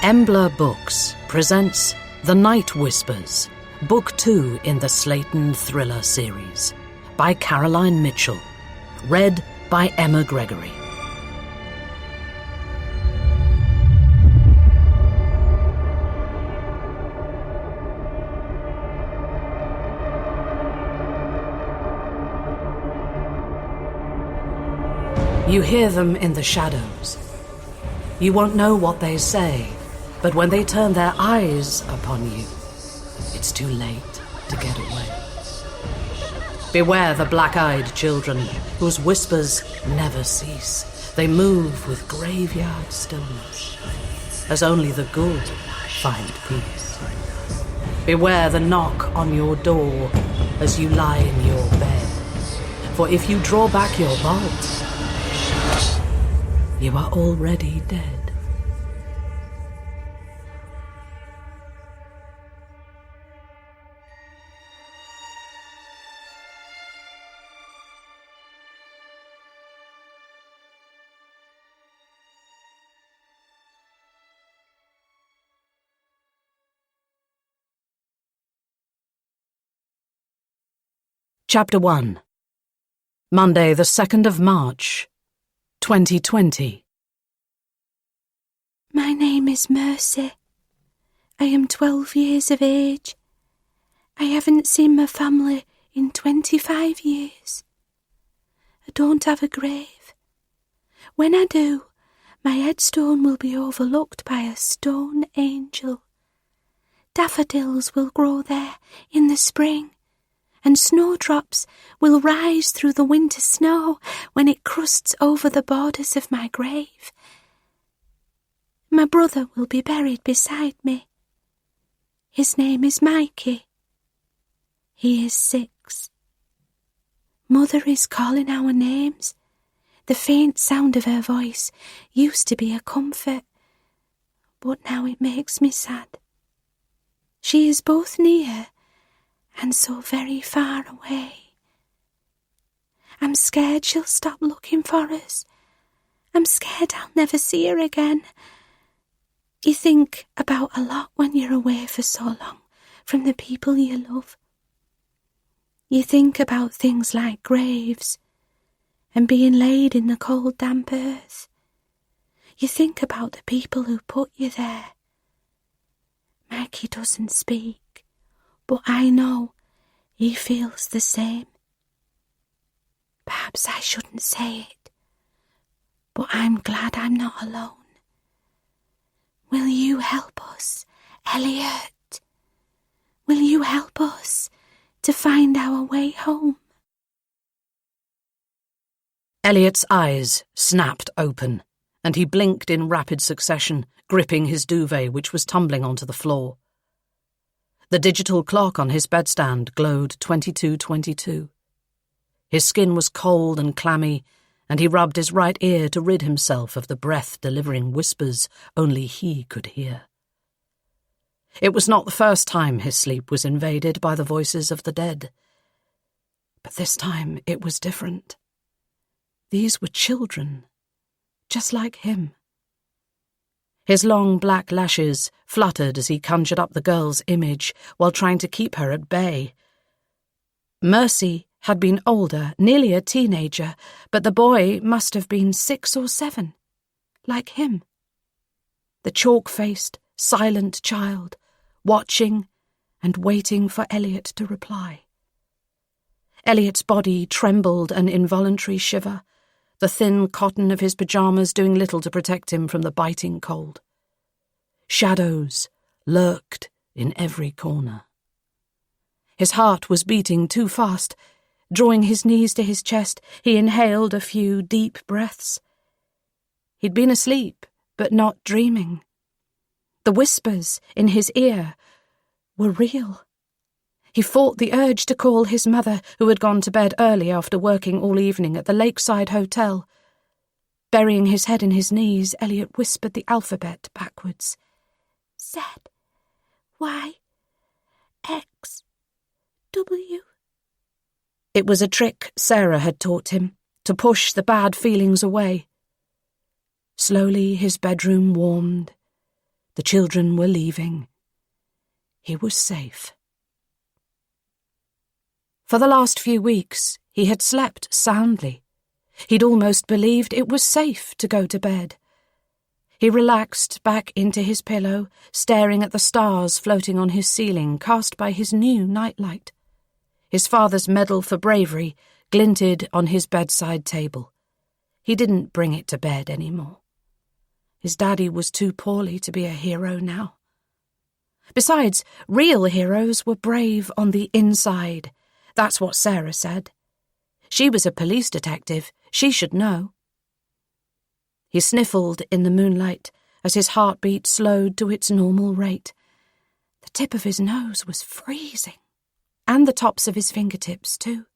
Embler Books presents The Night Whispers, Book 2 in the Slayton thriller series, by Caroline Mitchell, read by Emma Gregory. You hear them in the shadows. You won't know what they say, but when they turn their eyes upon you, it's too late to get away. Beware the black-eyed children, whose whispers never cease. They move with graveyard stillness, as only the good find peace. Beware the knock on your door as you lie in your bed, for if you draw back your bolt, you are already dead. Chapter 1. Monday, the 2nd of March, 2020. My name is Mercy. I am 12 years of age. I haven't seen my family in 25 years. I don't have a grave. When I do, my headstone will be overlooked by a stone angel. Daffodils will grow there in the spring, and snowdrops will rise through the winter snow when it crusts over the borders of my grave. My brother will be buried beside me. His name is Mikey. He is 6. Mother is calling our names. The faint sound of her voice used to be a comfort, but now it makes me sad. She is both near and so very far away. I'm scared she'll stop looking for us. I'm scared I'll never see her again. You think about a lot when you're away for so long from the people you love. You think about things like graves and being laid in the cold, damp earth. You think about the people who put you there. Mikey doesn't speak, but I know he feels the same. Perhaps I shouldn't say it, but I'm glad I'm not alone. Will you help us, Elliot? Will you help us to find our way home? Elliot's eyes snapped open, and he blinked in rapid succession, gripping his duvet, which was tumbling onto the floor. The digital clock on his bedstand glowed 22:22. His skin was cold and clammy, and he rubbed his right ear to rid himself of the breath-delivering whispers only he could hear. It was not the first time his sleep was invaded by the voices of the dead. But this time it was different. These were children, just like him. His long black lashes fluttered as he conjured up the girl's image while trying to keep her at bay. Mercy had been older, nearly a teenager, but the boy must have been 6 or 7, like him. The chalk-faced, silent child, watching and waiting for Elliot to reply. Elliot's body trembled an involuntary shiver, the thin cotton of his pyjamas doing little to protect him from the biting cold. Shadows lurked in every corner. His heart was beating too fast. Drawing his knees to his chest, he inhaled a few deep breaths. He'd been asleep, but not dreaming. The whispers in his ear were real. He fought the urge to call his mother, who had gone to bed early after working all evening at the Lakeside Hotel. Burying his head in his knees, Elliot whispered the alphabet backwards. Z, Y, X, W. It was a trick Sarah had taught him, to push the bad feelings away. Slowly his bedroom warmed. The children were leaving. He was safe. For the last few weeks, he had slept soundly. He'd almost believed it was safe to go to bed. He relaxed back into his pillow, staring at the stars floating on his ceiling cast by his new nightlight. His father's medal for bravery glinted on his bedside table. He didn't bring it to bed anymore. His daddy was too poorly to be a hero now. Besides, real heroes were brave on the inside. That's what Sarah said. She was a police detective. She should know. He sniffled in the moonlight as his heartbeat slowed to its normal rate. The tip of his nose was freezing, and the tops of his fingertips, too.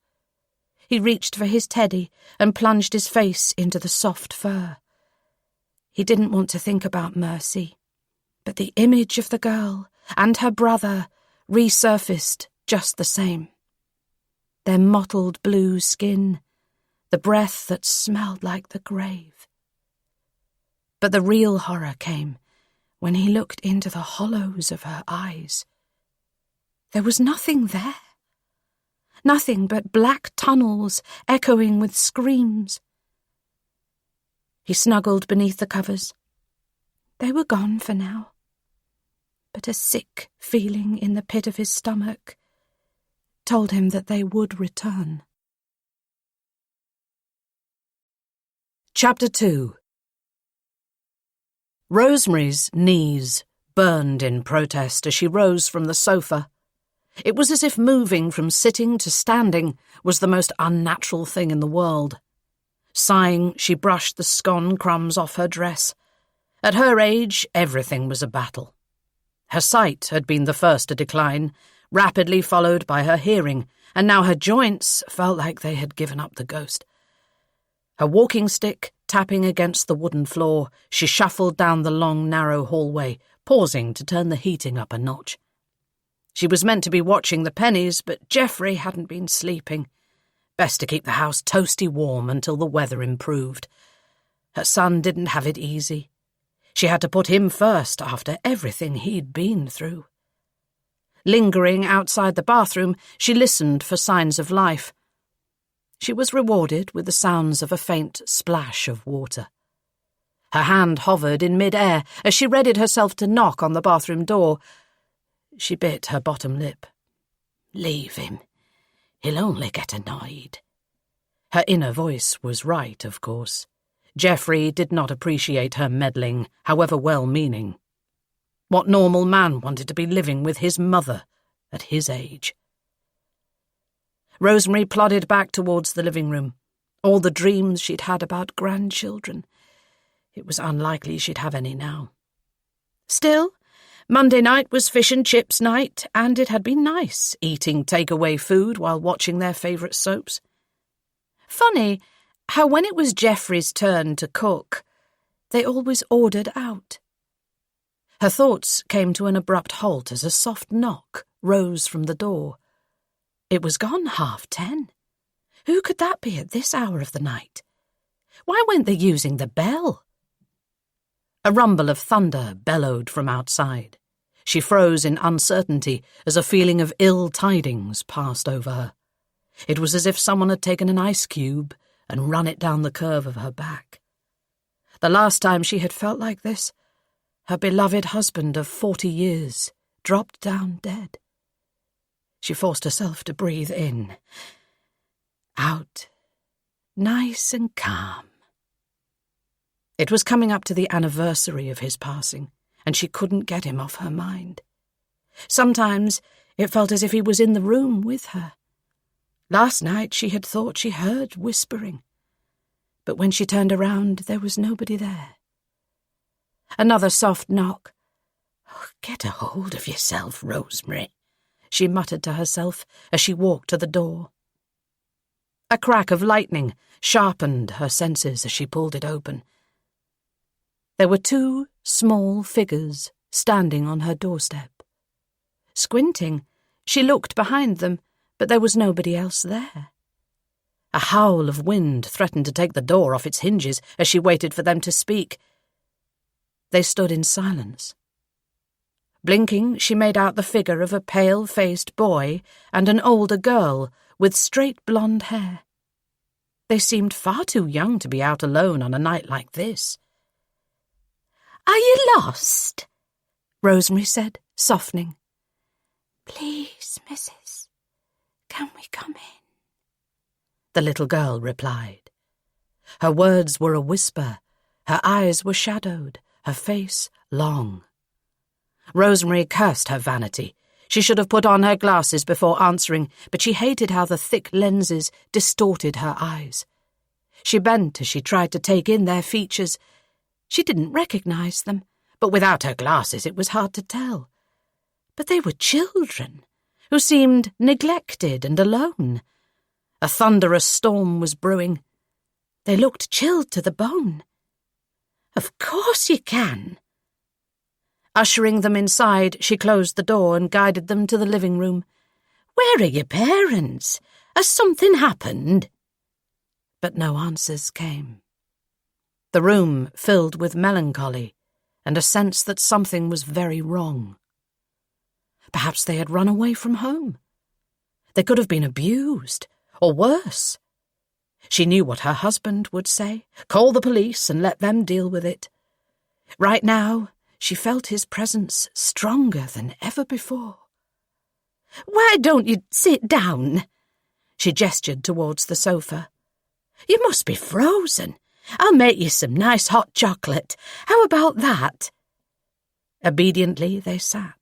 He reached for his teddy and plunged his face into the soft fur. He didn't want to think about Mercy, but the image of the girl and her brother resurfaced just the same. Their mottled blue skin, the breath that smelled like the grave. But the real horror came when he looked into the hollows of her eyes. There was nothing there. Nothing but black tunnels echoing with screams. He snuggled beneath the covers. They were gone for now. But a sick feeling in the pit of his stomach told him that they would return. Chapter 2. Rosemary's knees burned in protest as she rose from the sofa. It was as if moving from sitting to standing was the most unnatural thing in the world. Sighing, she brushed the scone crumbs off her dress. At her age, everything was a battle. Her sight had been the first to decline, rapidly followed by her hearing, and now her joints felt like they had given up the ghost. Her walking stick tapping against the wooden floor, she shuffled down the long, narrow hallway, pausing to turn the heating up a notch. She was meant to be watching the pennies, but Geoffrey hadn't been sleeping. Best to keep the house toasty warm until the weather improved. Her son didn't have it easy. She had to put him first after everything he'd been through. Lingering outside the bathroom, she listened for signs of life. She was rewarded with the sounds of a faint splash of water. Her hand hovered in mid-air as she readied herself to knock on the bathroom door. She bit her bottom lip. Leave him. He'll only get annoyed. Her inner voice was right, of course. Geoffrey did not appreciate her meddling, however well-meaning. What normal man wanted to be living with his mother at his age? Rosemary plodded back towards the living room. All the dreams she'd had about grandchildren. It was unlikely she'd have any now. Still, Monday night was fish and chips night, and it had been nice, eating takeaway food while watching their favourite soaps. Funny how when it was Geoffrey's turn to cook, they always ordered out. Her thoughts came to an abrupt halt as a soft knock rose from the door. It was gone 10:30. Who could that be at this hour of the night? Why weren't they using the bell? A rumble of thunder bellowed from outside. She froze in uncertainty as a feeling of ill tidings passed over her. It was as if someone had taken an ice cube and run it down the curve of her back. The last time she had felt like this, her beloved husband of 40 years dropped down dead. She forced herself to breathe in, out, nice and calm. It was coming up to the anniversary of his passing, and she couldn't get him off her mind. Sometimes it felt as if he was in the room with her. Last night she had thought she heard whispering, but when she turned around there was nobody there. Another soft knock. "Oh, get a hold of yourself, Rosemary," she muttered to herself as she walked to the door. A crack of lightning sharpened her senses as she pulled it open. There were 2 small figures standing on her doorstep. Squinting, she looked behind them, but there was nobody else there. A howl of wind threatened to take the door off its hinges as she waited for them to speak. They stood in silence, Blinking, she made out the figure of a pale-faced boy and an older girl with straight blonde hair. They seemed far too young to be out alone on a night like this. "Are you lost?" Rosemary said, softening. "Please, Mrs., can we come in?" The little girl replied. Her words were a whisper, her eyes were shadowed, her face long. Rosemary cursed her vanity. She should have put on her glasses before answering, but she hated how the thick lenses distorted her eyes. She bent as she tried to take in their features. She didn't recognize them, but without her glasses it was hard to tell. But they were children, who seemed neglected and alone. A thunderous storm was brewing. They looked chilled to the bone. "Of course you can." Ushering them inside, she closed the door and guided them to the living room. "Where are your parents? Has something happened?" But no answers came. The room filled with melancholy and a sense that something was very wrong. Perhaps they had run away from home. They could have been abused, or worse. She knew what her husband would say. Call the police and let them deal with it. Right now, she felt his presence stronger than ever before. "Why don't you sit down?" She gestured towards the sofa. "You must be frozen. I'll make you some nice hot chocolate. How about that?" Obediently they sat.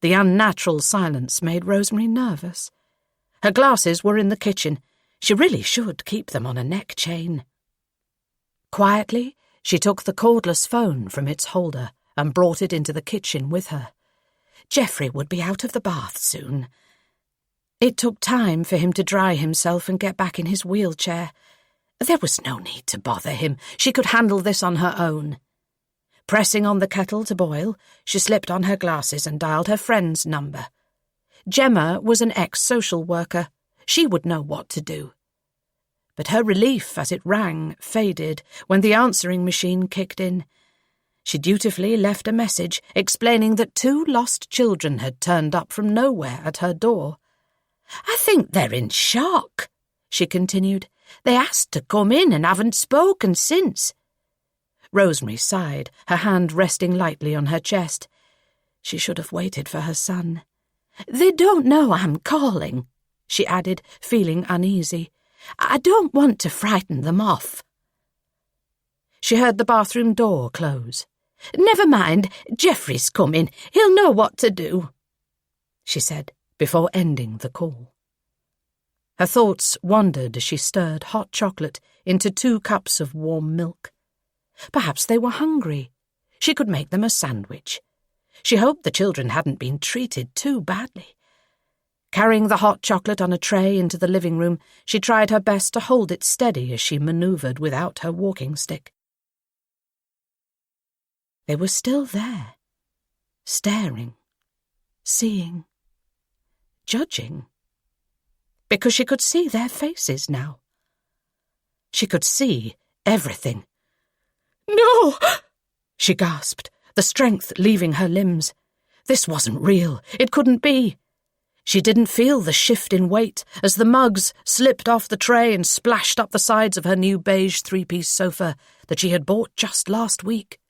The unnatural silence made Rosemary nervous. Her glasses were in the kitchen. She really should keep them on a neck chain. Quietly, she took the cordless phone from its holder and brought it into the kitchen with her. Geoffrey would be out of the bath soon. It took time for him to dry himself and get back in his wheelchair. There was no need to bother him. She could handle this on her own. Pressing on the kettle to boil, she slipped on her glasses and dialed her friend's number. Gemma was an ex-social worker. She would know what to do. But her relief as it rang faded when the answering machine kicked in. She dutifully left a message explaining that 2 lost children had turned up from nowhere at her door. "I think they're in shock," she continued. "They asked to come in and haven't spoken since." Rosemary sighed, her hand resting lightly on her chest. She should have waited for her son. "They don't know I'm calling," she added, feeling uneasy. "I don't want to frighten them off." She heard the bathroom door close. "Never mind, Geoffrey's coming. He'll know what to do," she said, before ending the call. Her thoughts wandered as she stirred hot chocolate into 2 cups of warm milk. Perhaps they were hungry. She could make them a sandwich. She hoped the children hadn't been treated too badly. Carrying the hot chocolate on a tray into the living room, she tried her best to hold it steady as she manoeuvred without her walking stick. They were still there, staring, seeing, judging, because she could see their faces now. She could see everything. "No!" she gasped, the strength leaving her limbs. This wasn't real. It couldn't be. She didn't feel the shift in weight as the mugs slipped off the tray and splashed up the sides of her new beige 3-piece sofa that she had bought just last week.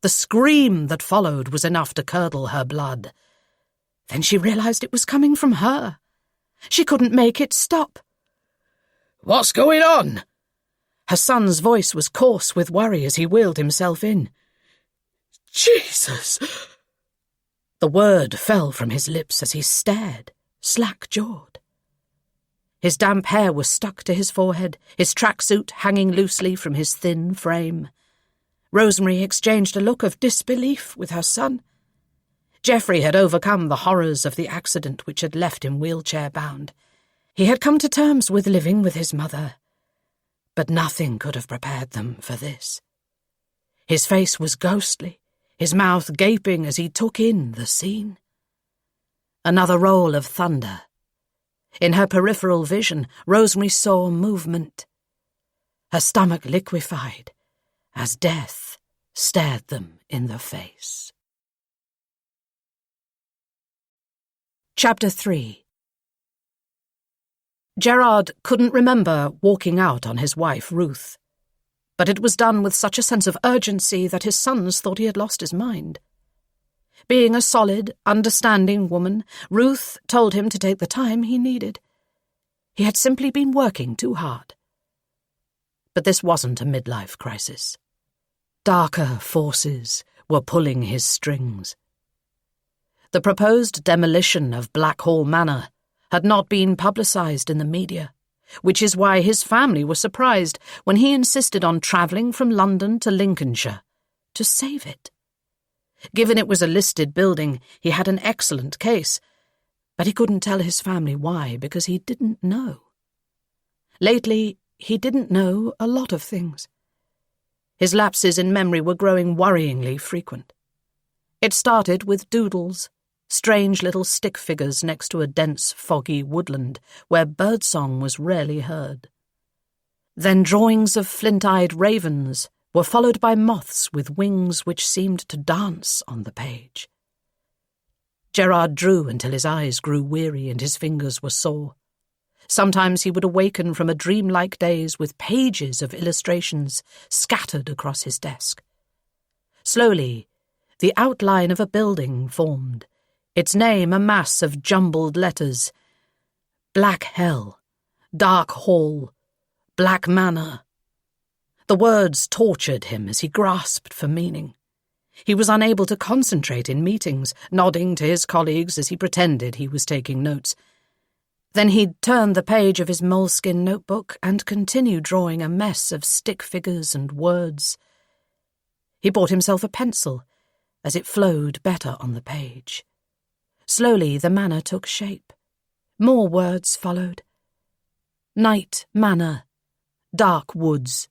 The scream that followed was enough to curdle her blood. Then she realized it was coming from her. She couldn't make it stop. "What's going on?" Her son's voice was coarse with worry as he wheeled himself in. "Jesus!" The word fell from his lips as he stared, slack-jawed. His damp hair was stuck to his forehead, his tracksuit hanging loosely from his thin frame. Rosemary exchanged a look of disbelief with her son. Geoffrey had overcome the horrors of the accident which had left him wheelchair-bound. He had come to terms with living with his mother. But nothing could have prepared them for this. His face was ghostly, his mouth gaping as he took in the scene. Another roll of thunder. In her peripheral vision, Rosemary saw movement. Her stomach liquefied as death stared them in the face. Chapter 3. Gerard couldn't remember walking out on his wife, Ruth, but it was done with such a sense of urgency that his sons thought he had lost his mind. Being a solid, understanding woman, Ruth told him to take the time he needed. He had simply been working too hard. But this wasn't a midlife crisis. Darker forces were pulling his strings. The proposed demolition of Blackhall Manor had not been publicised in the media, which is why his family was surprised when he insisted on travelling from London to Lincolnshire to save it. Given it was a listed building, he had an excellent case, but he couldn't tell his family why because he didn't know. Lately, he didn't know a lot of things. His lapses in memory were growing worryingly frequent. It started with doodles, strange little stick figures next to a dense, foggy woodland where birdsong was rarely heard. Then drawings of flint-eyed ravens were followed by moths with wings which seemed to dance on the page. Gerard drew until his eyes grew weary and his fingers were sore. Sometimes he would awaken from a dreamlike daze with pages of illustrations scattered across his desk. Slowly, the outline of a building formed, its name a mass of jumbled letters. Black Hell, Dark Hall, Black Manor. The words tortured him as he grasped for meaning. He was unable to concentrate in meetings, nodding to his colleagues as he pretended he was taking notes. Then he'd turn the page of his moleskin notebook and continue drawing a mess of stick figures and words. He bought himself a pencil, as it flowed better on the page. Slowly the manor took shape. More words followed. Night Manor, Dark Woods.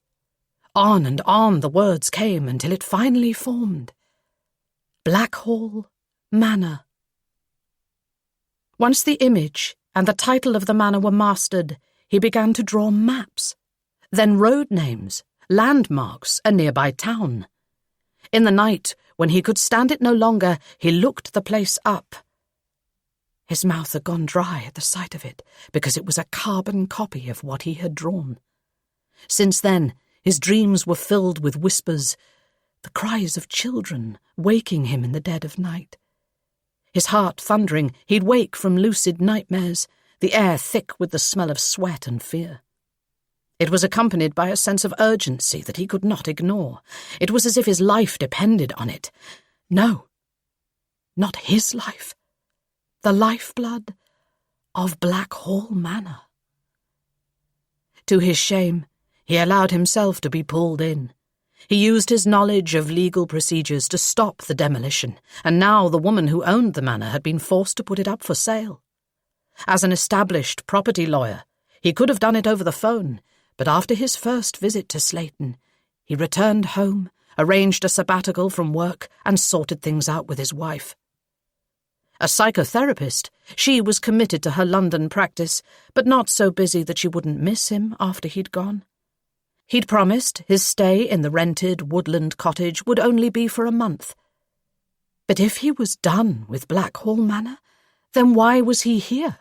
On and on the words came until it finally formed. Blackhall Manor. Once the image and the title of the manor were mastered, he began to draw maps, then road names, landmarks, a nearby town. In the night, when he could stand it no longer, he looked the place up. His mouth had gone dry at the sight of it, because it was a carbon copy of what he had drawn. Since then, his dreams were filled with whispers, the cries of children waking him in the dead of night. His heart thundering, he'd wake from lucid nightmares, the air thick with the smell of sweat and fear. It was accompanied by a sense of urgency that he could not ignore. It was as if his life depended on it. No, not his life. The lifeblood of Blackhall Manor. To his shame, he allowed himself to be pulled in. He used his knowledge of legal procedures to stop the demolition, and now the woman who owned the manor had been forced to put it up for sale. As an established property lawyer, he could have done it over the phone, but after his first visit to Slayton, he returned home, arranged a sabbatical from work, and sorted things out with his wife. A psychotherapist, she was committed to her London practice, but not so busy that she wouldn't miss him after he'd gone. He'd promised his stay in the rented woodland cottage would only be for a month. But if he was done with Blackhall Manor, then why was he here?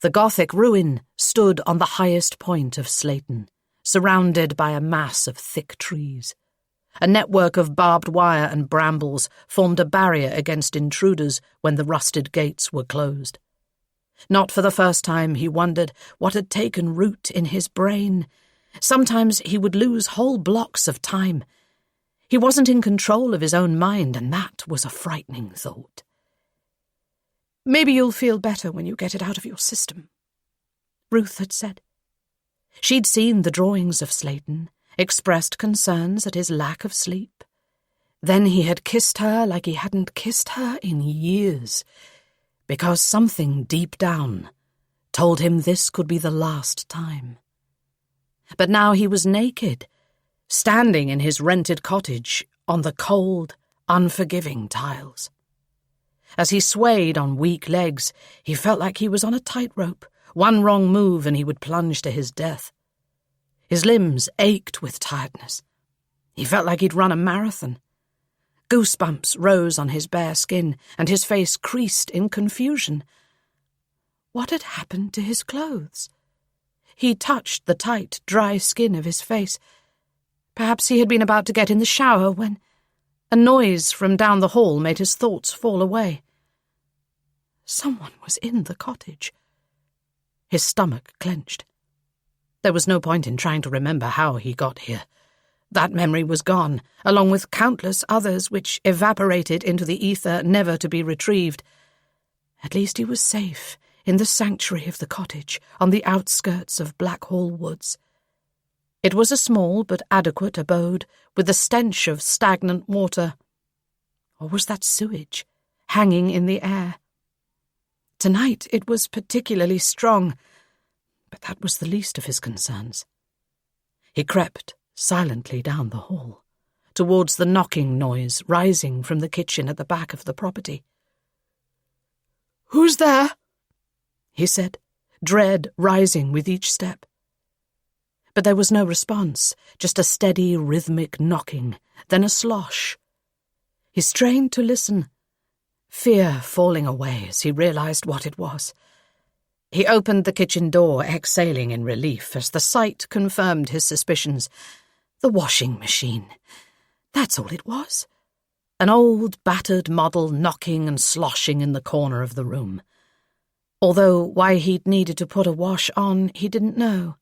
The Gothic ruin stood on the highest point of Slayton, surrounded by a mass of thick trees. A network of barbed wire and brambles formed a barrier against intruders when the rusted gates were closed. Not for the first time he wondered what had taken root in his brain. Sometimes he would lose whole blocks of time. He wasn't in control of his own mind, and that was a frightening thought. "Maybe you'll feel better when you get it out of your system," Ruth had said. She'd seen the drawings of Slayton, expressed concerns at his lack of sleep. Then he had kissed her like he hadn't kissed her in years, because something deep down told him this could be the last time. But now he was naked, standing in his rented cottage on the cold, unforgiving tiles. As he swayed on weak legs, he felt like he was on a tightrope. One wrong move and he would plunge to his death. His limbs ached with tiredness. He felt like he'd run a marathon. Goosebumps rose on his bare skin, and his face creased in confusion. What had happened to his clothes? He touched the tight, dry skin of his face. Perhaps he had been about to get in the shower when a noise from down the hall made his thoughts fall away. Someone was in the cottage. His stomach clenched. There was no point in trying to remember how he got here. That memory was gone, along with countless others which evaporated into the ether, never to be retrieved. At least he was safe in the sanctuary of the cottage on the outskirts of Blackhall Woods. It was a small but adequate abode, with the stench of stagnant water. Or was that sewage, hanging in the air? Tonight it was particularly strong, but that was the least of his concerns. He crept silently down the hall, towards the knocking noise rising from the kitchen at the back of the property. "Who's there?" he said, dread rising with each step. But there was no response, just a steady, rhythmic knocking, then a slosh. He strained to listen, fear falling away as he realized what it was. He opened the kitchen door, exhaling in relief as the sight confirmed his suspicions. The washing machine. That's all it was. An old, battered model knocking and sloshing in the corner of the room. Although why he'd needed to put a wash on, he didn't know.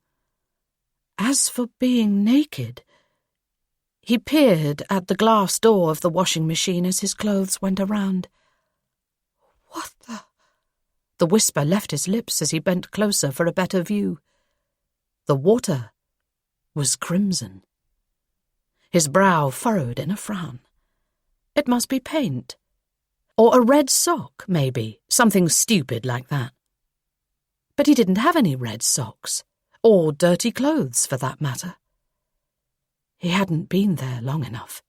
As for being naked, he peered at the glass door of the washing machine as his clothes went around. What the... The whisper left his lips as he bent closer for a better view. The water was crimson. His brow furrowed in a frown. It must be paint. Or a red sock, maybe, something stupid like that. But he didn't have any red socks. Or dirty clothes, for that matter. He hadn't been there long enough.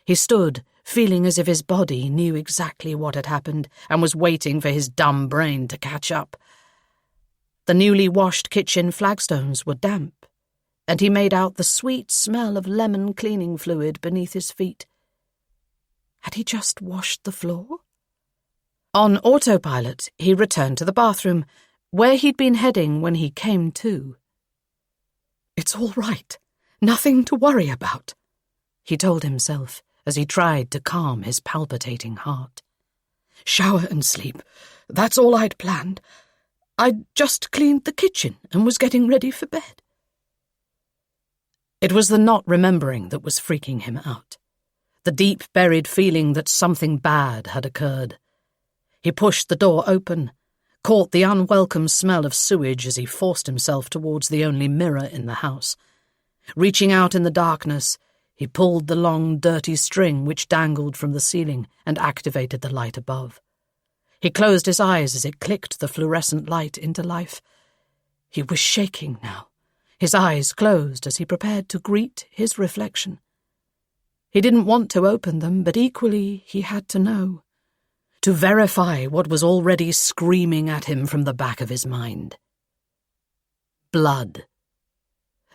He stood, feeling as if his body knew exactly what had happened and was waiting for his dumb brain to catch up. The newly washed kitchen flagstones were damp, and he made out the sweet smell of lemon cleaning fluid beneath his feet. Had he just washed the floor? On autopilot, he returned to the bathroom, where he'd been heading when he came to. "It's all right. Nothing to worry about," he told himself as he tried to calm his palpitating heart. "Shower and sleep. That's all I'd planned. I'd just cleaned the kitchen and was getting ready for bed." It was the not remembering that was freaking him out. The deep-buried feeling that something bad had occurred. He pushed the door open, caught the unwelcome smell of sewage as he forced himself towards the only mirror in the house. Reaching out in the darkness, he pulled the long, dirty string which dangled from the ceiling and activated the light above. He closed his eyes as it clicked the fluorescent light into life. He was shaking now, his eyes closed as he prepared to greet his reflection. He didn't want to open them, but equally he had to know. To verify what was already screaming at him from the back of his mind. Blood.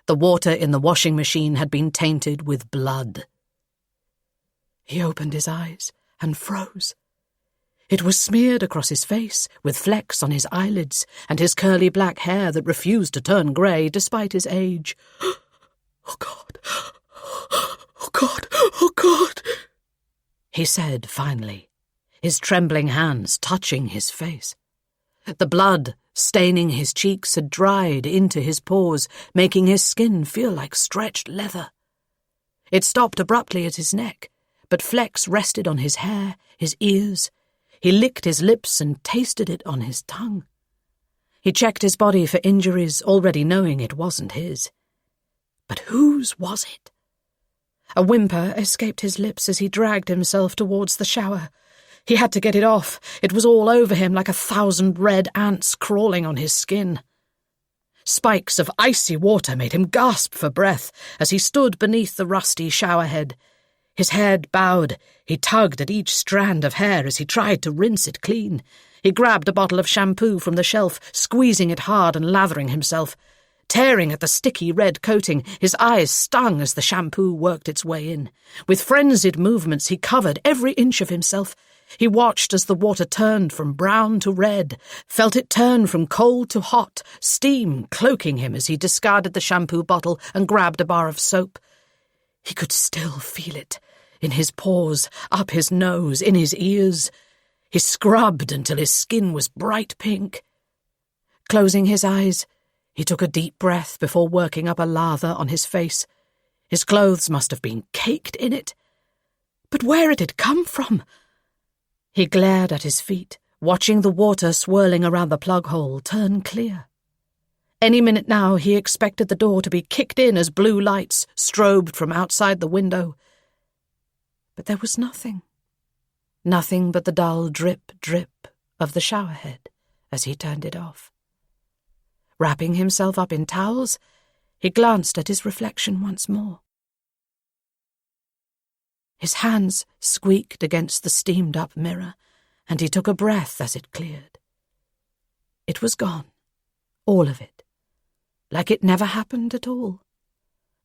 The water in the washing machine had been tainted with blood. He opened his eyes and froze. It was smeared across his face, with flecks on his eyelids, and his curly black hair that refused to turn grey despite his age. "Oh, God! Oh, God! Oh, God!" he said finally, his trembling hands touching his face. The blood staining his cheeks had dried into his pores, making his skin feel like stretched leather. It stopped abruptly at his neck, but flecks rested on his hair, his ears. He licked his lips and tasted it on his tongue. He checked his body for injuries, already knowing it wasn't his. But whose was it? A whimper escaped his lips as he dragged himself towards the shower. He had to get it off. It was all over him like 1,000 red ants crawling on his skin. Spikes of icy water made him gasp for breath as he stood beneath the rusty showerhead. His head bowed. He tugged at each strand of hair as he tried to rinse it clean. He grabbed a bottle of shampoo from the shelf, squeezing it hard and lathering himself. Tearing at the sticky red coating, his eyes stung as the shampoo worked its way in. With frenzied movements, he covered every inch of himself. He watched as the water turned from brown to red, felt it turn from cold to hot, steam cloaking him as he discarded the shampoo bottle and grabbed a bar of soap. He could still feel it, in his pores, up his nose, in his ears. He scrubbed until his skin was bright pink. Closing his eyes, he took a deep breath before working up a lather on his face. His clothes must have been caked in it. But where it had come from? He glared at his feet, watching the water swirling around the plug hole turn clear. Any minute now he expected the door to be kicked in as blue lights strobed from outside the window. But there was nothing. Nothing but the dull drip, drip of the showerhead as he turned it off. Wrapping himself up in towels, he glanced at his reflection once more. His hands squeaked against the steamed-up mirror, and he took a breath as it cleared. It was gone, all of it, like it never happened at all.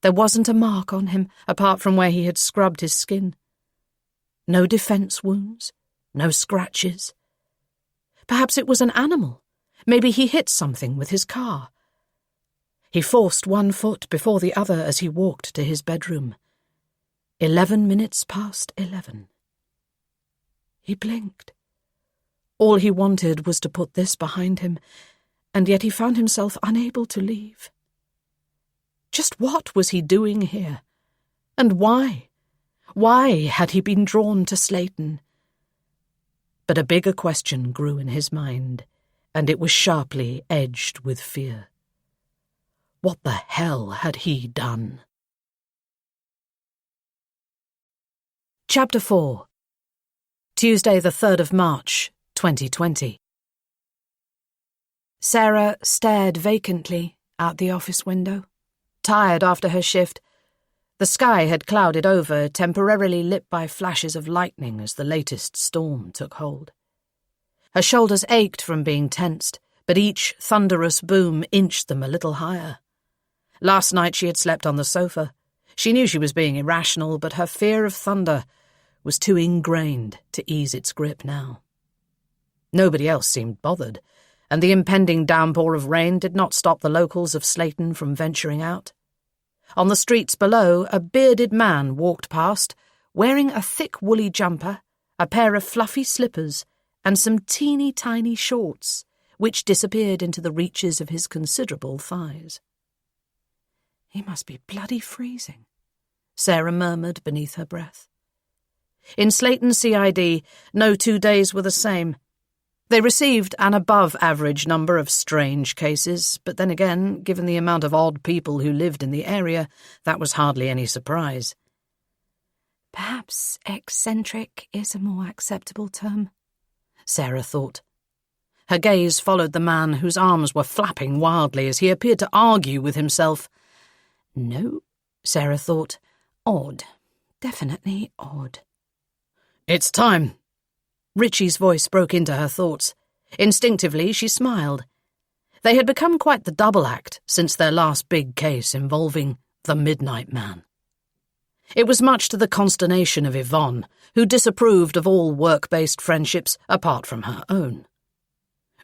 There wasn't a mark on him, apart from where he had scrubbed his skin. No defense wounds, no scratches. Perhaps it was an animal. Maybe he hit something with his car. He forced one foot before the other as he walked to his bedroom. 11 minutes past 11. He blinked. All he wanted was to put this behind him, and yet he found himself unable to leave. Just what was he doing here? And why? Why had he been drawn to Slayton? But a bigger question grew in his mind, and it was sharply edged with fear. What the hell had he done? Chapter 4. Tuesday, the 3rd of March, 2020. Sarah stared vacantly out the office window. Tired after her shift, the sky had clouded over, temporarily lit by flashes of lightning as the latest storm took hold. Her shoulders ached from being tensed, but each thunderous boom inched them a little higher. Last night she had slept on the sofa. She knew she was being irrational, but her fear of thunder was too ingrained to ease its grip now. Nobody else seemed bothered, and the impending downpour of rain did not stop the locals of Slayton from venturing out. On the streets below, a bearded man walked past, wearing a thick woolly jumper, a pair of fluffy slippers, and some teeny-tiny shorts, which disappeared into the reaches of his considerable thighs. "He must be bloody freezing," Sarah murmured beneath her breath. In Slayton CID, no 2 days were the same. They received an above-average number of strange cases, but then again, given the amount of odd people who lived in the area, that was hardly any surprise. Perhaps eccentric is a more acceptable term, Sarah thought. Her gaze followed the man whose arms were flapping wildly as he appeared to argue with himself. No, Sarah thought. Odd. Definitely odd. "It's time." Richie's voice broke into her thoughts. Instinctively, she smiled. They had become quite the double act since their last big case involving the Midnight Man. It was much to the consternation of Yvonne, who disapproved of all work-based friendships apart from her own.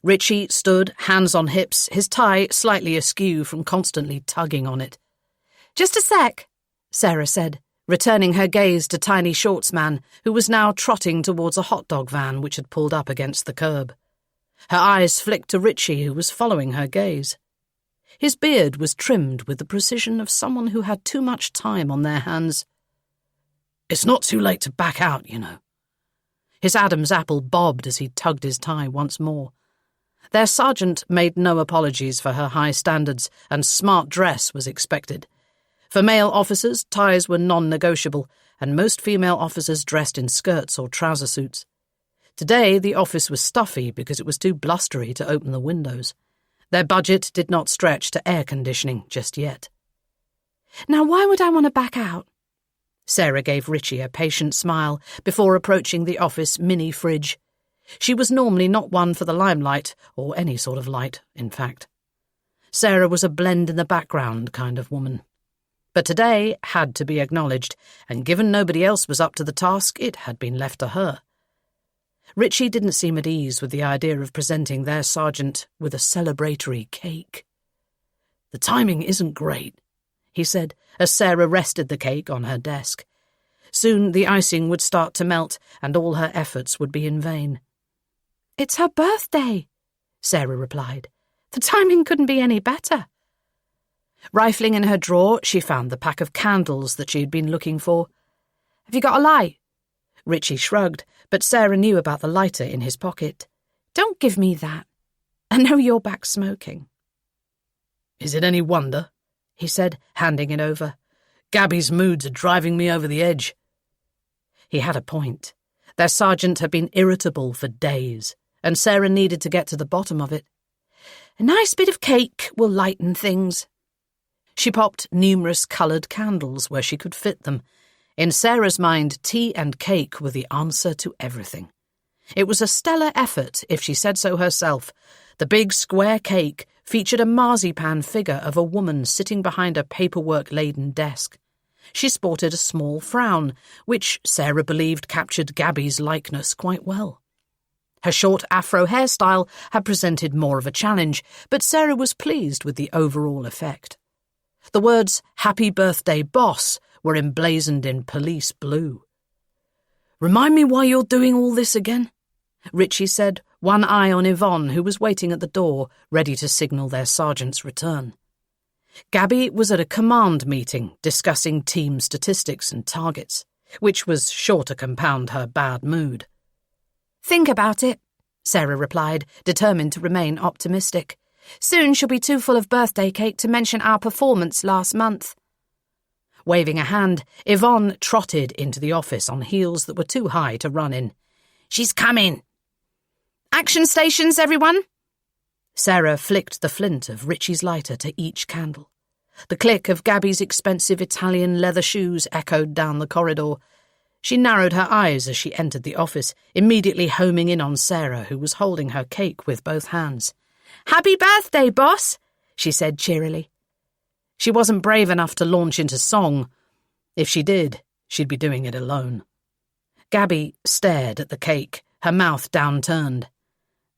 Richie stood, hands on hips, his tie slightly askew from constantly tugging on it. "Just a sec," Sarah said, returning her gaze to Tiny Shorts Man, who was now trotting towards a hot dog van which had pulled up against the curb. Her eyes flicked to Richie, who was following her gaze. His beard was trimmed with the precision of someone who had too much time on their hands. "It's not too late to back out, you know." His Adam's apple bobbed as he tugged his tie once more. Their sergeant made no apologies for her high standards, and smart dress was expected. For male officers, ties were non-negotiable, and most female officers dressed in skirts or trouser suits. Today, the office was stuffy because it was too blustery to open the windows. Their budget did not stretch to air conditioning just yet. "Now, why would I want to back out?" Sarah gave Richie a patient smile before approaching the office mini-fridge. She was normally not one for the limelight, or any sort of light, in fact. Sarah was a blend-in-the-background kind of woman. But today had to be acknowledged, and given nobody else was up to the task, it had been left to her. Richie didn't seem at ease with the idea of presenting their sergeant with a celebratory cake. "The timing isn't great," he said, as Sarah rested the cake on her desk. Soon the icing would start to melt, and all her efforts would be in vain. "It's her birthday," Sarah replied. "The timing couldn't be any better." Rifling in her drawer, she found the pack of candles that she had been looking for. "Have you got a light?" Richie shrugged, but Sarah knew about the lighter in his pocket. "Don't give me that. I know you're back smoking." "Is it any wonder?" he said, handing it over. "Gabby's moods are driving me over the edge." He had a point. Their sergeant had been irritable for days, and Sarah needed to get to the bottom of it. "A nice bit of cake will lighten things." She popped numerous coloured candles where she could fit them. In Sarah's mind, tea and cake were the answer to everything. It was a stellar effort, if she said so herself. The big square cake featured a marzipan figure of a woman sitting behind a paperwork-laden desk. She sported a small frown, which Sarah believed captured Gabby's likeness quite well. Her short afro hairstyle had presented more of a challenge, but Sarah was pleased with the overall effect. The words, "Happy Birthday, Boss," were emblazoned in police blue. "Remind me why you're doing all this again?" Richie said, one eye on Yvonne, who was waiting at the door, ready to signal their sergeant's return. Gabby was at a command meeting discussing team statistics and targets, which was sure to compound her bad mood. "Think about it," Sarah replied, determined to remain optimistic. "Soon she'll be too full of birthday cake to mention our performance last month." Waving a hand, Yvonne trotted into the office on heels that were too high to run in. "She's coming." "Action stations, everyone!" Sarah flicked the flint of Richie's lighter to each candle. The click of Gabby's expensive Italian leather shoes echoed down the corridor. She narrowed her eyes as she entered the office, immediately homing in on Sarah, who was holding her cake with both hands. "Happy birthday, boss," she said cheerily. She wasn't brave enough to launch into song. If she did, she'd be doing it alone. Gabby stared at the cake, her mouth downturned.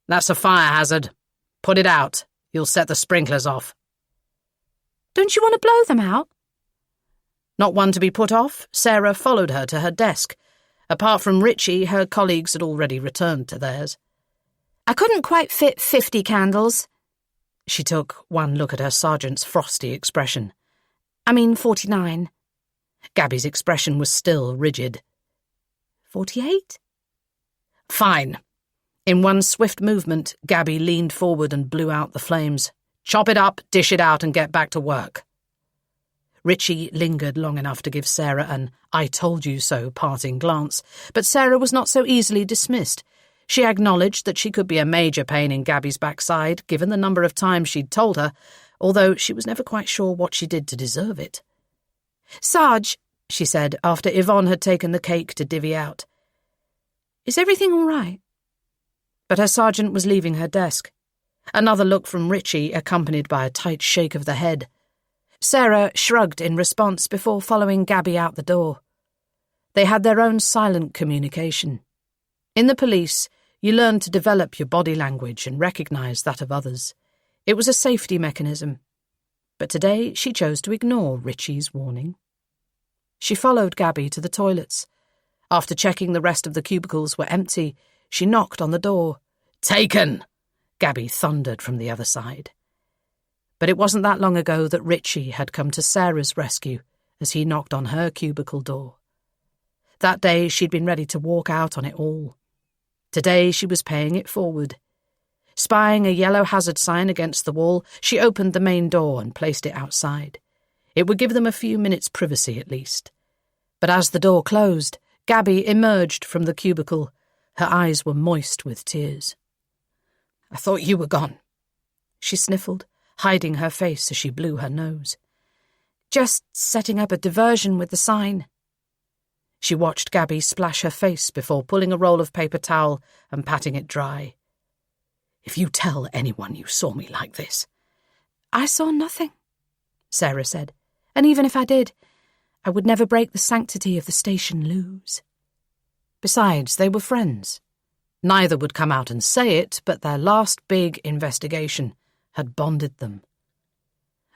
"That's a fire hazard. Put it out. You'll set the sprinklers off." "Don't you want to blow them out?" Not one to be put off, Sarah followed her to her desk. Apart from Richie, her colleagues had already returned to theirs. "I couldn't quite fit 50 candles. She took one look at her sergeant's frosty expression. 49. Gabby's expression was still rigid. 48? Fine. In one swift movement, Gabby leaned forward and blew out the flames. Chop it up, dish it out, and get back to work. Richie lingered long enough to give Sarah an "I-told-you-so" parting glance, but Sarah was not so easily dismissed. She acknowledged that she could be a major pain in Gabby's backside, given the number of times she'd told her, although she was never quite sure what she did to deserve it. "Sarge," she said, after Yvonne had taken the cake to divvy out. "Is everything all right?" But her sergeant was leaving her desk. Another look from Richie, accompanied by a tight shake of the head. Sarah shrugged in response before following Gabby out the door. They had their own silent communication. In the police, you learned to develop your body language and recognise that of others. It was a safety mechanism. But today she chose to ignore Richie's warning. She followed Gabby to the toilets. After checking the rest of the cubicles were empty, she knocked on the door. "Taken!" Gabby thundered from the other side. But it wasn't that long ago that Richie had come to Sarah's rescue as he knocked on her cubicle door. That day she'd been ready to walk out on it all. Today she was paying it forward. Spying a yellow hazard sign against the wall, she opened the main door and placed it outside. It would give them a few minutes' privacy at least. But as the door closed, Gabby emerged from the cubicle. Her eyes were moist with tears. "I thought you were gone," she sniffled, hiding her face as she blew her nose. "Just setting up a diversion with the sign." She watched Gabby splash her face before pulling a roll of paper towel and patting it dry. "If you tell anyone you saw me like this..." I saw nothing, Sarah said, and even if I did, I would never break the sanctity of the station loos. Besides, they were friends. Neither would come out and say it, but their last big investigation had bonded them.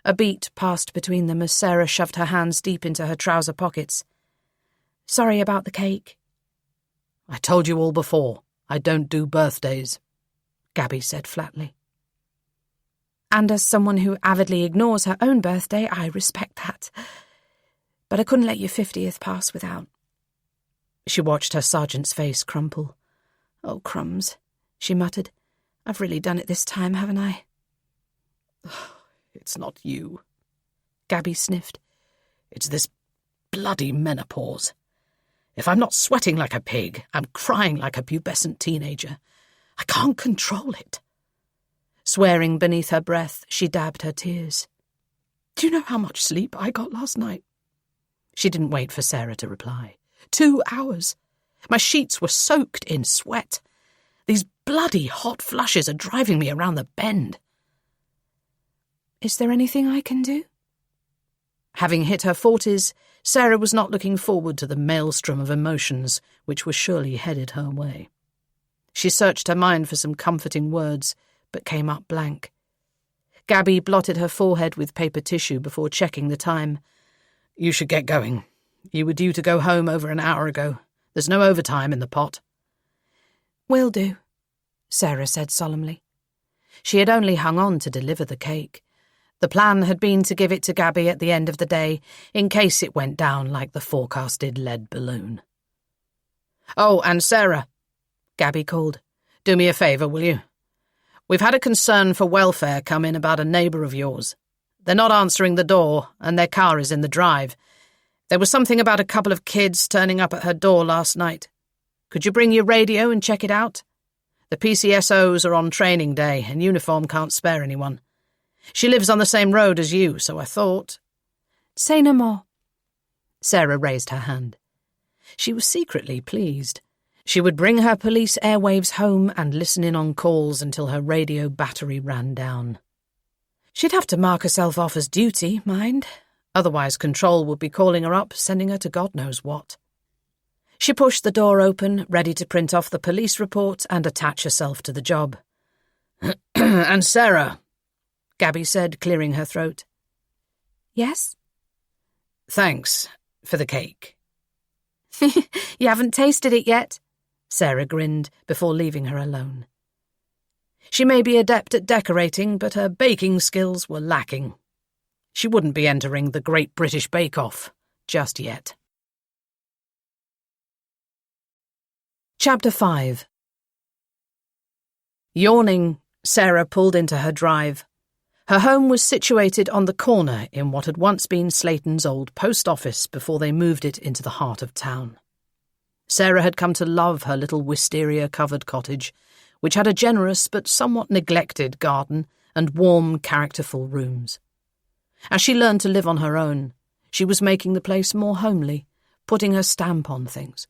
A beat passed between them as Sarah shoved her hands deep into her trouser pockets. Sorry about the cake. I told you all before, I don't do birthdays, Gabby said flatly. And as someone who avidly ignores her own birthday, I respect that. But I couldn't let your 50th pass without. She watched her sergeant's face crumple. Oh, crumbs, she muttered. I've really done it this time, haven't I? It's not you, Gabby sniffed. It's this bloody menopause. If I'm not sweating like a pig, I'm crying like a pubescent teenager. I can't control it. Swearing beneath her breath, she dabbed her tears. Do you know how much sleep I got last night? She didn't wait for Sarah to reply. 2 hours. My sheets were soaked in sweat. These bloody hot flushes are driving me around the bend. Is there anything I can do? Having hit her 40s, Sarah was not looking forward to the maelstrom of emotions which were surely headed her way. She searched her mind for some comforting words, but came up blank. Gabby blotted her forehead with paper tissue before checking the time. You should get going. You were due to go home over an hour ago. There's no overtime in the pot. Will do, Sarah said solemnly. She had only hung on to deliver the cake. The plan had been to give it to Gabby at the end of the day, in case it went down like the forecasted lead balloon. Oh, and Sarah, Gabby called, do me a favour, will you? We've had a concern for welfare come in about a neighbour of yours. They're not answering the door, and their car is in the drive. There was something about a couple of kids turning up at her door last night. Could you bring your radio and check it out? The PCSOs are on training day, and uniform can't spare anyone. She lives on the same road as you, so I thought... Say no more. Sarah raised her hand. She was secretly pleased. She would bring her police airwaves home and listen in on calls until her radio battery ran down. She'd have to mark herself off as duty, mind. Otherwise Control would be calling her up, sending her to God knows what. She pushed the door open, ready to print off the police report and attach herself to the job. And Sarah, Gabby said, clearing her throat. Yes? Thanks for the cake. You haven't tasted it yet, Sarah grinned before leaving her alone. She may be adept at decorating, but her baking skills were lacking. She wouldn't be entering the Great British Bake Off just yet. Chapter 5. Yawning, Sarah pulled into her drive. Her home was situated on the corner in what had once been Slayton's old post office before they moved it into the heart of town. Sarah had come to love her little wisteria-covered cottage, which had a generous but somewhat neglected garden and warm, characterful rooms. As she learned to live on her own, she was making the place more homely, putting her stamp on things.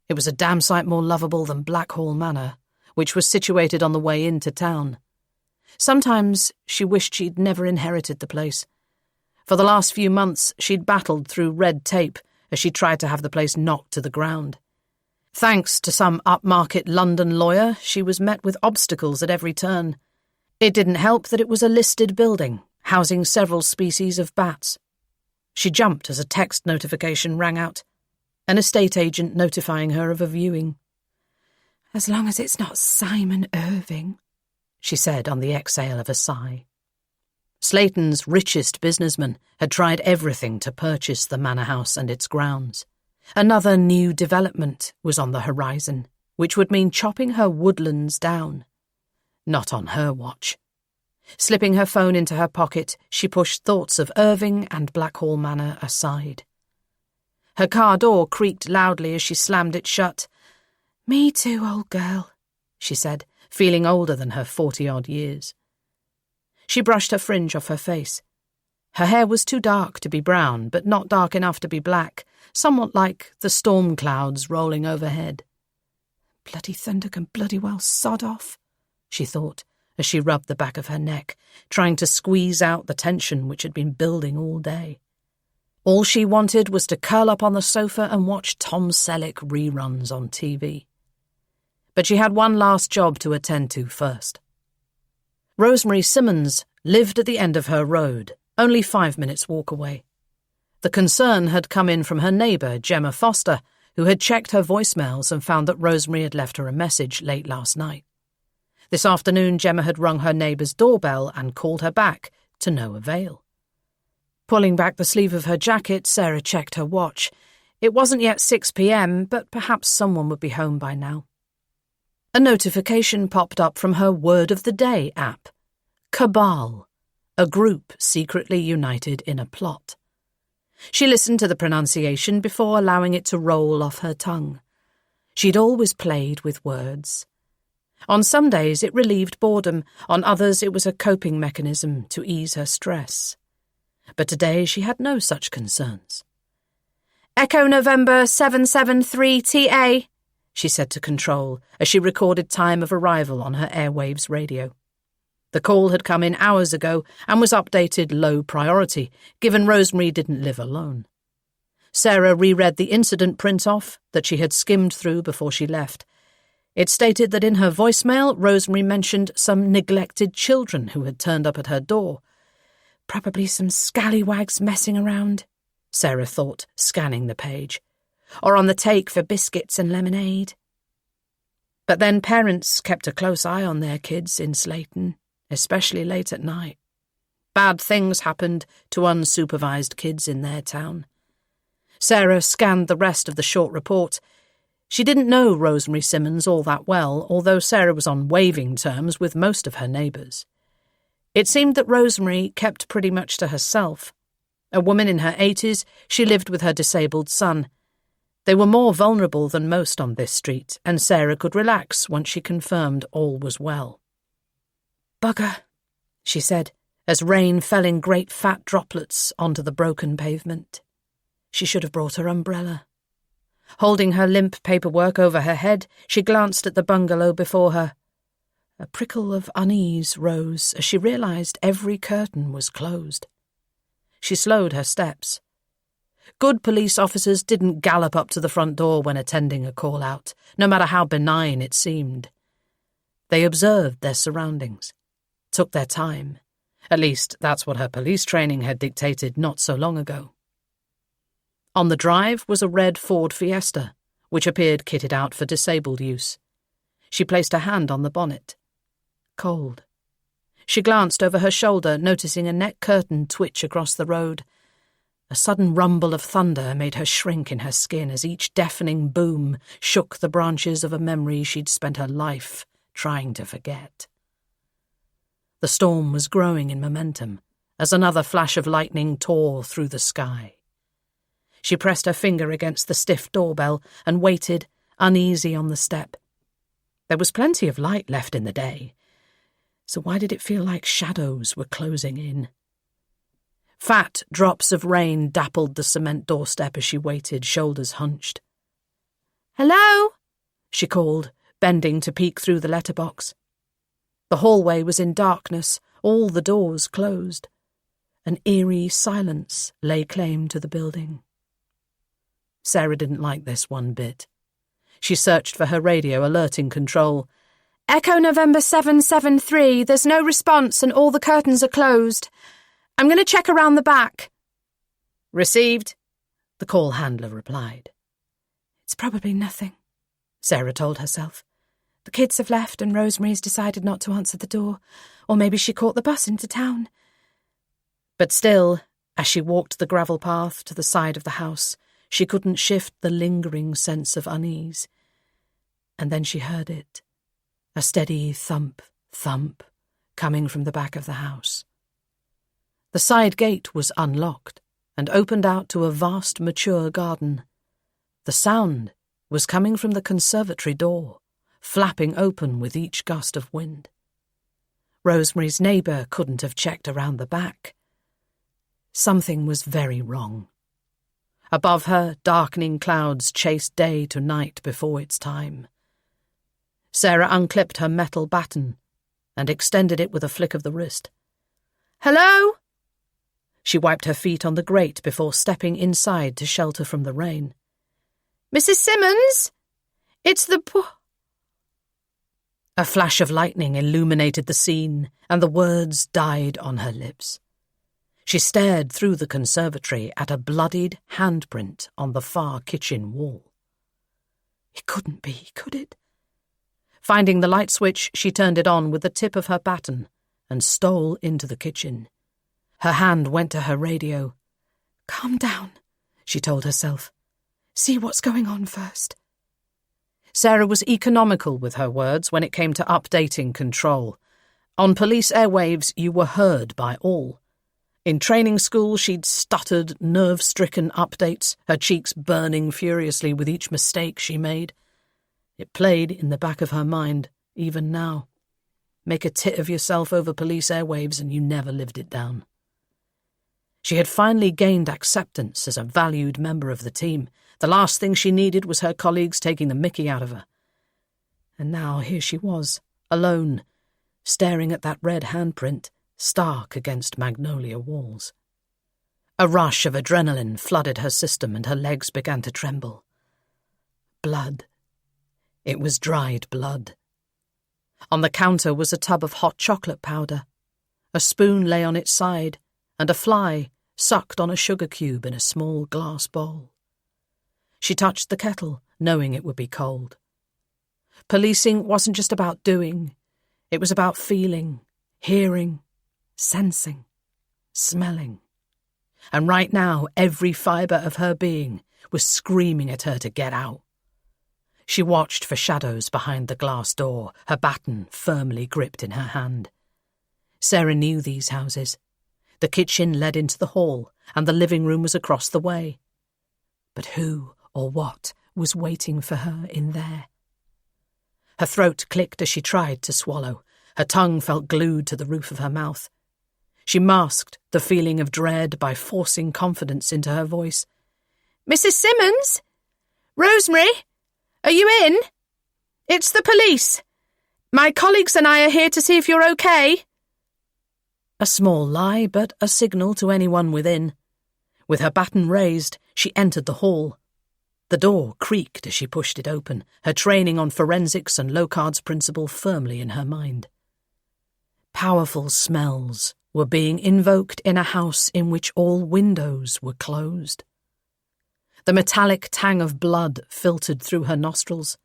It was a damn sight more lovable than Blackhall Manor, which was situated on the way into town. Sometimes she wished she'd never inherited the place. For the last few months she'd battled through red tape as she tried to have the place knocked to the ground. Thanks to some upmarket London lawyer, she was met with obstacles at every turn. It didn't help that it was a listed building, housing several species of bats. She jumped as a text notification rang out, an estate agent notifying her of a viewing. As long as it's not Simon Irving, she said on the exhale of a sigh. Slayton's richest businessman had tried everything to purchase the manor house and its grounds. Another new development was on the horizon, which would mean chopping her woodlands down. Not on her watch. Slipping her phone into her pocket, she pushed thoughts of Irving and Blackhall Manor aside. Her car door creaked loudly as she slammed it shut. Me too, old girl, she said, feeling older than her 40-odd years. She brushed her fringe off her face. Her hair was too dark to be brown, but not dark enough to be black, somewhat like the storm clouds rolling overhead. Bloody thunder can bloody well sod off, she thought, as she rubbed the back of her neck, trying to squeeze out the tension which had been building all day. All she wanted was to curl up on the sofa and watch Tom Selleck reruns on TV. But she had one last job to attend to first. Rosemary Simmons lived at the end of her road, only 5 minutes' walk away. The concern had come in from her neighbour, Gemma Foster, who had checked her voicemails and found that Rosemary had left her a message late last night. This afternoon, Gemma had rung her neighbour's doorbell and called her back, to no avail. Pulling back the sleeve of her jacket, Sarah checked her watch. It wasn't yet 6 p.m, but perhaps someone would be home by now. A notification popped up from her Word of the Day app. Cabal, a group secretly united in a plot. She listened to the pronunciation before allowing it to roll off her tongue. She'd always played with words. On some days it relieved boredom, on others it was a coping mechanism to ease her stress. But today she had no such concerns. "Echo November 773 TA," she said to Control as she recorded time of arrival on her airwaves radio. The call had come in hours ago and was updated low priority, given Rosemary didn't live alone. Sarah reread the incident print-off that she had skimmed through before she left. It stated that in her voicemail, Rosemary mentioned some neglected children who had turned up at her door. Probably some scallywags messing around, Sarah thought, scanning the page. Or on the take for biscuits and lemonade. But then parents kept a close eye on their kids in Slayton, especially late at night. Bad things happened to unsupervised kids in their town. Sarah scanned the rest of the short report. She didn't know Rosemary Simmons all that well, although Sarah was on waving terms with most of her neighbours. It seemed that Rosemary kept pretty much to herself. A woman in her 80s, she lived with her disabled son. They were more vulnerable than most on this street, and Sarah could relax once she confirmed all was well. "Bugger," she said, as rain fell in great fat droplets onto the broken pavement. She should have brought her umbrella. Holding her limp paperwork over her head, she glanced at the bungalow before her. A prickle of unease rose as she realised every curtain was closed. She slowed her steps. Good police officers didn't gallop up to the front door when attending a call-out, no matter how benign it seemed. They observed their surroundings, took their time. At least that's what her police training had dictated not so long ago. On the drive was a red Ford Fiesta, which appeared kitted out for disabled use. She placed her hand on the bonnet. Cold. She glanced over her shoulder, noticing a net curtain twitch across the road. A sudden rumble of thunder made her shrink in her skin as each deafening boom shook the branches of a memory she'd spent her life trying to forget. The storm was growing in momentum as another flash of lightning tore through the sky. She pressed her finger against the stiff doorbell and waited, uneasy on the step. There was plenty of light left in the day, so why did it feel like shadows were closing in? Fat drops of rain dappled the cement doorstep as she waited, shoulders hunched. "Hello?" she called, bending to peek through the letterbox. The hallway was in darkness, all the doors closed. An eerie silence lay claim to the building. Sarah didn't like this one bit. She searched for her radio, alerting Control. "Echo November 773, there's no response and all the curtains are closed. I'm going to check around the back." "Received," the call handler replied. "It's probably nothing," Sarah told herself. "The kids have left and Rosemary's decided not to answer the door, or maybe she caught the bus into town." But still, as she walked the gravel path to the side of the house, she couldn't shift the lingering sense of unease. And then she heard it, a steady thump, thump, coming from the back of the house. The side gate was unlocked and opened out to a vast, mature garden. The sound was coming from the conservatory door, flapping open with each gust of wind. Rosemary's neighbour couldn't have checked around the back. Something was very wrong. Above her, darkening clouds chased day to night before its time. Sarah unclipped her metal baton and extended it with a flick of the wrist. "Hello?" She wiped her feet on the grate before stepping inside to shelter from the rain. "Mrs. Simmons? It's the A flash of lightning illuminated the scene, and the words died on her lips. She stared through the conservatory at a bloodied handprint on the far kitchen wall. It couldn't be, could it? Finding the light switch, she turned it on with the tip of her baton and stole into the kitchen. Her hand went to her radio. "Calm down," she told herself. "See what's going on first." Sarah was economical with her words when it came to updating control. On police airwaves, you were heard by all. In training school, she'd stuttered, nerve-stricken updates, her cheeks burning furiously with each mistake she made. It played in the back of her mind, even now. Make a tit of yourself over police airwaves and you never lived it down. She had finally gained acceptance as a valued member of the team. The last thing she needed was her colleagues taking the mickey out of her. And now here she was, alone, staring at that red handprint, stark against magnolia walls. A rush of adrenaline flooded her system and her legs began to tremble. Blood. It was dried blood. On the counter was a tub of hot chocolate powder. A spoon lay on its side, and a fly sucked on a sugar cube in a small glass bowl. She touched the kettle, knowing it would be cold. Policing wasn't just about doing. It was about feeling, hearing, sensing, smelling. And right now, every fibre of her being was screaming at her to get out. She watched for shadows behind the glass door, her baton firmly gripped in her hand. Sarah knew these houses. The kitchen led into the hall, and the living room was across the way. But who or what was waiting for her in there? Her throat clicked as she tried to swallow. Her tongue felt glued to the roof of her mouth. She masked the feeling of dread by forcing confidence into her voice. "Mrs. Simmons? Rosemary? Are you in? It's the police. My colleagues and I are here to see if you're okay." A small lie, but a signal to anyone within. With her baton raised, she entered the hall. The door creaked as she pushed it open, her training on forensics and Locard's principle firmly in her mind. Powerful smells were being invoked in a house in which all windows were closed. The metallic tang of blood filtered through her nostrils.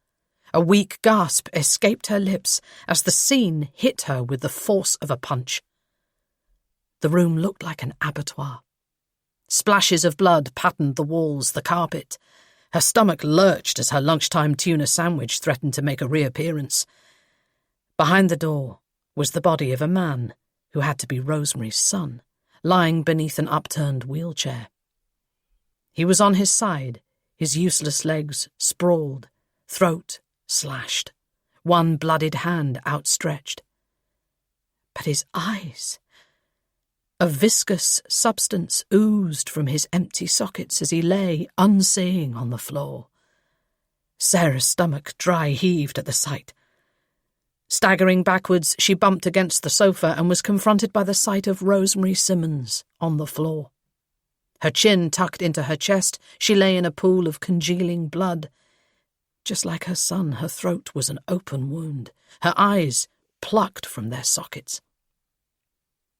A weak gasp escaped her lips as the scene hit her with the force of a punch. The room looked like an abattoir. Splashes of blood patterned the walls, the carpet. Her stomach lurched as her lunchtime tuna sandwich threatened to make a reappearance. Behind the door was the body of a man who had to be Rosemary's son, lying beneath an upturned wheelchair. He was on his side, his useless legs sprawled, throat slashed, one bloodied hand outstretched. But his eyes... A viscous substance oozed from his empty sockets as he lay, unseeing, on the floor. Sarah's stomach dry heaved at the sight. Staggering backwards, she bumped against the sofa and was confronted by the sight of Rosemary Simmons on the floor. Her chin tucked into her chest, she lay in a pool of congealing blood. Just like her son, her throat was an open wound, her eyes plucked from their sockets.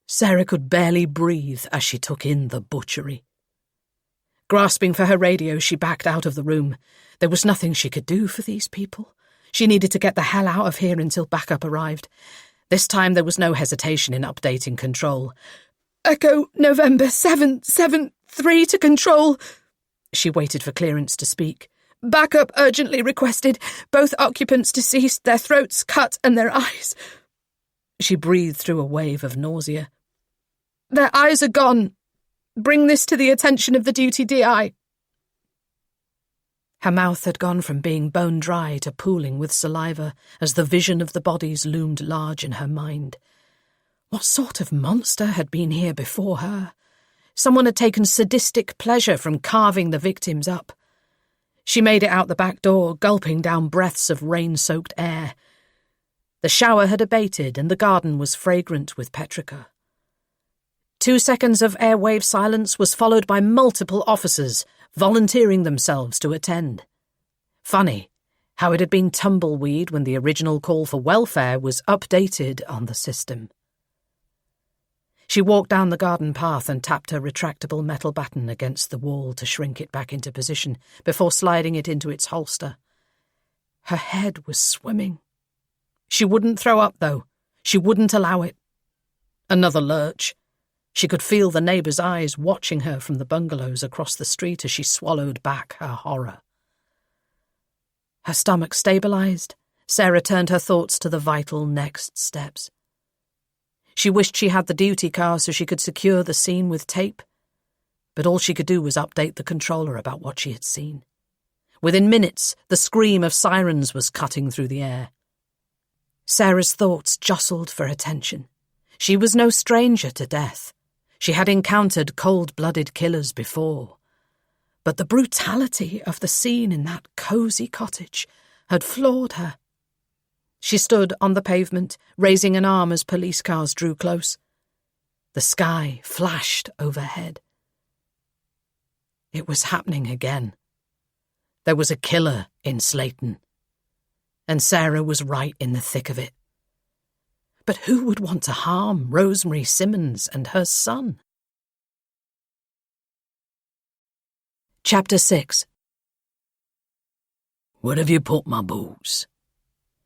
Sarah could barely breathe as she took in the butchery. Grasping for her radio, she backed out of the room. There was nothing she could do for these people. She needed to get the hell out of here until backup arrived. This time there was no hesitation in updating control. "Echo November 773 to control." She waited for clearance to speak. "Backup urgently requested. Both occupants deceased, their throats cut and their eyes..." She breathed through a wave of nausea. "Their eyes are gone. Bring this to the attention of the duty DI." Her mouth had gone from being bone dry to pooling with saliva as the vision of the bodies loomed large in her mind. What sort of monster had been here before her? Someone had taken sadistic pleasure from carving the victims up. She made it out the back door, gulping down breaths of rain-soaked air. The shower had abated and the garden was fragrant with petrichor. 2 seconds of airwave silence was followed by multiple officers volunteering themselves to attend. Funny how it had been tumbleweed when the original call for welfare was updated on the system. She walked down the garden path and tapped her retractable metal baton against the wall to shrink it back into position before sliding it into its holster. Her head was swimming. She wouldn't throw up, though. She wouldn't allow it. Another lurch. She could feel the neighbours' eyes watching her from the bungalows across the street as she swallowed back her horror. Her stomach stabilised. Sarah turned her thoughts to the vital next steps. She wished she had the duty car so she could secure the scene with tape, but all she could do was update the controller about what she had seen. Within minutes, the scream of sirens was cutting through the air. Sarah's thoughts jostled for attention. She was no stranger to death. She had encountered cold-blooded killers before. But the brutality of the scene in that cosy cottage had floored her. She stood on the pavement, raising an arm as police cars drew close. The sky flashed overhead. It was happening again. There was a killer in Slayton, and Sarah was right in the thick of it. But who would want to harm Rosemary Simmons and her son? Chapter 6. Where have you put my boots?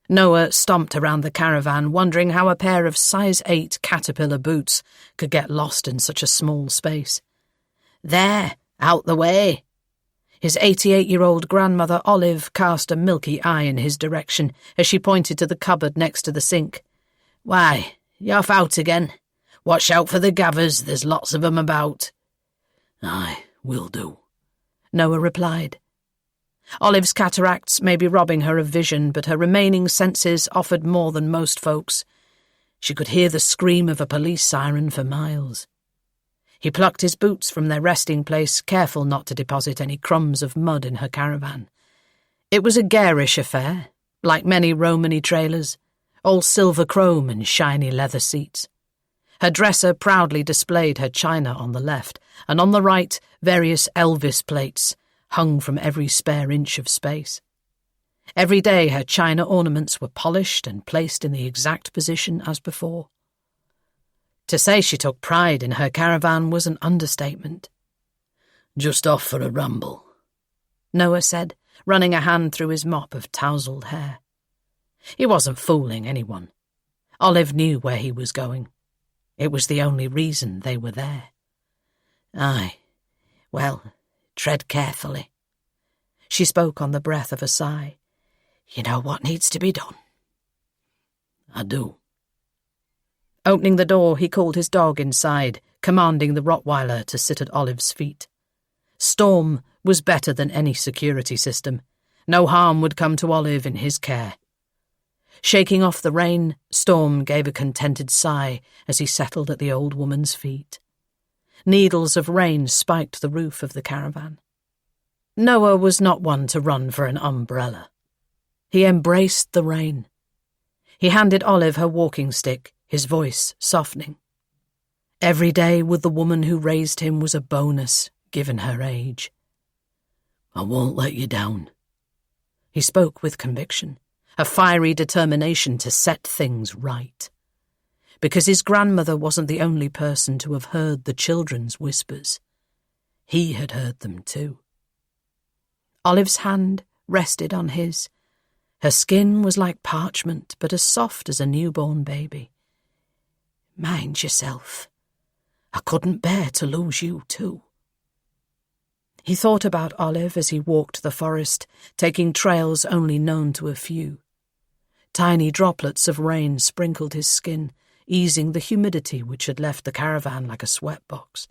Noah stomped around the caravan, wondering how a pair of size 8 caterpillar boots could get lost in such a small space. There, out the way. His 88-year-old grandmother Olive cast a milky eye in his direction as she pointed to the cupboard next to the sink. Why, you're off out again. Watch out for the gavers, there's lots of 'em about. Aye, will do, Noah replied. Olive's cataracts may be robbing her of vision, but her remaining senses offered more than most folks. She could hear the scream of a police siren for miles. He plucked his boots from their resting place, careful not to deposit any crumbs of mud in her caravan. It was a garish affair, like many Romany trailers, all silver chrome and shiny leather seats. Her dresser proudly displayed her china on the left, and on the right various Elvis plates, hung from every spare inch of space. Every day her china ornaments were polished and placed in the exact position as before. To say she took pride in her caravan was an understatement. Just off for a ramble, Noah said, running a hand through his mop of tousled hair. He wasn't fooling anyone. Olive knew where he was going. It was the only reason they were there. Aye, well, tread carefully. She spoke on the breath of a sigh. You know what needs to be done? I do. Opening the door, he called his dog inside, commanding the Rottweiler to sit at Olive's feet. Storm was better than any security system. No harm would come to Olive in his care. Shaking off the rain, Storm gave a contented sigh as he settled at the old woman's feet. Needles of rain spiked the roof of the caravan. Noah was not one to run for an umbrella. He embraced the rain. He handed Olive her walking stick, his voice softening. Every day with the woman who raised him was a bonus, given her age. I won't let you down. He spoke with conviction, a fiery determination to set things right. Because his grandmother wasn't the only person to have heard the children's whispers. He had heard them too. Olive's hand rested on his. Her skin was like parchment, but as soft as a newborn baby. Mind yourself. I couldn't bear to lose you too. He thought about Olive as he walked the forest, taking trails only known to a few. Tiny droplets of rain sprinkled his skin, easing the humidity which had left the caravan like a sweatbox.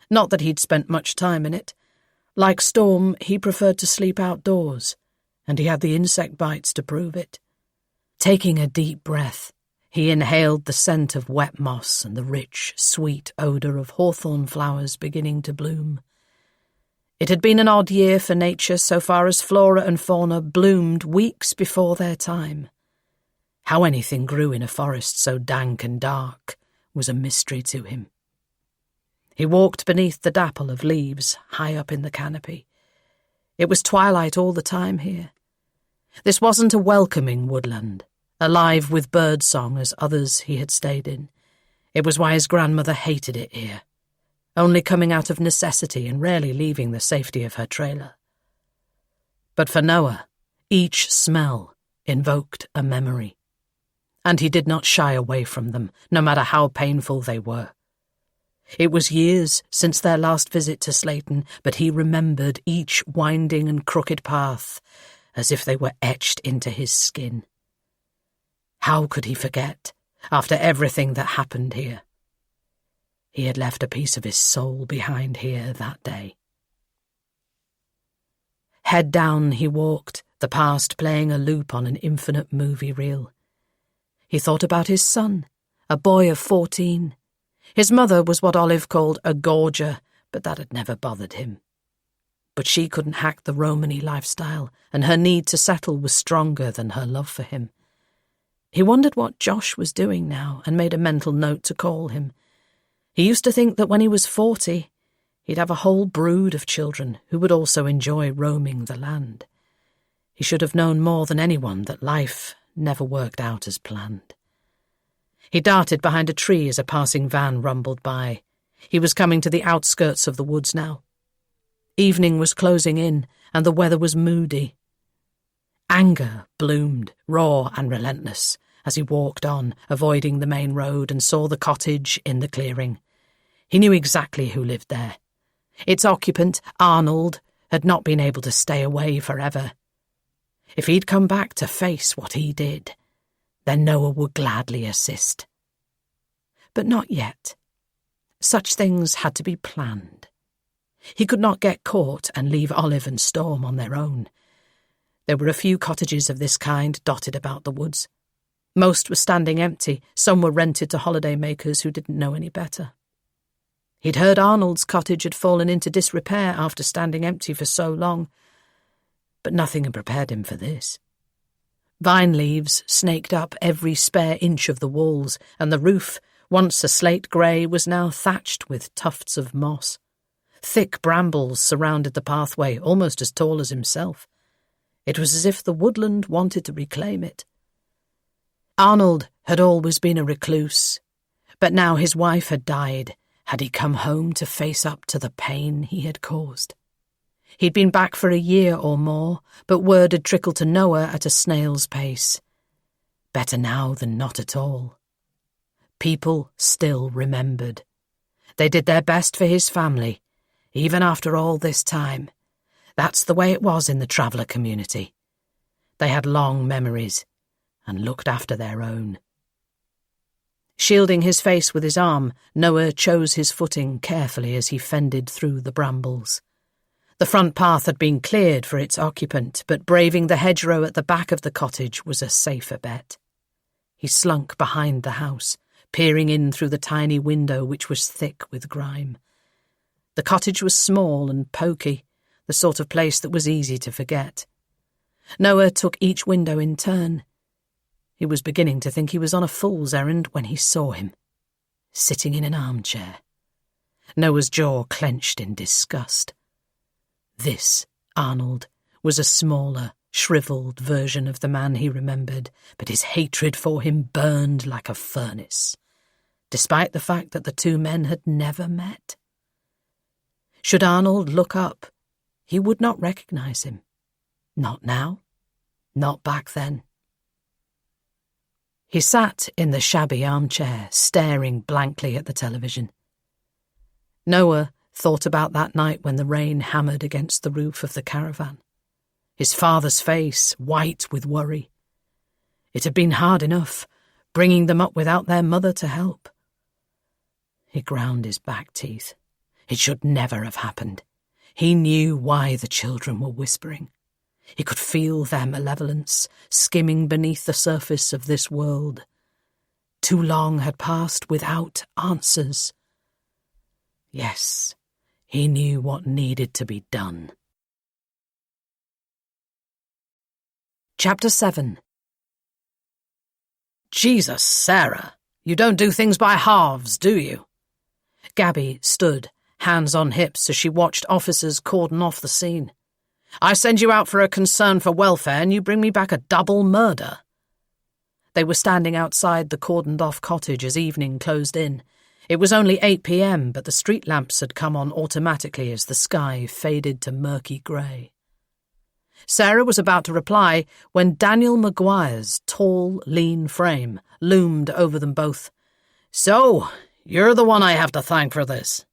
Not that he'd spent much time in it. Like Storm, he preferred to sleep outdoors, and he had the insect bites to prove it. Taking a deep breath, he inhaled the scent of wet moss and the rich, sweet odour of hawthorn flowers beginning to bloom. It had been an odd year for nature so far as flora and fauna bloomed weeks before their time. How anything grew in a forest so dank and dark was a mystery to him. He walked beneath the dapple of leaves high up in the canopy. It was twilight all the time here. This wasn't a welcoming woodland, alive with bird song as others he had stayed in. It was why his grandmother hated it here, only coming out of necessity and rarely leaving the safety of her trailer. But for Noah, each smell invoked a memory, and he did not shy away from them, no matter how painful they were. It was years since their last visit to Slayton, but he remembered each winding and crooked path as if they were etched into his skin. How could he forget, after everything that happened here? He had left a piece of his soul behind here that day. Head down he walked, the past playing a loop on an infinite movie reel. He thought about his son, a boy of 14. His mother was what Olive called a gorger, but that had never bothered him. But she couldn't hack the Romany lifestyle, and her need to settle was stronger than her love for him. He wondered what Josh was doing now and made a mental note to call him. He used to think that when he was 40, he'd have a whole brood of children who would also enjoy roaming the land. He should have known more than anyone that life never worked out as planned. He darted behind a tree as a passing van rumbled by. He was coming to the outskirts of the woods now. Evening was closing in, and the weather was moody. Anger bloomed, raw and relentless, as he walked on, avoiding the main road, and saw the cottage in the clearing. He knew exactly who lived there. Its occupant, Arnold, had not been able to stay away forever. If he'd come back to face what he did, then Noah would gladly assist. But not yet. Such things had to be planned. He could not get caught and leave Olive and Storm on their own. There were a few cottages of this kind dotted about the woods. Most were standing empty, some were rented to holiday makers who didn't know any better. He'd heard Arnold's cottage had fallen into disrepair after standing empty for so long, but nothing had prepared him for this. Vine leaves snaked up every spare inch of the walls, and the roof, once a slate grey, was now thatched with tufts of moss. Thick brambles surrounded the pathway, almost as tall as himself. It was as if the woodland wanted to reclaim it. Arnold had always been a recluse, but now his wife had died. Had he come home to face up to the pain he had caused? He'd been back for a year or more, but word had trickled to Noah at a snail's pace. Better now than not at all. People still remembered. They did their best for his family, even after all this time. That's the way it was in the traveller community. They had long memories and looked after their own. Shielding his face with his arm, Noah chose his footing carefully as he fended through the brambles. The front path had been cleared for its occupant, but braving the hedgerow at the back of the cottage was a safer bet. He slunk behind the house, peering in through the tiny window which was thick with grime. The cottage was small and poky, the sort of place that was easy to forget. Noah took each window in turn. He was beginning to think he was on a fool's errand when he saw him, sitting in an armchair. Noah's jaw clenched in disgust. This, Arnold, was a smaller, shriveled version of the man he remembered, but his hatred for him burned like a furnace, despite the fact that the two men had never met. Should Arnold look up, he would not recognize him. Not now, not back then. He sat in the shabby armchair, staring blankly at the television. Noah thought about that night when the rain hammered against the roof of the caravan. His father's face, white with worry. It had been hard enough, bringing them up without their mother to help. He ground his back teeth. It should never have happened. He knew why the children were whispering. He could feel their malevolence skimming beneath the surface of this world. Too long had passed without answers. Yes, he knew what needed to be done. Chapter 7. Jesus, Sarah, you don't do things by halves, do you? Gabby stood, hands on hips, as she watched officers cordon off the scene. I send you out for a concern for welfare and you bring me back a double murder. They were standing outside the cordoned-off cottage as evening closed in. It was only 8 p.m, but the street lamps had come on automatically as the sky faded to murky grey. Sarah was about to reply when Daniel Maguire's tall, lean frame loomed over them both. So, you're the one I have to thank for this.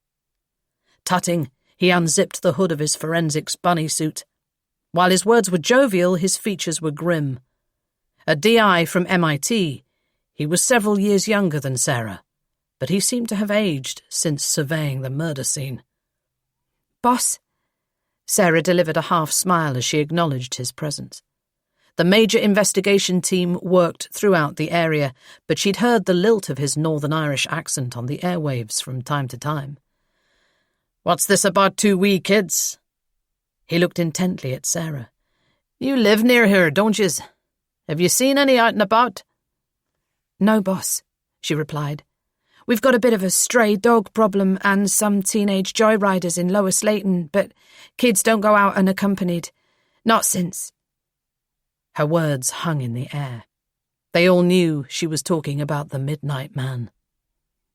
Tutting, he unzipped the hood of his forensics bunny suit. While his words were jovial, his features were grim. A DI from MIT, he was several years younger than Sarah, but he seemed to have aged since surveying the murder scene. Boss. Sarah delivered a half-smile as she acknowledged his presence. The major investigation team worked throughout the area, but she'd heard the lilt of his Northern Irish accent on the airwaves from time to time. What's this about 2 wee kids? He looked intently at Sarah. You live near here, don't yez? Have you seen any out and about? No, boss, she replied. We've got a bit of a stray dog problem and some teenage joyriders in Lower Slayton, but kids don't go out unaccompanied. Not since. Her words hung in the air. They all knew she was talking about the Midnight Man.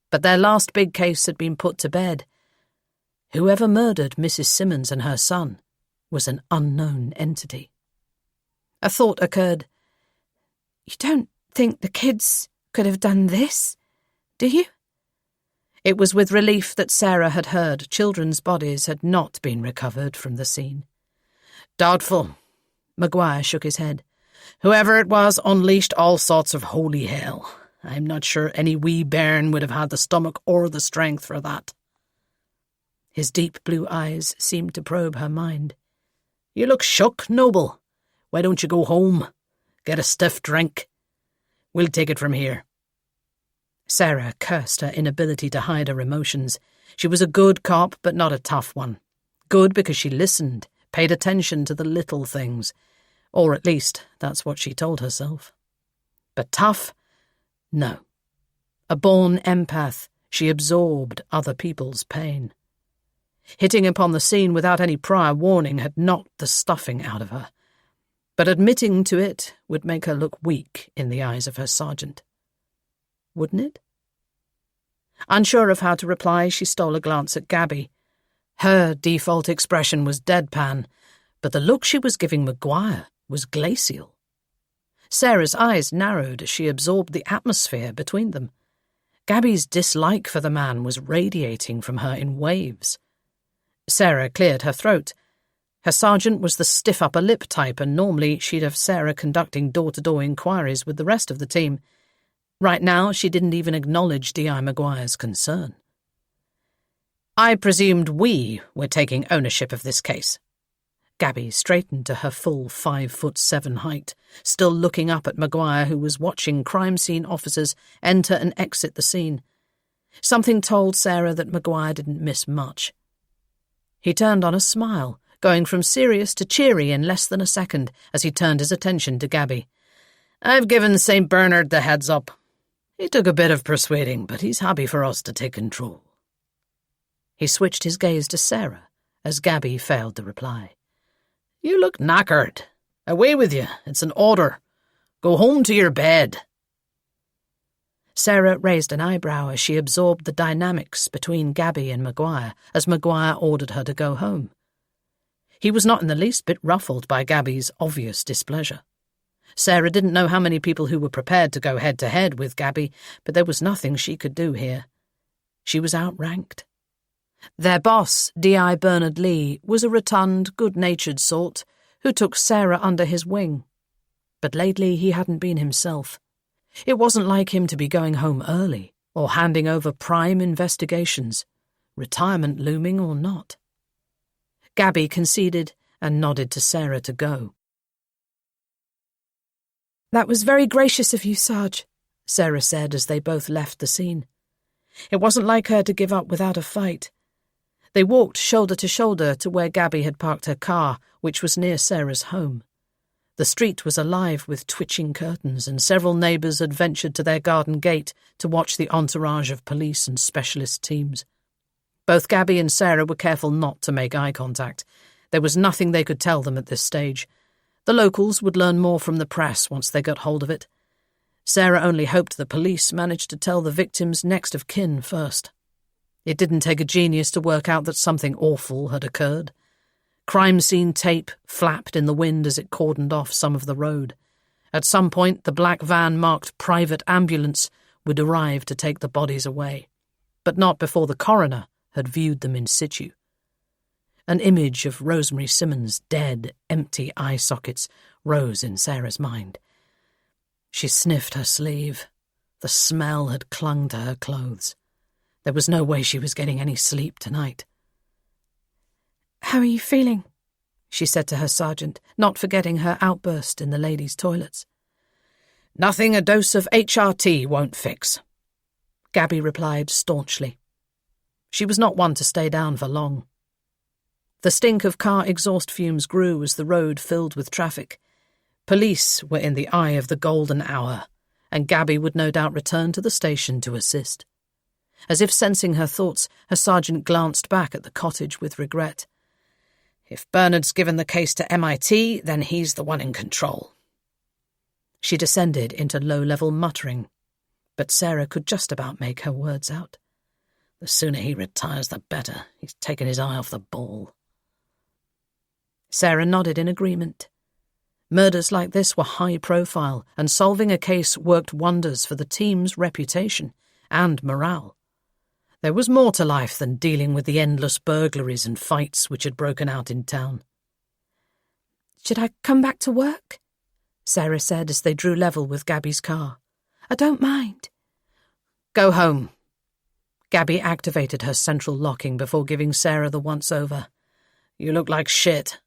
But their last big case had been put to bed. Whoever murdered Mrs. Simmons and her son was an unknown entity. A thought occurred. You don't think the kids could have done this, do you? It was with relief that Sarah had heard children's bodies had not been recovered from the scene. Doubtful. Maguire shook his head. Whoever it was unleashed all sorts of holy hell. I'm not sure any wee bairn would have had the stomach or the strength for that. His deep blue eyes seemed to probe her mind. You look shook, Noble. Why don't you go home? Get a stiff drink. We'll take it from here. Sarah cursed her inability to hide her emotions. She was a good cop, but not a tough one. Good because she listened, paid attention to the little things. Or at least, that's what she told herself. But tough? No. A born empath, she absorbed other people's pain. Hitting upon the scene without any prior warning had knocked the stuffing out of her. But admitting to it would make her look weak in the eyes of her sergeant. Wouldn't it? Unsure of how to reply, she stole a glance at Gabby. Her default expression was deadpan, but the look she was giving Maguire was glacial. Sarah's eyes narrowed as she absorbed the atmosphere between them. Gabby's dislike for the man was radiating from her in waves. Sarah cleared her throat. Her sergeant was the stiff upper lip type, and normally she'd have Sarah conducting door-to-door inquiries with the rest of the team. Right now, she didn't even acknowledge D.I. Maguire's concern. I presumed we were taking ownership of this case. Gabby straightened to her full 5'7" height, still looking up at Maguire, who was watching crime scene officers enter and exit the scene. Something told Sarah that Maguire didn't miss much. He turned on a smile, going from serious to cheery in less than a second as he turned his attention to Gabby. I've given St. Bernard the heads up. He took a bit of persuading, but he's happy for us to take control. He switched his gaze to Sarah as Gabby failed to reply. You look knackered. Away with you. It's an order. Go home to your bed. Sarah raised an eyebrow as she absorbed the dynamics between Gabby and Maguire as Maguire ordered her to go home. He was not in the least bit ruffled by Gabby's obvious displeasure. Sarah didn't know how many people who were prepared to go head-to-head with Gabby, but there was nothing she could do here. She was outranked. Their boss, D.I. Bernard Lee, was a rotund, good-natured sort who took Sarah under his wing. But lately he hadn't been himself. It wasn't like him to be going home early or handing over prime investigations, retirement looming or not. Gabby conceded and nodded to Sarah to go. That was very gracious of you, Sarge, Sarah said as they both left the scene. It wasn't like her to give up without a fight. They walked shoulder to shoulder to where Gabby had parked her car, which was near Sarah's home. The street was alive with twitching curtains, and several neighbours had ventured to their garden gate to watch the entourage of police and specialist teams. Both Gabby and Sarah were careful not to make eye contact. There was nothing they could tell them at this stage. The locals would learn more from the press once they got hold of it. Sarah only hoped the police managed to tell the victim's next of kin first. It didn't take a genius to work out that something awful had occurred. Crime scene tape flapped in the wind as it cordoned off some of the road. At some point, the black van marked private ambulance would arrive to take the bodies away, but not before the coroner had viewed them in situ. An image of Rosemary Simmons' dead, empty eye sockets rose in Sarah's mind. She sniffed her sleeve. The smell had clung to her clothes. There was no way she was getting any sleep tonight. "How are you feeling?" she said to her sergeant, not forgetting her outburst in the ladies' toilets. "Nothing a dose of HRT won't fix," Gabby replied staunchly. She was not one to stay down for long. The stink of car exhaust fumes grew as the road filled with traffic. Police were in the eye of the golden hour, and Gabby would no doubt return to the station to assist. As if sensing her thoughts, her sergeant glanced back at the cottage with regret. "If Bernard's given the case to MIT, then he's the one in control." She descended into low-level muttering, but Sarah could just about make her words out. The sooner he retires, the better. He's taken his eye off the ball. Sarah nodded in agreement. Murders like this were high profile, and solving a case worked wonders for the team's reputation and morale. There was more to life than dealing with the endless burglaries and fights which had broken out in town. "Should I come back to work?" Sarah said as they drew level with Gabby's car. "I don't mind." "Go home." Gabby activated her central locking before giving Sarah the once-over. "You look like shit.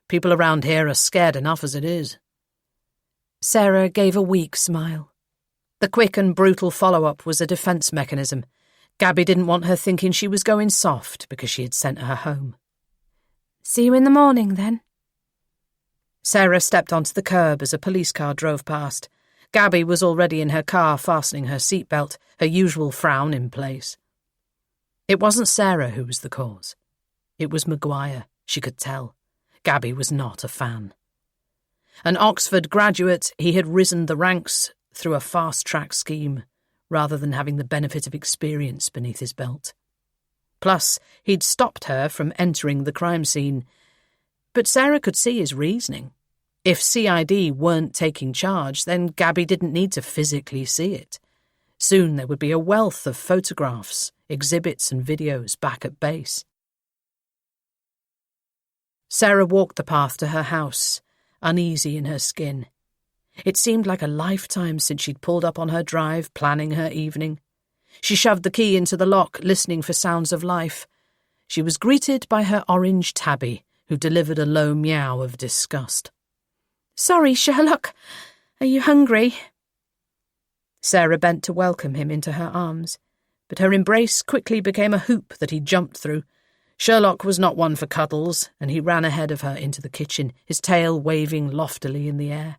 People around here are scared enough as it is." Sarah gave a weak smile. The quick and brutal follow-up was a defence mechanism. Gabby didn't want her thinking she was going soft because she had sent her home. "See you in the morning, then." Sarah stepped onto the curb as a police car drove past. Gabby was already in her car fastening her seatbelt, her usual frown in place. It wasn't Sarah who was the cause. It was Maguire, she could tell. Gabby was not a fan. An Oxford graduate, he had risen the ranks through a fast-track scheme, rather than having the benefit of experience beneath his belt. Plus, he'd stopped her from entering the crime scene. But Sarah could see his reasoning. If CID weren't taking charge, then Gabby didn't need to physically see it. Soon there would be a wealth of photographs, exhibits and videos back at base. Sarah walked the path to her house, uneasy in her skin. It seemed like a lifetime since she'd pulled up on her drive, planning her evening. She shoved the key into the lock, listening for sounds of life. She was greeted by her orange tabby, who delivered a low meow of disgust. "Sorry, Sherlock. Are you hungry?" Sarah bent to welcome him into her arms, but her embrace quickly became a hoop that he jumped through. Sherlock was not one for cuddles, and he ran ahead of her into the kitchen, his tail waving loftily in the air.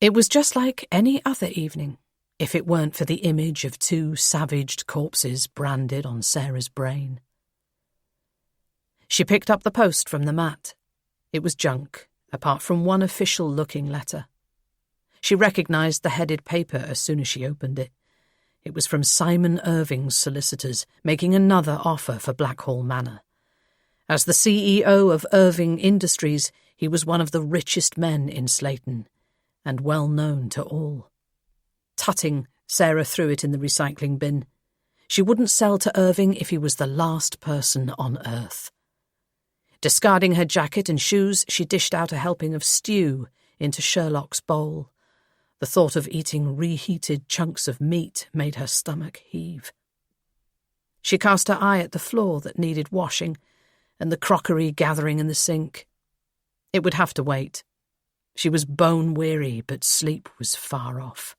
It was just like any other evening, if it weren't for the image of two savaged corpses branded on Sarah's brain. She picked up the post from the mat. It was junk, apart from one official-looking letter. She recognised the headed paper as soon as she opened it. It was from Simon Irving's solicitors, making another offer for Blackhall Manor. As the CEO of Irving Industries, he was one of the richest men in Slayton, and well known to all. Tutting, Sarah threw it in the recycling bin. She wouldn't sell to Irving if he was the last person on earth. Discarding her jacket and shoes, she dished out a helping of stew into Sherlock's bowl. The thought of eating reheated chunks of meat made her stomach heave. She cast her eye at the floor that needed washing and the crockery gathering in the sink. It would have to wait. She was bone-weary, but sleep was far off.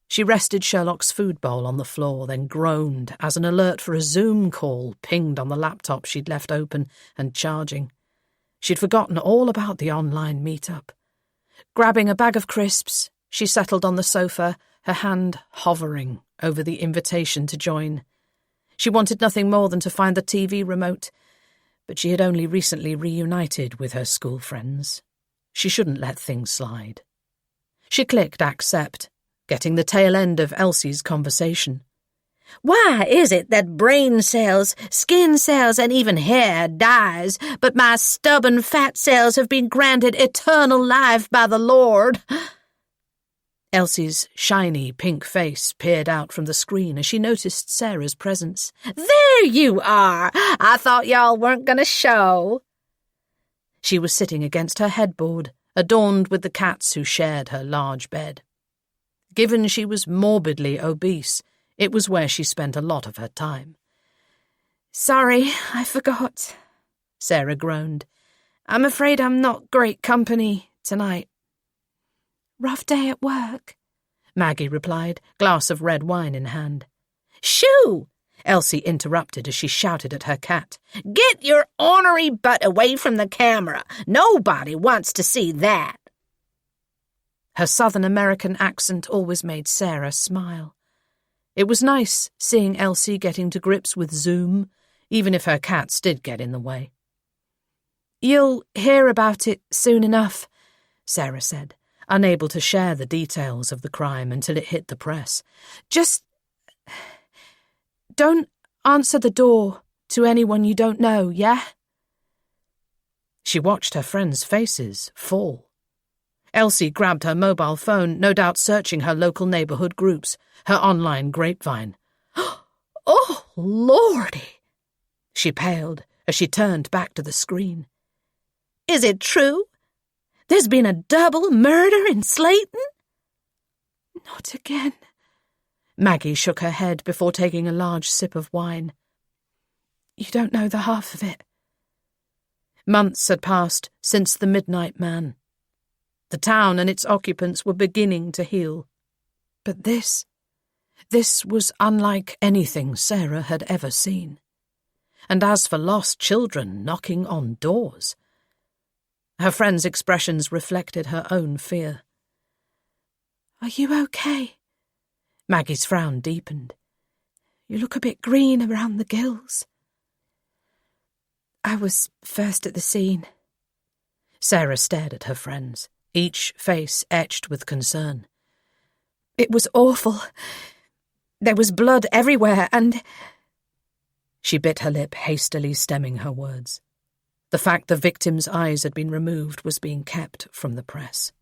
She rested Sherlock's food bowl on the floor, then groaned as an alert for a Zoom call pinged on the laptop she'd left open and charging. She'd forgotten all about the online meetup. Grabbing a bag of crisps, she settled on the sofa, her hand hovering over the invitation to join. She wanted nothing more than to find the TV remote, but she had only recently reunited with her school friends. She shouldn't let things slide. She clicked accept, getting the tail end of Elsie's conversation. Why is it that brain cells, skin cells, and even hair dies, but my stubborn fat cells have been granted eternal life by the Lord? Elsie's shiny pink face peered out from the screen as she noticed Sarah's presence. There you are! I thought y'all weren't going to show. She was sitting against her headboard, adorned with the cats who shared her large bed. Given she was morbidly obese, it was where she spent a lot of her time. Sorry, I forgot, Sarah groaned. I'm afraid I'm not great company tonight. Rough day at work, Maggie replied, glass of red wine in hand. Shoo! Elsie interrupted as she shouted at her cat. Get your ornery butt away from the camera. Nobody wants to see that. Her Southern American accent always made Sarah smile. It was nice seeing Elsie getting to grips with Zoom, even if her cats did get in the way. You'll hear about it soon enough, Sarah said, unable to share the details of the crime until it hit the press. Just don't answer the door to anyone you don't know, yeah? She watched her friends' faces fall. Elsie grabbed her mobile phone, no doubt searching her local neighbourhood groups, her online grapevine. Oh, Lordy! She paled as she turned back to the screen. Is it true? There's been a double murder in Slayton? Not again. Maggie shook her head before taking a large sip of wine. You don't know the half of it. Months had passed since the Midnight Man. The town and its occupants were beginning to heal. But this was unlike anything Sarah had ever seen. And as for lost children knocking on doors, her friend's expressions reflected her own fear. Are you okay? Maggie's frown deepened. You look a bit green around the gills. I was first at the scene. Sarah stared at her friends, each face etched with concern. It was awful. There was blood everywhere, and... She bit her lip, hastily stemming her words. The fact the victim's eyes had been removed was being kept from the press.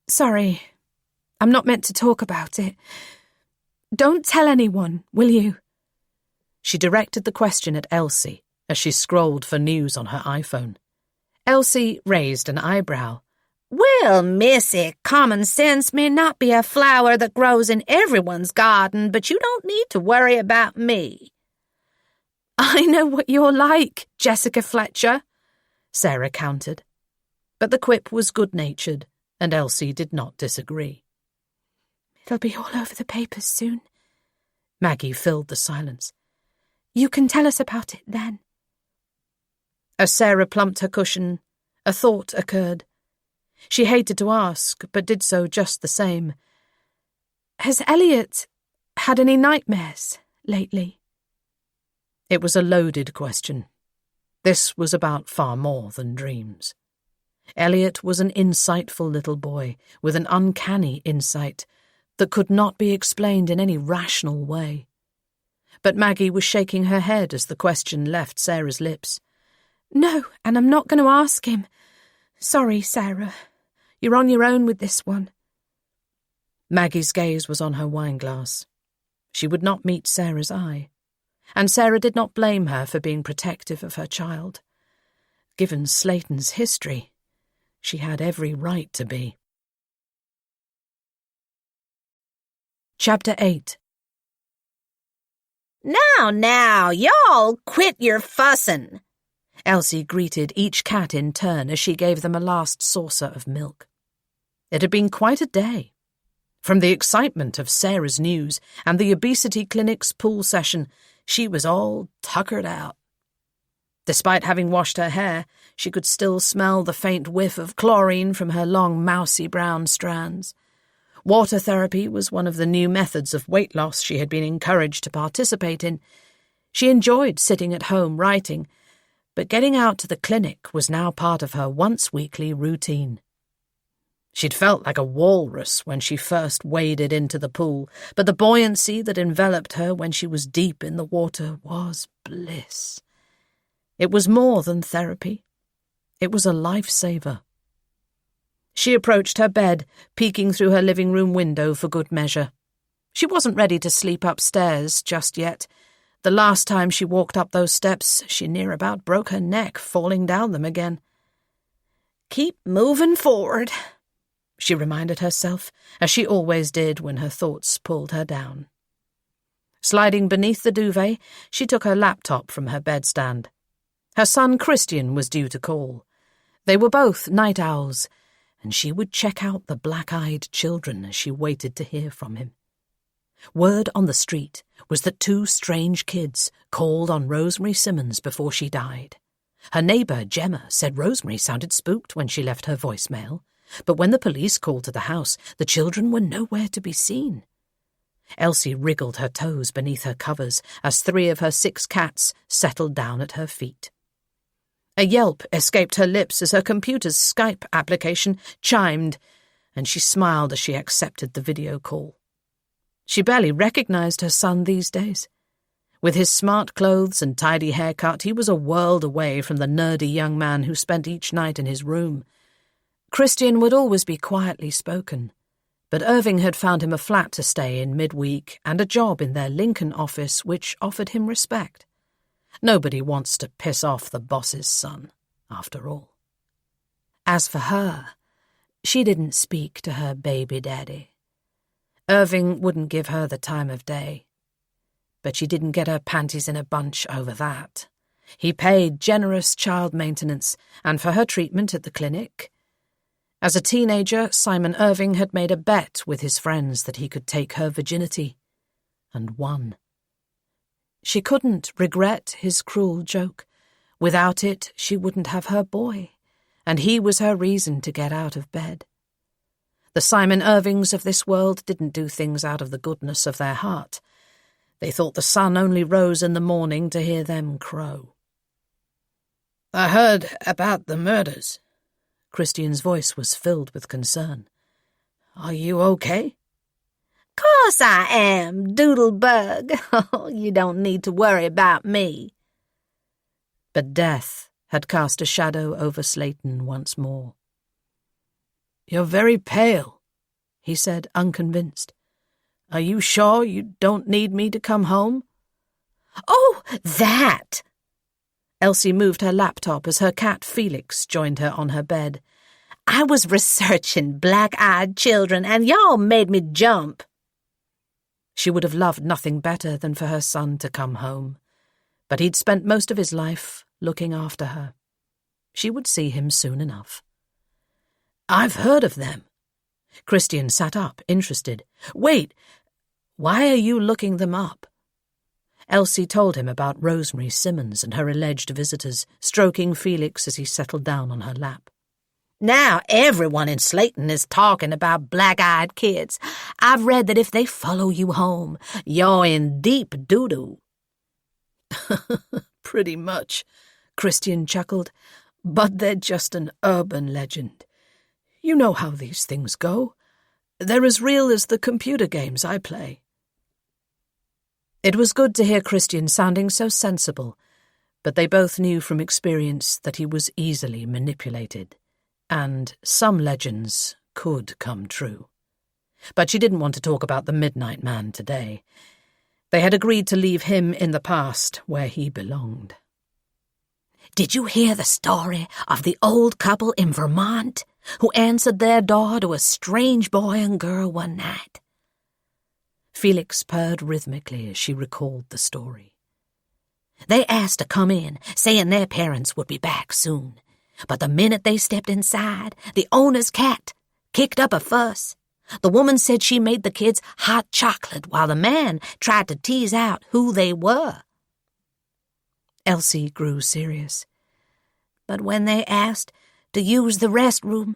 Sorry, I'm not meant to talk about it. Don't tell anyone, will you? She directed the question at Elsie as she scrolled for news on her iPhone. Elsie raised an eyebrow. Well, Missy, common sense may not be a flower that grows in everyone's garden, but you don't need to worry about me. I know what you're like, Jessica Fletcher, Sarah countered. But the quip was good-natured, and Elsie did not disagree. It'll be all over the papers soon. Maggie filled the silence. You can tell us about it then. As Sarah plumped her cushion, a thought occurred. She hated to ask, but did so just the same. Has Elliot had any nightmares lately? It was a loaded question. This was about far more than dreams. Elliot was an insightful little boy with an uncanny insight that could not be explained in any rational way. But Maggie was shaking her head as the question left Sarah's lips. No, and I'm not going to ask him. Sorry, Sarah. You're on your own with this one. Maggie's gaze was on her wineglass. She would not meet Sarah's eye, and Sarah did not blame her for being protective of her child. Given Slayton's history, she had every right to be. Chapter 8. Now, y'all quit your fussin'. Elsie greeted each cat in turn as she gave them a last saucer of milk. It had been quite a day. From the excitement of Sarah's news and the obesity clinic's pool session, she was all tuckered out. Despite having washed her hair, she could still smell the faint whiff of chlorine from her long, mousy brown strands. Water therapy was one of the new methods of weight loss she had been encouraged to participate in. She enjoyed sitting at home writing, but getting out to the clinic was now part of her once-weekly routine. She'd felt like a walrus when she first waded into the pool, but the buoyancy that enveloped her when she was deep in the water was bliss. It was more than therapy. It was a lifesaver. She approached her bed, peeking through her living room window for good measure. She wasn't ready to sleep upstairs just yet. The last time she walked up those steps, she near about broke her neck falling down them again. "Keep moving forward," she reminded herself, as she always did when her thoughts pulled her down. Sliding beneath the duvet, she took her laptop from her bedstand. Her son Christian was due to call. They were both night owls, and she would check out the black-eyed children as she waited to hear from him. Word on the street was that 2 strange kids called on Rosemary Simmons before she died. Her neighbour, Gemma, said Rosemary sounded spooked when she left her voicemail, but when the police called to the house, the children were nowhere to be seen. Elsie wriggled her toes beneath her covers as 3 of her 6 cats settled down at her feet. A yelp escaped her lips as her computer's Skype application chimed, and she smiled as she accepted the video call. She barely recognized her son these days. With his smart clothes and tidy haircut, he was a world away from the nerdy young man who spent each night in his room. Christian would always be quietly spoken, but Irving had found him a flat to stay in midweek and a job in their Lincoln office which offered him respect. Nobody wants to piss off the boss's son, after all. As for her, she didn't speak to her baby daddy. Irving wouldn't give her the time of day, but she didn't get her panties in a bunch over that. He paid generous child maintenance, and for her treatment at the clinic. As a teenager, Simon Irving had made a bet with his friends that he could take her virginity, and won. She couldn't regret his cruel joke. Without it, she wouldn't have her boy, and he was her reason to get out of bed. The Simon Irvings of this world didn't do things out of the goodness of their heart. They thought the sun only rose in the morning to hear them crow. "I heard about the murders." Christian's voice was filled with concern. "Are you okay?" "Course I am, doodlebug. Oh, you don't need to worry about me." But death had cast a shadow over Slayton once more. "You're very pale," he said, unconvinced. "Are you sure you don't need me to come home?" "Oh, that!" Elsie moved her laptop as her cat Felix joined her on her bed. "I was researching black-eyed children, and y'all made me jump." She would have loved nothing better than for her son to come home, but he'd spent most of his life looking after her. She would see him soon enough. "I've heard of them." Christian sat up, interested. "Wait, why are you looking them up?" Elsie told him about Rosemary Simmons and her alleged visitors, stroking Felix as he settled down on her lap. "Now everyone in Slayton is talking about black-eyed kids. I've read that if they follow you home, you're in deep doo-doo." "Pretty much," Christian chuckled, "but they're just an urban legend. You know how these things go. They're as real as the computer games I play." It was good to hear Christian sounding so sensible, but they both knew from experience that he was easily manipulated, and some legends could come true. But she didn't want to talk about the Midnight Man today. They had agreed to leave him in the past where he belonged. "Did you hear the story of the old couple in Vermont who answered their door to a strange boy and girl one night?" Felix purred rhythmically as she recalled the story. "They asked to come in, saying their parents would be back soon. But the minute they stepped inside, the owner's cat kicked up a fuss. The woman said she made the kids hot chocolate while the man tried to tease out who they were." Elsie grew serious. But when they asked to use the restroom,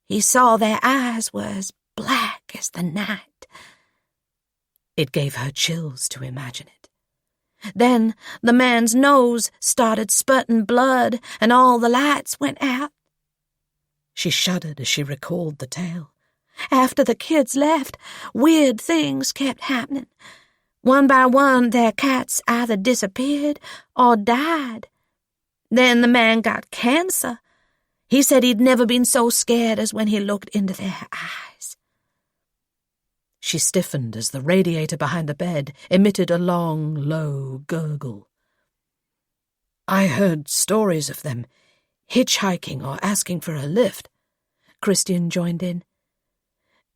he saw their eyes were as black as the night. It gave her chills to imagine it. Then the man's nose started spurting blood and all the lights went out. She shuddered as she recalled the tale. After the kids left, weird things kept happening. One by one, their cats either disappeared or died. Then the man got cancer. He said he'd never been so scared as when he looked into their eyes. She stiffened as the radiator behind the bed emitted a long, low gurgle. I heard stories of them hitchhiking or asking for a lift. Christian joined in.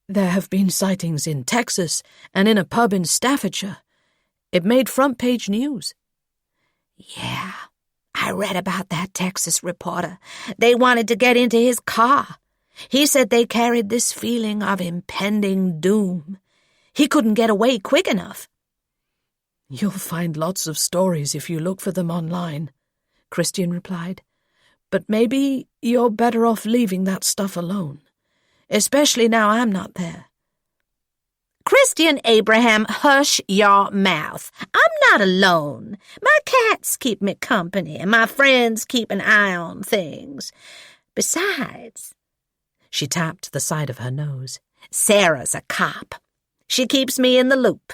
There have been sightings in Texas and in a pub in Staffordshire. It made front-page news. Yeah, I read about that Texas reporter. They wanted to get into his car. He said they carried this feeling of impending doom. He couldn't get away quick enough. You'll find lots of stories if you look for them online, Christian replied. But maybe you're better off leaving that stuff alone, especially now I'm not there. Christian Abraham, hush your mouth. I'm not alone. My cats keep me company, and my friends keep an eye on things. Besides, she tapped the side of her nose, Sarah's a cop. She keeps me in the loop.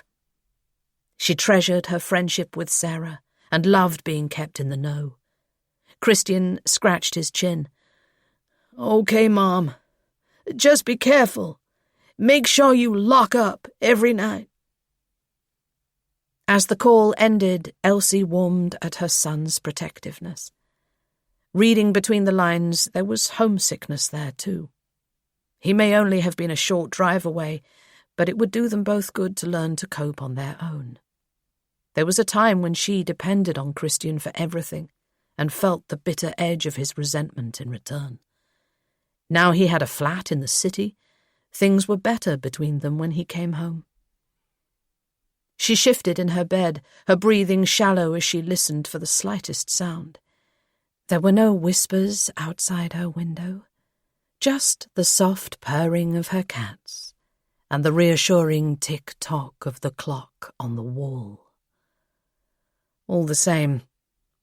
She treasured her friendship with Sarah and loved being kept in the know. Christian scratched his chin. Okay, Mom. Just be careful. Make sure you lock up every night. As the call ended, Elsie warmed at her son's protectiveness. Reading between the lines, there was homesickness there too. He may only have been a short drive away, but it would do them both good to learn to cope on their own. There was a time when she depended on Christian for everything and felt the bitter edge of his resentment in return. Now he had a flat in the city. Things were better between them when he came home. She shifted in her bed, her breathing shallow as she listened for the slightest sound. There were no whispers outside her window, just the soft purring of her cats and the reassuring tick-tock of the clock on the wall. All the same,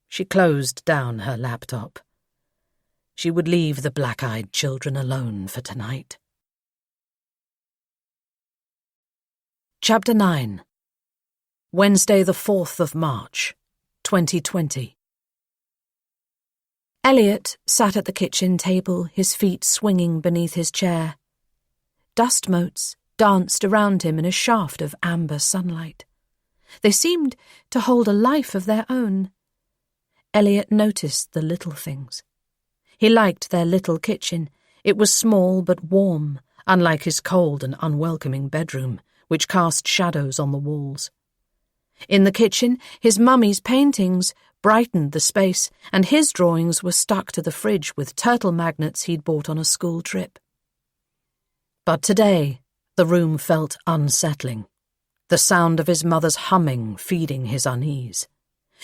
she closed down her laptop. She would leave the black-eyed children alone for tonight. Chapter 9. Wednesday the 4th of March, 2020. Elliot sat at the kitchen table, his feet swinging beneath his chair. Dust motes danced around him in a shaft of amber sunlight. They seemed to hold a life of their own. Elliot noticed the little things. He liked their little kitchen. It was small but warm, unlike his cold and unwelcoming bedroom, which cast shadows on the walls. In the kitchen, his mummy's paintings brightened the space, and his drawings were stuck to the fridge with turtle magnets he'd bought on a school trip. But today, the room felt unsettling, the sound of his mother's humming feeding his unease.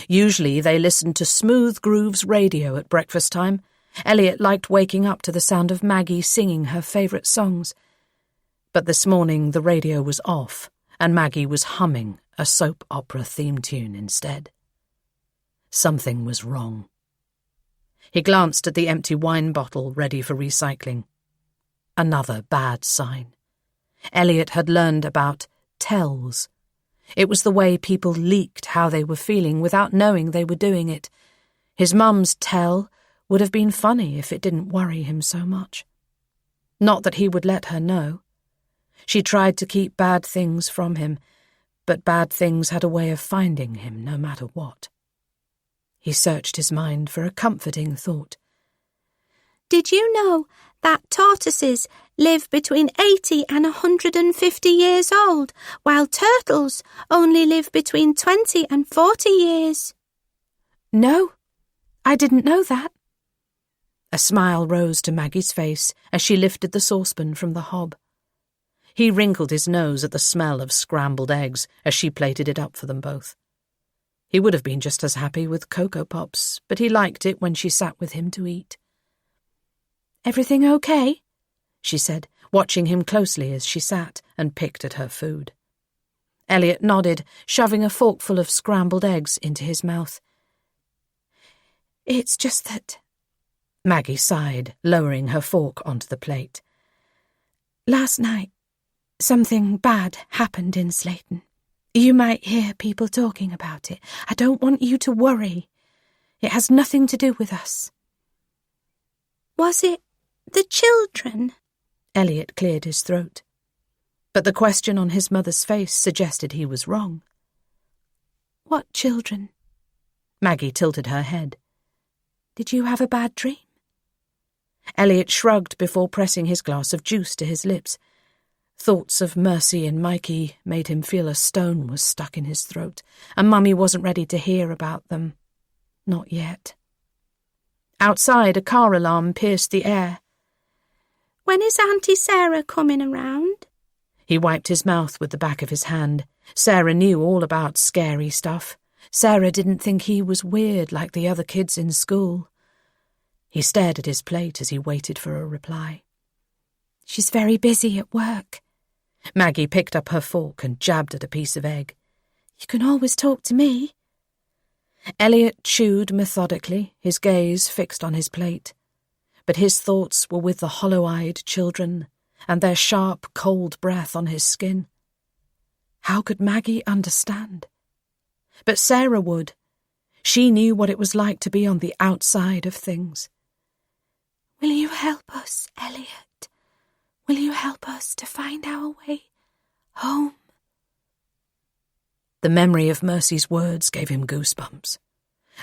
Usually they listened to Smooth Groove's radio at breakfast time. Elliot liked waking up to the sound of Maggie singing her favourite songs. But this morning the radio was off, and Maggie was humming a soap opera theme tune instead. Something was wrong. He glanced at the empty wine bottle ready for recycling. Another bad sign. Elliot had learned about tells. It was the way people leaked how they were feeling without knowing they were doing it. His mum's tell would have been funny if it didn't worry him so much. Not that he would let her know. She tried to keep bad things from him, but bad things had a way of finding him no matter what. He searched his mind for a comforting thought. Did you know that tortoises live between 80 and 150 years old, while turtles only live between 20 and 40 years? No, I didn't know that. A smile rose to Maggie's face as she lifted the saucepan from the hob. He wrinkled his nose at the smell of scrambled eggs as she plated it up for them both. He would have been just as happy with Cocoa Pops, but he liked it when she sat with him to eat. "Everything okay?" she said, watching him closely as she sat and picked at her food. Elliot nodded, shoving a forkful of scrambled eggs into his mouth. "It's just that—" Maggie sighed, lowering her fork onto the plate. "Last night, something bad happened in Slayton. You might hear people talking about it. I don't want you to worry. It has nothing to do with us." "Was it the children?" Elliot cleared his throat. But the question on his mother's face suggested he was wrong. "What children?" Maggie tilted her head. "Did you have a bad dream?" Elliot shrugged before pressing his glass of juice to his lips. Thoughts of Mercy and Mikey made him feel a stone was stuck in his throat, and Mummy wasn't ready to hear about them. Not yet. Outside, a car alarm pierced the air. "When is Auntie Sarah coming around?" He wiped his mouth with the back of his hand. Sarah knew all about scary stuff. Sarah didn't think he was weird like the other kids in school. He stared at his plate as he waited for a reply. "She's very busy at work." Maggie picked up her fork and jabbed at a piece of egg. "You can always talk to me." Elliot chewed methodically, his gaze fixed on his plate. But his thoughts were with the hollow-eyed children and their sharp, cold breath on his skin. How could Maggie understand? But Sarah would. She knew what it was like to be on the outside of things. "Will you help us, Elliot? Will you help us to find our way home?" The memory of Mercy's words gave him goosebumps.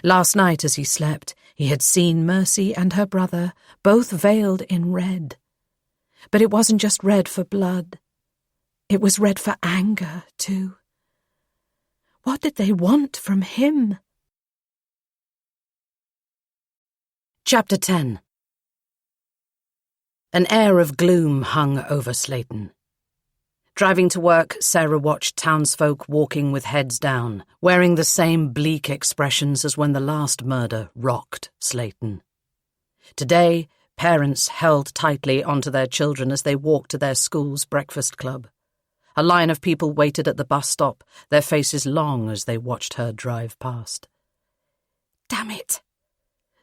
Last night as he slept, he had seen Mercy and her brother, both veiled in red. But it wasn't just red for blood. It was red for anger, too. What did they want from him? Chapter 10. An air of gloom hung over Slayton. Driving to work, Sarah watched townsfolk walking with heads down, wearing the same bleak expressions as when the last murder rocked Slayton. Today, parents held tightly onto their children as they walked to their school's breakfast club. A line of people waited at the bus stop, their faces long as they watched her drive past. "Damn it,"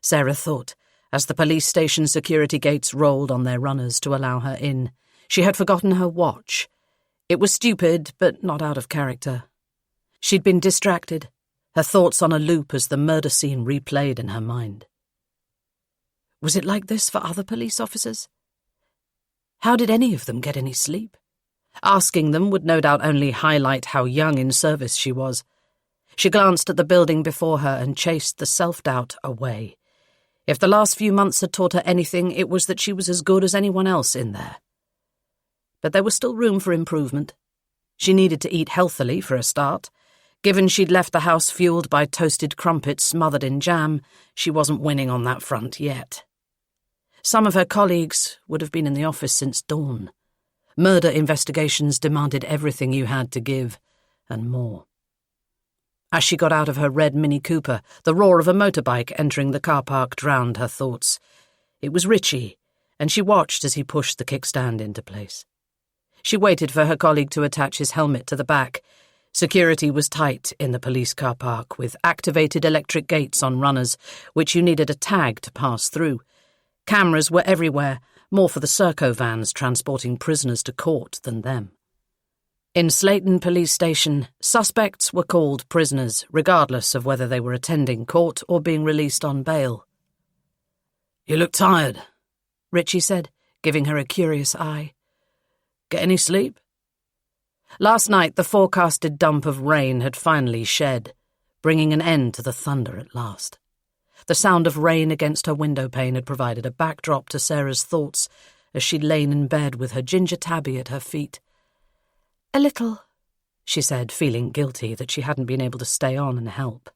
Sarah thought, as the police station security gates rolled on their runners to allow her in. She had forgotten her watch. It was stupid, but not out of character. She'd been distracted, her thoughts on a loop as the murder scene replayed in her mind. Was it like this for other police officers? How did any of them get any sleep? Asking them would no doubt only highlight how young in service she was. She glanced at the building before her and chased the self-doubt away. If the last few months had taught her anything, it was that she was as good as anyone else in there. But there was still room for improvement. She needed to eat healthily for a start. Given she'd left the house fueled by toasted crumpets smothered in jam, she wasn't winning on that front yet. Some of her colleagues would have been in the office since dawn. Murder investigations demanded everything you had to give, and more. As she got out of her red Mini Cooper, the roar of a motorbike entering the car park drowned her thoughts. It was Richie, and she watched as he pushed the kickstand into place. She waited for her colleague to attach his helmet to the back. Security was tight in the police car park, with activated electric gates on runners, which you needed a tag to pass through. Cameras were everywhere, more for the Serco vans transporting prisoners to court than them. In Slayton Police Station, suspects were called prisoners, regardless of whether they were attending court or being released on bail. "You look tired," Richie said, giving her a curious eye. "Get any sleep?" Last night, the forecasted dump of rain had finally shed, bringing an end to the thunder at last. The sound of rain against her window pane had provided a backdrop to Sarah's thoughts as she'd lain in bed with her ginger tabby at her feet. "A little," she said, feeling guilty that she hadn't been able to stay on and help.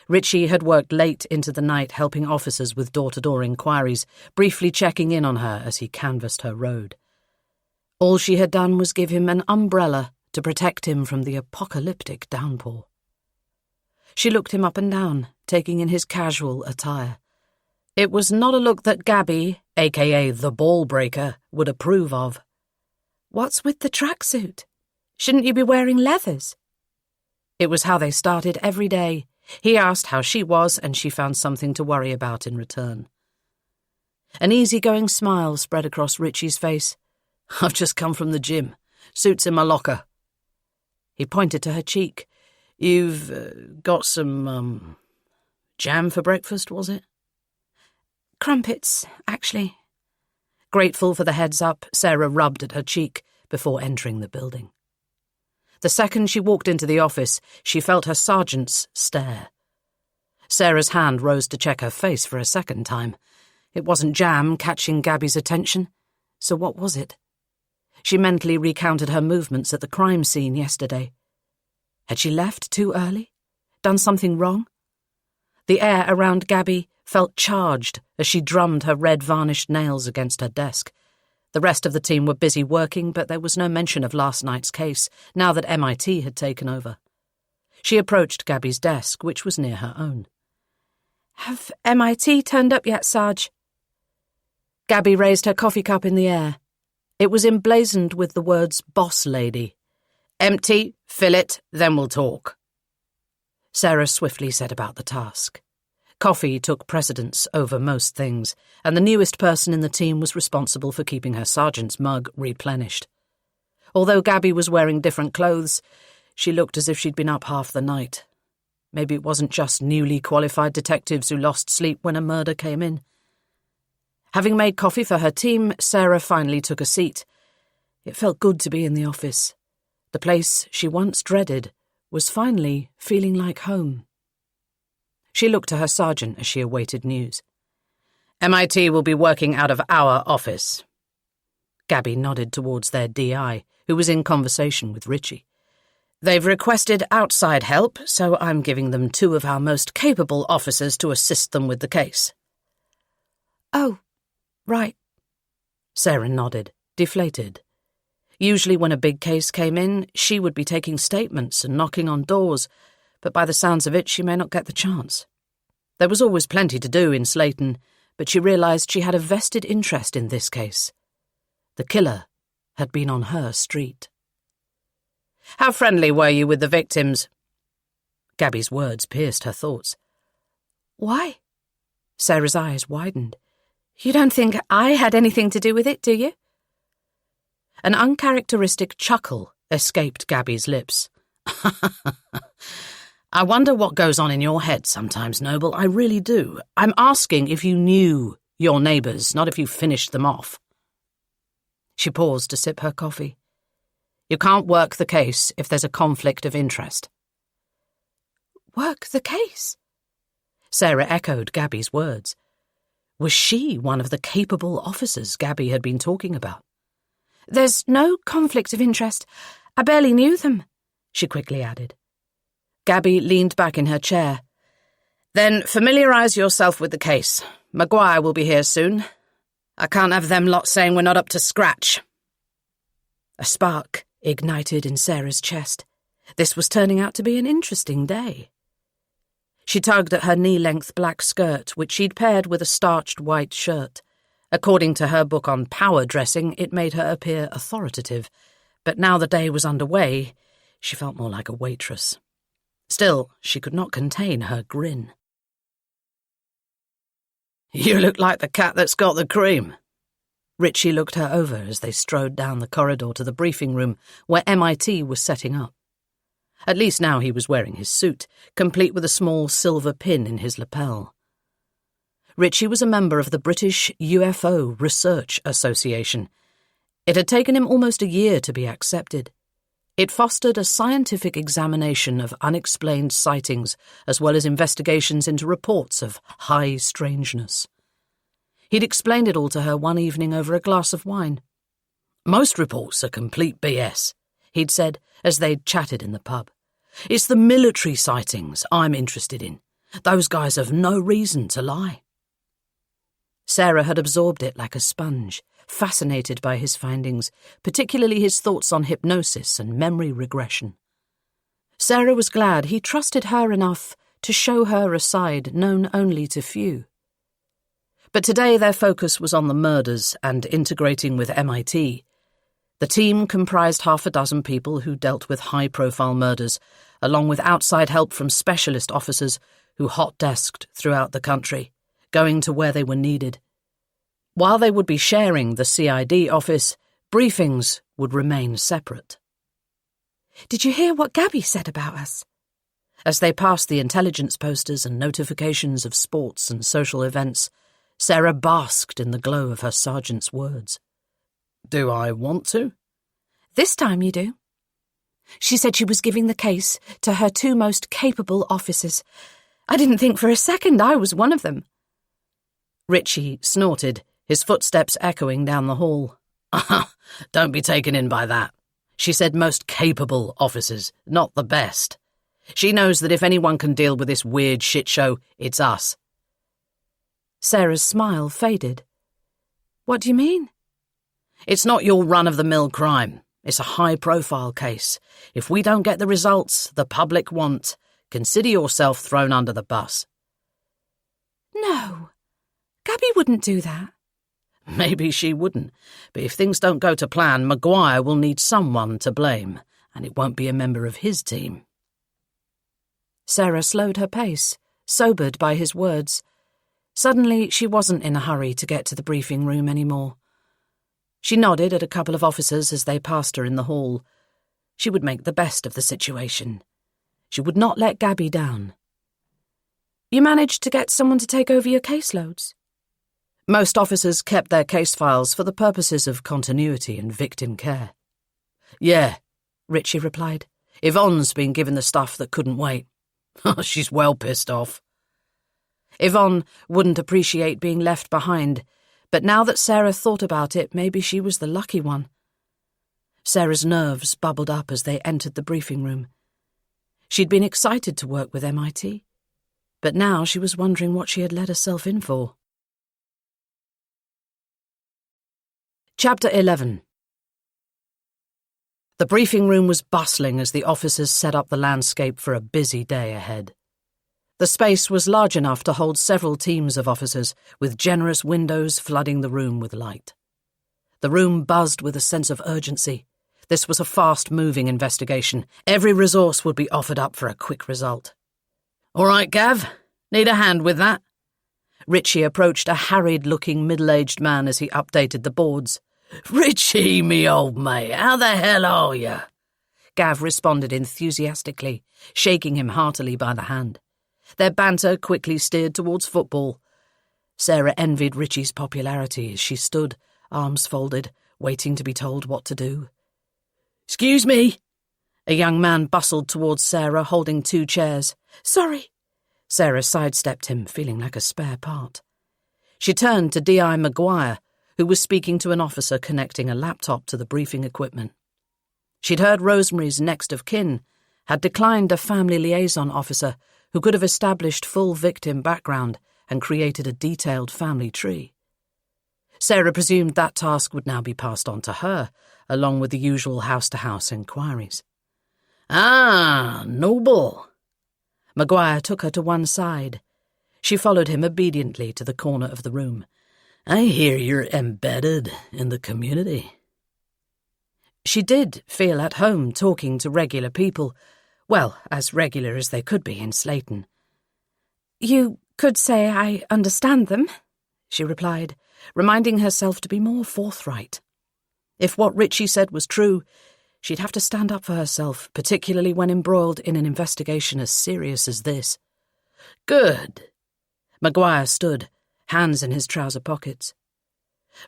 Richie had worked late into the night helping officers with door-to-door inquiries, briefly checking in on her as he canvassed her road. All she had done was give him an umbrella to protect him from the apocalyptic downpour. She looked him up and down, taking in his casual attire. It was not a look that Gabby, a.k.a. the ball breaker, would approve of. "What's with the tracksuit? Shouldn't you be wearing leathers?" It was how they started every day. He asked how she was, and she found something to worry about in return. An easygoing smile spread across Richie's face. "I've just come from the gym. Suit's in my locker." He pointed to her cheek. "You've got some, jam for breakfast, was it?" "Crumpets, actually." Grateful for the heads-up, Sarah rubbed at her cheek before entering the building. The second she walked into the office, she felt her sergeant's stare. Sarah's hand rose to check her face for a second time. It wasn't jam catching Gabby's attention. So what was it? She mentally recounted her movements at the crime scene yesterday. Had she left too early? Done something wrong? The air around Gabby felt charged as she drummed her red-varnished nails against her desk. The rest of the team were busy working, but there was no mention of last night's case, now that MIT had taken over. She approached Gabby's desk, which was near her own. "Have MIT turned up yet, Sarge?" Gabby raised her coffee cup in the air. It was emblazoned with the words "Boss Lady." "Empty, fill it, then we'll talk." Sarah swiftly set about the task. Coffee took precedence over most things, and the newest person in the team was responsible for keeping her sergeant's mug replenished. Although Gabby was wearing different clothes, she looked as if she'd been up half the night. Maybe it wasn't just newly qualified detectives who lost sleep when a murder came in. Having made coffee for her team, Sarah finally took a seat. It felt good to be in the office. The place she once dreaded was finally feeling like home. She looked to her sergeant as she awaited news. "MIT will be working out of our office." Gabby nodded towards their DI, who was in conversation with Richie. "They've requested outside help, so I'm giving them 2 of our most capable officers to assist them with the case." "Oh, right." Sarah nodded, deflated. Usually when a big case came in, she would be taking statements and knocking on doors, but by the sounds of it, she may not get the chance. There was always plenty to do in Slayton, but she realised she had a vested interest in this case. The killer had been on her street. "How friendly were you with the victims?" Gabby's words pierced her thoughts. "Why?" Sarah's eyes widened. "You don't think I had anything to do with it, do you?" An uncharacteristic chuckle escaped Gabby's lips. "I wonder what goes on in your head sometimes, Noble. I really do. I'm asking if you knew your neighbours, not if you finished them off." She paused to sip her coffee. "You can't work the case if there's a conflict of interest." "Work the case?" Sarah echoed Gabby's words. Was she one of the capable officers Gabby had been talking about? "There's no conflict of interest. I barely knew them," she quickly added. Gabby leaned back in her chair. "Then familiarise yourself with the case. Maguire will be here soon. I can't have them lot saying we're not up to scratch." A spark ignited in Sarah's chest. This was turning out to be an interesting day. She tugged at her knee-length black skirt, which she'd paired with a starched white shirt. According to her book on power dressing, it made her appear authoritative, but now the day was underway, she felt more like a waitress. Still, she could not contain her grin. "You look like the cat that's got the cream." Richie looked her over as they strode down the corridor to the briefing room where MIT was setting up. At least now he was wearing his suit, complete with a small silver pin in his lapel. Richie was a member of the British UFO Research Association. It had taken him almost a year to be accepted. It fostered a scientific examination of unexplained sightings, as well as investigations into reports of high strangeness. He'd explained it all to her one evening over a glass of wine. "Most reports are complete BS, he'd said as they'd chatted in the pub. "It's the military sightings I'm interested in. Those guys have no reason to lie." Sarah had absorbed it like a sponge, fascinated by his findings, particularly his thoughts on hypnosis and memory regression. Sarah was glad he trusted her enough to show her a side known only to few. But today their focus was on the murders and integrating with MIT. The team comprised half a dozen people who dealt with high-profile murders, along with outside help from specialist officers who hot-desked throughout the country, going to where they were needed. While they would be sharing the CID office, briefings would remain separate. "Did you hear what Gabby said about us?" As they passed the intelligence posters and notifications of sports and social events, Sarah basked in the glow of her sergeant's words. "Do I want to?" "This time you do. She said she was giving the case to her two most capable officers. I didn't think for a second I was one of them." Richie snorted, his footsteps echoing down the hall. "Don't be taken in by that. She said most capable officers, not the best. She knows that if anyone can deal with this weird shit show, it's us." Sarah's smile faded. "What do you mean?" "It's not your run-of-the-mill crime. It's a high-profile case. If we don't get the results the public want, consider yourself thrown under the bus." "No, Gabby wouldn't do that." Maybe she wouldn't, but if things don't go to plan, Maguire will need someone to blame, and it won't be a member of his team. Sarah slowed her pace, sobered by his words. Suddenly, she wasn't in a hurry to get to the briefing room anymore. She nodded at a couple of officers as they passed her in the hall. She would make the best of the situation. She would not let Gabby down. "You managed to get someone to take over your caseloads?" Most officers kept their case files for the purposes of continuity and victim care. "Yeah," Richie replied. "Yvonne's been given the stuff that couldn't wait. She's well pissed off." Yvonne wouldn't appreciate being left behind, but now that Sarah thought about it, maybe she was the lucky one. Sarah's nerves bubbled up as they entered the briefing room. She'd been excited to work with MIT, but now she was wondering what she had let herself in for. Chapter 11. The briefing room was bustling as the officers set up the landscape for a busy day ahead. The space was large enough to hold several teams of officers, with generous windows flooding the room with light. The room buzzed with a sense of urgency. This was a fast-moving investigation. Every resource would be offered up for a quick result. "All right, Gav. Need a hand with that?" Richie approached a harried-looking middle-aged man as he updated the boards. "Richie, me old mate, how the hell are you?" Gav responded enthusiastically, shaking him heartily by the hand. Their banter quickly steered towards football. Sarah envied Richie's popularity as she stood, arms folded, waiting to be told what to do. "Excuse me." A young man bustled towards Sarah, holding two chairs. "Sorry." Sarah sidestepped him, feeling like a spare part. She turned to D.I. Maguire, who was speaking to an officer connecting a laptop to the briefing equipment. She'd heard Rosemary's next of kin had declined a family liaison officer who could have established full victim background and created a detailed family tree. Sarah presumed that task would now be passed on to her, along with the usual house-to-house inquiries. "Ah, noble." Maguire took her to one side. She followed him obediently to the corner of the room. "I hear you're embedded in the community." She did feel at home talking to regular people, well, as regular as they could be in Slayton. "You could say I understand them," she replied, reminding herself to be more forthright. If what Richie said was true, she'd have to stand up for herself, particularly when embroiled in an investigation as serious as this. "Good." Maguire stood, hands in his trouser pockets.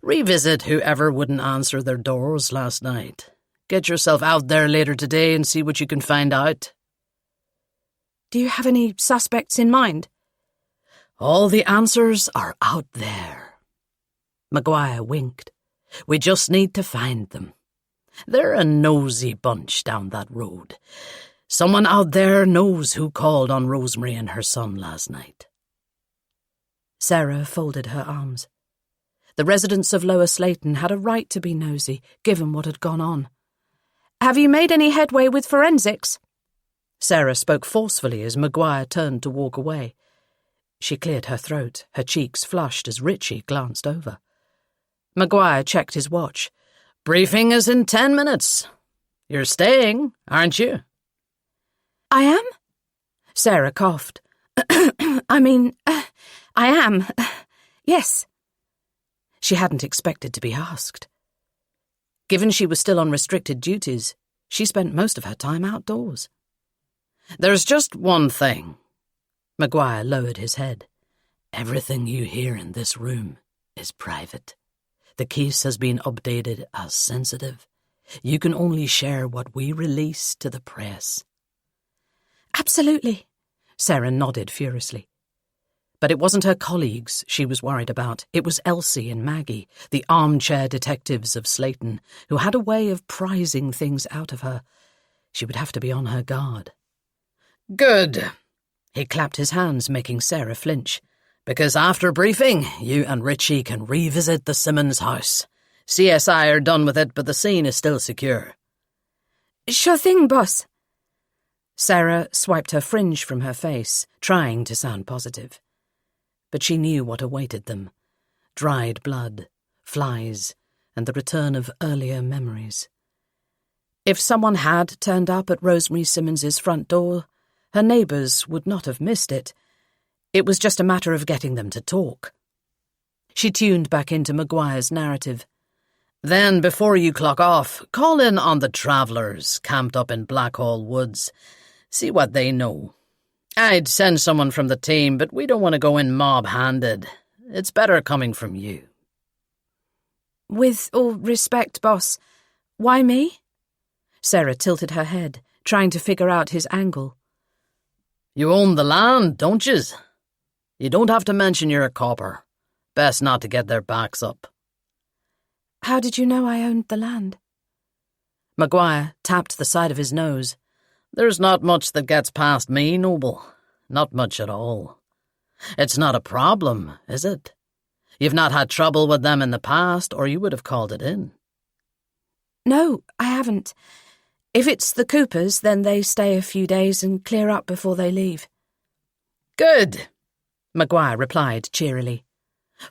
"Revisit whoever wouldn't answer their doors last night. Get yourself out there later today and see what you can find out." "Do you have any suspects in mind?" "All the answers are out there." Maguire winked. "We just need to find them. They're a nosy bunch down that road. Someone out there knows who called on Rosemary and her son last night." Sarah folded her arms. The residents of Lower Slayton had a right to be nosy, given what had gone on. "Have you made any headway with forensics?" Sarah spoke forcefully as Maguire turned to walk away. She cleared her throat, her cheeks flushed as Richie glanced over. Maguire checked his watch. "Briefing is in 10 minutes. You're staying, aren't you?" I am? Sarah coughed. I am. Yes. She hadn't expected to be asked. Given she was still on restricted duties, she spent most of her time outdoors. "There's just one thing." Maguire lowered his head. "Everything you hear in this room is private. The case has been updated as sensitive. You can only share what we release to the press." Absolutely. Sarah nodded furiously. But it wasn't her colleagues she was worried about. It was Elsie and Maggie, the armchair detectives of Slayton, who had a way of prizing things out of her. She would have to be on her guard. "Good." He clapped his hands, making Sarah flinch. "Because after briefing, you and Richie can revisit the Simmons house. CSI are done with it, but the scene is still secure." Sure thing, boss. Sarah swiped her fringe from her face, trying to sound positive. But she knew what awaited them. Dried blood, flies, and the return of earlier memories. If someone had turned up at Rosemary Simmons's front door, her neighbours would not have missed it. It was just a matter of getting them to talk. She tuned back into Maguire's narrative. "Then, before you clock off, call in on the travellers camped up in Blackhall Woods. See what they know. I'd send someone from the team, but we don't want to go in mob-handed. It's better coming from you." With all respect, boss, why me? Sarah tilted her head, trying to figure out his angle. "You own the land, don't yous? You don't have to mention you're a copper. Best not to get their backs up." How did you know I owned the land? Maguire tapped the side of his nose. "There's not much that gets past me, Noble. Not much at all. It's not a problem, is it? You've not had trouble with them in the past, or you would have called it in." No, I haven't. If it's the Coopers, then they stay a few days and clear up before they leave. "Good," Maguire replied cheerily.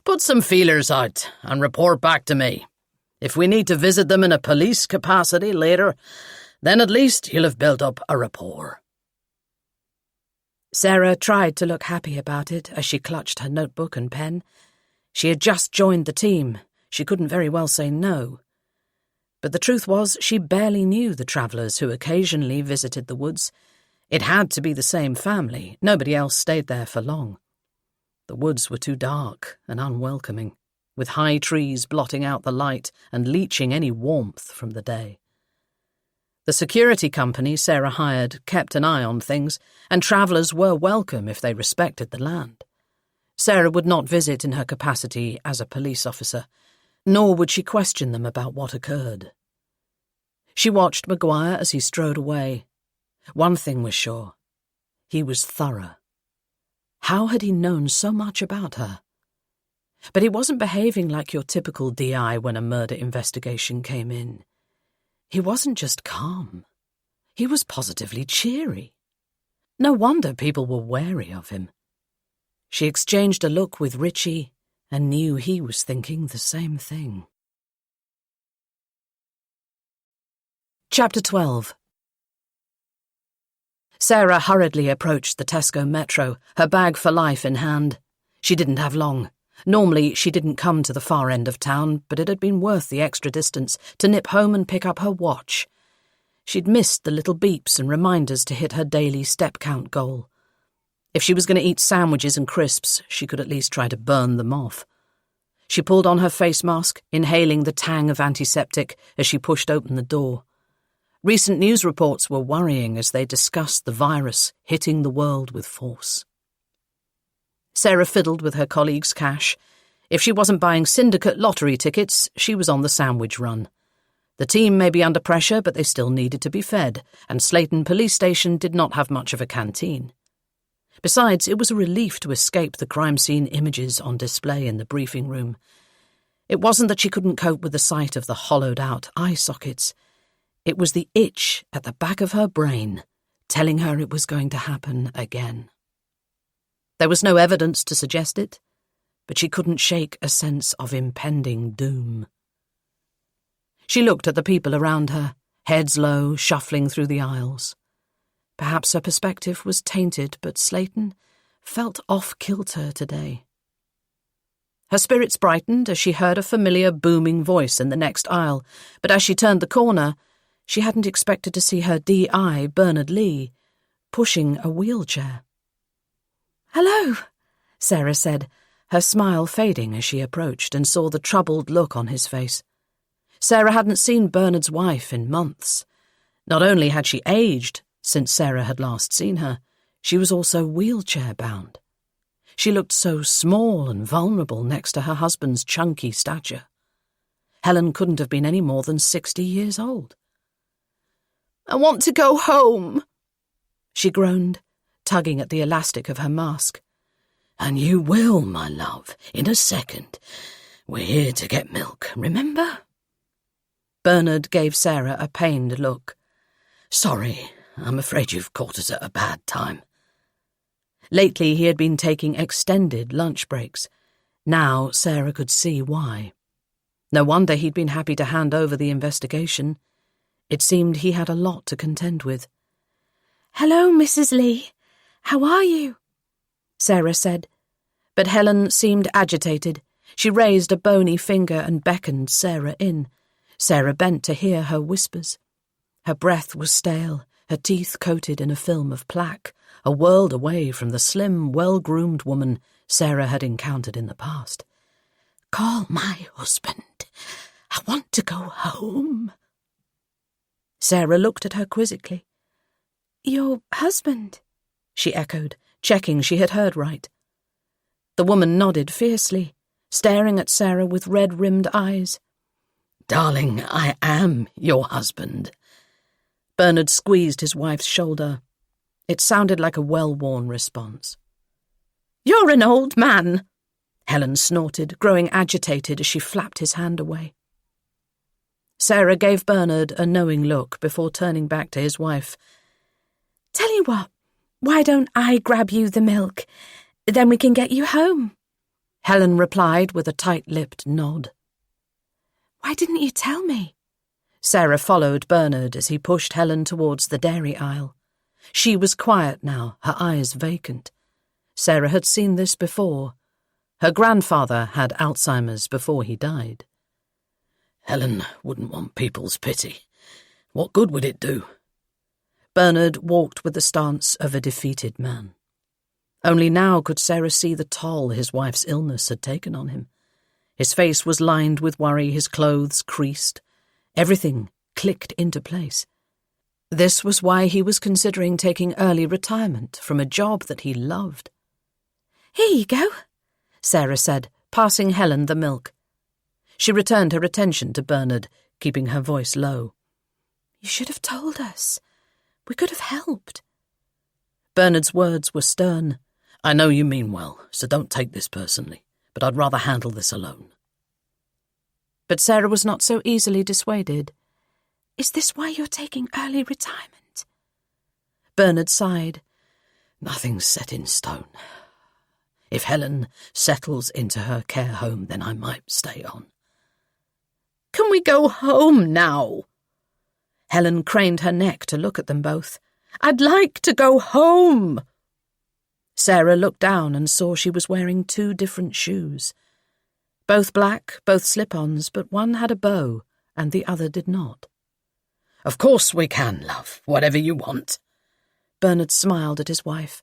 "Put some feelers out and report back to me. If we need to visit them in a police capacity later, then at least you'll have built up a rapport." Sarah tried to look happy about it as she clutched her notebook and pen. She had just joined the team. She couldn't very well say no. But the truth was, she barely knew the travellers who occasionally visited the woods. It had to be the same family. Nobody else stayed there for long. The woods were too dark and unwelcoming, with high trees blotting out the light and leaching any warmth from the day. The security company Sarah hired kept an eye on things, and travellers were welcome if they respected the land. Sarah would not visit in her capacity as a police officer, nor would she question them about what occurred. She watched Maguire as he strode away. One thing was sure. He was thorough. How had he known so much about her? But he wasn't behaving like your typical DI when a murder investigation came in. He wasn't just calm. He was positively cheery. No wonder people were wary of him. She exchanged a look with Richie and knew he was thinking the same thing. Chapter 12. Sarah hurriedly approached the Tesco Metro, her bag for life in hand. She didn't have long. Normally, she didn't come to the far end of town, but it had been worth the extra distance to nip home and pick up her watch. She'd missed the little beeps and reminders to hit her daily step count goal. If she was going to eat sandwiches and crisps, she could at least try to burn them off. She pulled on her face mask, inhaling the tang of antiseptic as she pushed open the door. Recent news reports were worrying as they discussed the virus hitting the world with force. Sarah fiddled with her colleagues' cash. If she wasn't buying syndicate lottery tickets, she was on the sandwich run. The team may be under pressure, but they still needed to be fed, and Slayton Police Station did not have much of a canteen. Besides, it was a relief to escape the crime scene images on display in the briefing room. It wasn't that she couldn't cope with the sight of the hollowed-out eye sockets. It was the itch at the back of her brain telling her it was going to happen again. There was no evidence to suggest it, but she couldn't shake a sense of impending doom. She looked at the people around her, heads low, shuffling through the aisles. Perhaps her perspective was tainted, but Slayton felt off-kilter today. Her spirits brightened as she heard a familiar booming voice in the next aisle, but as she turned the corner, she hadn't expected to see her DI, Bernard Lee, pushing a wheelchair. "Hello," Sarah said, her smile fading as she approached and saw the troubled look on his face. Sarah hadn't seen Bernard's wife in months. Not only had she aged since Sarah had last seen her, she was also wheelchair-bound. She looked so small and vulnerable next to her husband's chunky stature. Helen couldn't have been any more than 60 years old. "I want to go home," she groaned, tugging at the elastic of her mask. "And you will, my love, in a second. We're here to get milk, remember?" Bernard gave Sarah a pained look. "Sorry, I'm afraid you've caught us at a bad time." Lately he had been taking extended lunch breaks. Now Sarah could see why. No wonder he'd been happy to hand over the investigation. It seemed he had a lot to contend with. "Hello, Mrs. Lee. How are you?" Sarah said. But Helen seemed agitated. She raised a bony finger and beckoned Sarah in. Sarah bent to hear her whispers. Her breath was stale, her teeth coated in a film of plaque, a world away from the slim, well-groomed woman Sarah had encountered in the past. "Call my husband. I want to go home." Sarah looked at her quizzically. "Your husband?" she echoed, checking she had heard right. The woman nodded fiercely, staring at Sarah with red-rimmed eyes. "Darling, I am your husband." Bernard squeezed his wife's shoulder. It sounded like a well-worn response. "You're an old man," Helen snorted, growing agitated as she flapped his hand away. Sarah gave Bernard a knowing look before turning back to his wife. "Tell you what, why don't I grab you the milk? Then we can get you home." Helen replied with a tight-lipped nod. "Why didn't you tell me?" Sarah followed Bernard as he pushed Helen towards the dairy aisle. She was quiet now, her eyes vacant. Sarah had seen this before. Her grandfather had Alzheimer's before he died. "Helen wouldn't want people's pity. What good would it do?" Bernard walked with the stance of a defeated man. Only now could Sarah see the toll his wife's illness had taken on him. His face was lined with worry, his clothes creased. Everything clicked into place. This was why he was considering taking early retirement from a job that he loved. "Here you go," Sarah said, passing Helen the milk. She returned her attention to Bernard, keeping her voice low. "You should have told us. We could have helped." Bernard's words were stern. "I know you mean well, so don't take this personally, but I'd rather handle this alone." But Sarah was not so easily dissuaded. "Is this why you're taking early retirement?" Bernard sighed. "Nothing's set in stone. If Helen settles into her care home, then I might stay on." "Can we go home now?" Helen craned her neck to look at them both. "I'd like to go home." Sarah looked down and saw she was wearing 2 different shoes. Both black, both slip-ons, but one had a bow and the other did not. "Of course we can, love, whatever you want." Bernard smiled at his wife.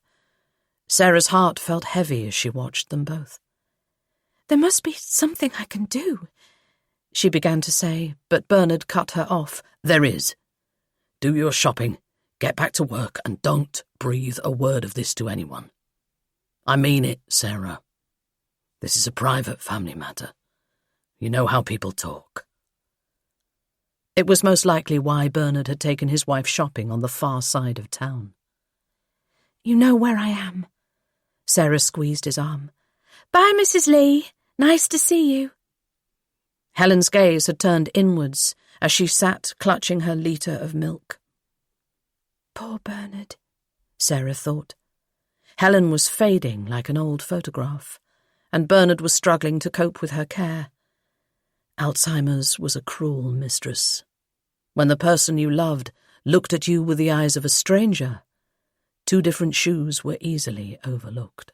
Sarah's heart felt heavy as she watched them both. "There must be something I can do," she began to say, but Bernard cut her off. "There is. Do your shopping, get back to work, and don't breathe a word of this to anyone. I mean it, Sarah. This is a private family matter. You know how people talk." It was most likely why Bernard had taken his wife shopping on the far side of town. "You know where I am." Sarah squeezed his arm. "Bye, Mrs. Lee. Nice to see you." Helen's gaze had turned inwards as she sat clutching her litre of milk. Poor Bernard, Sarah thought. Helen was fading like an old photograph, and Bernard was struggling to cope with her care. Alzheimer's was a cruel mistress. When the person you loved looked at you with the eyes of a stranger, two different shoes were easily overlooked.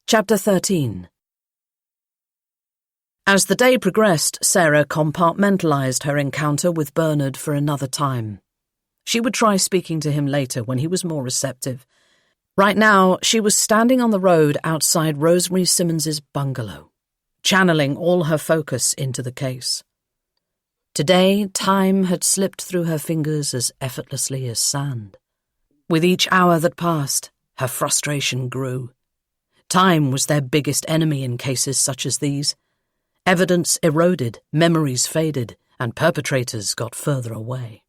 Chapter 13. As the day progressed, Sarah compartmentalized her encounter with Bernard for another time. She would try speaking to him later when he was more receptive. Right now, she was standing on the road outside Rosemary Simmons's bungalow, channeling all her focus into the case. Today, time had slipped through her fingers as effortlessly as sand. With each hour that passed, her frustration grew. Time was their biggest enemy in cases such as these. Evidence eroded, memories faded, and perpetrators got further away.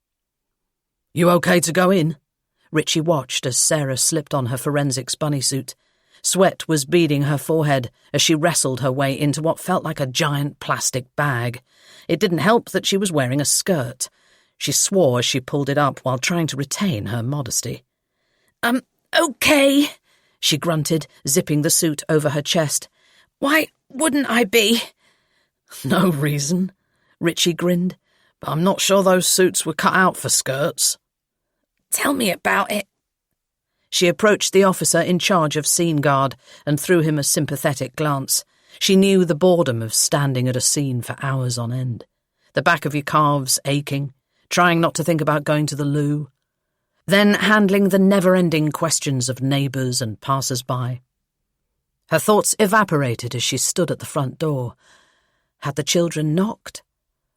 "You okay to go in?" Richie watched as Sarah slipped on her forensics bunny suit. Sweat was beading her forehead as she wrestled her way into what felt like a giant plastic bag. It didn't help that she was wearing a skirt. She swore as she pulled it up while trying to retain her modesty. Okay," she grunted, zipping the suit over her chest. "Why wouldn't I be?" "No reason," Richie grinned, "but I'm not sure those suits were cut out for skirts." "Tell me about it." She approached the officer in charge of scene guard and threw him a sympathetic glance. She knew the boredom of standing at a scene for hours on end, the back of your calves aching, trying not to think about going to the loo, then handling the never-ending questions of neighbours and passers-by. Her thoughts evaporated as she stood at the front door. Had the children knocked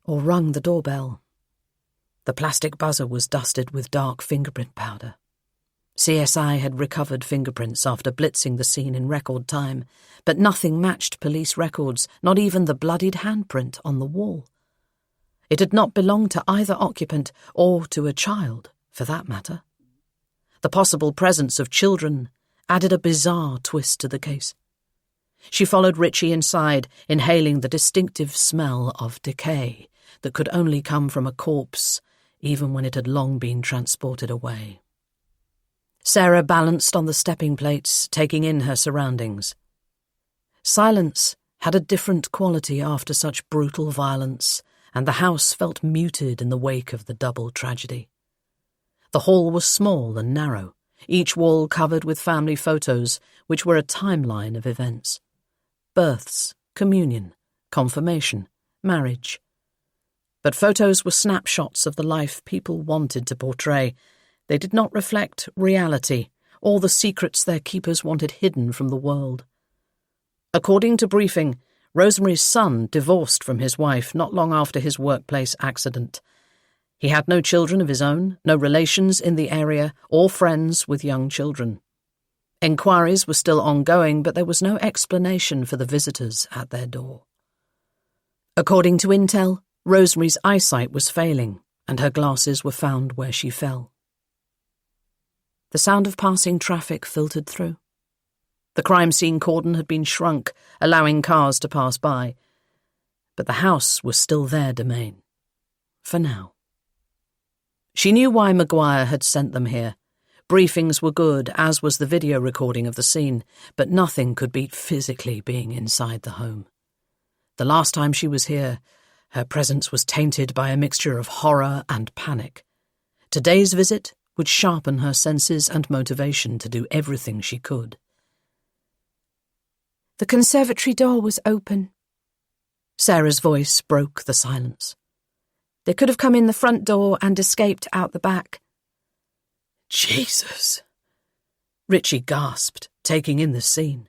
or rung the doorbell? The plastic buzzer was dusted with dark fingerprint powder. CSI had recovered fingerprints after blitzing the scene in record time, but nothing matched police records, not even the bloodied handprint on the wall. It had not belonged to either occupant or to a child, for that matter. The possible presence of children added a bizarre twist to the case. She followed Richie inside, inhaling the distinctive smell of decay that could only come from a corpse, even when it had long been transported away. Sarah balanced on the stepping plates, taking in her surroundings. Silence had a different quality after such brutal violence, and the house felt muted in the wake of the double tragedy. The hall was small and narrow, each wall covered with family photos, which were a timeline of events. Births, communion, confirmation, marriage. But photos were snapshots of the life people wanted to portray. They did not reflect reality or the secrets their keepers wanted hidden from the world. According to briefing, Rosemary's son divorced from his wife not long after his workplace accident. He had no children of his own, no relations in the area, or friends with young children. Enquiries were still ongoing, but there was no explanation for the visitors at their door. According to intel, Rosemary's eyesight was failing, and her glasses were found where she fell. The sound of passing traffic filtered through. The crime scene cordon had been shrunk, allowing cars to pass by. But the house was still their domain. For now. She knew why Maguire had sent them here. Briefings were good, as was the video recording of the scene, but nothing could beat physically being inside the home. The last time she was here, her presence was tainted by a mixture of horror and panic. Today's visit would sharpen her senses and motivation to do everything she could. The conservatory door was open. Sarah's voice broke the silence. They could have come in the front door and escaped out the back. Jesus! Richie gasped, taking in the scene.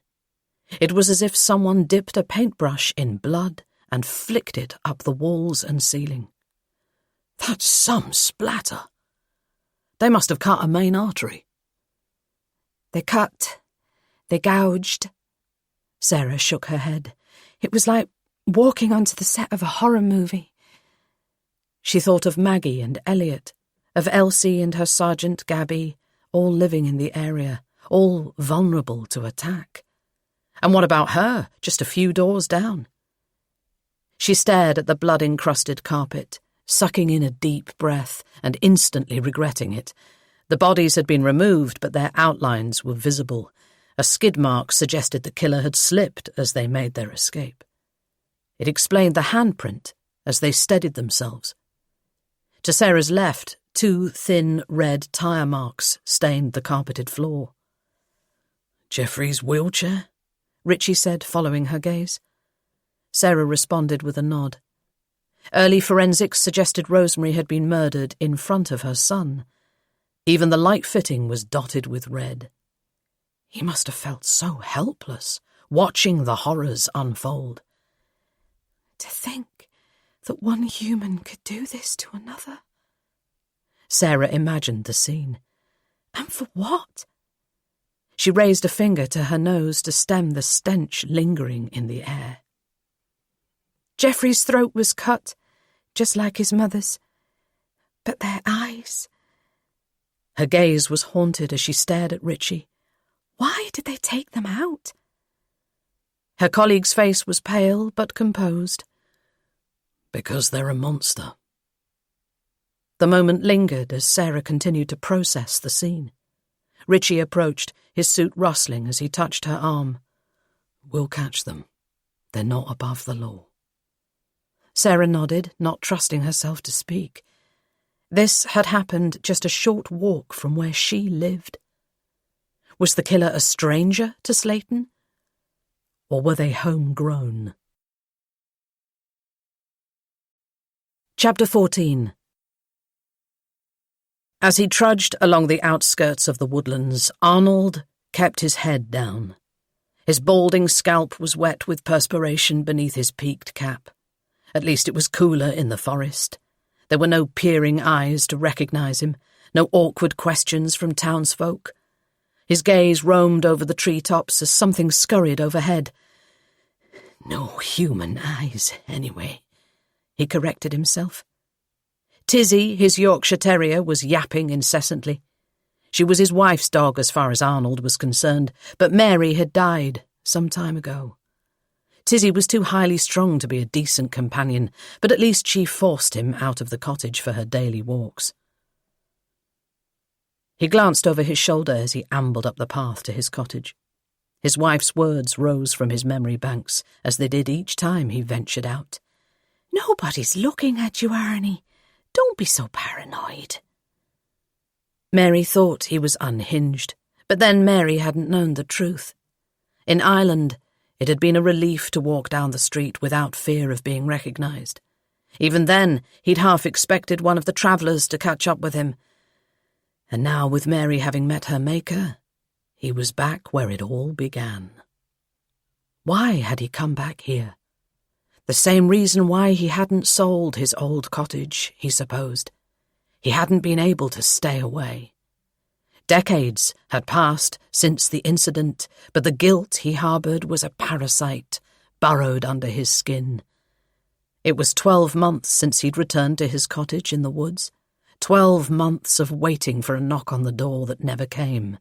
It was as if someone dipped a paintbrush in blood and flicked it up the walls and ceiling. That's some splatter. They must have cut a main artery. They cut. They gouged. Sarah shook her head. It was like walking onto the set of a horror movie. She thought of Maggie and Elliot, of Elsie and her sergeant Gabby, all living in the area, all vulnerable to attack. And what about her, just a few doors down? She stared at the blood-encrusted carpet, sucking in a deep breath and instantly regretting it. The bodies had been removed, but their outlines were visible. A skid mark suggested the killer had slipped as they made their escape. It explained the handprint as they steadied themselves. To Sarah's left, 2 thin red tyre marks stained the carpeted floor. Jeffrey's wheelchair? Richie said, following her gaze. Sarah responded with a nod. Early forensics suggested Rosemary had been murdered in front of her son. Even the light fitting was dotted with red. He must have felt so helpless, watching the horrors unfold. To think that one human could do this to another. Sarah imagined the scene. And for what? She raised a finger to her nose to stem the stench lingering in the air. Jeffrey's throat was cut, just like his mother's. But their eyes... Her gaze was haunted as she stared at Richie. Why did they take them out? Her colleague's face was pale but composed. Because they're a monster. The moment lingered as Sarah continued to process the scene. Richie approached, his suit rustling as he touched her arm. We'll catch them. They're not above the law. Sarah nodded, not trusting herself to speak. This had happened just a short walk from where she lived. Was the killer a stranger to Slayton? Or were they homegrown? Chapter 14. As he trudged along the outskirts of the woodlands, Arnold kept his head down. His balding scalp was wet with perspiration beneath his peaked cap. At least it was cooler in the forest. There were no peering eyes to recognize him, no awkward questions from townsfolk. His gaze roamed over the treetops as something scurried overhead. No human eyes, anyway, he corrected himself. Tizzy, his Yorkshire Terrier, was yapping incessantly. She was his wife's dog as far as Arnold was concerned, but Mary had died some time ago. Tizzy was too highly strung to be a decent companion, but at least she forced him out of the cottage for her daily walks. He glanced over his shoulder as he ambled up the path to his cottage. His wife's words rose from his memory banks, as they did each time he ventured out. Nobody's looking at you, Arnie. Don't be so paranoid. Mary thought he was unhinged, but then Mary hadn't known the truth. In Ireland, it had been a relief to walk down the street without fear of being recognised. Even then, he'd half expected one of the travellers to catch up with him. And now, with Mary having met her maker, he was back where it all began. Why had he come back here? The same reason why he hadn't sold his old cottage, he supposed. He hadn't been able to stay away. Decades had passed since the incident, but the guilt he harboured was a parasite burrowed under his skin. It was 12 months since he'd returned to his cottage in the woods. 12 months of waiting for a knock on the door that never came,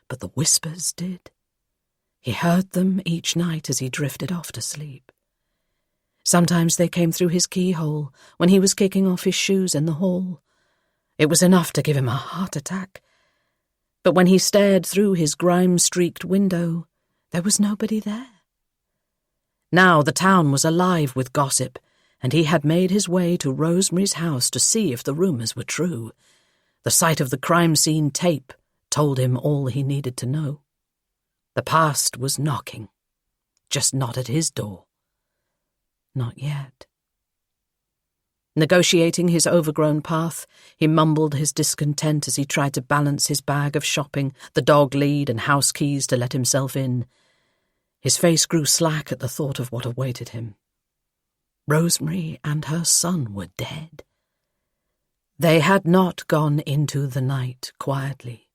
but the whispers did. He heard them each night as he drifted off to sleep. Sometimes they came through his keyhole when he was kicking off his shoes in the hall. It was enough to give him a heart attack. But when he stared through his grime-streaked window, there was nobody there. Now the town was alive with gossip, and he had made his way to Rosemary's house to see if the rumours were true. The sight of the crime scene tape told him all he needed to know. The past was knocking, just not at his door. Not yet. Negotiating his overgrown path, he mumbled his discontent as he tried to balance his bag of shopping, the dog lead and house keys to let himself in. His face grew slack at the thought of what awaited him. Rosemary and her son were dead. They had not gone into the night quietly.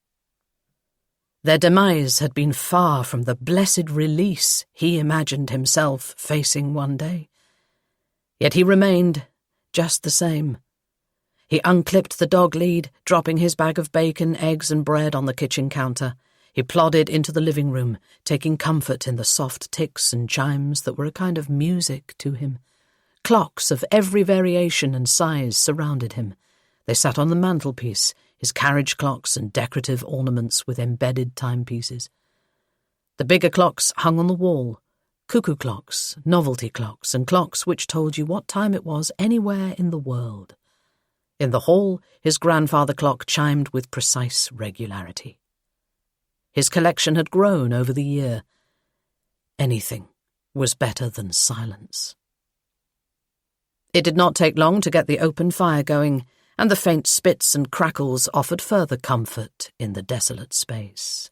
Their demise had been far from the blessed release he imagined himself facing one day. Yet he remained just the same. He unclipped the dog lead, dropping his bag of bacon, eggs and bread on the kitchen counter. He plodded into the living room, taking comfort in the soft ticks and chimes that were a kind of music to him. clocks of every variation and size surrounded him. They sat on the mantelpiece, his carriage clocks and decorative ornaments with embedded timepieces. The bigger clocks hung on the wall, cuckoo clocks, novelty clocks, and clocks which told you what time it was anywhere in the world. In the hall, his grandfather clock chimed with precise regularity. His collection had grown over the year. Anything was better than silence. It did not take long to get the open fire going, and the faint spits and crackles offered further comfort in the desolate space.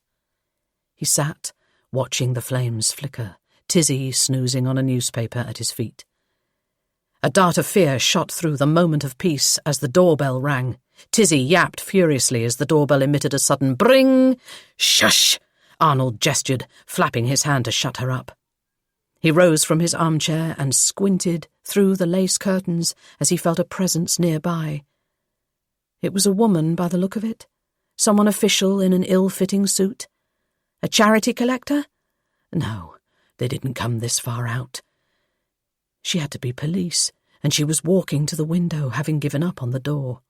He sat, watching the flames flicker, Tizzy snoozing on a newspaper at his feet. A dart of fear shot through the moment of peace as the doorbell rang. Tizzy yapped furiously as the doorbell emitted a sudden bring. "Shush!" Arnold gestured, flapping his hand to shut her up. He rose from his armchair and squinted through the lace curtains as he felt a presence nearby. It was a woman by the look of it, someone official in an ill-fitting suit. A charity collector? No, they didn't come this far out. She had to be police, and she was walking to the window, having given up on the door.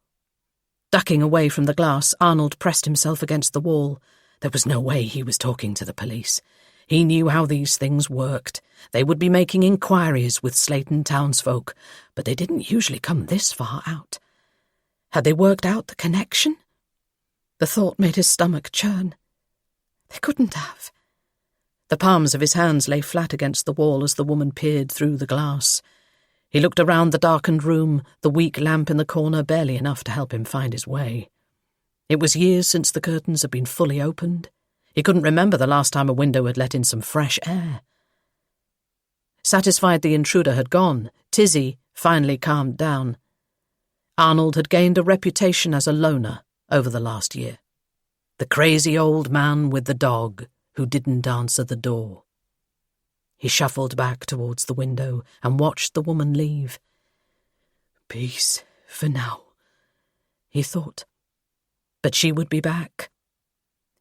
Ducking away from the glass, Arnold pressed himself against the wall. There was no way he was talking to the police. He knew how these things worked. They would be making inquiries with Slayton townsfolk, but they didn't usually come this far out. Had they worked out the connection? The thought made his stomach churn. They couldn't have. The palms of his hands lay flat against the wall as the woman peered through the glass. He looked around the darkened room, the weak lamp in the corner barely enough to help him find his way. It was years since the curtains had been fully opened. He couldn't remember the last time a window had let in some fresh air. Satisfied the intruder had gone, Tizzy finally calmed down. Arnold had gained a reputation as a loner over the last year. The crazy old man with the dog who didn't answer the door. He shuffled back towards the window and watched the woman leave. Peace for now, he thought. But she would be back.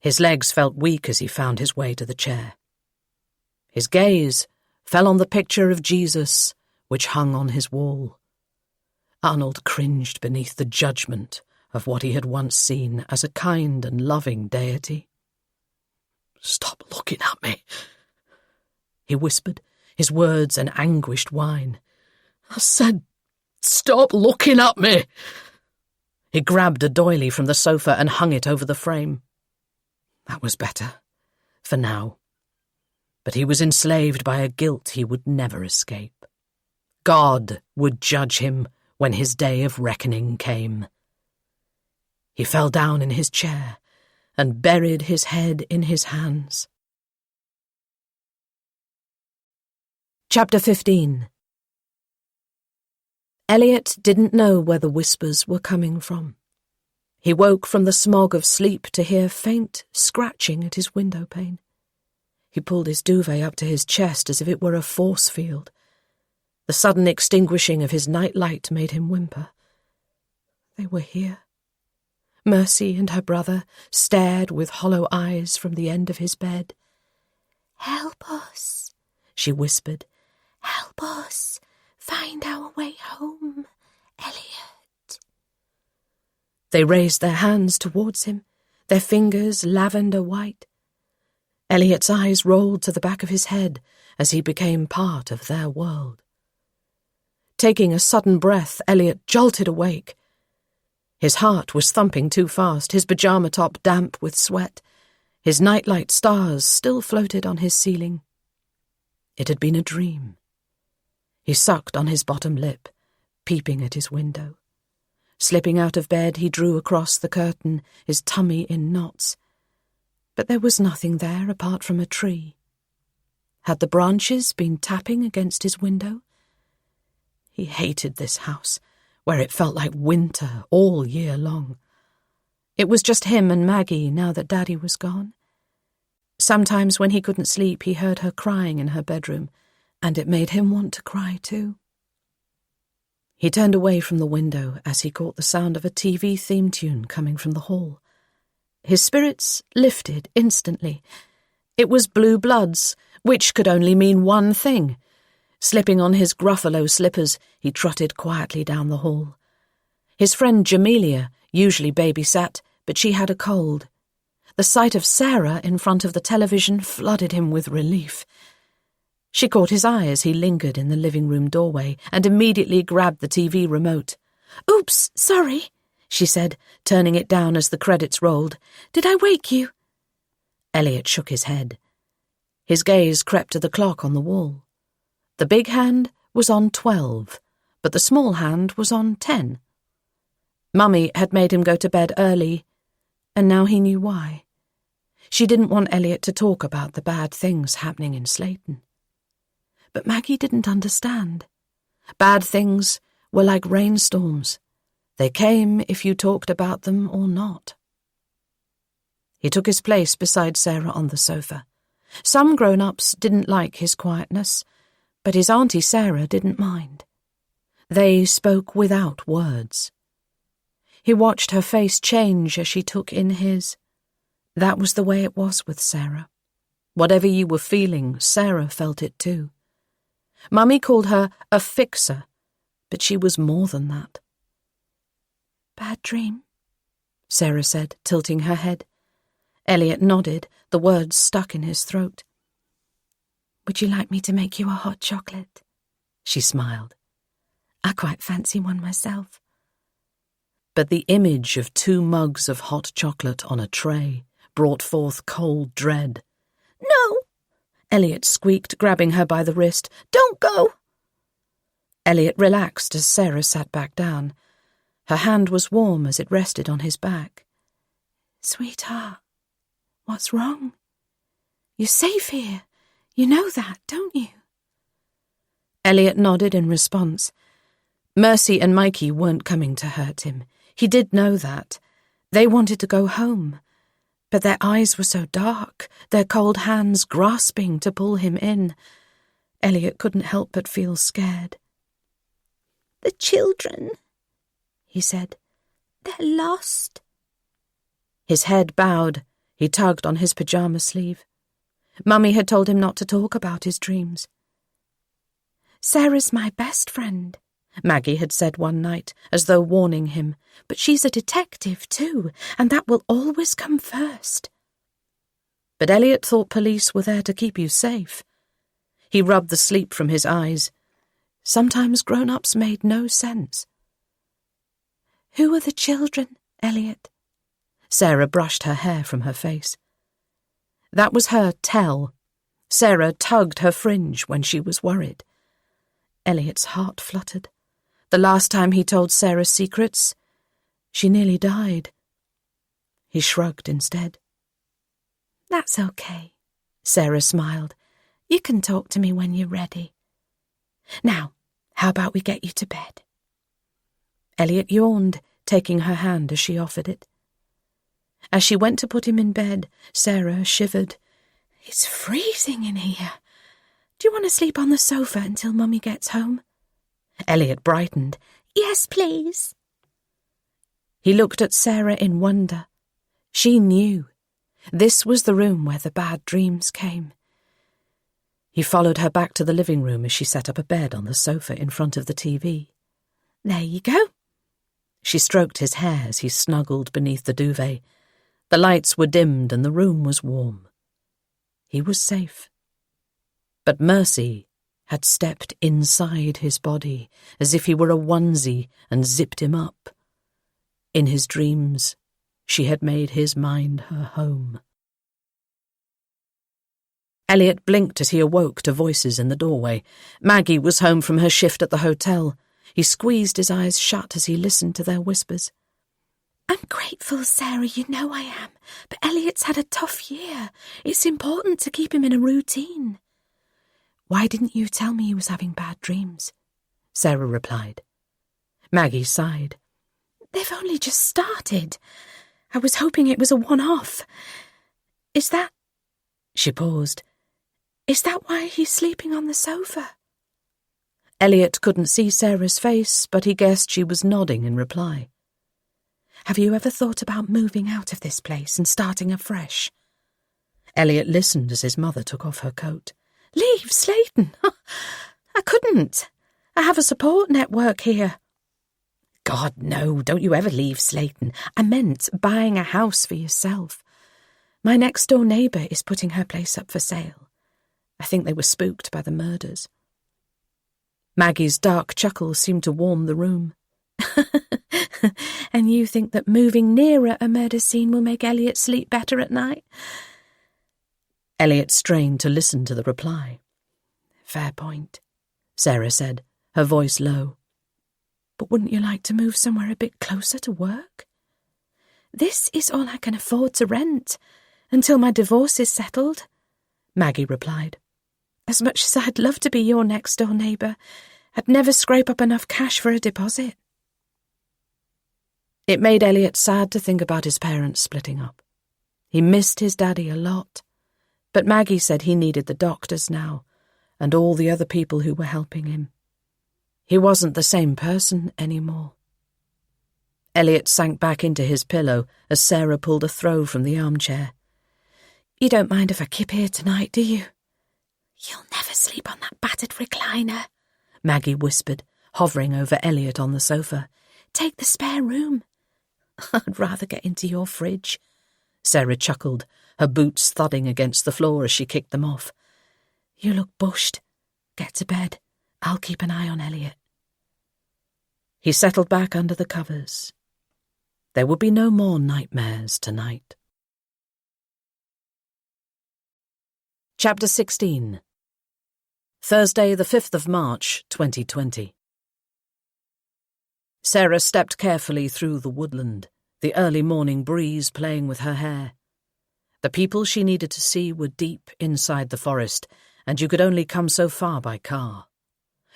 His legs felt weak as he found his way to the chair. His gaze fell on the picture of Jesus which hung on his wall. Arnold cringed beneath the judgment of what he had once seen as a kind and loving deity. "Stop looking at me," he whispered, his words an anguished whine. "I said, stop looking at me." He grabbed a doily from the sofa and hung it over the frame. That was better, for now. But he was enslaved by a guilt he would never escape. God would judge him when his day of reckoning came. He fell down in his chair and buried his head in his hands. Chapter 15. Elliot didn't know where the whispers were coming from. He woke from the smog of sleep to hear faint scratching at his window pane. He pulled his duvet up to his chest as if it were a force field. The sudden extinguishing of his night light made him whimper. They were here. Mercy and her brother stared with hollow eyes from the end of his bed. "Help us," she whispered. "Help us find our way home, Elliot." They raised their hands towards him, their fingers lavender white. Elliot's eyes rolled to the back of his head as he became part of their world. Taking a sudden breath, Elliot jolted awake. His heart was thumping too fast, his pyjama top damp with sweat. His nightlight stars still floated on his ceiling. It had been a dream. He sucked on his bottom lip, peeping at his window. Slipping out of bed, he drew across the curtain, his tummy in knots. But there was nothing there apart from a tree. Had the branches been tapping against his window? He hated this house, where it felt like winter all year long. It was just him and Maggie now that Daddy was gone. Sometimes when he couldn't sleep, he heard her crying in her bedroom, and it made him want to cry too. He turned away from the window as he caught the sound of a TV theme tune coming from the hall. His spirits lifted instantly. It was Blue Bloods, which could only mean one thing. Slipping on his Gruffalo slippers, he trotted quietly down the hall. His friend Jamelia usually babysat, but she had a cold. The sight of Sarah in front of the television flooded him with relief. She caught his eye as he lingered in the living room doorway and immediately grabbed the TV remote. "Oops, sorry," she said, turning it down as the credits rolled. "Did I wake you?" Elliot shook his head. His gaze crept to the clock on the wall. The big hand was on 12, but the small hand was on 10. Mummy had made him go to bed early, and now he knew why. She didn't want Elliot to talk about the bad things happening in Slayton. But Maggie didn't understand. Bad things were like rainstorms. They came if you talked about them or not. He took his place beside Sarah on the sofa. Some grown-ups didn't like his quietness, but his Auntie Sarah didn't mind. They spoke without words. He watched her face change as she took in his. That was the way it was with Sarah. Whatever you were feeling, Sarah felt it too. Mummy called her a fixer, but she was more than that. "Bad dream?" Sarah said, tilting her head. Elliot nodded, the words stuck in his throat. "Would you like me to make you a hot chocolate?" She smiled. "I quite fancy one myself." But the image of 2 mugs of hot chocolate on a tray brought forth cold dread. "No!" Elliot squeaked, grabbing her by the wrist. "Don't go!" Elliot relaxed as Sarah sat back down. Her hand was warm as it rested on his back. "Sweetheart, what's wrong? You're safe here. You know that, don't you?" Elliot nodded in response. Mercy and Mikey weren't coming to hurt him. He did know that. They wanted to go home. But their eyes were so dark, their cold hands grasping to pull him in. Elliot couldn't help but feel scared. "The children," he said. "they're lost." His head bowed. He tugged on his pyjama sleeve. Mummy had told him not to talk about his dreams. "Sarah's my best friend," Maggie had said one night, as though warning him. "But she's a detective too, and that will always come first." But Elliot thought police were there to keep you safe. He rubbed the sleep from his eyes. Sometimes grown-ups made no sense. "Who are the children, Elliot?" Sarah brushed her hair from her face. That was her tell. Sarah tugged her fringe when she was worried. Elliot's heart fluttered. The last time he told Sarah secrets, she nearly died. He shrugged instead. "That's okay," Sarah smiled. "You can talk to me when you're ready. Now, how about we get you to bed?" Elliot yawned, taking her hand as she offered it. As she went to put him in bed, Sarah shivered. "It's freezing in here. Do you want to sleep on the sofa until Mummy gets home?" Elliot brightened. "Yes, please." He looked at Sarah in wonder. She knew. This was the room where the bad dreams came. He followed her back to the living room as she set up a bed on the sofa in front of the TV. "There you go." She stroked his hair as he snuggled beneath the duvet. The lights were dimmed and the room was warm. He was safe. But Mercy had stepped inside his body as if he were a onesie and zipped him up. In his dreams, she had made his mind her home. Elliot blinked as he awoke to voices in the doorway. Maggie was home from her shift at the hotel. He squeezed his eyes shut as he listened to their whispers. "I'm grateful, Sarah, you know I am. But Elliot's had a tough year. It's important to keep him in a routine." "Why didn't you tell me he was having bad dreams?" Sarah replied. Maggie sighed. "They've only just started. I was hoping it was a one-off. Is that—" She paused. "Is that why he's sleeping on the sofa?" Elliot couldn't see Sarah's face, but he guessed she was nodding in reply. "Have you ever thought about moving out of this place and starting afresh?" Elliot listened as his mother took off her coat. "Leave Slayton? I couldn't. I have a support network here. God, no, don't you ever leave Slayton. I meant buying a house for yourself. My next-door neighbour is putting her place up for sale. I think they were spooked by the murders. Maggie's dark chuckle seemed to warm the room. And you think that moving nearer a murder scene will make Elliot sleep better at night? Elliot strained to listen to the reply. Fair point, Sarah said, her voice low. But wouldn't you like to move somewhere a bit closer to work? This is all I can afford to rent, until my divorce is settled, Maggie replied. As much as I'd love to be your next-door neighbour, I'd never scrape up enough cash for a deposit. It made Elliot sad to think about his parents splitting up. He missed his daddy a lot, but Maggie said he needed the doctors now, and all the other people who were helping him. He wasn't the same person anymore. Elliot sank back into his pillow as Sarah pulled a throw from the armchair. You don't mind if I keep here tonight, do you? You'll never sleep on that battered recliner, Maggie whispered, hovering over Elliot on the sofa. Take the spare room. I'd rather get into your fridge, Sarah chuckled, her boots thudding against the floor as she kicked them off. You look bushed. Get to bed. I'll keep an eye on Elliot. He settled back under the covers. There would be no more nightmares tonight. Chapter 16. Thursday, the 5th of March, 2020. Sarah stepped carefully through the woodland, the early morning breeze playing with her hair. The people she needed to see were deep inside the forest, and you could only come so far by car.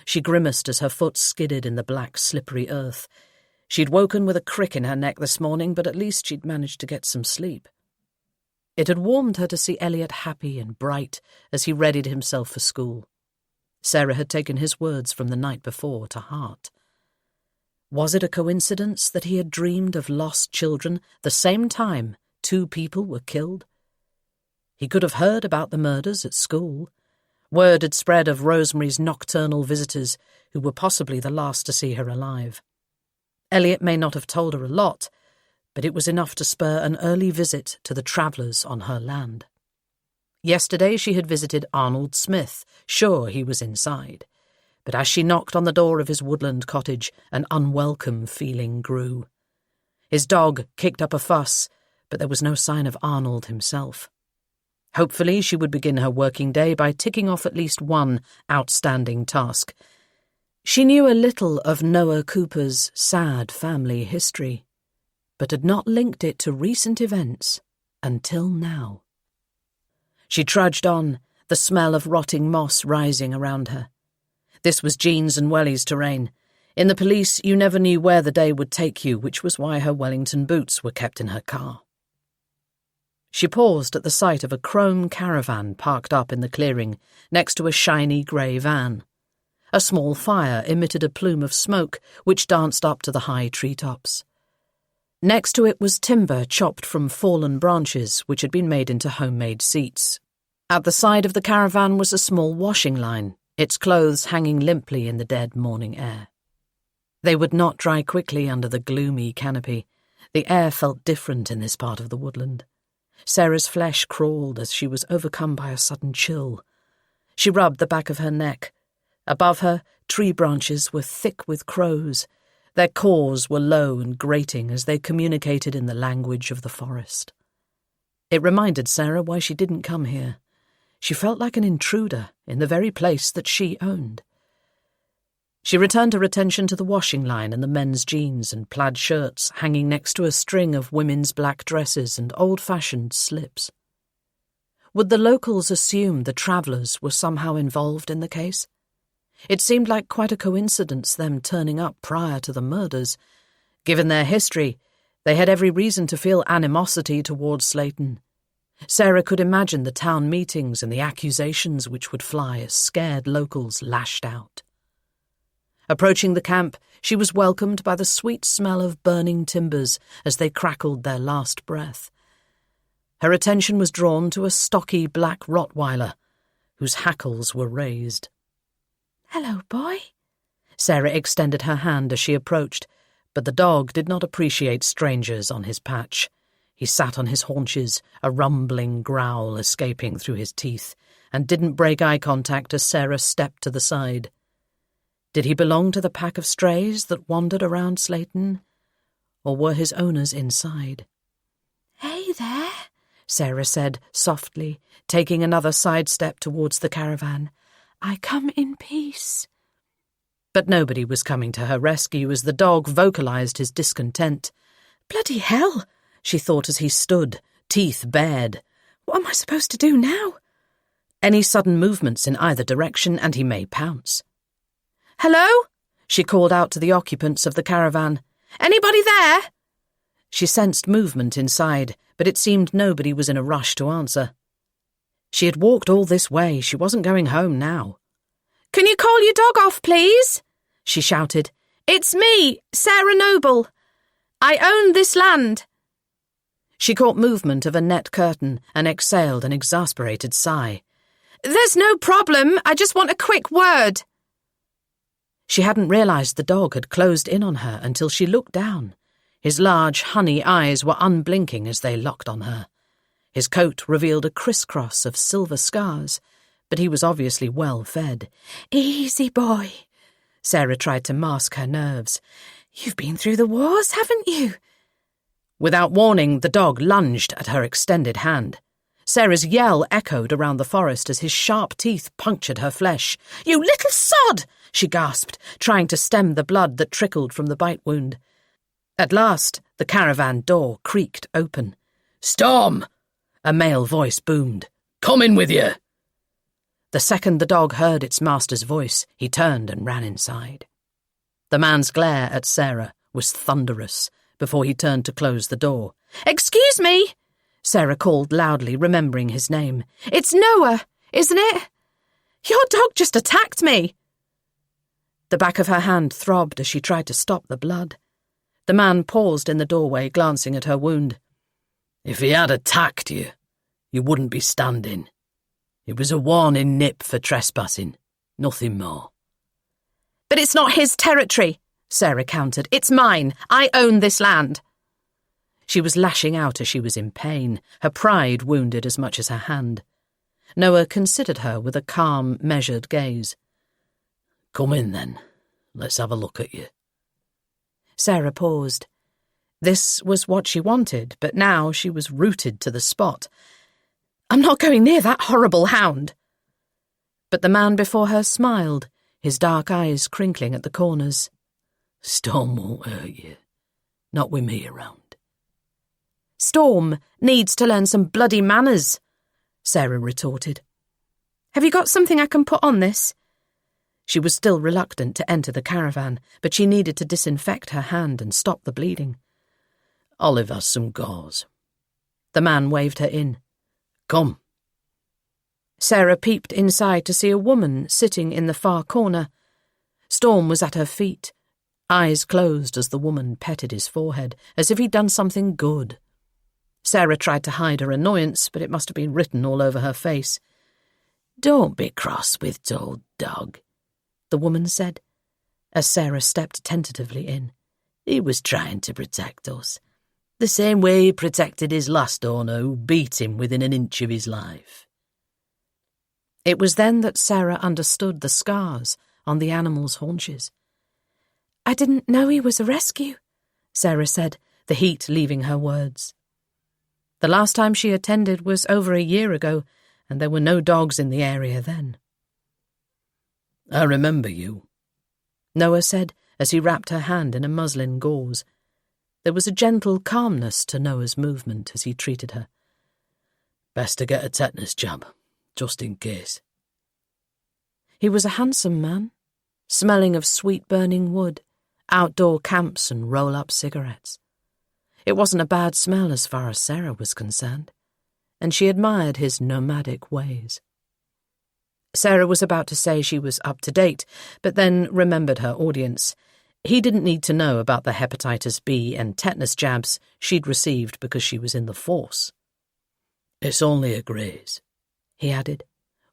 She grimaced as her foot skidded in the black, slippery earth. She'd woken with a crick in her neck this morning, but at least she'd managed to get some sleep. It had warmed her to see Elliot happy and bright as he readied himself for school. Sarah had taken his words from the night before to heart. Was it a coincidence that he had dreamed of lost children the same time 2 people were killed? He could have heard about the murders at school. Word had spread of Rosemary's nocturnal visitors, who were possibly the last to see her alive. Elliot may not have told her a lot, but it was enough to spur an early visit to the travellers on her land. Yesterday she had visited Arnold Smith, sure he was inside. But as she knocked on the door of his woodland cottage, an unwelcome feeling grew. His dog kicked up a fuss, but there was no sign of Arnold himself. Hopefully she would begin her working day by ticking off at least one outstanding task. She knew a little of Noah Cooper's sad family history, but had not linked it to recent events until now. She trudged on, the smell of rotting moss rising around her. This was Jean's and Welly's terrain. In the police, you never knew where the day would take you, which was why her Wellington boots were kept in her car. She paused at the sight of a chrome caravan parked up in the clearing, next to a shiny grey van. A small fire emitted a plume of smoke, which danced up to the high treetops. Next to it was timber chopped from fallen branches, which had been made into homemade seats. At the side of the caravan was a small washing line, its clothes hanging limply in the dead morning air. They would not dry quickly under the gloomy canopy. The air felt different in this part of the woodland. Sarah's flesh crawled as she was overcome by a sudden chill. She rubbed the back of her neck. Above her, tree branches were thick with crows. Their caws were low and grating as they communicated in the language of the forest. It reminded Sarah why she didn't come here. She felt like an intruder in the very place that she owned. She returned her attention to the washing line and the men's jeans and plaid shirts hanging next to a string of women's black dresses and old-fashioned slips. Would the locals assume the travellers were somehow involved in the case? It seemed like quite a coincidence them turning up prior to the murders. Given their history, they had every reason to feel animosity towards Slayton. Sarah could imagine the town meetings and the accusations which would fly as scared locals lashed out. Approaching the camp, she was welcomed by the sweet smell of burning timbers as they crackled their last breath. Her attention was drawn to a stocky black Rottweiler, whose hackles were raised. Hello, boy. Sarah extended her hand as she approached, but the dog did not appreciate strangers on his patch. He sat on his haunches, a rumbling growl escaping through his teeth, and didn't break eye contact as Sarah stepped to the side. Did he belong to the pack of strays that wandered around Slayton? Or were his owners inside? Hey there, Sarah said softly, taking another sidestep towards the caravan. I come in peace. But nobody was coming to her rescue as the dog vocalised his discontent. Bloody hell, she thought as he stood, teeth bared. What am I supposed to do now? Any sudden movements in either direction and he may pounce. Hello? She called out to the occupants of the caravan. Anybody there? She sensed movement inside, but it seemed nobody was in a rush to answer. She had walked all this way. She wasn't going home now. Can you call your dog off, please? She shouted. It's me, Sarah Noble. I own this land. She caught movement of a net curtain and exhaled an exasperated sigh. There's no problem. I just want a quick word. She hadn't realised the dog had closed in on her until she looked down. His large, honey eyes were unblinking as they locked on her. His coat revealed a crisscross of silver scars, but he was obviously well fed. Easy, boy. Sarah tried to mask her nerves. You've been through the wars, haven't you? Without warning, the dog lunged at her extended hand. Sarah's yell echoed around the forest as his sharp teeth punctured her flesh. You little sod! She gasped, trying to stem the blood that trickled from the bite wound. At last, the caravan door creaked open. Storm! A male voice boomed. Come in with you! The second the dog heard its master's voice, he turned and ran inside. The man's glare at Sarah was thunderous before he turned to close the door. Excuse me! Sarah called loudly, remembering his name. It's Noah, isn't it? Your dog just attacked me! The back of her hand throbbed as she tried to stop the blood. The man paused in the doorway, glancing at her wound. If he had attacked you, you wouldn't be standing. It was a warning nip for trespassing, nothing more. But it's not his territory, Sarah countered. It's mine. I own this land. She was lashing out as she was in pain, her pride wounded as much as her hand. Noah considered her with a calm, measured gaze. Come in, then. Let's have a look at you. Sarah paused. This was what she wanted, but now she was rooted to the spot. I'm not going near that horrible hound. But the man before her smiled, his dark eyes crinkling at the corners. Storm won't hurt you. Not with me around. Storm needs to learn some bloody manners, Sarah retorted. Have you got something I can put on this? She was still reluctant to enter the caravan, but she needed to disinfect her hand and stop the bleeding. Olive has some gauze. The man waved her in. Come. Sarah peeped inside to see a woman sitting in the far corner. Storm was at her feet, eyes closed as the woman petted his forehead, as if he'd done something good. Sarah tried to hide her annoyance, but it must have been written all over her face. Don't be cross with old dog, the woman said, as Sarah stepped tentatively in. He was trying to protect us, the same way he protected his last owner who beat him within an inch of his life. It was then that Sarah understood the scars on the animal's haunches. I didn't know he was a rescue, Sarah said, the heat leaving her words. The last time she attended was over a year ago, and there were no dogs in the area then. I remember you, Noah said as he wrapped her hand in a muslin gauze. There was a gentle calmness to Noah's movement as he treated her. Best to get a tetanus jab, just in case. He was a handsome man, smelling of sweet-burning wood, outdoor camps and roll-up cigarettes. It wasn't a bad smell as far as Sarah was concerned, and she admired his nomadic ways. Sarah was about to say she was up to date, but then remembered her audience. He didn't need to know about the hepatitis B and tetanus jabs she'd received because she was in the force. It's only a graze, he added.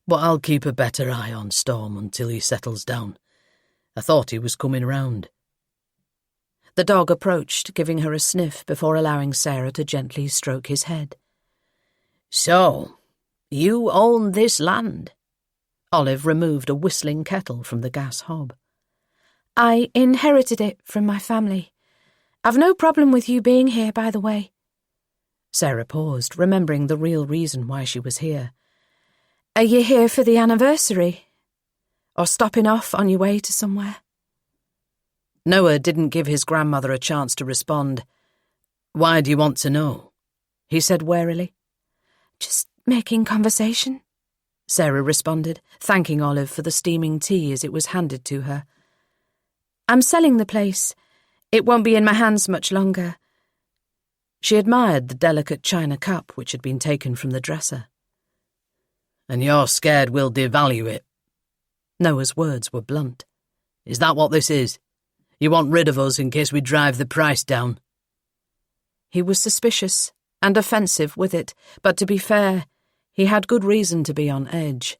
But I'll keep a better eye on Storm until he settles down. I thought he was coming round. The dog approached, giving her a sniff before allowing Sarah to gently stroke his head. So, you own this land? Olive removed a whistling kettle from the gas hob. I inherited it from my family. I've no problem with you being here, by the way. Sarah paused, remembering the real reason why she was here. Are you here for the anniversary? Or stopping off on your way to somewhere? Noah didn't give his grandmother a chance to respond. Why do you want to know? He said warily. Just making conversation, Sarah responded, thanking Olive for the steaming tea as it was handed to her. I'm selling the place. It won't be in my hands much longer. She admired the delicate china cup which had been taken from the dresser. And you're scared we'll devalue it? Noah's words were blunt. Is that what this is? You want rid of us in case we drive the price down? He was suspicious and offensive with it, but to be fair, he had good reason to be on edge.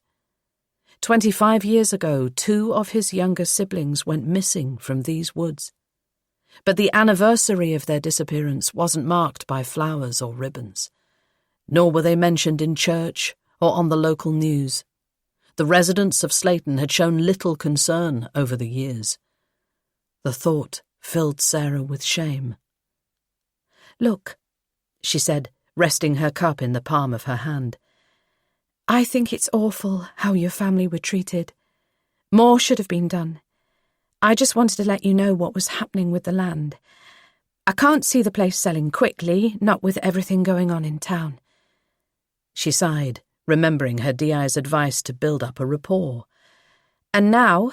25 years ago, 2 of his younger siblings went missing from these woods. But the anniversary of their disappearance wasn't marked by flowers or ribbons, nor were they mentioned in church or on the local news. The residents of Slayton had shown little concern over the years. The thought filled Sarah with shame. Look, she said, resting her cup in the palm of her hand. I think it's awful how your family were treated. More should have been done. I just wanted to let you know what was happening with the land. I can't see the place selling quickly, not with everything going on in town. She sighed, remembering her DI's advice to build up a rapport. And now,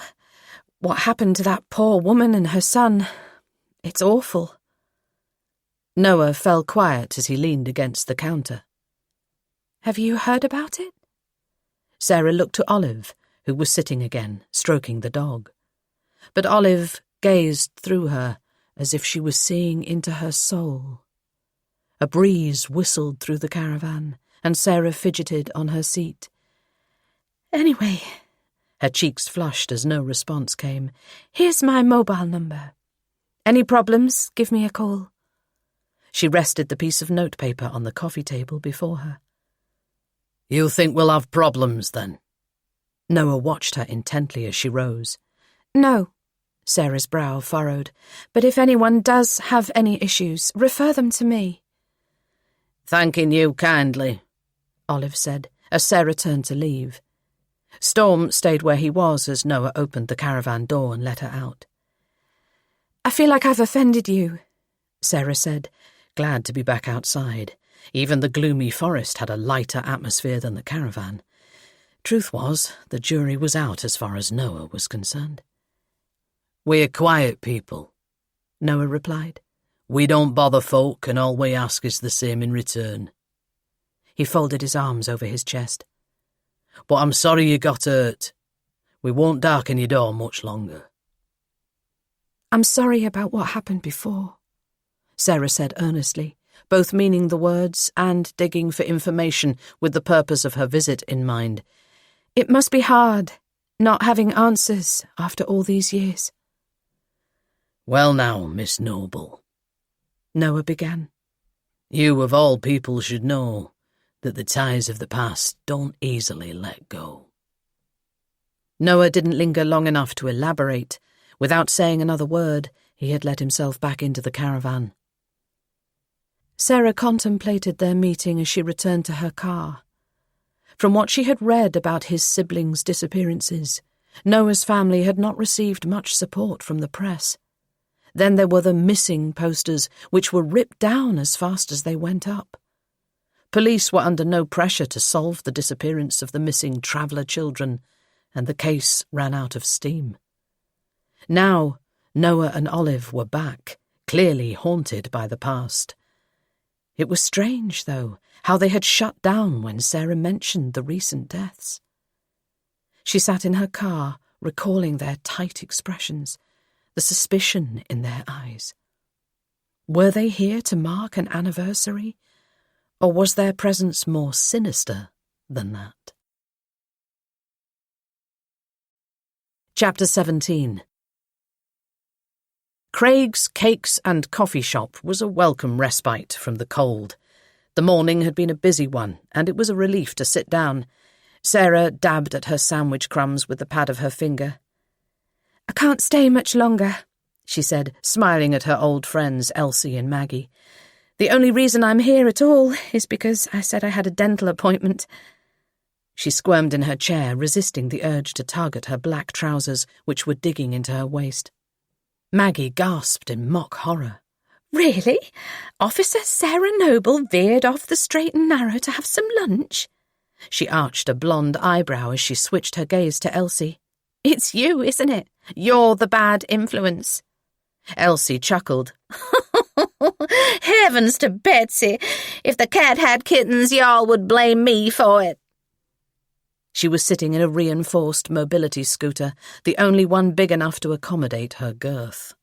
what happened to that poor woman and her son? It's awful. Noah fell quiet as he leaned against the counter. Have you heard about it? Sarah looked to Olive, who was sitting again, stroking the dog. But Olive gazed through her as if she was seeing into her soul. A breeze whistled through the caravan, and Sarah fidgeted on her seat. Anyway, her cheeks flushed as no response came. Here's my mobile number. Any problems, give me a call. She rested the piece of notepaper on the coffee table before her. You think we'll have problems, then? Noah watched her intently as she rose. No, Sarah's brow furrowed. But if anyone does have any issues, refer them to me. Thanking you kindly, Olive said, as Sarah turned to leave. Storm stayed where he was as Noah opened the caravan door and let her out. I feel like I've offended you, Sarah said, glad to be back outside. Even the gloomy forest had a lighter atmosphere than the caravan. Truth was, the jury was out as far as Noah was concerned. We're quiet people, Noah replied. We don't bother folk, and all we ask is the same in return. He folded his arms over his chest. But I'm sorry you got hurt. We won't darken your door much longer. I'm sorry about what happened before, Sarah said earnestly, both meaning the words and digging for information with the purpose of her visit in mind. It must be hard, not having answers after all these years. Well now, Miss Noble, Noah began. You of all people should know that the ties of the past don't easily let go. Noah didn't linger long enough to elaborate. Without saying another word, he had let himself back into the caravan. Sarah contemplated their meeting as she returned to her car. From what she had read about his siblings' disappearances, Noah's family had not received much support from the press. Then there were the missing posters, which were ripped down as fast as they went up. Police were under no pressure to solve the disappearance of the missing traveller children, and the case ran out of steam. Now, Noah and Olive were back, clearly haunted by the past. It was strange, though, how they had shut down when Sarah mentioned the recent deaths. She sat in her car, recalling their tight expressions, the suspicion in their eyes. Were they here to mark an anniversary, or was their presence more sinister than that? Chapter 17. Craig's Cakes and Coffee Shop was a welcome respite from the cold. The morning had been a busy one, and it was a relief to sit down. Sarah dabbed at her sandwich crumbs with the pad of her finger. I can't stay much longer, she said, smiling at her old friends Elsie and Maggie. The only reason I'm here at all is because I said I had a dental appointment. She squirmed in her chair, resisting the urge to tug at her black trousers, which were digging into her waist. Maggie gasped in mock horror. Really? Officer Sarah Noble veered off the straight and narrow to have some lunch? She arched a blonde eyebrow as she switched her gaze to Elsie. It's you, isn't it? You're the bad influence. Elsie chuckled. Heavens to Betsy! If the cat had kittens, y'all would blame me for it. She was sitting in a reinforced mobility scooter, the only one big enough to accommodate her girth.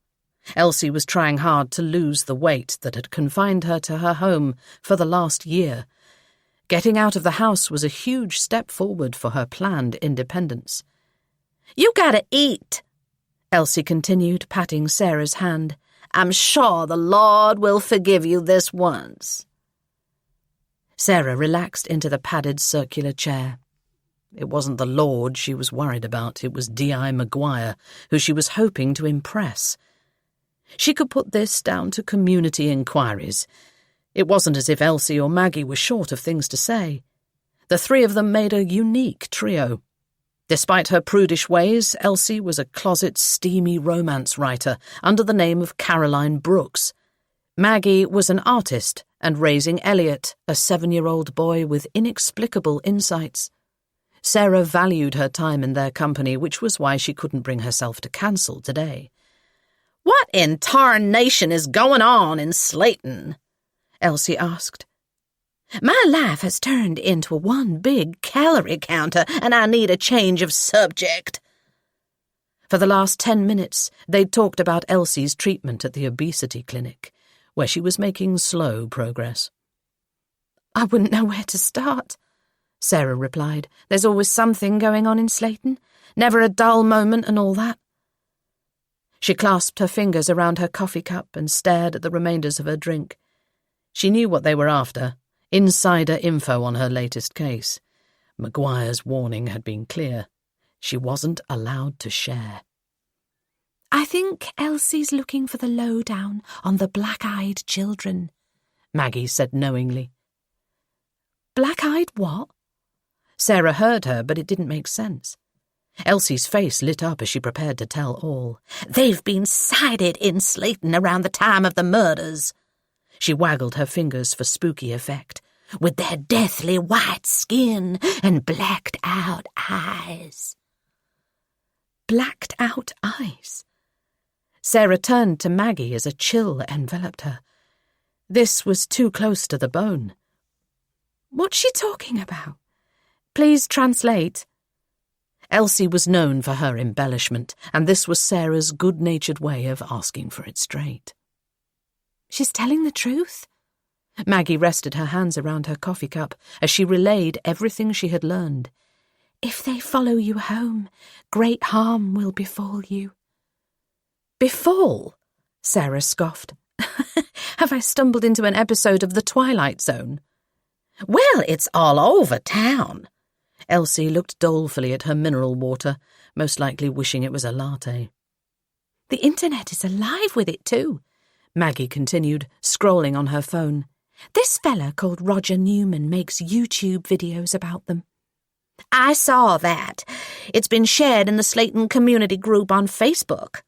Elsie was trying hard to lose the weight that had confined her to her home for the last year. Getting out of the house was a huge step forward for her planned independence. You gotta eat, Elsie continued, patting Sarah's hand. I'm sure the Lord will forgive you this once. Sarah relaxed into the padded circular chair. It wasn't the Lord she was worried about, it was D.I. Maguire, who she was hoping to impress. She could put this down to community inquiries. It wasn't as if Elsie or Maggie were short of things to say. The three of them made a unique trio. Despite her prudish ways, Elsie was a closet steamy romance writer under the name of Caroline Brooks. Maggie was an artist and raising Elliot, a 7-year-old boy with inexplicable insights. Sarah valued her time in their company, which was why she couldn't bring herself to cancel today. What in tarnation is going on in Slayton? Elsie asked. My life has turned into one big calorie counter, and I need a change of subject. For the last 10 minutes, they'd talked about Elsie's treatment at the obesity clinic, where she was making slow progress. I wouldn't know where to start, Sarah replied. There's always something going on in Slayton. Never a dull moment and all that. She clasped her fingers around her coffee cup and stared at the remainders of her drink. She knew what they were after, insider info on her latest case. Maguire's warning had been clear. She wasn't allowed to share. I think Elsie's looking for the lowdown on the black-eyed children, Maggie said knowingly. Black-eyed what? Sarah heard her, but it didn't make sense. Elsie's face lit up as she prepared to tell all. They've been sighted in Slayton around the time of the murders. She waggled her fingers for spooky effect. With their deathly white skin and blacked-out eyes. Blacked-out eyes? Sarah turned to Maggie as a chill enveloped her. This was too close to the bone. What's she talking about? Please translate. Elsie was known for her embellishment, and this was Sarah's good-natured way of asking for it straight. She's telling the truth? Maggie rested her hands around her coffee cup as she relayed everything she had learned. If they follow you home, great harm will befall you. Befall? Sarah scoffed. Have I stumbled into an episode of The Twilight Zone? Well, it's all over town. Elsie looked dolefully at her mineral water, most likely wishing it was a latte. The internet is alive with it too, Maggie continued, scrolling on her phone. This fella called Roger Newman makes YouTube videos about them. I saw that. It's been shared in the Slayton community group on Facebook.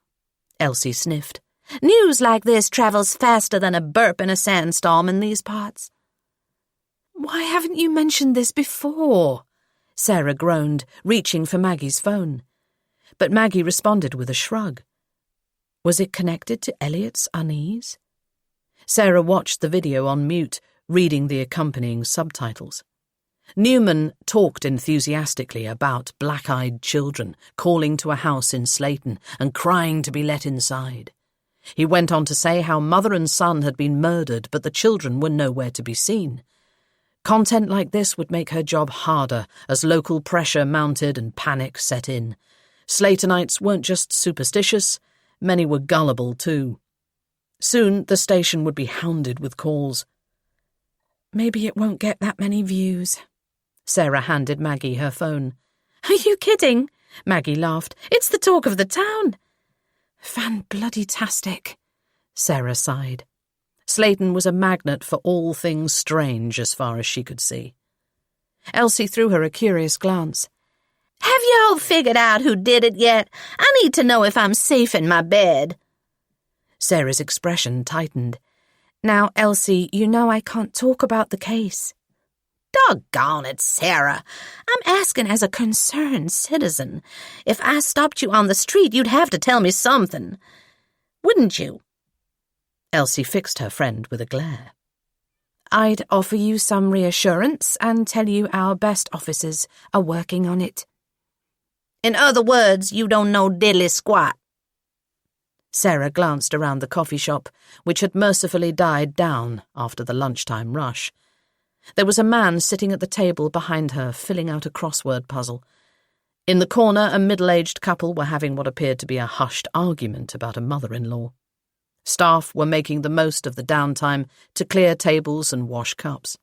Elsie sniffed. News like this travels faster than a burp in a sandstorm in these parts. Why haven't you mentioned this before? Sarah groaned, reaching for Maggie's phone. But Maggie responded with a shrug. Was it connected to Elliot's unease? Sarah watched the video on mute, reading the accompanying subtitles. Newman talked enthusiastically about black-eyed children calling to a house in Slayton and crying to be let inside. He went on to say how mother and son had been murdered, but the children were nowhere to be seen. Content like this would make her job harder as local pressure mounted and panic set in. Slaytonites weren't just superstitious, many were gullible too. Soon the station would be hounded with calls. Maybe it won't get that many views. Sarah handed Maggie her phone. Are you kidding? Maggie laughed. It's the talk of the town. Fan-bloody-tastic, Sarah sighed. Slayton was a magnet for all things strange as far as she could see. Elsie threw her a curious glance. Have you all figured out who did it yet? I need to know if I'm safe in my bed. Sarah's expression tightened. Now, Elsie, you know I can't talk about the case. Doggone it, Sarah. I'm asking as a concerned citizen. If I stopped you on the street, you'd have to tell me something. Wouldn't you? Elsie fixed her friend with a glare. I'd offer you some reassurance and tell you our best officers are working on it. In other words, you don't know diddly squat. Sarah glanced around the coffee shop, which had mercifully died down after the lunchtime rush. There was a man sitting at the table behind her, filling out a crossword puzzle. In the corner, a middle-aged couple were having what appeared to be a hushed argument about a mother-in-law. Staff were making the most of the downtime to clear tables and wash cups.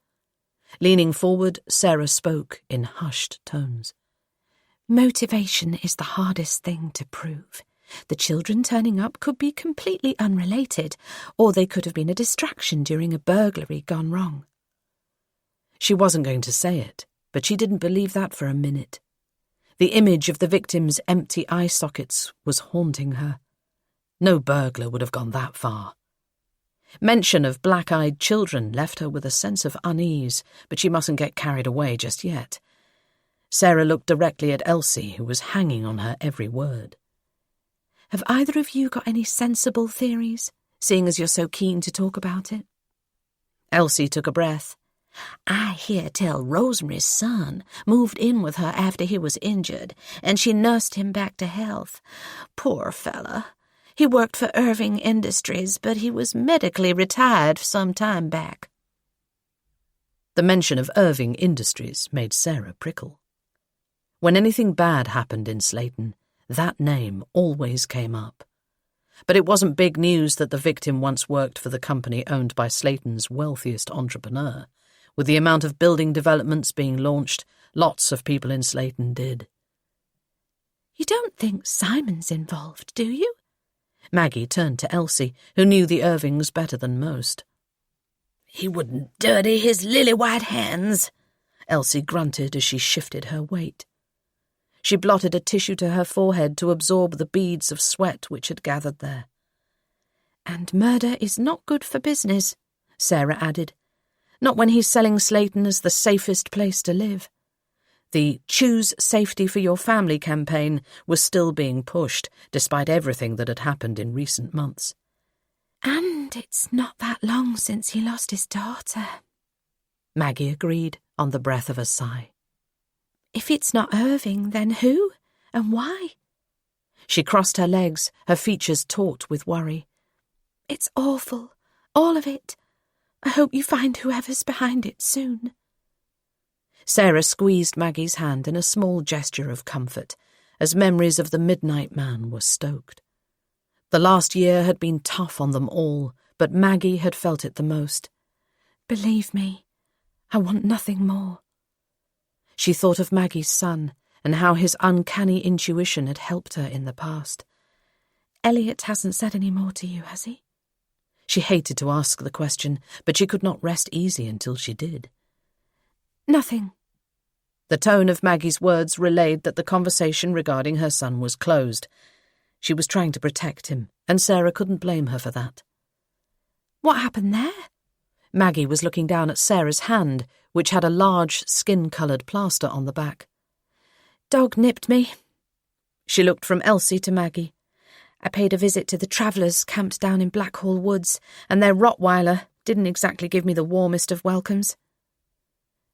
Leaning forward, Sarah spoke in hushed tones. Motivation is the hardest thing to prove. The children turning up could be completely unrelated, or they could have been a distraction during a burglary gone wrong. She wasn't going to say it, but she didn't believe that for a minute. The image of the victim's empty eye sockets was haunting her. No burglar would have gone that far. Mention of black-eyed children left her with a sense of unease, but she mustn't get carried away just yet. Sarah looked directly at Elsie, who was hanging on her every word. Have either of you got any sensible theories, seeing as you're so keen to talk about it? Elsie took a breath. I hear tell Rosemary's son moved in with her after he was injured, and she nursed him back to health. Poor fella. He worked for Irving Industries, but he was medically retired some time back. The mention of Irving Industries made Sarah prickle. When anything bad happened in Slayton, that name always came up. But it wasn't big news that the victim once worked for the company owned by Slayton's wealthiest entrepreneur. With the amount of building developments being launched, lots of people in Slayton did. You don't think Simon's involved, do you? Maggie turned to Elsie, who knew the Irvings better than most. He wouldn't dirty his lily-white hands, Elsie grunted as she shifted her weight. She blotted a tissue to her forehead to absorb the beads of sweat which had gathered there. And murder is not good for business, Sarah added. Not when he's selling Slayton as the safest place to live. The Choose Safety for Your Family campaign was still being pushed, despite everything that had happened in recent months. And it's not that long since he lost his daughter, Maggie agreed on the breath of a sigh. If it's not Irving, then who and why? She crossed her legs, her features taut with worry. It's awful, all of it. I hope you find whoever's behind it soon. Sarah squeezed Maggie's hand in a small gesture of comfort, as memories of the Midnight Man were stoked. The last year had been tough on them all, but Maggie had felt it the most. Believe me, I want nothing more. She thought of Maggie's son and how his uncanny intuition had helped her in the past. Elliot hasn't said any more to you, has he? She hated to ask the question, but she could not rest easy until she did. Nothing. The tone of Maggie's words relayed that the conversation regarding her son was closed. She was trying to protect him, and Sarah couldn't blame her for that. What happened there? Maggie was looking down at Sarah's hand, which had a large skin-coloured plaster on the back. Dog nipped me. She looked from Elsie to Maggie. I paid a visit to the travellers camped down in Blackhall Woods, and their Rottweiler didn't exactly give me the warmest of welcomes.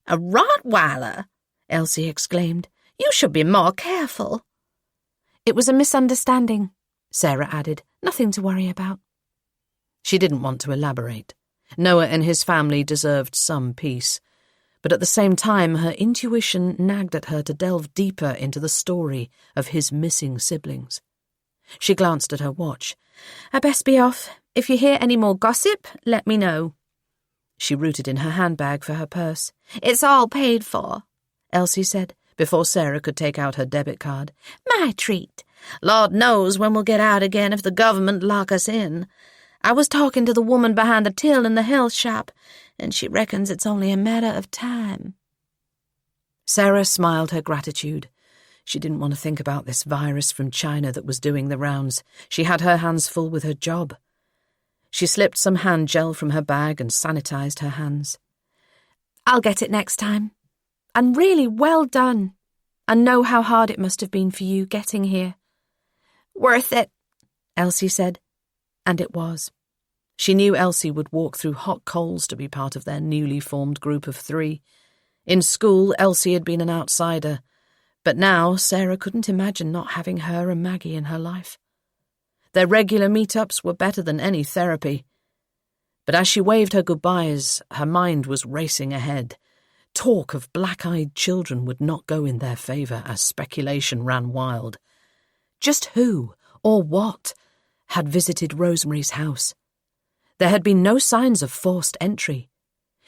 A Rottweiler? Elsie exclaimed. You should be more careful. It was a misunderstanding, Sarah added. Nothing to worry about. She didn't want to elaborate. Noah and his family deserved some peace. But at the same time, her intuition nagged at her to delve deeper into the story of his missing siblings. She glanced at her watch. "I best be off. If you hear any more gossip, let me know." She rooted in her handbag for her purse. "It's all paid for," Elsie said, before Sarah could take out her debit card. "My treat. Lord knows when we'll get out again if the government lock us in. I was talking to the woman behind the till in the health shop, and she reckons it's only a matter of time." Sarah smiled her gratitude. She didn't want to think about this virus from China that was doing the rounds. She had her hands full with her job. She slipped some hand gel from her bag and sanitized her hands. "I'll get it next time. And really well done. I know how hard it must have been for you getting here." "Worth it," Elsie said. And it was. She knew Elsie would walk through hot coals to be part of their newly formed group of 3. In school, Elsie had been an outsider, but now Sarah couldn't imagine not having her and Maggie in her life. Their regular meetups were better than any therapy. But as she waved her goodbyes, her mind was racing ahead. Talk of black-eyed children would not go in their favour as speculation ran wild. Just who, or what, had visited Rosemary's house? There had been no signs of forced entry.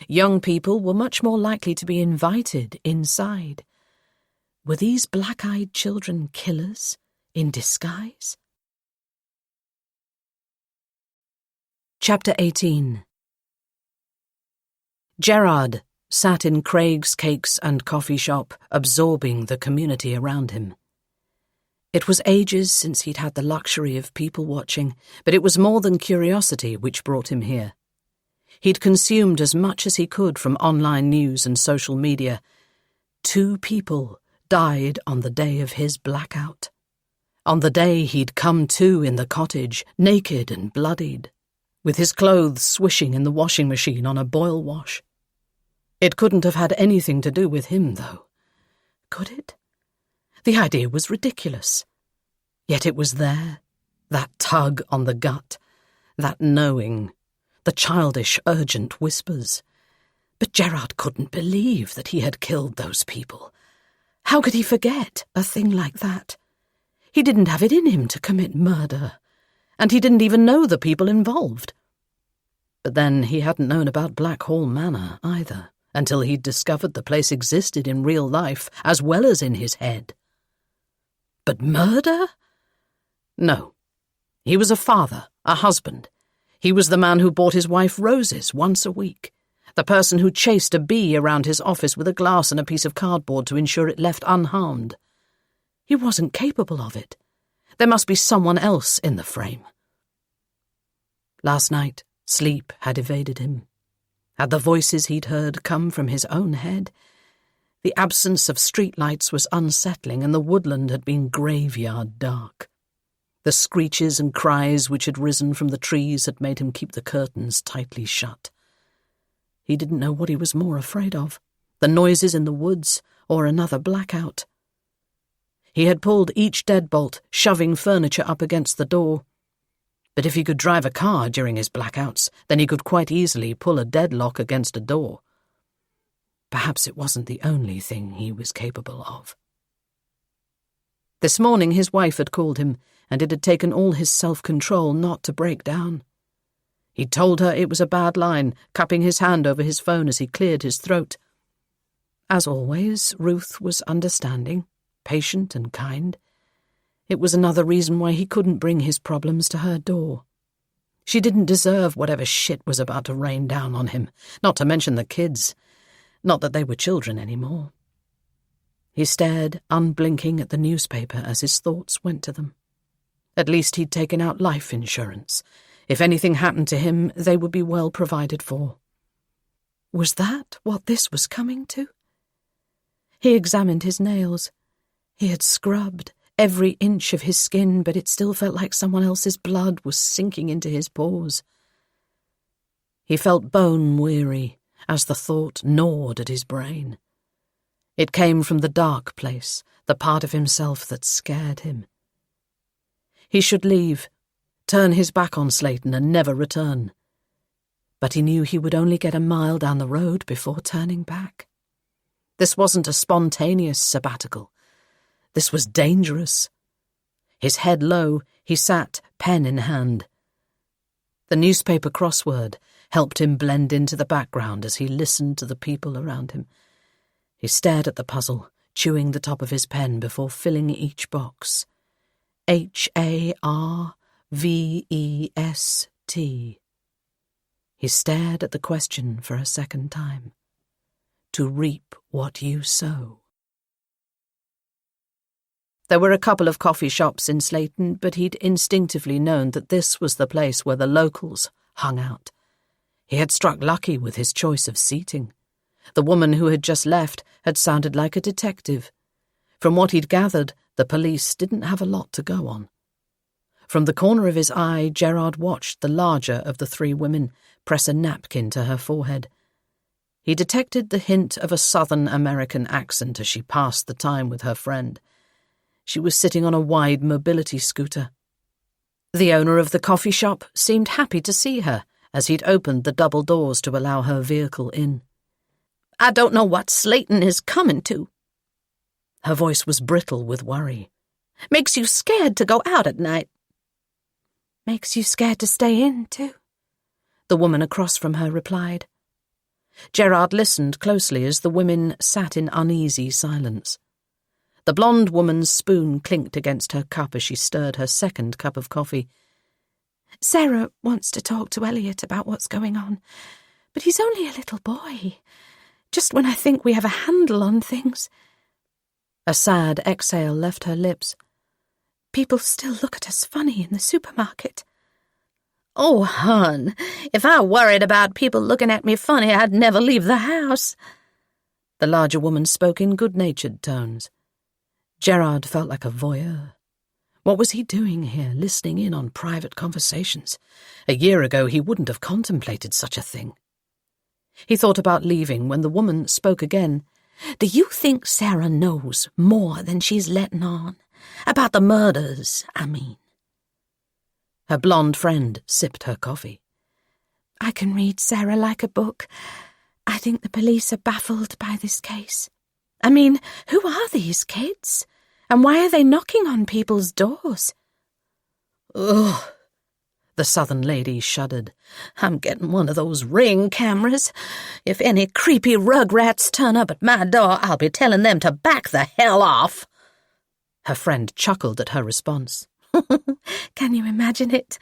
Young people were much more likely to be invited inside. Were these black-eyed children killers in disguise? Chapter 18. Gerard sat in Craig's Cakes and Coffee Shop, absorbing the community around him. It was ages since he'd had the luxury of people watching, but it was more than curiosity which brought him here. He'd consumed as much as he could from online news and social media. 2 people died on the day of his blackout. On the day he'd come to in the cottage, naked and bloodied, with his clothes swishing in the washing machine on a boil wash. It couldn't have had anything to do with him, though. Could it? The idea was ridiculous. Yet it was there, that tug on the gut, that knowing, the childish, urgent whispers. But Gerard couldn't believe that he had killed those people. How could he forget a thing like that? He didn't have it in him to commit murder, and he didn't even know the people involved. But then he hadn't known about Blackhall Manor either, until he'd discovered the place existed in real life as well as in his head. But murder? No. He was a father, a husband. He was the man who bought his wife roses once a week, the person who chased a bee around his office with a glass and a piece of cardboard to ensure it left unharmed. He wasn't capable of it. There must be someone else in the frame. Last night, sleep had evaded him. Had the voices he'd heard come from his own head? The absence of streetlights was unsettling, and the woodland had been graveyard dark. The screeches and cries which had risen from the trees had made him keep the curtains tightly shut. He didn't know what he was more afraid of, the noises in the woods or another blackout. He had pulled each deadbolt, shoving furniture up against the door. But if he could drive a car during his blackouts, then he could quite easily pull a deadlock against a door. Perhaps it wasn't the only thing he was capable of. This morning his wife had called him, and it had taken all his self-control not to break down. He'd told her it was a bad line, cupping his hand over his phone as he cleared his throat. As always, Ruth was understanding, patient and kind. It was another reason why he couldn't bring his problems to her door. She didn't deserve whatever shit was about to rain down on him, not to mention the kids. Not that they were children anymore. He stared, unblinking, at the newspaper as his thoughts went to them. At least he'd taken out life insurance. If anything happened to him, they would be well provided for. Was that what this was coming to? He examined his nails. He had scrubbed every inch of his skin, but it still felt like someone else's blood was sinking into his pores. He felt bone-weary as the thought gnawed at his brain. It came from the dark place, the part of himself that scared him. He should leave, turn his back on Slayton and never return. But he knew he would only get a mile down the road before turning back. This wasn't a spontaneous sabbatical. This was dangerous. His head low, he sat, pen in hand. The newspaper crossword helped him blend into the background as he listened to the people around him. He stared at the puzzle, chewing the top of his pen before filling each box. Harvest. He stared at the question for a second time. To reap what you sow. There were a couple of coffee shops in Slayton, but he'd instinctively known that this was the place where the locals hung out. He had struck lucky with his choice of seating. The woman who had just left had sounded like a detective. From what he'd gathered, the police didn't have a lot to go on. From the corner of his eye, Gerard watched the larger of the three women press a napkin to her forehead. He detected the hint of a Southern American accent as she passed the time with her friend. She was sitting on a wide mobility scooter. The owner of the coffee shop seemed happy to see her as he'd opened the double doors to allow her vehicle in. I don't know what Slayton is coming to. Her voice was brittle with worry. Makes you scared to go out at night. Makes you scared to stay in, too, the woman across from her replied. Gerard listened closely as the women sat in uneasy silence. The blonde woman's spoon clinked against her cup as she stirred her second cup of coffee. Sarah wants to talk to Elliot about what's going on, but he's only a little boy. Just when I think we have a handle on things. A sad exhale left her lips. People still look at us funny in the supermarket. Oh, hon, if I worried about people looking at me funny, I'd never leave the house. The larger woman spoke in good-natured tones. Gerard felt like a voyeur. What was he doing here, listening in on private conversations? A year ago he wouldn't have contemplated such a thing. He thought about leaving when the woman spoke again. Do you think Sarah knows more than she's letting on? About the murders, I mean. Her blonde friend sipped her coffee. I can read Sarah like a book. I think the police are baffled by this case. I mean, who are these kids? And why are they knocking on people's doors? Ugh. The Southern lady shuddered. I'm getting one of those Ring cameras. If any creepy rugrats turn up at my door, I'll be telling them to back the hell off. Her friend chuckled at her response. Can you imagine it?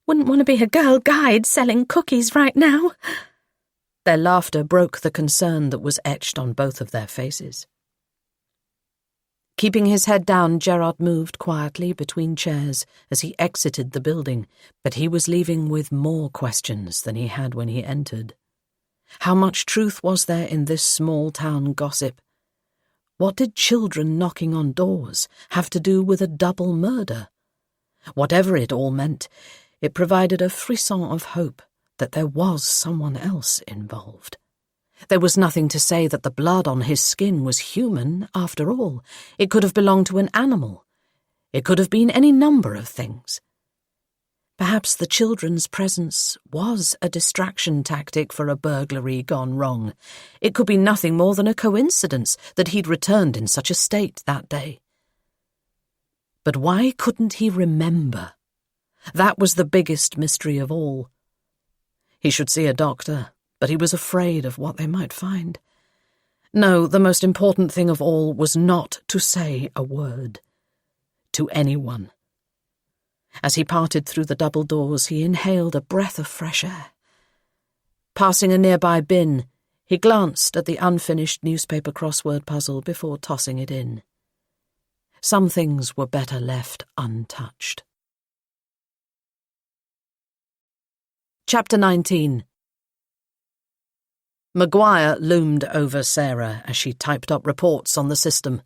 Wouldn't want to be a girl guide selling cookies right now. Their laughter broke the concern that was etched on both of their faces. Keeping his head down, Gerard moved quietly between chairs as he exited the building, but he was leaving with more questions than he had when he entered. How much truth was there in this small-town gossip? What did children knocking on doors have to do with a double murder? Whatever it all meant, it provided a frisson of hope that there was someone else involved. There was nothing to say that the blood on his skin was human, after all. It could have belonged to an animal. It could have been any number of things. Perhaps the children's presence was a distraction tactic for a burglary gone wrong. It could be nothing more than a coincidence that he'd returned in such a state that day. But why couldn't he remember? That was the biggest mystery of all. He should see a doctor, but he was afraid of what they might find. No, the most important thing of all was not to say a word. To anyone. As he parted through the double doors, he inhaled a breath of fresh air. Passing a nearby bin, he glanced at the unfinished newspaper crossword puzzle before tossing it in. Some things were better left untouched. Chapter 19. Maguire loomed over Sarah as she typed up reports on the system.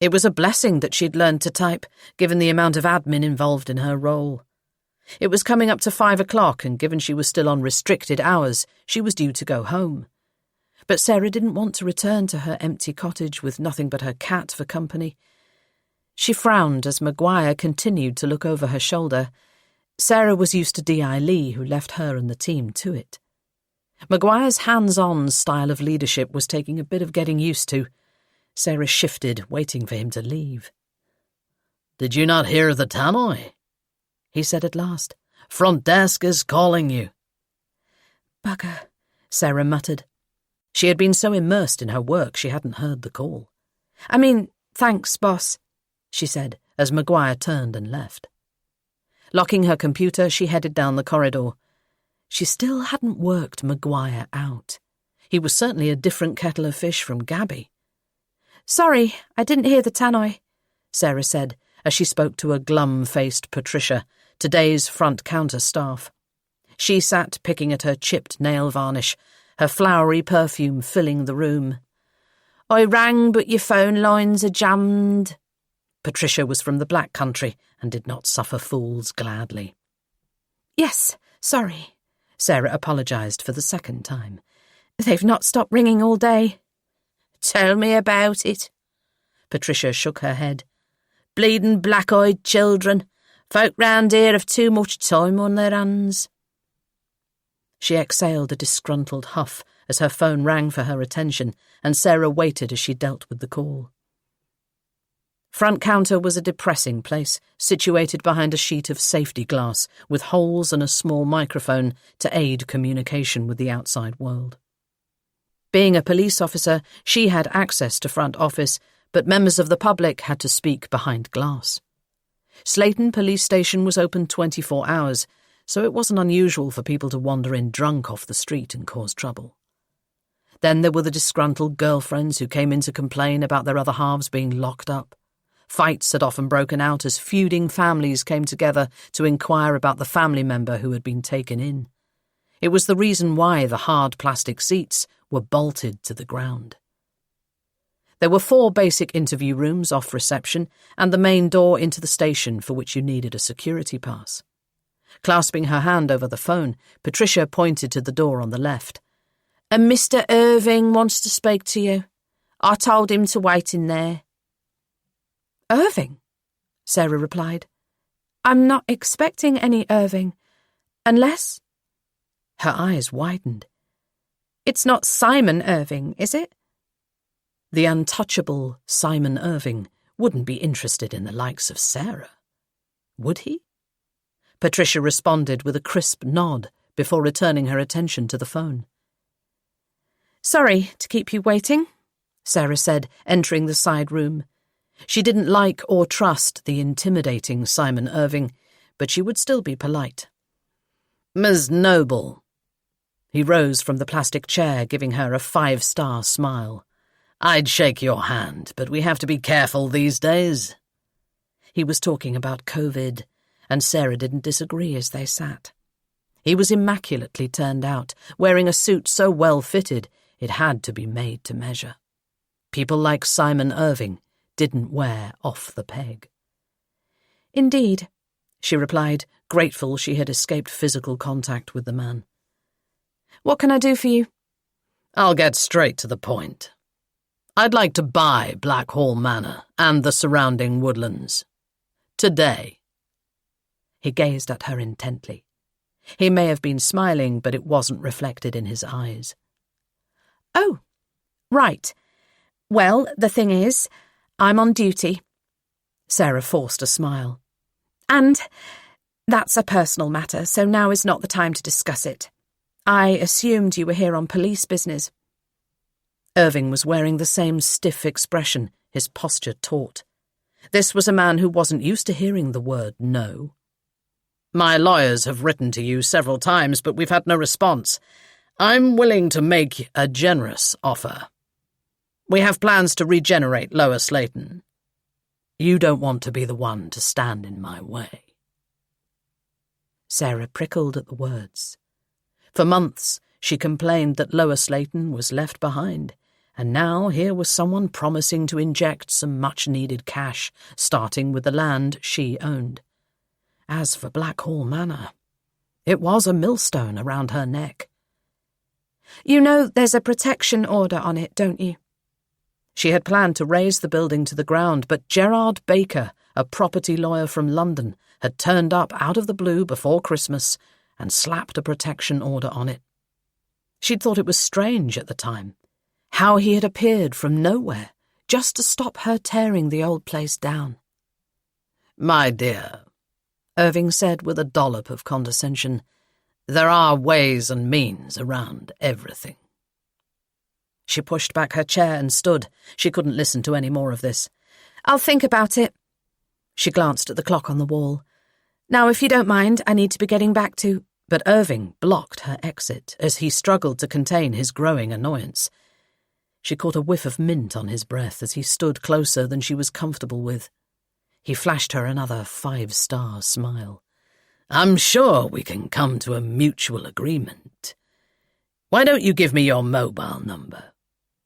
It was a blessing that she'd learned to type, given the amount of admin involved in her role. It was coming up to 5 o'clock, and given she was still on restricted hours, she was due to go home. But Sarah didn't want to return to her empty cottage with nothing but her cat for company. She frowned as Maguire continued to look over her shoulder. Sarah was used to D.I. Lee, who left her and the team to it. Maguire's hands-on style of leadership was taking a bit of getting used to. Sarah shifted, waiting for him to leave. "Did you not hear the tannoy?" he said at last. "Front desk is calling you." "Bugger," Sarah muttered. She had been so immersed in her work she hadn't heard the call. "I mean, thanks, boss," she said as Maguire turned and left. Locking her computer, she headed down the corridor. She still hadn't worked Maguire out. He was certainly a different kettle of fish from Gabby. "Sorry, I didn't hear the tannoy," Sarah said as she spoke to a glum-faced Patricia, today's front counter staff. She sat picking at her chipped nail varnish, her flowery perfume filling the room. "I rang, but your phone lines are jammed." Patricia was from the Black Country and did not suffer fools gladly. "Yes, sorry," Sarah apologised for the second time. "They've not stopped ringing all day." "Tell me about it." Patricia shook her head. "Bleeding black-eyed children. Folk round here have too much time on their hands." She exhaled a disgruntled huff as her phone rang for her attention, and Sarah waited as she dealt with the call. Front counter was a depressing place, situated behind a sheet of safety glass, with holes and a small microphone to aid communication with the outside world. Being a police officer, she had access to front office, but members of the public had to speak behind glass. Slayton Police Station was open 24 hours, so it wasn't unusual for people to wander in drunk off the street and cause trouble. Then there were the disgruntled girlfriends who came in to complain about their other halves being locked up. Fights had often broken out as feuding families came together to inquire about the family member who had been taken in. It was the reason why the hard plastic seats were bolted to the ground. There were 4 basic interview rooms off reception and the main door into the station for which you needed a security pass. Clasping her hand over the phone, Patricia pointed to the door on the left. "And Mr. Irving wants to speak to you. I told him to wait in there." "Irving?" Sarah replied. "I'm not expecting any Irving. Unless—" Her eyes widened. "It's not Simon Irving, is it?" The untouchable Simon Irving wouldn't be interested in the likes of Sarah. Would he? Patricia responded with a crisp nod before returning her attention to the phone. "Sorry to keep you waiting," Sarah said, entering the side room. She didn't like or trust the intimidating Simon Irving, but she would still be polite. "Ms. Noble." He rose from the plastic chair, giving her a 5-star smile. "I'd shake your hand, but we have to be careful these days." He was talking about COVID, and Sarah didn't disagree as they sat. He was immaculately turned out, wearing a suit so well-fitted it had to be made to measure. People like Simon Irving didn't wear off the peg. "Indeed," she replied, grateful she had escaped physical contact with the man. "What can I do for you?" "I'll get straight to the point. I'd like to buy Blackhall Manor and the surrounding woodlands. Today." He gazed at her intently. He may have been smiling, but it wasn't reflected in his eyes. "Oh, right. Well, the thing is, I'm on duty." Sarah forced a smile. "And that's a personal matter, so now is not the time to discuss it. I assumed you were here on police business." Irving was wearing the same stiff expression, his posture taut. This was a man who wasn't used to hearing the word no. "My lawyers have written to you several times, but we've had no response. I'm willing to make a generous offer. We have plans to regenerate Lower Slayton. You don't want to be the one to stand in my way." Sarah prickled at the words. For months, she complained that Lower Slayton was left behind, and now here was someone promising to inject some much-needed cash, starting with the land she owned. As for Blackhall Manor, it was a millstone around her neck. "You know there's a protection order on it, don't you?" She had planned to raze the building to the ground, but Gerard Baker, a property lawyer from London, had turned up out of the blue before Christmas and slapped a protection order on it. She'd thought it was strange at the time, how he had appeared from nowhere, just to stop her tearing the old place down. My dear, Irving said with a dollop of condescension, there are ways and means around everything. She pushed back her chair and stood. She couldn't listen to any more of this. I'll think about it. She glanced at the clock on the wall. Now, if you don't mind, I need to be getting back to... But Irving blocked her exit as he struggled to contain his growing annoyance. She caught a whiff of mint on his breath as he stood closer than she was comfortable with. He flashed her another 5-star smile. I'm sure we can come to a mutual agreement. Why don't you give me your mobile number?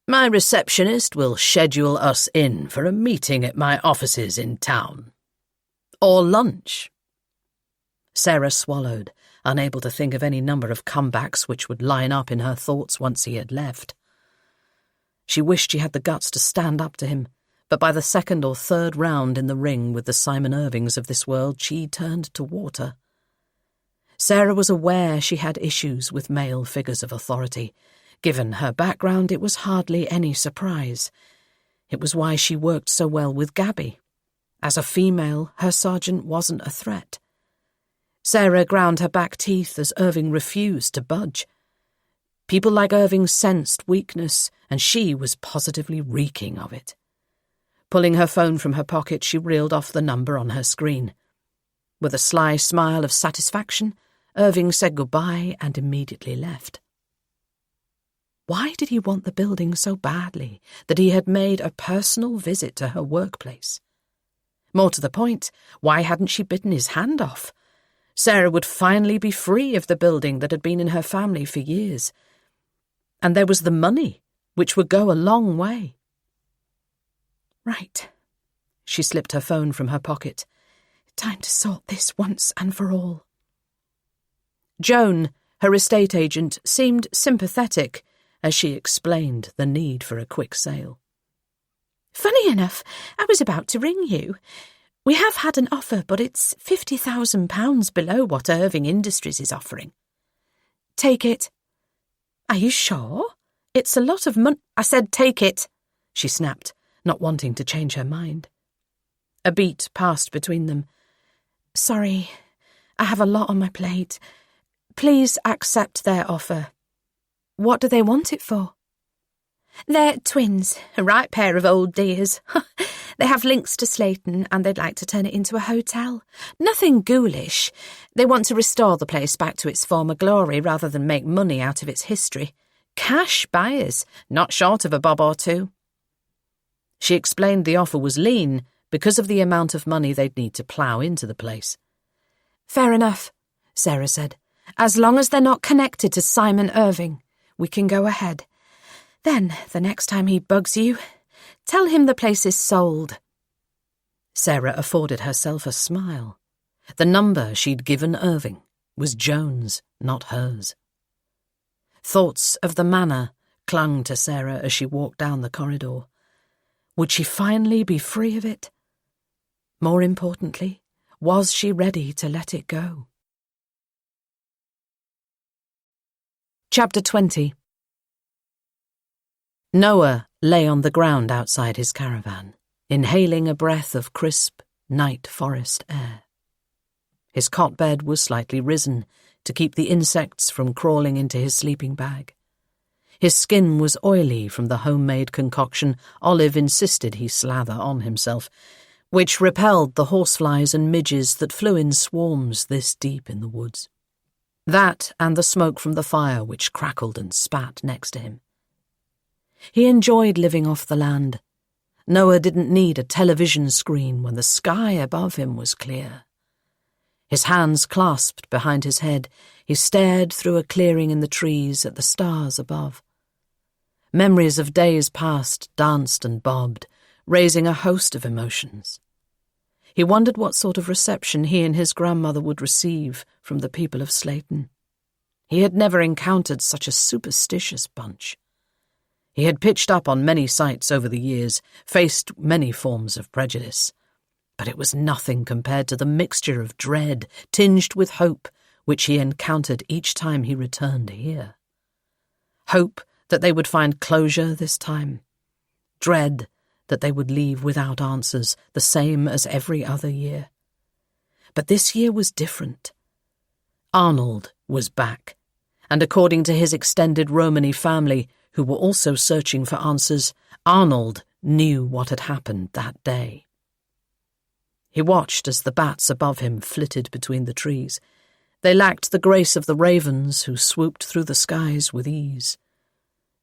My receptionist will schedule us in for a meeting at my offices in town. Or lunch. Sarah swallowed, unable to think of any number of comebacks which would line up in her thoughts once he had left. She wished she had the guts to stand up to him, but by the second or third round in the ring with the Simon Irvings of this world, she turned to water. Sarah was aware she had issues with male figures of authority. Given her background, it was hardly any surprise. It was why she worked so well with Gabby. As a female, her sergeant wasn't a threat. Sarah ground her back teeth as Irving refused to budge. People like Irving sensed weakness, and she was positively reeking of it. Pulling her phone from her pocket, she reeled off the number on her screen. With a sly smile of satisfaction, Irving said goodbye and immediately left. Why did he want the building so badly that he had made a personal visit to her workplace? More to the point, why hadn't she bitten his hand off? Sarah would finally be free of the building that had been in her family for years. And there was the money, which would go a long way. Right. She slipped her phone from her pocket. Time to sort this once and for all. Joan, her estate agent, seemed sympathetic as she explained the need for a quick sale. Funny enough, I was about to ring you. We have had an offer, but it's £50,000 below what Irving Industries is offering. Take it. Are you sure? It's a lot of money. I said take it, she snapped, not wanting to change her mind. A beat passed between them. Sorry, I have a lot on my plate. Please accept their offer. What do they want it for? They're twins, a right pair of old dears. They have links to Slayton and they'd like to turn it into a hotel. Nothing ghoulish. They want to restore the place back to its former glory rather than make money out of its history. Cash buyers, not short of a bob or two. She explained the offer was lean because of the amount of money they'd need to plough into the place. Fair enough, Sarah said. As long as they're not connected to Simon Irving, we can go ahead. Then, the next time he bugs you, tell him the place is sold. Sarah afforded herself a smile. The number she'd given Irving was Joan's, not hers. Thoughts of the manor clung to Sarah as she walked down the corridor. Would she finally be free of it? More importantly, was she ready to let it go? Chapter 20. Noah lay on the ground outside his caravan, inhaling a breath of crisp, night forest air. His cot bed was slightly risen to keep the insects from crawling into his sleeping bag. His skin was oily from the homemade concoction Olive insisted he slather on himself, which repelled the horseflies and midges that flew in swarms this deep in the woods. That and the smoke from the fire which crackled and spat next to him. He enjoyed living off the land. Noah didn't need a television screen when the sky above him was clear. His hands clasped behind his head, he stared through a clearing in the trees at the stars above. Memories of days past danced and bobbed, raising a host of emotions. He wondered what sort of reception he and his grandmother would receive from the people of Slayton. He had never encountered such a superstitious bunch. He had pitched up on many sites over the years, faced many forms of prejudice, but it was nothing compared to the mixture of dread tinged with hope which he encountered each time he returned here. Hope that they would find closure this time. Dread that they would leave without answers, the same as every other year. But this year was different. Arnold was back, and according to his extended Romany family, who were also searching for answers, Arnold knew what had happened that day. He watched as the bats above him flitted between the trees. They lacked the grace of the ravens who swooped through the skies with ease.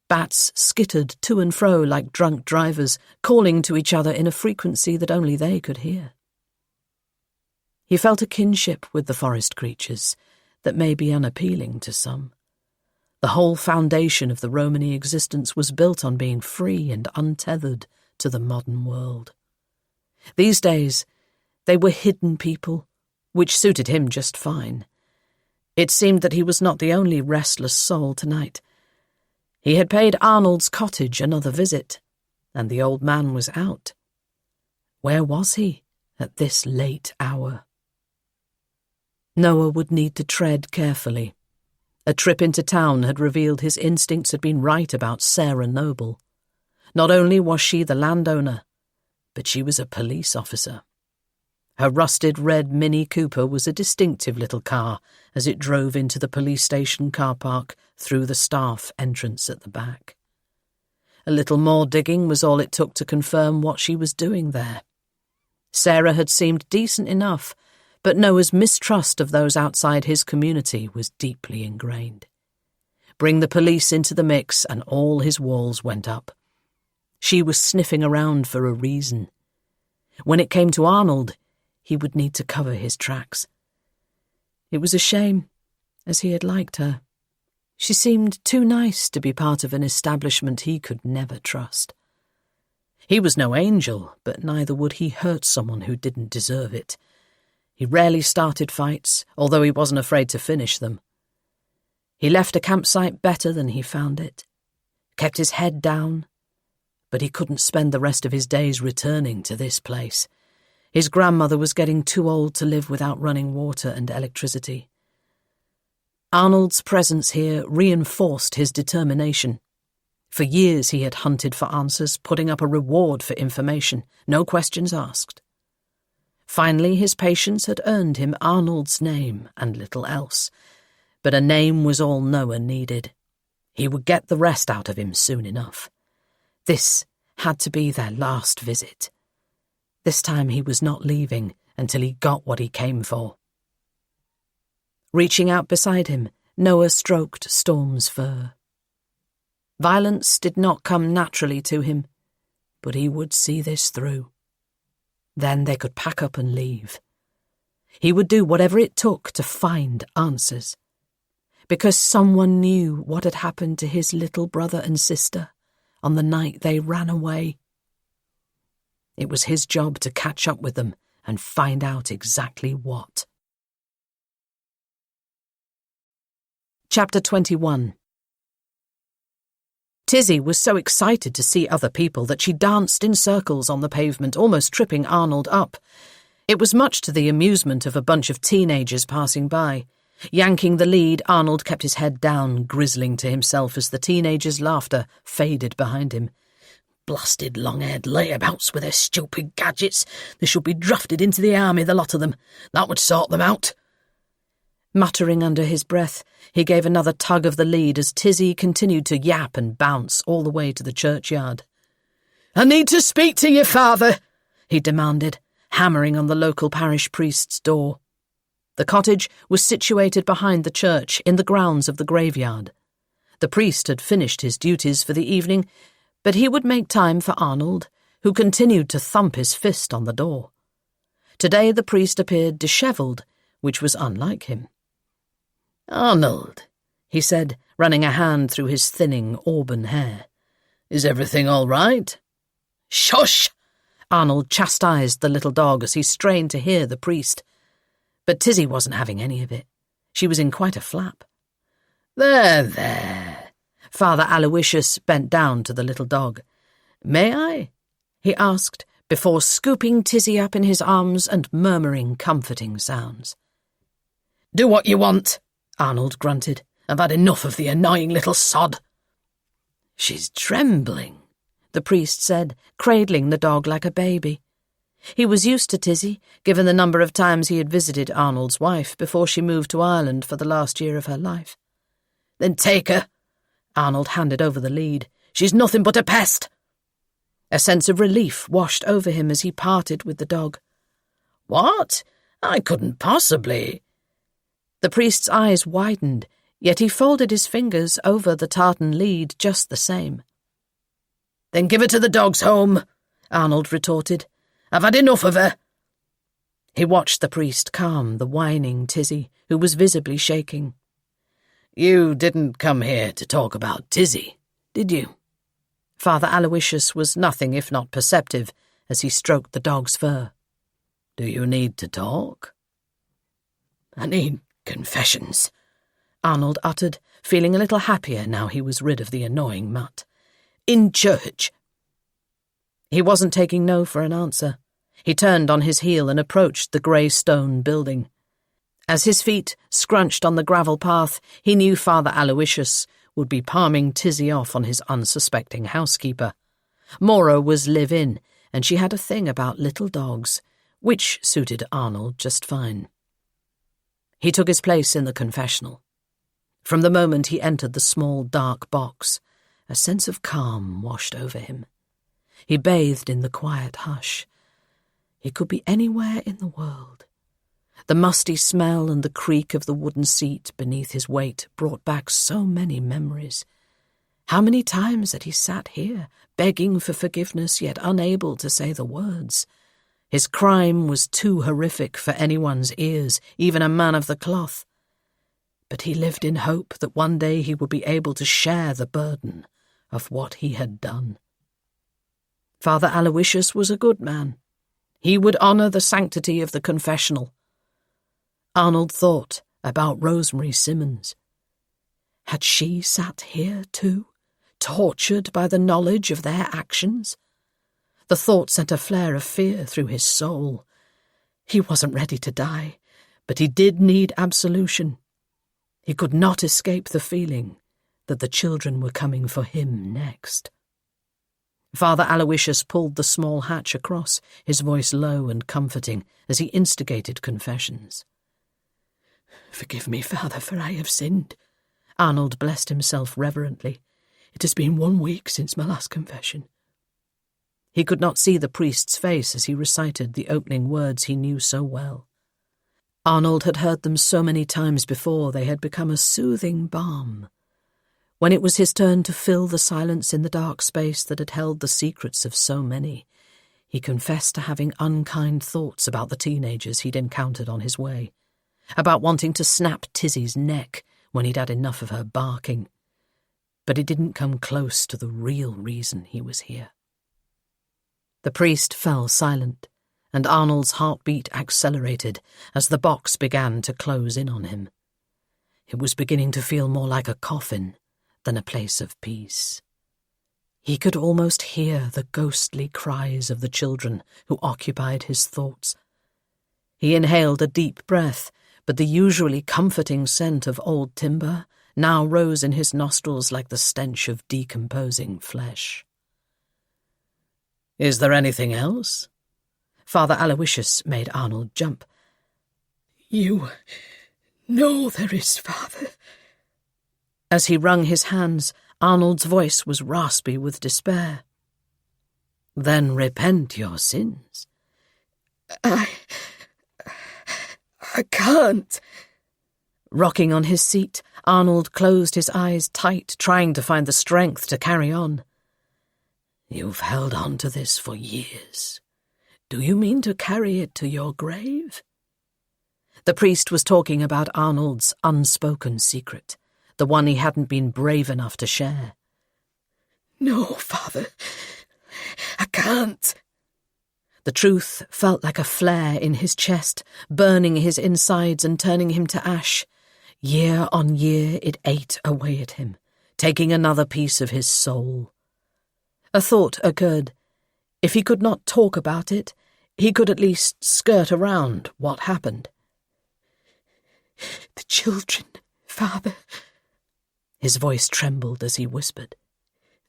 Bats skittered to and fro like drunk drivers, calling to each other in a frequency that only they could hear. He felt a kinship with the forest creatures that may be unappealing to some. The whole foundation of the Romany existence was built on being free and untethered to the modern world. These days, they were hidden people, which suited him just fine. It seemed that he was not the only restless soul tonight. He had paid Arnold's cottage another visit, and the old man was out. Where was he at this late hour? Noah would need to tread carefully. A trip into town had revealed his instincts had been right about Sarah Noble. Not only was she the landowner, but she was a police officer. Her rusted red Mini Cooper was a distinctive little car as it drove into the police station car park through the staff entrance at the back. A little more digging was all it took to confirm what she was doing there. Sarah had seemed decent enough, but Noah's mistrust of those outside his community was deeply ingrained. Bring the police into the mix and all his walls went up. She was sniffing around for a reason. When it came to Arnold, he would need to cover his tracks. It was a shame, as he had liked her. She seemed too nice to be part of an establishment he could never trust. He was no angel, but neither would he hurt someone who didn't deserve it. He rarely started fights, although he wasn't afraid to finish them. He left a campsite better than he found it, kept his head down, but he couldn't spend the rest of his days returning to this place. His grandmother was getting too old to live without running water and electricity. Arnold's presence here reinforced his determination. For years he had hunted for answers, putting up a reward for information, no questions asked. Finally, his patience had earned him Arnold's name and little else, but a name was all Noah needed. He would get the rest out of him soon enough. This had to be their last visit. This time he was not leaving until he got what he came for. Reaching out beside him, Noah stroked Storm's fur. Violence did not come naturally to him, but he would see this through. Then they could pack up and leave. He would do whatever it took to find answers, because someone knew what had happened to his little brother and sister on the night they ran away. It was his job to catch up with them and find out exactly what. Chapter 21. Tizzy was so excited to see other people that she danced in circles on the pavement, almost tripping Arnold up. It was much to the amusement of a bunch of teenagers passing by. Yanking the lead, Arnold kept his head down, grizzling to himself as the teenagers' laughter faded behind him. Blasted long-haired layabouts with their stupid gadgets. They should be drafted into the army, the lot of them. That would sort them out. Muttering under his breath, he gave another tug of the lead as Tizzy continued to yap and bounce all the way to the churchyard. "I need to speak to your father," he demanded, hammering on the local parish priest's door. The cottage was situated behind the church in the grounds of the graveyard. The priest had finished his duties for the evening, but he would make time for Arnold, who continued to thump his fist on the door. Today the priest appeared dishevelled, which was unlike him. "Arnold," he said, running a hand through his thinning auburn hair. "Is everything all right?" "Shush!" Arnold chastised the little dog as he strained to hear the priest. But Tizzy wasn't having any of it. She was in quite a flap. There. Father Aloysius bent down to the little dog. "May I?" he asked, before scooping Tizzy up in his arms and murmuring comforting sounds. "Do what you want," Arnold grunted. "I've had enough of the annoying little sod." She's trembling, the priest said, cradling the dog like a baby. He was used to Tizzy, given the number of times he had visited Arnold's wife before she moved to Ireland for the last year of her life. "Then take her." Arnold handed over the lead. "She's nothing but a pest." A sense of relief washed over him as he parted with the dog. "What? I couldn't possibly—" The priest's eyes widened, yet he folded his fingers over the tartan lead just the same. "Then give her to the dog's home," Arnold retorted. "I've had enough of her." He watched the priest calm the whining Tizzy, who was visibly shaking. "You didn't come here to talk about Tizzy, did you?" Father Aloysius was nothing if not perceptive as he stroked the dog's fur. "Do you need to talk?" "I need confessions," Arnold uttered, feeling a little happier now he was rid of the annoying mutt. "In church." He wasn't taking no for an answer. He turned on his heel and approached the grey stone building. As his feet scrunched on the gravel path, he knew Father Aloysius would be palming Tizzy off on his unsuspecting housekeeper. Maura was live-in, and she had a thing about little dogs, which suited Arnold just fine. He took his place in the confessional. From the moment he entered the small, dark box, a sense of calm washed over him. He bathed in the quiet hush. He could be anywhere in the world. The musty smell and the creak of the wooden seat beneath his weight brought back so many memories. How many times had he sat here, begging for forgiveness yet unable to say the words? His crime was too horrific for anyone's ears, even a man of the cloth. But he lived in hope that one day he would be able to share the burden of what he had done. Father Aloysius was a good man. He would honour the sanctity of the confessional. Arnold thought about Rosemary Simmons. Had she sat here too, tortured by the knowledge of their actions? The thought sent a flare of fear through his soul. He wasn't ready to die, but he did need absolution. He could not escape the feeling that the children were coming for him next. Father Aloysius pulled the small hatch across, his voice low and comforting, as he instigated confessions. "Forgive me, Father, for I have sinned." Arnold blessed himself reverently. "It has been 1 week since my last confession." He could not see the priest's face as he recited the opening words he knew so well. Arnold had heard them so many times before they had become a soothing balm. When it was his turn to fill the silence in the dark space that had held the secrets of so many, he confessed to having unkind thoughts about the teenagers he'd encountered on his way, about wanting to snap Tizzy's neck when he'd had enough of her barking. But it didn't come close to the real reason he was here. The priest fell silent, and Arnold's heartbeat accelerated as the box began to close in on him. It was beginning to feel more like a coffin than a place of peace. He could almost hear the ghostly cries of the children who occupied his thoughts. He inhaled a deep breath, but the usually comforting scent of old timber now rose in his nostrils like the stench of decomposing flesh. "Is there anything else?" Father Aloysius made Arnold jump. "You know there is, Father." As he wrung his hands, Arnold's voice was raspy with despair. "Then repent your sins." I can't." Rocking on his seat, Arnold closed his eyes tight, trying to find the strength to carry on. "You've held on to this for years. Do you mean to carry it to your grave?" The priest was talking about Arnold's unspoken secret, the one he hadn't been brave enough to share. "No, Father, I can't." The truth felt like a flare in his chest, burning his insides and turning him to ash. Year on year it ate away at him, taking another piece of his soul. A thought occurred. If he could not talk about it, he could at least skirt around what happened. "The children, Father." His voice trembled as he whispered.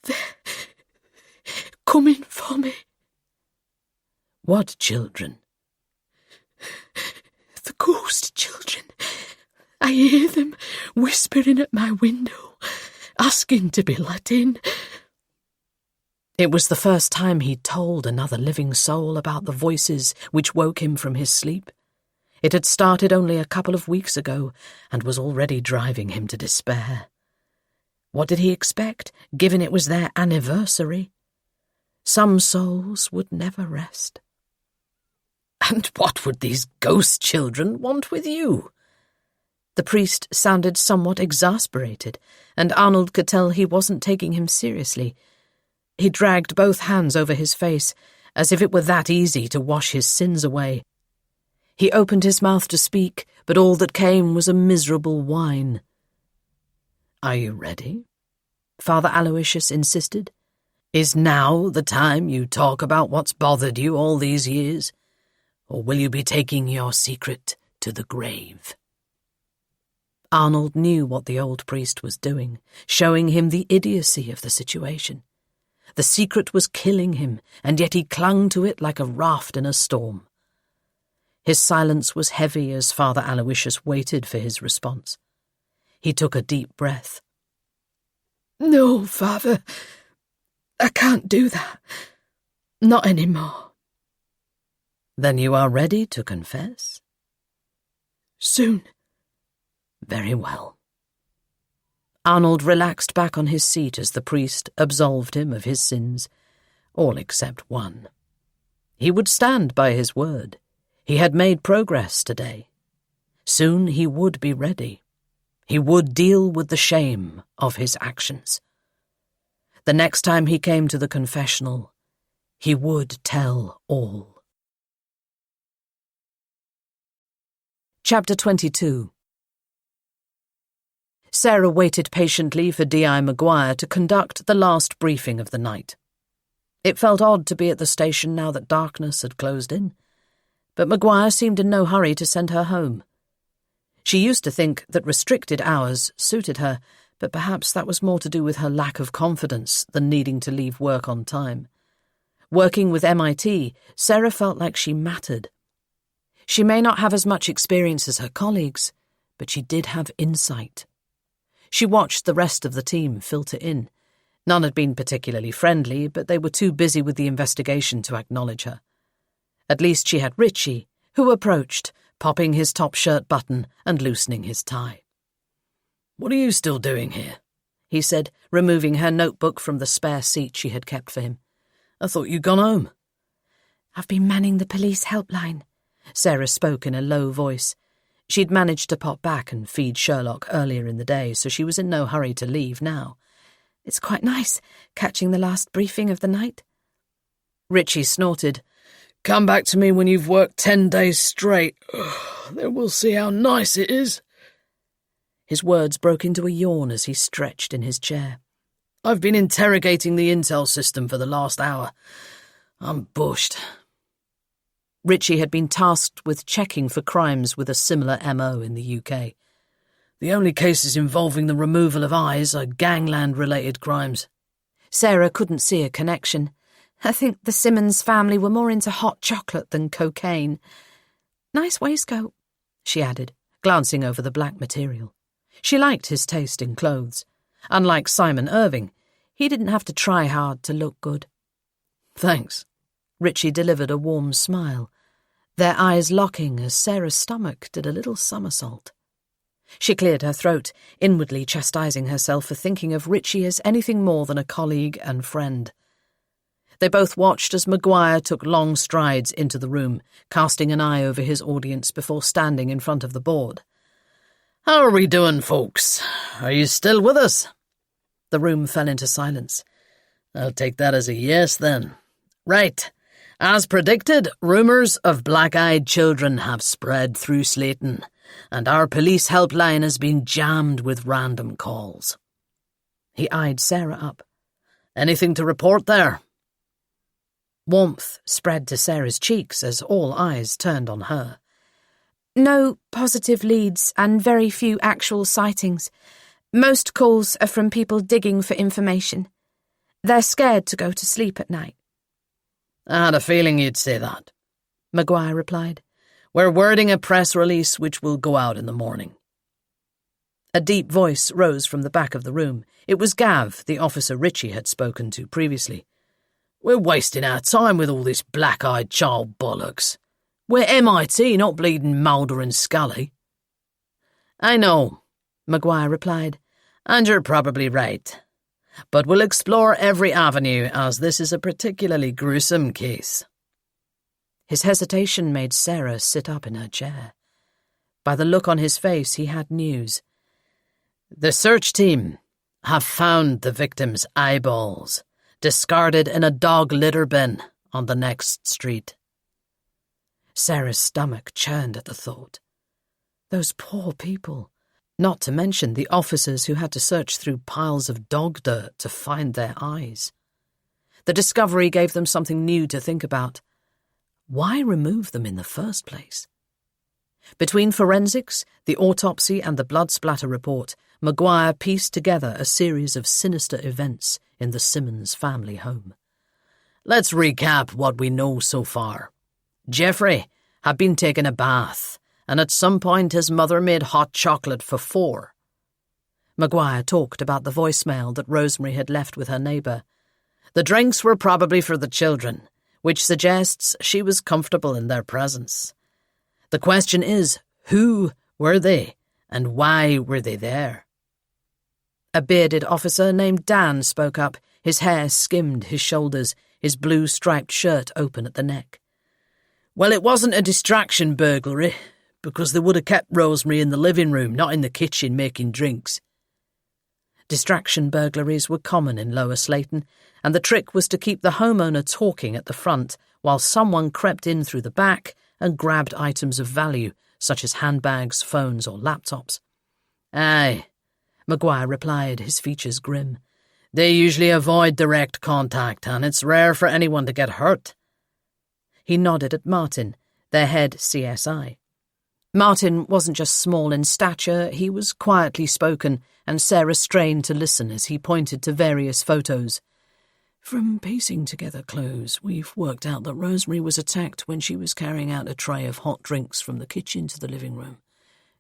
They're coming for me. What children? The ghost children. I hear them whispering at my window, asking to be let in. It was the first time he'd told another living soul about the voices which woke him from his sleep. It had started only a couple of weeks ago and was already driving him to despair. What did he expect, given it was their anniversary? Some souls would never rest. And what would these ghost children want with you? The priest sounded somewhat exasperated, and Arnold could tell he wasn't taking him seriously. He dragged both hands over his face, as if it were that easy to wash his sins away. He opened his mouth to speak, but all that came was a miserable whine. Are you ready? Father Aloysius insisted. Is now the time you talk about what's bothered you all these years? Or will you be taking your secret to the grave? Arnold knew what the old priest was doing, showing him the idiocy of the situation. The secret was killing him, and yet he clung to it like a raft in a storm. His silence was heavy as Father Aloysius waited for his response. He took a deep breath. No, Father, I can't do that. Not anymore. Then you are ready to confess? Soon. Very well. Arnold relaxed back on his seat as the priest absolved him of his sins, all except one. He would stand by his word. He had made progress today. Soon he would be ready. He would deal with the shame of his actions. The next time he came to the confessional, he would tell all. Chapter 22. Sarah waited patiently for D.I. Maguire to conduct the last briefing of the night. It felt odd to be at the station now that darkness had closed in, but Maguire seemed in no hurry to send her home. She used to think that restricted hours suited her, but perhaps that was more to do with her lack of confidence than needing to leave work on time. Working with MIT, Sarah felt like she mattered. She may not have as much experience as her colleagues, but she did have insight. She watched the rest of the team filter in. None had been particularly friendly, but they were too busy with the investigation to acknowledge her. At least she had Richie, who approached, popping his top shirt button and loosening his tie. "What are you still doing here?" he said, removing her notebook from the spare seat she had kept for him. "I thought you'd gone home." "I've been manning the police helpline," Sarah spoke in a low voice. She'd managed to pop back and feed Sherlock earlier in the day, so she was in no hurry to leave now. "It's quite nice, catching the last briefing of the night." Richie snorted. "Come back to me when you've worked 10 days straight. Then we'll see how nice it is." His words broke into a yawn as he stretched in his chair. "I've been interrogating the intel system for the last hour. I'm bushed." Richie had been tasked with checking for crimes with a similar MO in the UK. "The only cases involving the removal of eyes are gangland-related crimes." Sarah couldn't see a connection. "I think the Simmons family were more into hot chocolate than cocaine. Nice waistcoat," she added, glancing over the black material. She liked his taste in clothes. Unlike Simon Irving, he didn't have to try hard to look good. "Thanks." Richie delivered a warm smile, their eyes locking as Sarah's stomach did a little somersault. She cleared her throat, inwardly chastising herself for thinking of Richie as anything more than a colleague and friend. They both watched as Maguire took long strides into the room, casting an eye over his audience before standing in front of the board. "How are we doing, folks? Are you still with us?" The room fell into silence. "I'll take that as a yes, then. Right. As predicted, rumours of black-eyed children have spread through Slayton, and our police helpline has been jammed with random calls." He eyed Sarah up. "Anything to report there?" Warmth spread to Sarah's cheeks as all eyes turned on her. "No positive leads and very few actual sightings. Most calls are from people digging for information. They're scared to go to sleep at night. I had a feeling you'd say that, Maguire replied. We're wording a press release which will go out in the morning. A deep voice rose from the back of the room. It was Gav, the officer Richie had spoken to previously. We're wasting our time with all this black-eyed child bollocks. We're MIT, not bleeding Mulder and Scully. I know, Maguire replied, and you're probably right. But we'll explore every avenue, as this is a particularly gruesome case. His hesitation made Sarah sit up in her chair. By the look on his face, he had news. The search team have found the victim's eyeballs, discarded in a dog litter bin on the next street. Sarah's stomach churned at the thought. Those poor people, not to mention the officers who had to search through piles of dog dirt to find their eyes. The discovery gave them something new to think about. Why remove them in the first place? Between forensics, the autopsy and the blood splatter report, Maguire pieced together a series of sinister events in the Simmons family home. Let's recap what we know so far. Jeffrey had been taking a bath, and at some point his mother made hot chocolate for 4. Maguire talked about the voicemail that Rosemary had left with her neighbour. The drinks were probably for the children, which suggests she was comfortable in their presence. The question is, who were they, and why were they there? A bearded officer named Dan spoke up. His hair skimmed his shoulders, his blue striped shirt open at the neck. Well, it wasn't a distraction burglary, because they would have kept Rosemary in the living room, not in the kitchen making drinks. Distraction burglaries were common in Lower Slayton, and the trick was to keep the homeowner talking at the front while someone crept in through the back and grabbed items of value, such as handbags, phones, or laptops. Aye, Maguire replied, his features grim. They usually avoid direct contact, and it's rare for anyone to get hurt. He nodded at Martin, their head CSI. Martin wasn't just small in stature, he was quietly spoken, and Sarah strained to listen as he pointed to various photos. From piecing together clues, we've worked out that Rosemary was attacked when she was carrying out a tray of hot drinks from the kitchen to the living room.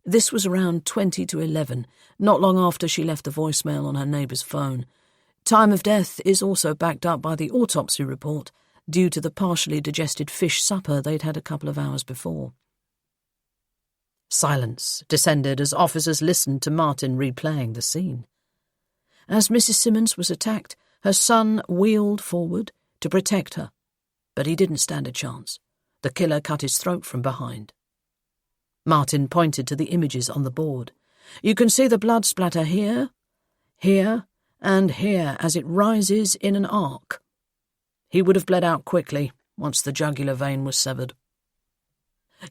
This was around 20 to 11, not long after she left the voicemail on her neighbour's phone. Time of death is also backed up by the autopsy report, due to the partially digested fish supper they'd had a couple of hours before. Silence descended as officers listened to Martin replaying the scene. As Mrs. Simmons was attacked, her son wheeled forward to protect her, but he didn't stand a chance. The killer cut his throat from behind. Martin pointed to the images on the board. You can see the blood splatter here, here, and here as it rises in an arc. He would have bled out quickly once the jugular vein was severed.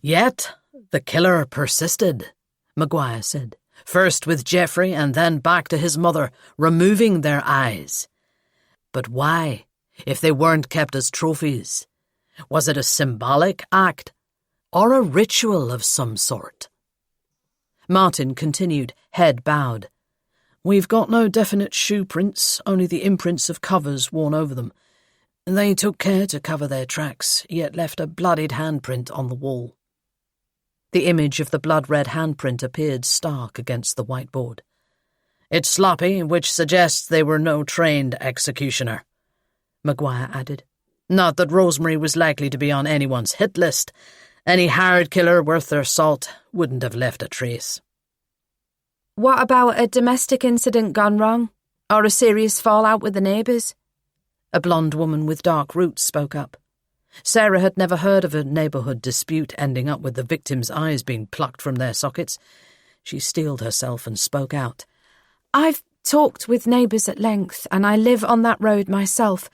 Yet the killer persisted, Maguire said, first with Jeffrey and then back to his mother, removing their eyes. But why, if they weren't kept as trophies? Was it a symbolic act, or a ritual of some sort? Martin continued, head bowed. We've got no definite shoe prints, only the imprints of covers worn over them. They took care to cover their tracks, yet left a bloodied handprint on the wall. The image of the blood-red handprint appeared stark against the whiteboard. It's sloppy, which suggests they were no trained executioner, Maguire added. Not that Rosemary was likely to be on anyone's hit list. Any hired killer worth their salt wouldn't have left a trace. What about a domestic incident gone wrong? Or a serious fallout with the neighbours? A blonde woman with dark roots spoke up. Sarah had never heard of a neighbourhood dispute ending up with the victim's eyes being plucked from their sockets. She steeled herself and spoke out. I've talked with neighbours at length, and I live on that road myself.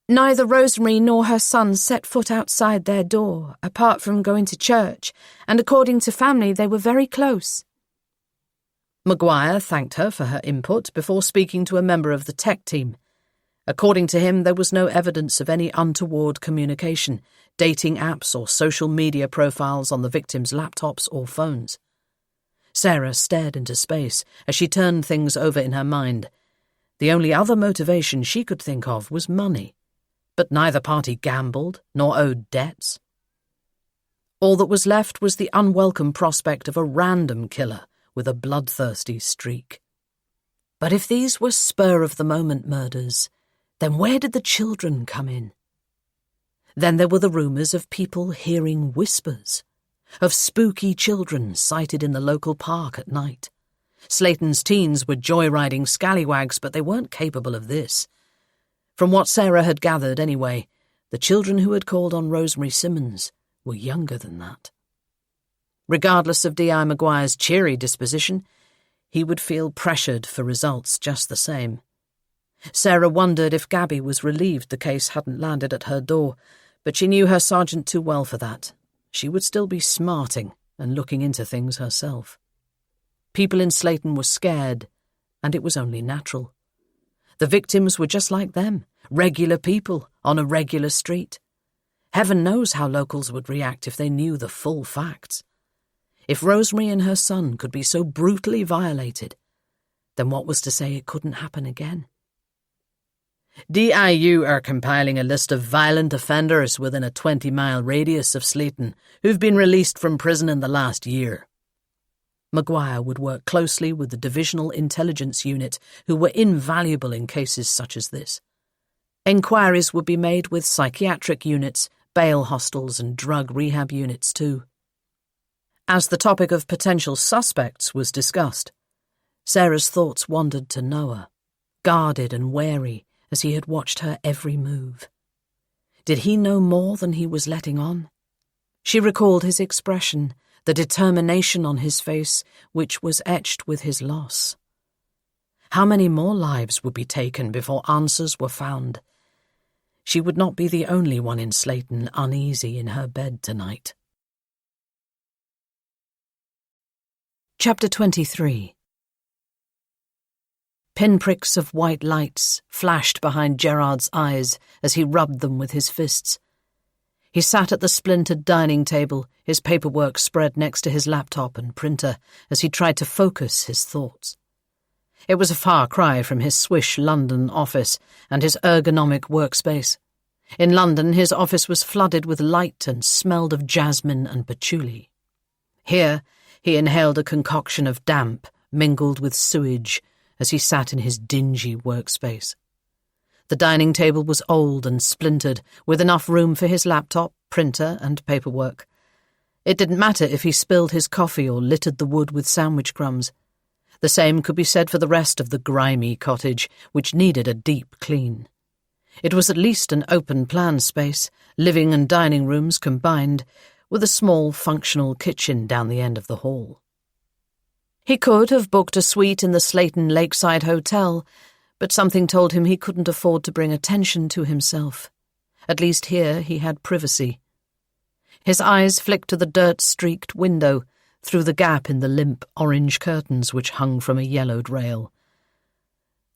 Neither Rosemary nor her son set foot outside their door, apart from going to church, and according to family, they were very close. Maguire thanked her for her input before speaking to a member of the tech team. According to him, there was no evidence of any untoward communication, dating apps or social media profiles on the victims' laptops or phones. Sarah stared into space as she turned things over in her mind. The only other motivation she could think of was money, but neither party gambled nor owed debts. All that was left was the unwelcome prospect of a random killer with a bloodthirsty streak. But if these were spur-of-the-moment murders, then where did the children come in? Then there were the rumours of people hearing whispers, of spooky children sighted in the local park at night. Slayton's teens were joyriding scallywags, but they weren't capable of this. From what Sarah had gathered anyway, the children who had called on Rosemary Simmons were younger than that. Regardless of D.I. Maguire's cheery disposition, he would feel pressured for results just the same. Sarah wondered if Gabby was relieved the case hadn't landed at her door, but she knew her sergeant too well for that. She would still be smarting and looking into things herself. People in Slayton were scared, and it was only natural. The victims were just like them, regular people on a regular street. Heaven knows how locals would react if they knew the full facts. If Rosemary and her son could be so brutally violated, then what was to say it couldn't happen again? DIU are compiling a list of violent offenders within a 20-mile radius of Slayton who've been released from prison in the last year. Maguire would work closely with the Divisional Intelligence Unit, who were invaluable in cases such as this. Enquiries would be made with psychiatric units, bail hostels and drug rehab units too. As the topic of potential suspects was discussed, Sarah's thoughts wandered to Noah, guarded and wary as he had watched her every move. Did he know more than he was letting on? She recalled his expression, the determination on his face, which was etched with his loss. How many more lives would be taken before answers were found? She would not be the only one in Slayton uneasy in her bed tonight. Chapter 23. Pinpricks of white lights flashed behind Gerard's eyes as he rubbed them with his fists. He sat at the splintered dining table, his paperwork spread next to his laptop and printer, as he tried to focus his thoughts. It was a far cry from his swish London office and his ergonomic workspace. In London, his office was flooded with light and smelled of jasmine and patchouli. Here, he inhaled a concoction of damp mingled with sewage as he sat in his dingy workspace. The dining table was old and splintered, with enough room for his laptop, printer, and paperwork. It didn't matter if he spilled his coffee or littered the wood with sandwich crumbs. The same could be said for the rest of the grimy cottage, which needed a deep clean. It was at least an open-plan space, living and dining rooms combined, with a small, functional kitchen down the end of the hall. He could have booked a suite in the Slayton Lakeside Hotel, but something told him he couldn't afford to bring attention to himself. At least here he had privacy. His eyes flicked to the dirt-streaked window, through the gap in the limp orange curtains which hung from a yellowed rail.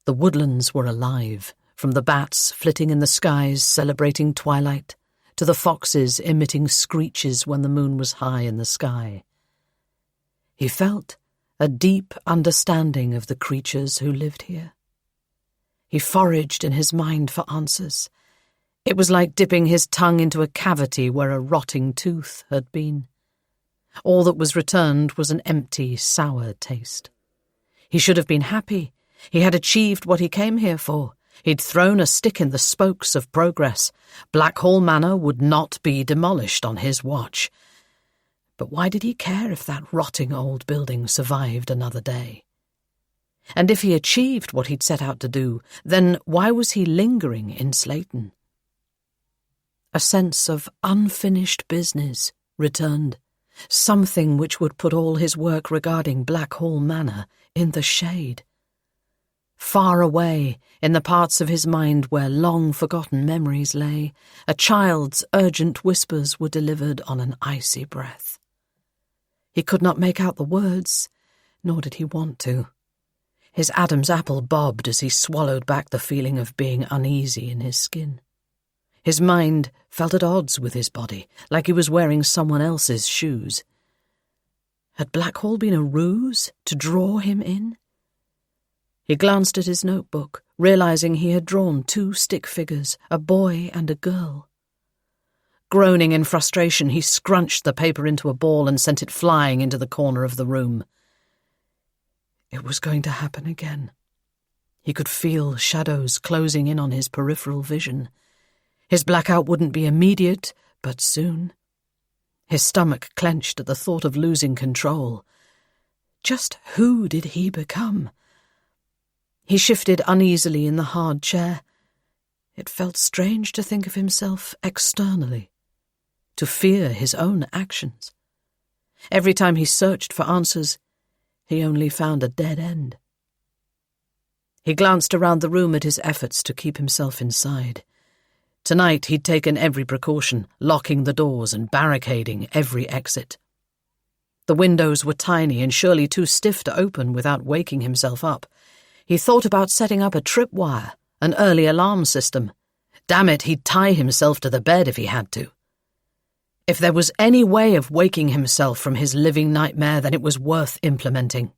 The woodlands were alive, from the bats flitting in the skies celebrating twilight, to the foxes emitting screeches when the moon was high in the sky. He felt a deep understanding of the creatures who lived here. He foraged in his mind for answers. It was like dipping his tongue into a cavity where a rotting tooth had been. All that was returned was an empty, sour taste. He should have been happy. He had achieved what he came here for. He'd thrown a stick in the spokes of progress. Blackhall Manor would not be demolished on his watch. But why did he care if that rotting old building survived another day? And if he achieved what he'd set out to do, then why was he lingering in Slayton? A sense of unfinished business returned, something which would put all his work regarding Blackhall Manor in the shade. Far away, in the parts of his mind where long-forgotten memories lay, a child's urgent whispers were delivered on an icy breath. He could not make out the words, nor did he want to. His Adam's apple bobbed as he swallowed back the feeling of being uneasy in his skin. His mind felt at odds with his body, like he was wearing someone else's shoes. Had Blackhall been a ruse to draw him in? He glanced at his notebook, realizing he had drawn 2 stick figures, a boy and a girl. Groaning in frustration, he scrunched the paper into a ball and sent it flying into the corner of the room. It was going to happen again. He could feel shadows closing in on his peripheral vision. His blackout wouldn't be immediate, but soon. His stomach clenched at the thought of losing control. Just who did he become? He shifted uneasily in the hard chair. It felt strange to think of himself externally, to fear his own actions. Every time he searched for answers, he only found a dead end. He glanced around the room at his efforts to keep himself inside. Tonight he'd taken every precaution, locking the doors and barricading every exit. The windows were tiny and surely too stiff to open without waking himself up. He thought about setting up a tripwire, an early alarm system. Damn it, he'd tie himself to the bed if he had to. If there was any way of waking himself from his living nightmare, then it was worth implementing.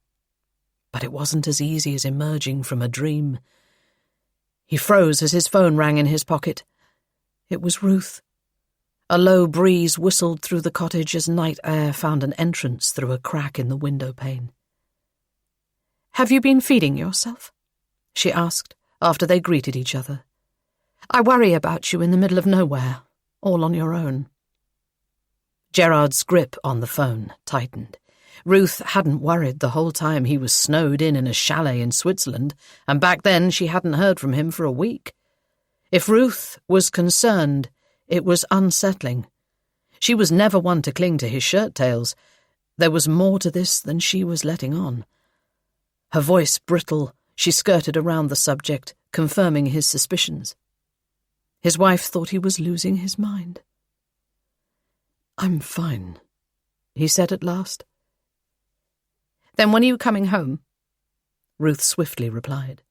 But it wasn't as easy as emerging from a dream. He froze as his phone rang in his pocket. It was Ruth. A low breeze whistled through the cottage as night air found an entrance through a crack in the window pane. "Have you been feeding yourself?" she asked, after they greeted each other. "I worry about you in the middle of nowhere, all on your own." Gerard's grip on the phone tightened. Ruth hadn't worried the whole time he was snowed in a chalet in Switzerland, and back then she hadn't heard from him for a week. If Ruth was concerned, it was unsettling. She was never one to cling to his shirt-tails. There was more to this than she was letting on. Her voice brittle, she skirted around the subject, confirming his suspicions. His wife thought he was losing his mind. "I'm fine," he said at last. "Then when are you coming home?" Ruth swiftly replied.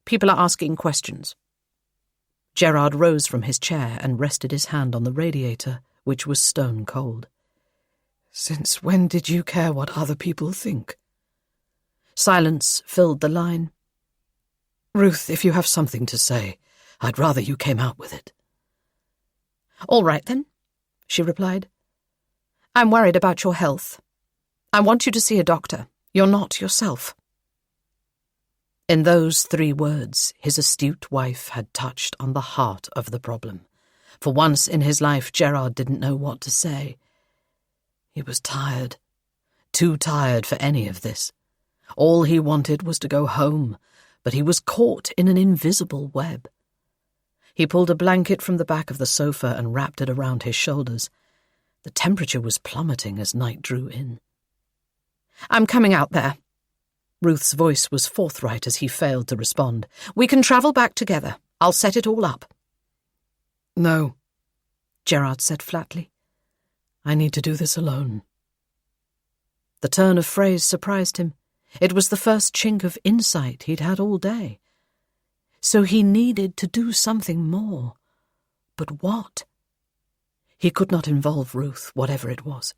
"People are asking questions." Gerard rose from his chair and rested his hand on the radiator, which was stone cold. "Since when did you care what other people think?" Silence filled the line. "Ruth, if you have something to say, I'd rather you came out with it." "All right, then," she replied. "I'm worried about your health. I want you to see a doctor. You're not yourself." In those 3 words, his astute wife had touched on the heart of the problem. For once in his life, Gerard didn't know what to say. He was tired, too tired for any of this. All he wanted was to go home, but he was caught in an invisible web. He pulled a blanket from the back of the sofa and wrapped it around his shoulders. The temperature was plummeting as night drew in. "I'm coming out there." Ruth's voice was forthright as he failed to respond. "We can travel back together. I'll set it all up." "No," Gerard said flatly. "I need to do this alone." The turn of phrase surprised him. It was the first chink of insight he'd had all day. So he needed to do something more. But what? He could not involve Ruth, whatever it was.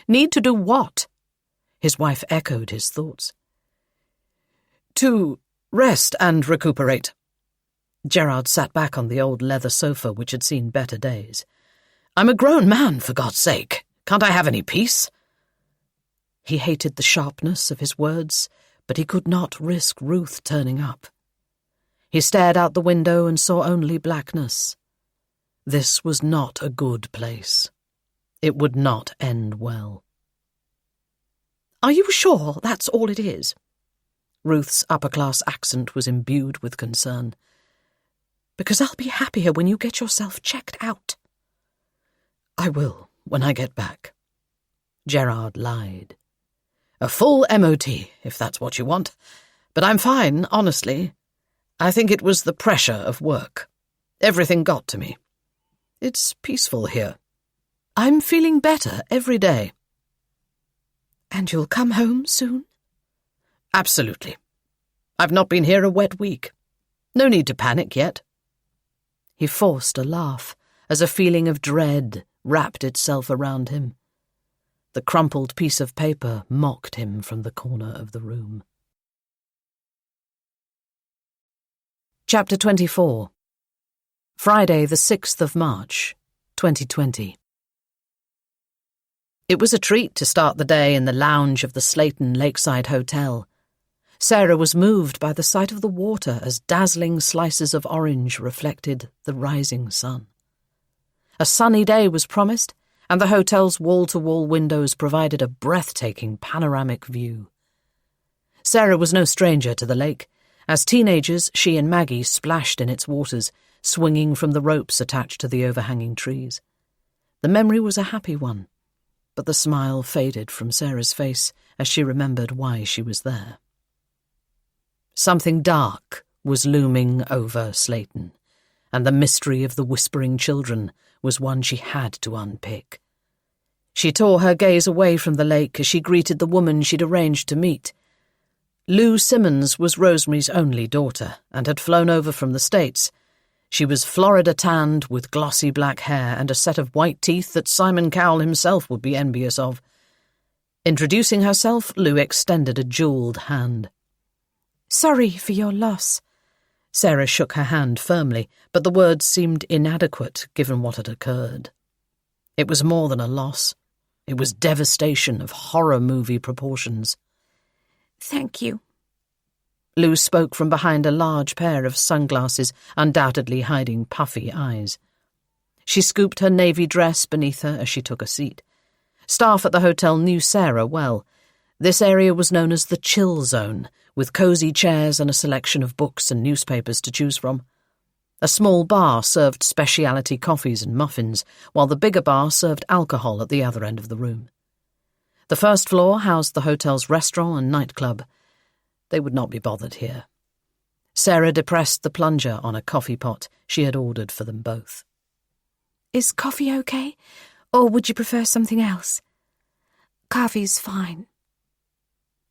"Need to do what?" His wife echoed his thoughts. "To rest and recuperate." Gerard sat back on the old leather sofa which had seen better days. "I'm a grown man, for God's sake. Can't I have any peace?" He hated the sharpness of his words, but he could not risk Ruth turning up. He stared out the window and saw only blackness. This was not a good place. It would not end well. "Are you sure that's all it is?" Ruth's upper-class accent was imbued with concern. "Because I'll be happier when you get yourself checked out." "I will, when I get back." Gerard lied. "A full MOT, if that's what you want. But I'm fine, honestly. I think it was the pressure of work. Everything got to me. It's peaceful here. I'm feeling better every day." "And you'll come home soon?" "Absolutely. I've not been here a wet week. No need to panic yet." He forced a laugh as a feeling of dread wrapped itself around him. The crumpled piece of paper mocked him from the corner of the room. Chapter 24. Friday, the 6th of March, 2020. It was a treat to start the day in the lounge of the Slayton Lakeside Hotel. Sarah was moved by the sight of the water as dazzling slices of orange reflected the rising sun. A sunny day was promised, and the hotel's wall-to-wall windows provided a breathtaking panoramic view. Sarah was no stranger to the lake. As teenagers, she and Maggie splashed in its waters, swinging from the ropes attached to the overhanging trees. The memory was a happy one, but the smile faded from Sarah's face as she remembered why she was there. Something dark was looming over Slayton, and the mystery of the whispering children was one she had to unpick. She tore her gaze away from the lake as she greeted the woman she'd arranged to meet. Lou Simmons was Rosemary's only daughter and had flown over from the States. She was Florida-tanned with glossy black hair and a set of white teeth that Simon Cowell himself would be envious of. Introducing herself, Lou extended a jewelled hand. "Sorry for your loss." Sarah shook her hand firmly, but the words seemed inadequate given what had occurred. It was more than a loss. It was devastation of horror movie proportions. "Thank you." Lou spoke from behind a large pair of sunglasses, undoubtedly hiding puffy eyes. She scooped her navy dress beneath her as she took a seat. Staff at the hotel knew Sarah well. This area was known as the Chill Zone, with cosy chairs and a selection of books and newspapers to choose from. A small bar served specialty coffees and muffins, while the bigger bar served alcohol at the other end of the room. The first floor housed the hotel's restaurant and nightclub. They would not be bothered here. Sarah depressed the plunger on a coffee pot she had ordered for them both. "Is coffee okay? Or would you prefer something else?" "Coffee's fine."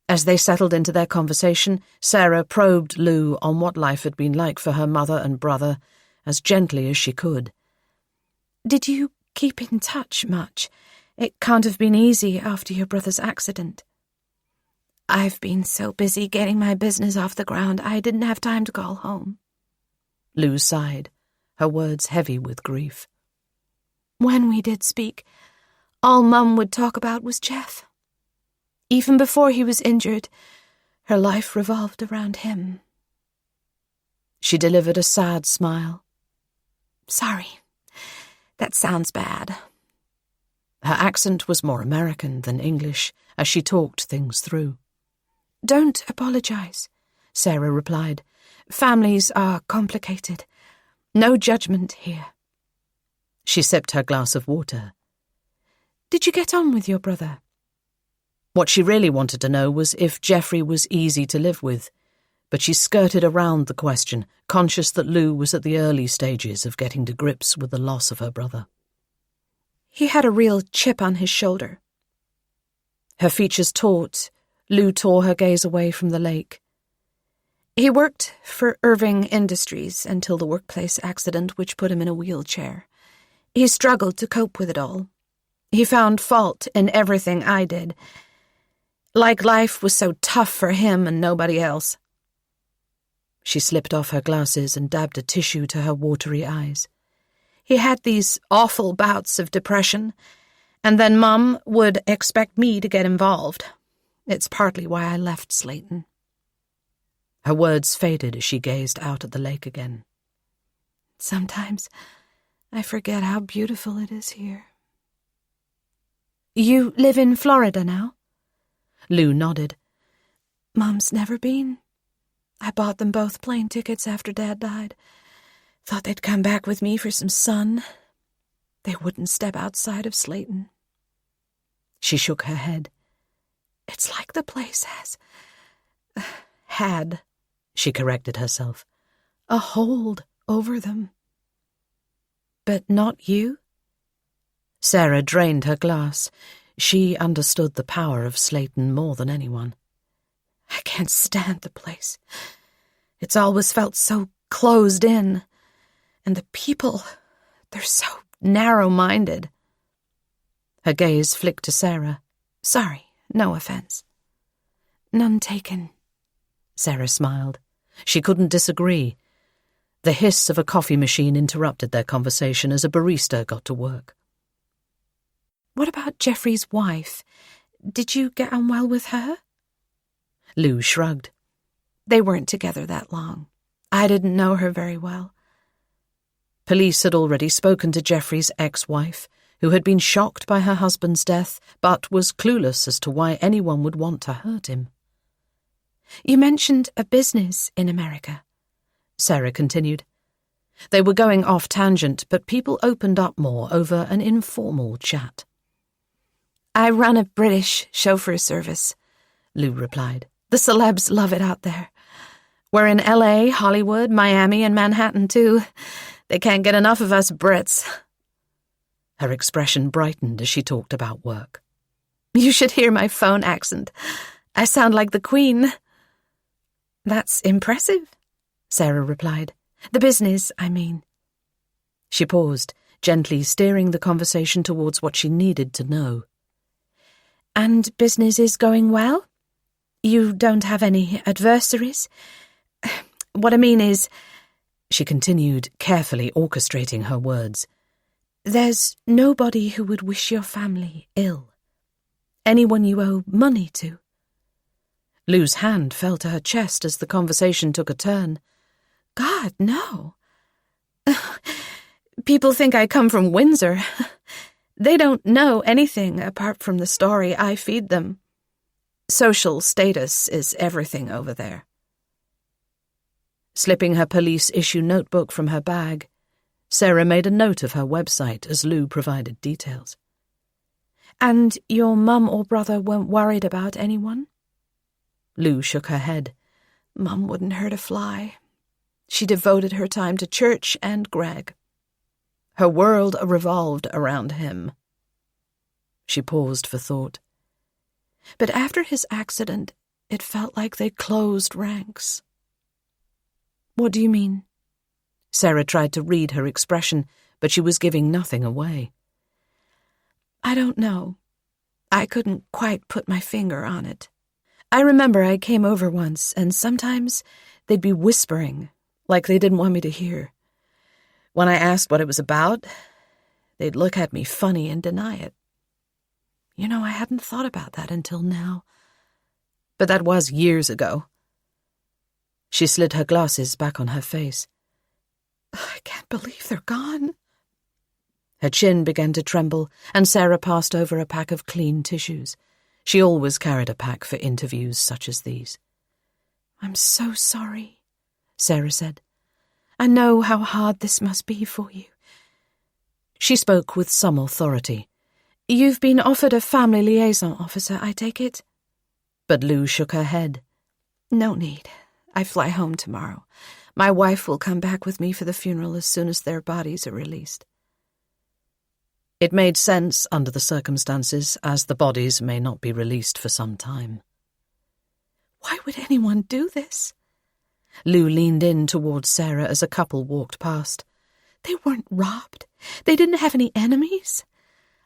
As they settled into their conversation, Sarah probed Lou on what life had been like for her mother and brother, as gently as she could. "Did you keep in touch much? It can't have been easy after your brother's accident." "I've been so busy getting my business off the ground, I didn't have time to call home." Lou sighed, her words heavy with grief. "When we did speak, all Mum would talk about was Jeff. Even before he was injured, her life revolved around him." She delivered a sad smile. "Sorry, that sounds bad." Her accent was more American than English as she talked things through. "Don't apologize," Sarah replied. "Families are complicated. No judgment here." She sipped her glass of water. "Did you get on with your brother?" What she really wanted to know was if Jeffrey was easy to live with, but she skirted around the question, conscious that Lou was at the early stages of getting to grips with the loss of her brother. "He had a real chip on his shoulder." Her features taut, Lou tore her gaze away from the lake. "He worked for Irving Industries until the workplace accident which put him in a wheelchair. He struggled to cope with it all. He found fault in everything I did. Like life was so tough for him and nobody else." She slipped off her glasses and dabbed a tissue to her watery eyes. "He had these awful bouts of depression, and then Mum would expect me to get involved. It's partly why I left Slayton." Her words faded as she gazed out at the lake again. "Sometimes I forget how beautiful it is here." "You live in Florida now?" Lou nodded. "Mum's never been. I bought them both plane tickets after Dad died. Thought they'd come back with me for some sun. They wouldn't step outside of Slayton." She shook her head. "It's like the place had, she corrected herself, a hold over them." "But not you?" Sarah drained her glass. She understood the power of Slayton more than anyone. "I can't stand the place. It's always felt so closed in. And the people, they're so narrow-minded." Her gaze flicked to Sarah. "Sorry, no offense." "None taken." Sarah smiled. She couldn't disagree. The hiss of a coffee machine interrupted their conversation as a barista got to work. What about Jeffrey's wife? Did you get on well with her? Lou shrugged. They weren't together that long. I didn't know her very well. Police had already spoken to Jeffrey's ex-wife, who had been shocked by her husband's death, but was clueless as to why anyone would want to hurt him. You mentioned a business in America, Sarah continued. They were going off tangent, but people opened up more over an informal chat. I run a British chauffeur service, Lou replied. The celebs love it out there. We're in LA, Hollywood, Miami, and Manhattan, too. They can't get enough of us Brits. Her expression brightened as she talked about work. You should hear my phone accent. I sound like the Queen. That's impressive, Sarah replied. The business, I mean. She paused, gently steering the conversation towards what she needed to know. And business is going well? You don't have any adversaries? What I mean is, she continued, carefully orchestrating her words, there's nobody who would wish your family ill. Anyone you owe money to. Lou's hand fell to her chest as the conversation took a turn. God, no. People think I come from Windsor. They don't know anything apart from the story I feed them. Social status is everything over there. Slipping her police-issue notebook from her bag, Sarah made a note of her website as Lou provided details. And your mum or brother weren't worried about anyone? Lou shook her head. Mum wouldn't hurt a fly. She devoted her time to church and Greg. Her world revolved around him. She paused for thought. But after his accident, it felt like they closed ranks. What do you mean? Sarah tried to read her expression, but she was giving nothing away. I don't know. I couldn't quite put my finger on it. I remember I came over once, and sometimes they'd be whispering, like they didn't want me to hear. When I asked what it was about, they'd look at me funny and deny it. You know, I hadn't thought about that until now. But that was years ago. She slid her glasses back on her face. I can't believe they're gone. Her chin began to tremble, and Sarah passed over a pack of clean tissues. She always carried a pack for interviews such as these. I'm so sorry, Sarah said. I know how hard this must be for you. She spoke with some authority. You've been offered a family liaison officer, I take it? But Lou shook her head. No need. I fly home tomorrow. My wife will come back with me for the funeral as soon as their bodies are released. It made sense under the circumstances, as the bodies may not be released for some time. Why would anyone do this? Lou leaned in towards Sarah as a couple walked past. They weren't robbed. They didn't have any enemies.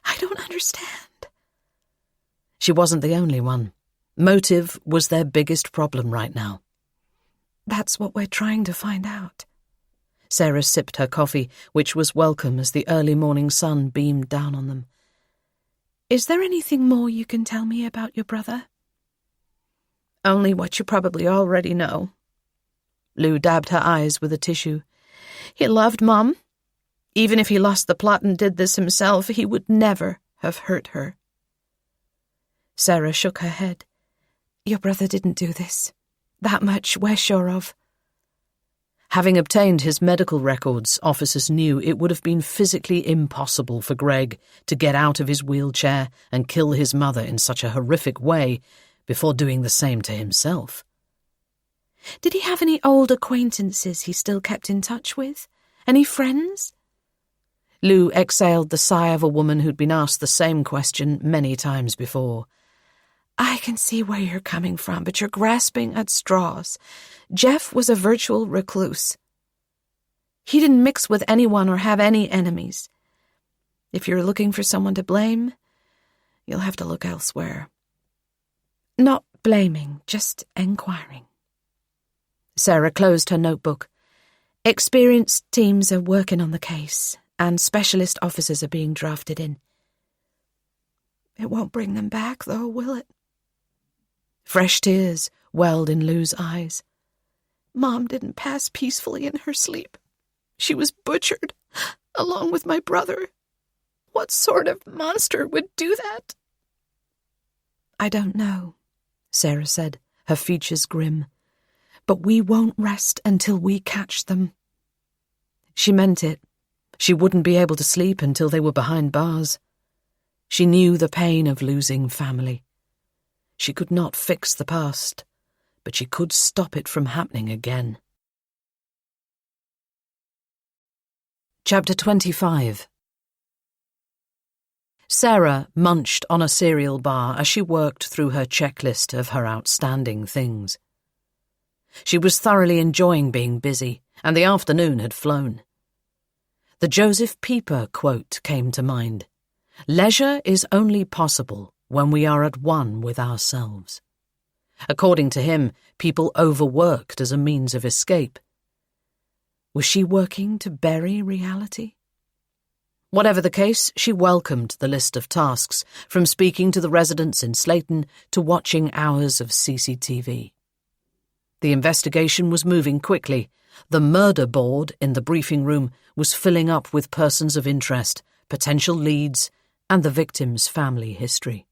I don't understand. She wasn't the only one. Motive was their biggest problem right now. That's what we're trying to find out. Sarah sipped her coffee, which was welcome as the early morning sun beamed down on them. Is there anything more you can tell me about your brother? Only what you probably already know. Lou dabbed her eyes with a tissue. He loved Mum. Even if he lost the plot and did this himself, he would never have hurt her. Sarah shook her head. Your brother didn't do this. That much we're sure of. Having obtained his medical records, officers knew it would have been physically impossible for Greg to get out of his wheelchair and kill his mother in such a horrific way before doing the same to himself. Did he have any old acquaintances he still kept in touch with? Any friends? Lou exhaled the sigh of a woman who'd been asked the same question many times before. I can see where you're coming from, but you're grasping at straws. Jeff was a virtual recluse. He didn't mix with anyone or have any enemies. If you're looking for someone to blame, you'll have to look elsewhere. Not blaming, just enquiring. Sarah closed her notebook. Experienced teams are working on the case, and specialist officers are being drafted in. It won't bring them back, though, will it? Fresh tears welled in Lou's eyes. Mom didn't pass peacefully in her sleep. She was butchered, along with my brother. What sort of monster would do that? I don't know, Sarah said, her features grim. But we won't rest until we catch them. She meant it. She wouldn't be able to sleep until they were behind bars. She knew the pain of losing family. She could not fix the past, but she could stop it from happening again. Chapter 25. Sarah munched on a cereal bar as she worked through her checklist of her outstanding things. She was thoroughly enjoying being busy, and the afternoon had flown. The Joseph Pieper quote came to mind. Leisure is only possible when we are at one with ourselves. According to him, people overworked as a means of escape. Was she working to bury reality? Whatever the case, she welcomed the list of tasks, from speaking to the residents in Slayton to watching hours of CCTV. The investigation was moving quickly. The murder board in the briefing room was filling up with persons of interest, potential leads, and the victim's family history.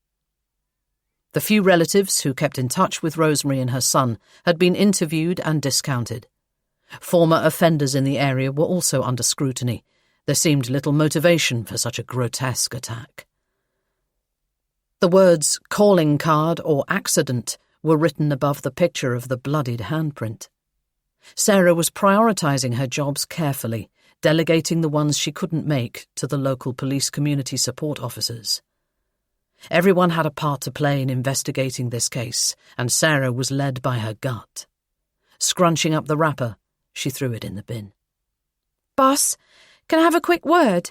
The few relatives who kept in touch with Rosemary and her son had been interviewed and discounted. Former offenders in the area were also under scrutiny. There seemed little motivation for such a grotesque attack. The words calling card or accident were written above the picture of the bloodied handprint. Sarah was prioritizing her jobs carefully, delegating the ones she couldn't make to the local police community support officers. Everyone had a part to play in investigating this case, and Sarah was led by her gut. Scrunching up the wrapper, she threw it in the bin. Boss, can I have a quick word?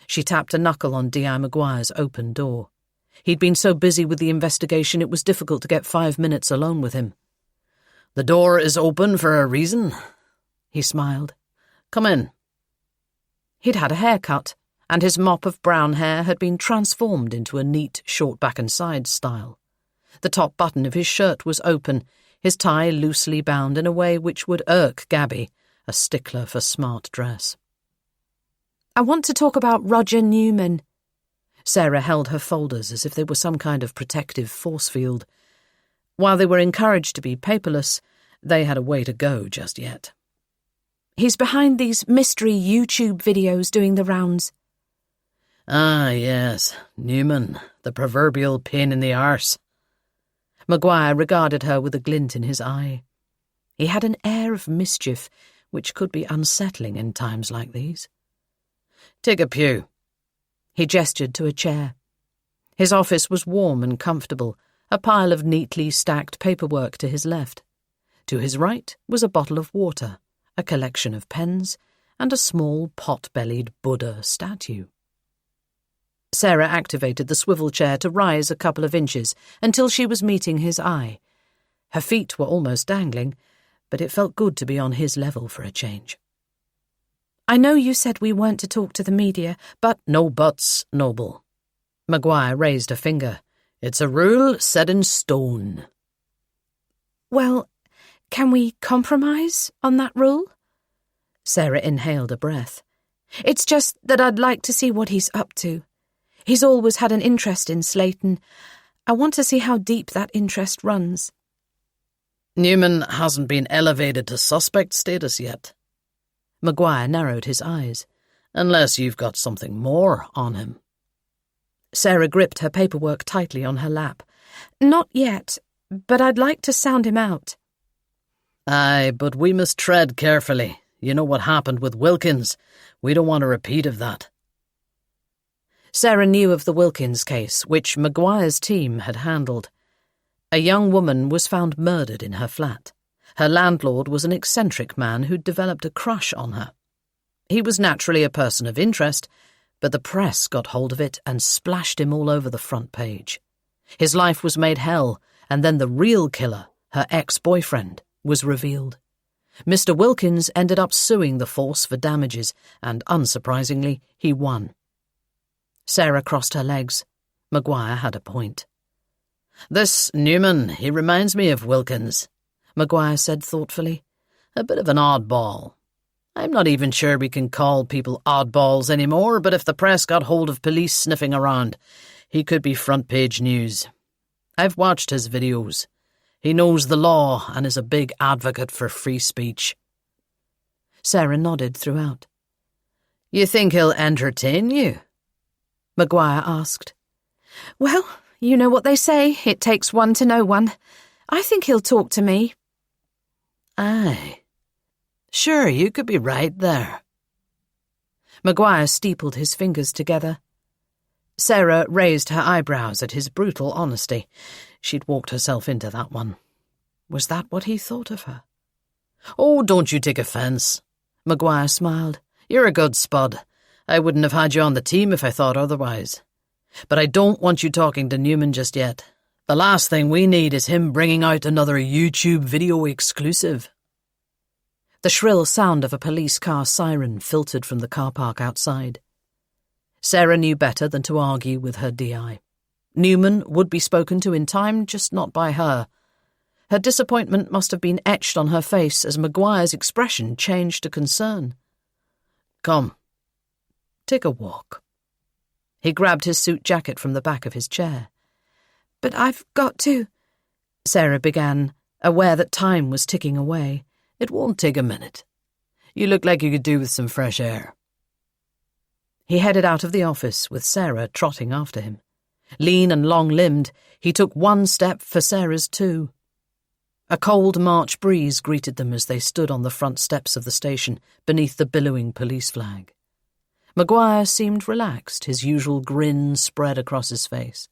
She tapped a knuckle on D.I. Maguire's open door. He'd been so busy with the investigation it was difficult to get 5 minutes alone with him. The door is open for a reason, he smiled. Come in. He'd had a haircut, and his mop of brown hair had been transformed into a neat short back and sides style. The top button of his shirt was open, his tie loosely bound in a way which would irk Gabby, a stickler for smart dress. I want to talk about Roger Newman. Sarah held her folders as if they were some kind of protective force field. While they were encouraged to be paperless, they had a way to go just yet. He's behind these mystery YouTube videos doing the rounds. Ah, yes, Newman, the proverbial pain in the arse. Maguire regarded her with a glint in his eye. He had an air of mischief which could be unsettling in times like these. Take a pew. He gestured to a chair. His office was warm and comfortable, a pile of neatly stacked paperwork to his left. To his right was a bottle of water, a collection of pens, and a small pot-bellied Buddha statue. Sarah activated the swivel chair to rise a couple of inches until she was meeting his eye. Her feet were almost dangling, but it felt good to be on his level for a change. I know you said we weren't to talk to the media, but— No buts, Noble. Maguire raised a finger. It's a rule set in stone. Well, can we compromise on that rule? Sarah inhaled a breath. It's just that I'd like to see what he's up to. He's always had an interest in Slayton. I want to see how deep that interest runs. Newman hasn't been elevated to suspect status yet. Maguire narrowed his eyes. Unless you've got something more on him. Sarah gripped her paperwork tightly on her lap. Not yet, but I'd like to sound him out. Aye, but we must tread carefully. You know what happened with Wilkins. We don't want a repeat of that. Sarah knew of the Wilkins case, which Maguire's team had handled. A young woman was found murdered in her flat. Her landlord was an eccentric man who'd developed a crush on her. He was naturally a person of interest, but the press got hold of it and splashed him all over the front page. His life was made hell, and then the real killer, her ex-boyfriend, was revealed. Mr. Wilkins ended up suing the force for damages, and unsurprisingly, he won. Sarah crossed her legs. Maguire had a point. "This Newman, he reminds me of Wilkins," Maguire said thoughtfully. "A bit of an oddball. I'm not even sure we can call people oddballs anymore, but if the press got hold of police sniffing around, he could be front-page news. I've watched his videos. He knows the law and is a big advocate for free speech." Sarah nodded throughout. "You think he'll entertain you?" Maguire asked. Well, you know what they say, it takes one to know one. I think he'll talk to me. Aye. Sure, you could be right there. Maguire steepled his fingers together. Sarah raised her eyebrows at his brutal honesty. She'd walked herself into that one. Was that what he thought of her? "Oh, don't you take offence," Maguire smiled. "You're a good spud. I wouldn't have had you on the team if I thought otherwise. But I don't want you talking to Newman just yet. The last thing we need is him bringing out another YouTube video exclusive." The shrill sound of a police car siren filtered from the car park outside. Sarah knew better than to argue with her DI. Newman would be spoken to in time, just not by her. Her disappointment must have been etched on her face as Maguire's expression changed to concern. "Come, take a walk." He grabbed his suit jacket from the back of his chair. "But I've got to—" Sarah began, aware that time was ticking away. "It won't take a minute. You look like you could do with some fresh air." He headed out of the office with Sarah trotting after him. Lean and long-limbed, he took one step for Sarah's two. A cold March breeze greeted them as they stood on the front steps of the station beneath the billowing police flag. Maguire seemed relaxed, his usual grin spread across his face.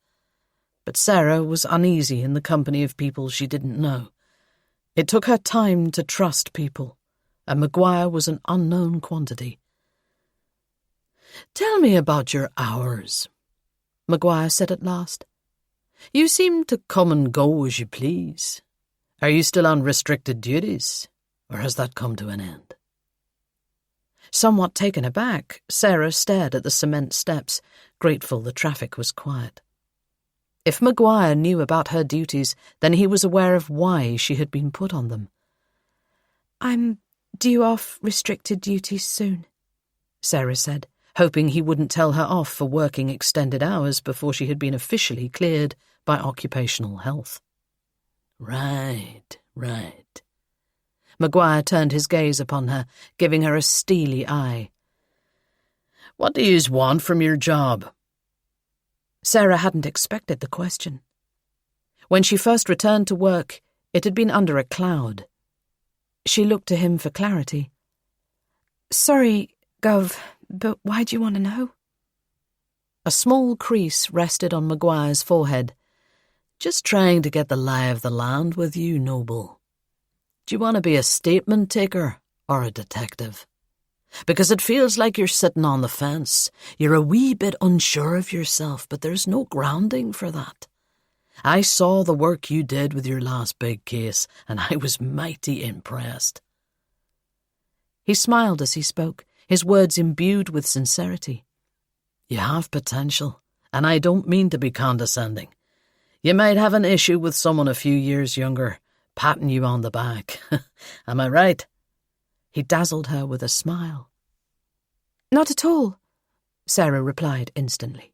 But Sarah was uneasy in the company of people she didn't know. It took her time to trust people, and Maguire was an unknown quantity. "Tell me about your hours," Maguire said at last. "You seem to come and go as you please. Are you still on restricted duties, or has that come to an end?" Somewhat taken aback, Sarah stared at the cement steps, grateful the traffic was quiet. If Maguire knew about her duties, then he was aware of why she had been put on them. "I'm due off restricted duties soon," Sarah said, hoping he wouldn't tell her off for working extended hours before she had been officially cleared by occupational health. Right. Maguire turned his gaze upon her, giving her a steely eye. "What do yous want from your job?" Sarah hadn't expected the question. When she first returned to work, it had been under a cloud. She looked to him for clarity. "Sorry, Gov, but why do you want to know?" A small crease rested on Maguire's forehead. "Just trying to get the lie of the land with you, Noble. Do you want to be a statement taker or a detective? Because it feels like you're sitting on the fence. You're a wee bit unsure of yourself, but there's no grounding for that. I saw the work you did with your last big case, and I was mighty impressed." He smiled as he spoke, his words imbued with sincerity. "You have potential, and I don't mean to be condescending. You might have an issue with someone a few years younger, patting you on the back. Am I right?" He dazzled her with a smile. "Not at all," Sarah replied instantly.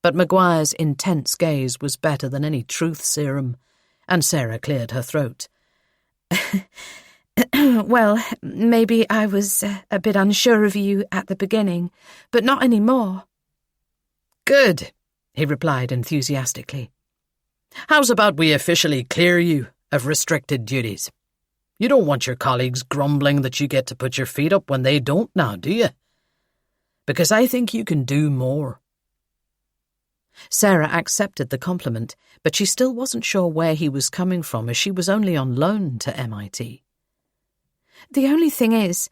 But Maguire's intense gaze was better than any truth serum, and Sarah cleared her throat. "Well, maybe I was a bit unsure of you at the beginning, but not anymore." "Good," he replied enthusiastically. "How's about we officially clear you of restricted duties? You don't want your colleagues grumbling that you get to put your feet up when they don't now, do you? Because I think you can do more." Sarah accepted the compliment, but she still wasn't sure where he was coming from, as she was only on loan to MIT. "The only thing is—"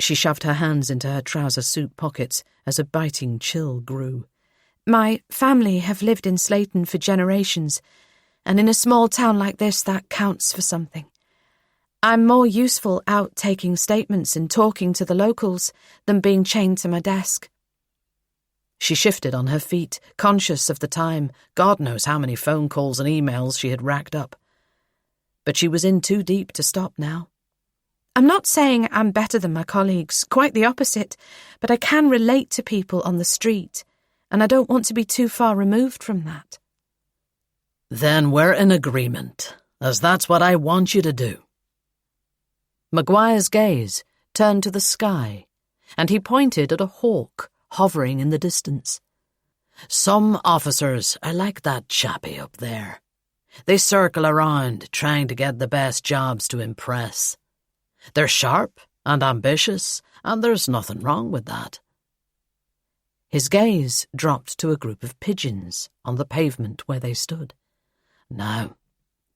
She shoved her hands into her trouser suit pockets as a biting chill grew. "My family have lived in Slayton for generations, and in a small town like this that counts for something. I'm more useful out taking statements and talking to the locals than being chained to my desk. She shifted on her feet, conscious of the time. God knows how many phone calls and emails she had racked up. But she was in too deep to stop now. I'm not saying I'm better than my colleagues, quite the opposite, but I can relate to people on the street, and I don't want to be too far removed from that. Then we're in agreement, as that's what I want you to do. Maguire's gaze turned to the sky, and he pointed at a hawk hovering in the distance. Some officers are like that chappie up there. They circle around, trying to get the best jobs to impress. They're sharp and ambitious, and there's nothing wrong with that. His gaze dropped to a group of pigeons on the pavement where they stood. Now,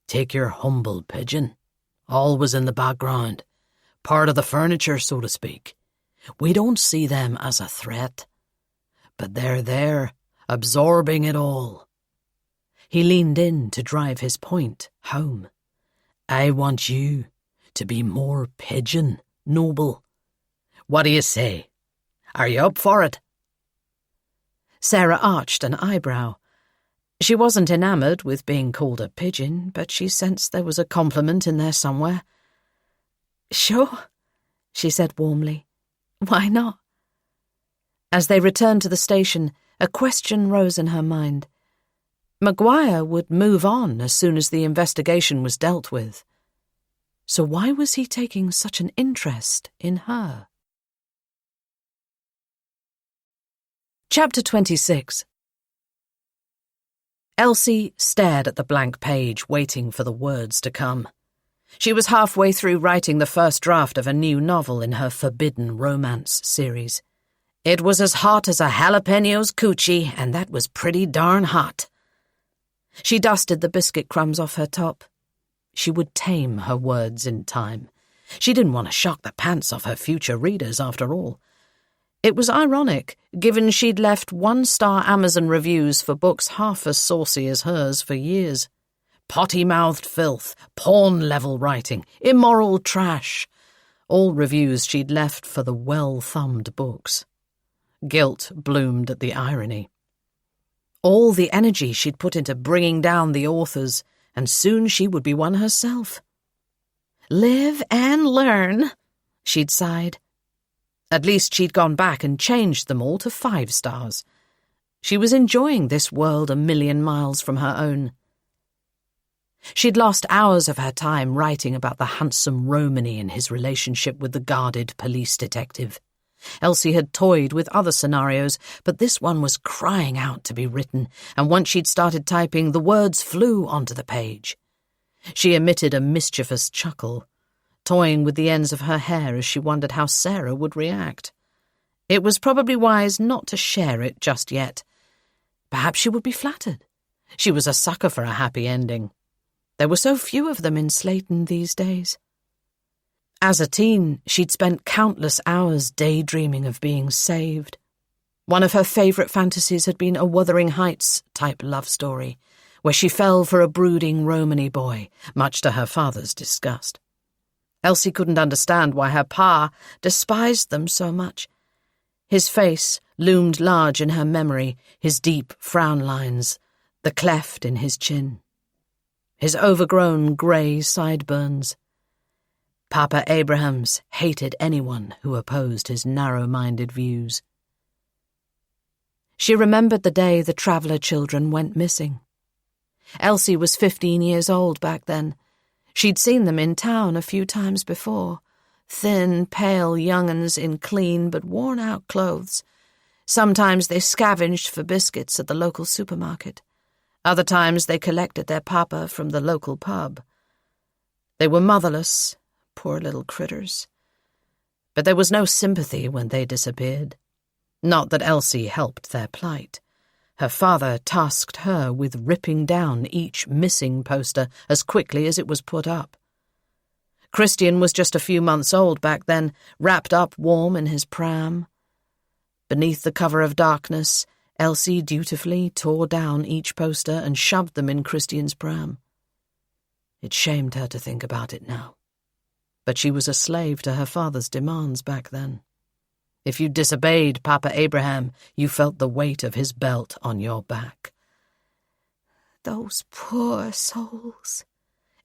take your humble pigeon, always in the background, part of the furniture, so to speak. We don't see them as a threat, but they're there, absorbing it all. He leaned in to drive his point home. I want you to be more pigeon, Noble. What do you say? Are you up for it? Sarah arched an eyebrow. She wasn't enamoured with being called a pigeon, but she sensed there was a compliment in there somewhere. Sure, she said warmly. Why not? As they returned to the station, a question rose in her mind. Maguire would move on as soon as the investigation was dealt with. So why was he taking such an interest in her? Chapter 26. Elsie stared at the blank page, waiting for the words to come. She was halfway through writing the first draft of a new novel in her forbidden romance series. It was as hot as a jalapeno's coochie, and that was pretty darn hot. She dusted the biscuit crumbs off her top. She would tame her words in time. She didn't want to shock the pants off her future readers, after all. It was ironic, given she'd left 1-star Amazon reviews for books half as saucy as hers for years. Potty-mouthed filth, porn-level writing, immoral trash. All reviews she'd left for the well-thumbed books. Guilt bloomed at the irony. All the energy she'd put into bringing down the authors, and soon she would be one herself. Live and learn, she'd sighed. At least she'd gone back and changed them all to 5 stars. She was enjoying this world a million miles from her own. She'd lost hours of her time writing about the handsome Romany and his relationship with the guarded police detective. Elsie had toyed with other scenarios, but this one was crying out to be written, and once she'd started typing, the words flew onto the page. She emitted a mischievous chuckle, toying with the ends of her hair as she wondered how Sarah would react. It was probably wise not to share it just yet. Perhaps she would be flattered. She was a sucker for a happy ending. There were so few of them in Slayton these days. As a teen, she'd spent countless hours daydreaming of being saved. One of her favourite fantasies had been a Wuthering Heights-type love story, where she fell for a brooding Romany boy, much to her father's disgust. Elsie couldn't understand why her pa despised them so much. His face loomed large in her memory, his deep frown lines, the cleft in his chin. His overgrown grey sideburns. Papa Abrahams hated anyone who opposed his narrow-minded views. She remembered the day the Traveller children went missing. Elsie was 15 years old back then. She'd seen them in town a few times before, thin, pale young'uns in clean but worn-out clothes. Sometimes they scavenged for biscuits at the local supermarket. Other times they collected their papa from the local pub. They were motherless, poor little critters. But there was no sympathy when they disappeared. Not that Elsie helped their plight. Her father tasked her with ripping down each missing poster as quickly as it was put up. Christian was just a few months old back then, wrapped up warm in his pram. Beneath the cover of darkness, Elsie dutifully tore down each poster and shoved them in Christian's pram. It shamed her to think about it now. But she was a slave to her father's demands back then. If you disobeyed Papa Abraham, you felt the weight of his belt on your back. Those poor souls,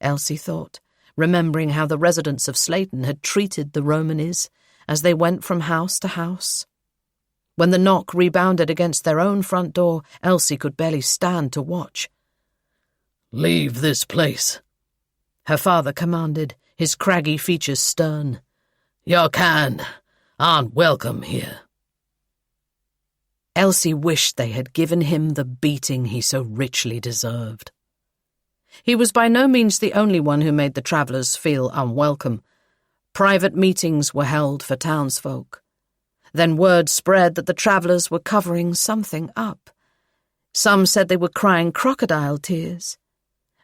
Elsie thought, remembering how the residents of Slayton had treated the Romaneys as they went from house to house. When the knock rebounded against their own front door, Elsie could barely stand to watch. "Leave this place," her father commanded, his craggy features stern. "You aren't welcome here." Elsie wished they had given him the beating he so richly deserved. He was by no means the only one who made the travellers feel unwelcome. Private meetings were held for townsfolk. Then word spread that the travellers were covering something up. Some said they were crying crocodile tears.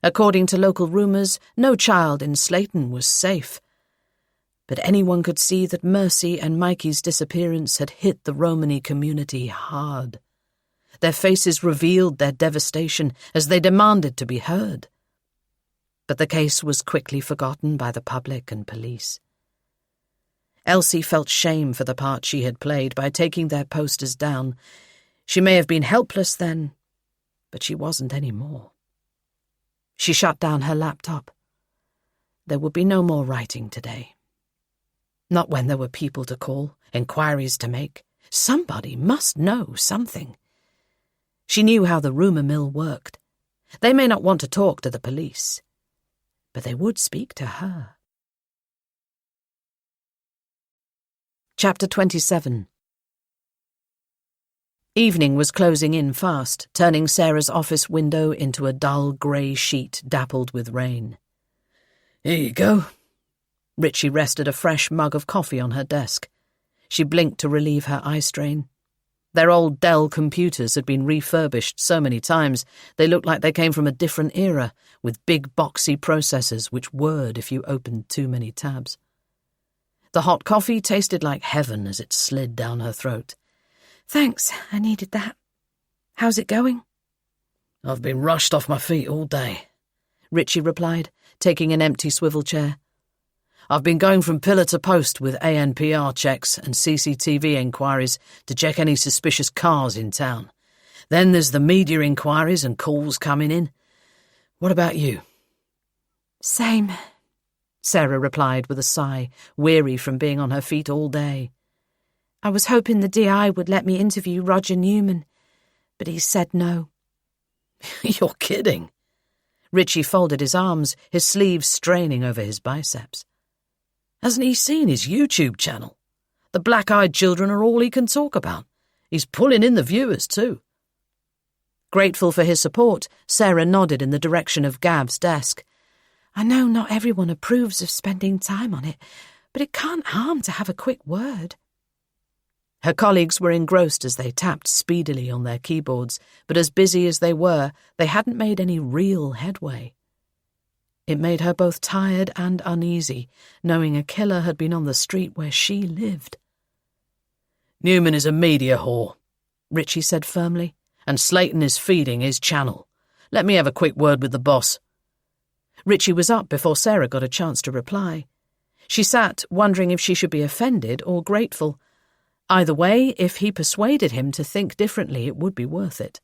According to local rumours, no child in Slayton was safe. But anyone could see that Mercy and Mikey's disappearance had hit the Romany community hard. Their faces revealed their devastation as they demanded to be heard. But the case was quickly forgotten by the public and police. Elsie felt shame for the part she had played by taking their posters down. She may have been helpless then, but she wasn't any more. She shut down her laptop. There would be no more writing today. Not when there were people to call, inquiries to make. Somebody must know something. She knew how the rumour mill worked. They may not want to talk to the police, but they would speak to her. Chapter 27. Evening was closing in fast, turning Sarah's office window into a dull grey sheet dappled with rain. "Here you go." Richie rested a fresh mug of coffee on her desk. She blinked to relieve her eye strain. Their old Dell computers had been refurbished so many times they looked like they came from a different era, with big boxy processors which whirred if you opened too many tabs. The hot coffee tasted like heaven as it slid down her throat. Thanks, I needed that. How's it going? "I've been rushed off my feet all day," Richie replied, taking an empty swivel chair. "I've been going from pillar to post with ANPR checks and CCTV inquiries to check any suspicious cars in town. Then there's the media inquiries and calls coming in. What about you?" Same, Sarah replied with a sigh, weary from being on her feet all day. I was hoping the DI would let me interview Roger Newman, but he said no. "You're kidding." Richie folded his arms, his sleeves straining over his biceps. "Hasn't he seen his YouTube channel? The black-eyed children are all he can talk about. He's pulling in the viewers, too." Grateful for his support, Sarah nodded in the direction of Gav's desk. I know not everyone approves of spending time on it, but it can't harm to have a quick word. Her colleagues were engrossed as they tapped speedily on their keyboards, but as busy as they were, they hadn't made any real headway. It made her both tired and uneasy, knowing a killer had been on the street where she lived. "Newman is a media whore," Richie said firmly, "and Slayton is feeding his channel. Let me have a quick word with the boss." Richie was up before Sarah got a chance to reply. She sat, wondering if she should be offended or grateful. Either way, if he persuaded him to think differently, it would be worth it.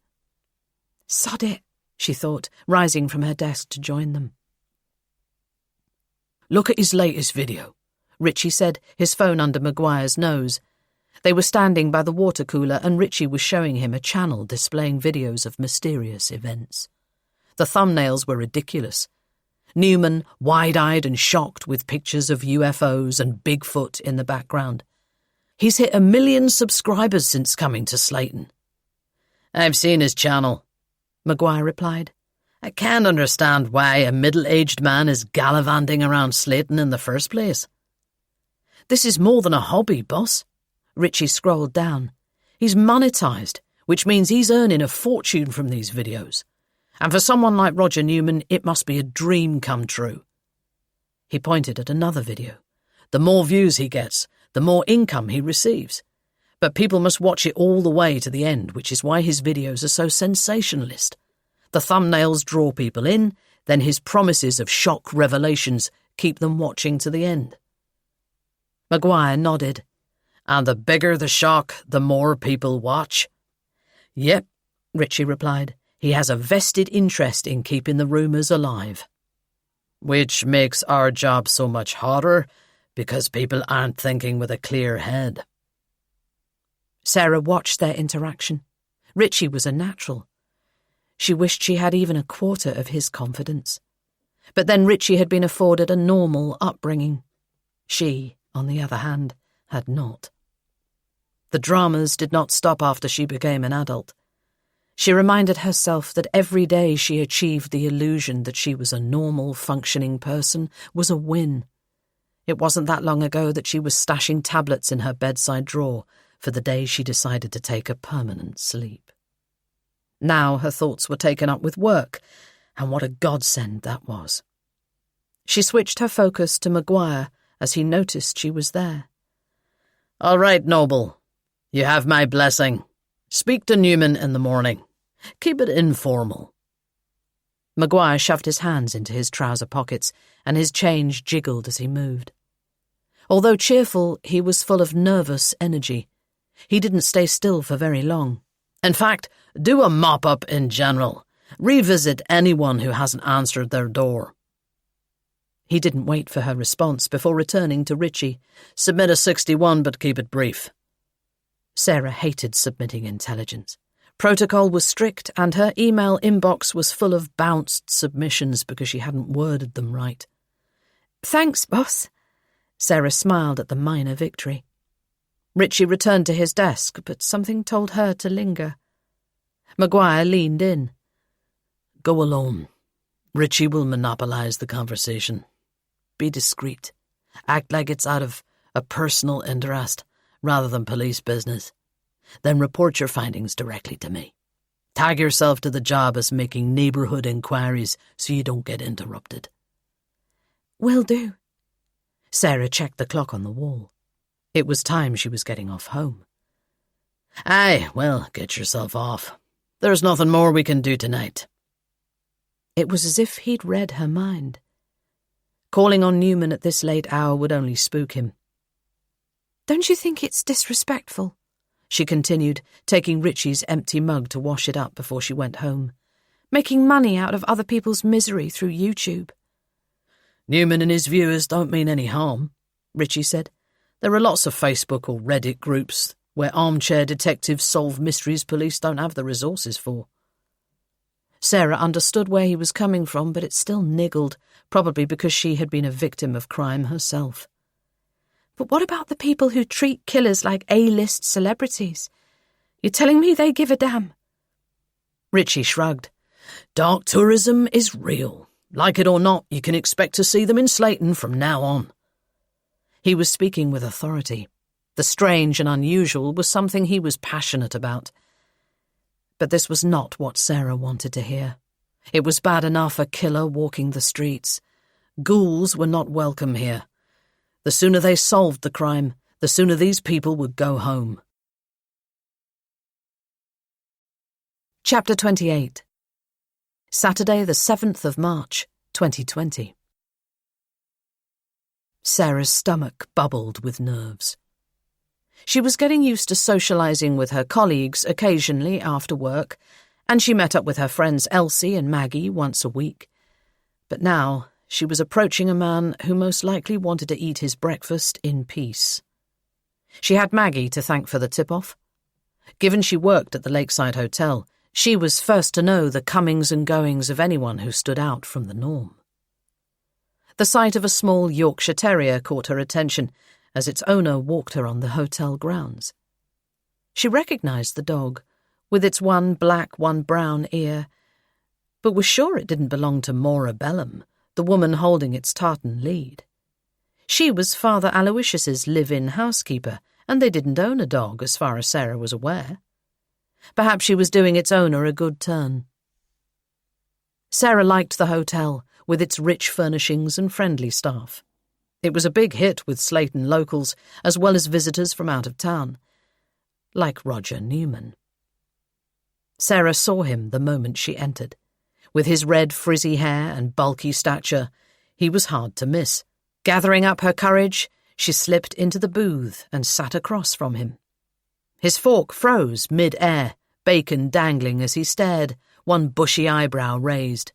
Sod it, she thought, rising from her desk to join them. "Look at his latest video," Richie said, his phone under Maguire's nose. They were standing by the water cooler and Richie was showing him a channel displaying videos of mysterious events. The thumbnails were ridiculous. Newman, wide-eyed and shocked with pictures of UFOs and Bigfoot in the background. "He's hit 1 million subscribers since coming to Slayton." "I've seen his channel," Maguire replied. "I can't understand why a middle-aged man is gallivanting around Slayton in the first place." "This is more than a hobby, boss." Richie scrolled down. "He's monetized, which means he's earning a fortune from these videos. And for someone like Roger Newman, it must be a dream come true." He pointed at another video. "The more views he gets, the more income he receives. But people must watch it all the way to the end, which is why his videos are so sensationalist. The thumbnails draw people in, then his promises of shock revelations keep them watching to the end." Maguire nodded. And the bigger the shock, the more people watch? Yep, Ritchie replied. He has a vested interest in keeping the rumours alive. Which makes our job so much harder, because people aren't thinking with a clear head. Sarah watched their interaction. Ritchie was a natural. She wished she had even a quarter of his confidence. But then Ritchie had been afforded a normal upbringing. She, on the other hand, had not. The dramas did not stop after she became an adult. She reminded herself that every day she achieved the illusion that she was a normal, functioning person was a win. It wasn't that long ago that she was stashing tablets in her bedside drawer for the day she decided to take a permanent sleep. Now her thoughts were taken up with work, and what a godsend that was. She switched her focus to Maguire as he noticed she was there. All right, Noble. You have my blessing. Speak to Newman in the morning. Keep it informal. Maguire shoved his hands into his trouser pockets, and his change jiggled as he moved. Although cheerful, he was full of nervous energy. He didn't stay still for very long. In fact, do a mop-up in general. Revisit anyone who hasn't answered their door. He didn't wait for her response before returning to Ritchie. Submit a 61, but keep it brief. Sarah hated submitting intelligence. Protocol was strict, and her email inbox was full of bounced submissions because she hadn't worded them right. Thanks, boss. Sarah smiled at the minor victory. Ritchie returned to his desk, but something told her to linger. Maguire leaned in. Go alone. Ritchie will monopolize the conversation. Be discreet. Act like it's out of a personal interest rather than police business. Then report your findings directly to me. Tag yourself to the job as making neighbourhood inquiries so you don't get interrupted. Will do. Sarah checked the clock on the wall. It was time she was getting off home. Aye, well, get yourself off. There's nothing more we can do tonight. It was as if he'd read her mind. Calling on Newman at this late hour would only spook him. Don't you think it's disrespectful? She continued, taking Ritchie's empty mug to wash it up before she went home. Making money out of other people's misery through YouTube. Newman and his viewers don't mean any harm, Ritchie said. There are lots of Facebook or Reddit groups where armchair detectives solve mysteries police don't have the resources for. Sarah understood where he was coming from, but it still niggled, probably because she had been a victim of crime herself. But what about the people who treat killers like A-list celebrities? You're telling me they give a damn? Ritchie shrugged. Dark tourism is real. Like it or not, you can expect to see them in Slayton from now on. He was speaking with authority. The strange and unusual was something he was passionate about. But this was not what Sarah wanted to hear. It was bad enough a killer walking the streets. Ghouls were not welcome here. The sooner they solved the crime, the sooner these people would go home. Chapter 28. Saturday, the 7th of March, 2020. Sarah's stomach bubbled with nerves. She was getting used to socialising with her colleagues occasionally after work, and she met up with her friends Elsie and Maggie once a week. But now she was approaching a man who most likely wanted to eat his breakfast in peace. She had Maggie to thank for the tip-off. Given she worked at the Lakeside Hotel, she was first to know the comings and goings of anyone who stood out from the norm. The sight of a small Yorkshire Terrier caught her attention as its owner walked her on the hotel grounds. She recognised the dog, with its one black, one brown ear, but was sure it didn't belong to Maura Bellum, the woman holding its tartan lead. She was Father Aloysius's live-in housekeeper, and they didn't own a dog as far as Sarah was aware. Perhaps she was doing its owner a good turn. Sarah liked the hotel, with its rich furnishings and friendly staff. It was a big hit with Slayton locals, as well as visitors from out of town, like Roger Newman. Sarah saw him the moment she entered. With his red frizzy hair and bulky stature, he was hard to miss. Gathering up her courage, She slipped into the booth and sat across from him. His fork froze mid-air, bacon dangling as he stared, one bushy eyebrow raised.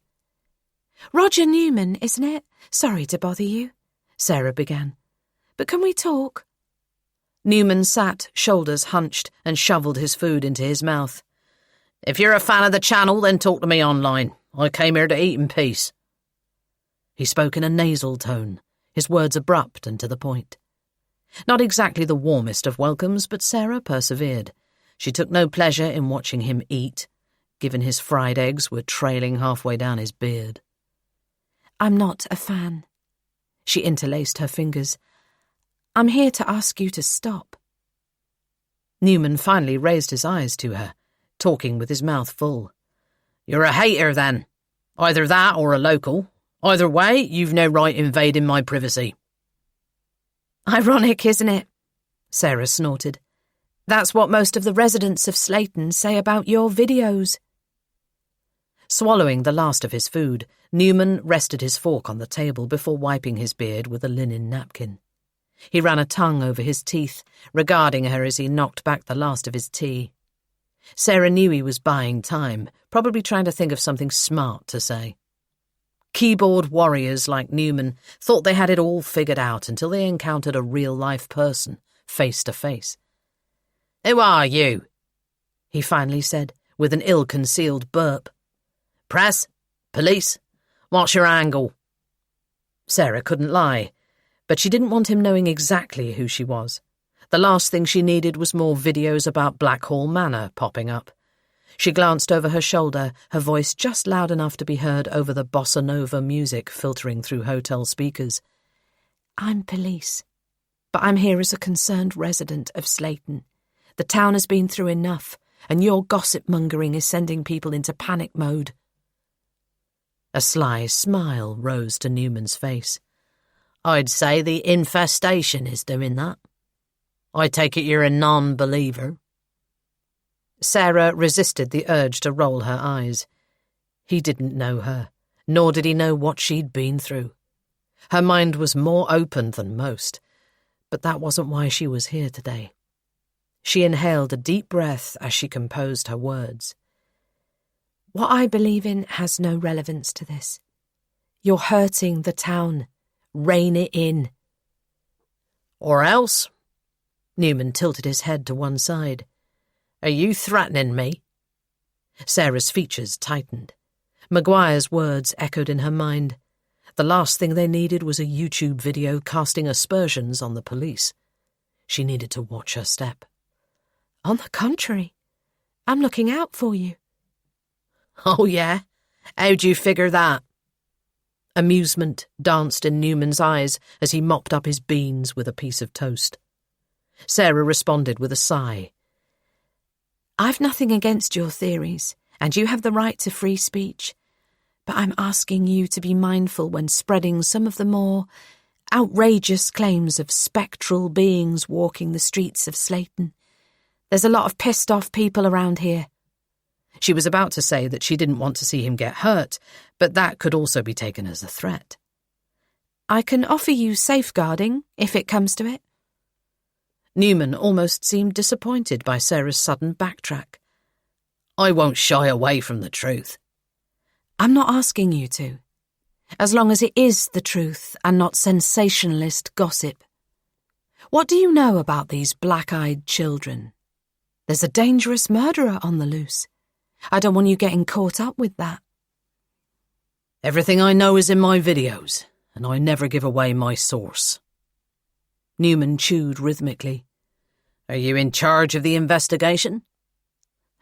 "Roger Newman, isn't it? Sorry to bother you," Sarah began. "But can we talk?" Newman sat, shoulders hunched, and shoveled his food into his mouth. If you're a fan of the channel, then talk to me online. I came here to eat in peace. He spoke in a nasal tone, his words abrupt and to the point. Not exactly the warmest of welcomes, but Sarah persevered. She took no pleasure in watching him eat, given his fried eggs were trailing halfway down his beard. "I'm not a fan." She interlaced her fingers. "I'm here to ask you to stop." Newman finally raised his eyes to her, talking with his mouth full. You're a hater, then. Either that or a local. Either way, you've no right invading my privacy. "Ironic, isn't it?" Sarah snorted. "That's what most of the residents of Slayton say about your videos." Swallowing the last of his food, Newman rested his fork on the table before wiping his beard with a linen napkin. He ran a tongue over his teeth, regarding her as he knocked back the last of his tea. Sarah knew he was buying time, probably trying to think of something smart to say. Keyboard warriors like Newman thought they had it all figured out until they encountered a real-life person, face to face. Who are you? He finally said, with an ill-concealed burp. Press? Police? What's your angle? Sarah couldn't lie, but she didn't want him knowing exactly who she was. The last thing she needed was more videos about Blackhall Manor popping up. She glanced over her shoulder, her voice just loud enough to be heard over the bossa nova music filtering through hotel speakers. "I'm police, but I'm here as a concerned resident of Slayton. The town has been through enough, and your gossip-mongering is sending people into panic mode." A sly smile rose to Newman's face. I'd say the infestation is doing that. I take it you're a non-believer. Sarah resisted the urge to roll her eyes. He didn't know her, nor did he know what she'd been through. Her mind was more open than most, but that wasn't why she was here today. She inhaled a deep breath as she composed her words. "What I believe in has no relevance to this. You're hurting the town. Rein it in." Or else? Newman tilted his head to one side. Are you threatening me? Sarah's features tightened. Maguire's words echoed in her mind. The last thing they needed was a YouTube video casting aspersions on the police. She needed to watch her step. "On the contrary, I'm looking out for you." Oh, yeah? How'd you figure that? Amusement danced in Newman's eyes as he mopped up his beans with a piece of toast. Sarah responded with a sigh. "I've nothing against your theories, and you have the right to free speech, but I'm asking you to be mindful when spreading some of the more outrageous claims of spectral beings walking the streets of Slayton. There's a lot of pissed-off people around here." She was about to say that she didn't want to see him get hurt, but that could also be taken as a threat. "I can offer you safeguarding, if it comes to it." Newman almost seemed disappointed by Sarah's sudden backtrack. I won't shy away from the truth. "I'm not asking you to, as long as it is the truth and not sensationalist gossip. What do you know about these black-eyed children? There's a dangerous murderer on the loose. I don't want you getting caught up with that." Everything I know is in my videos, and I never give away my source. Newman chewed rhythmically. Are you in charge of the investigation?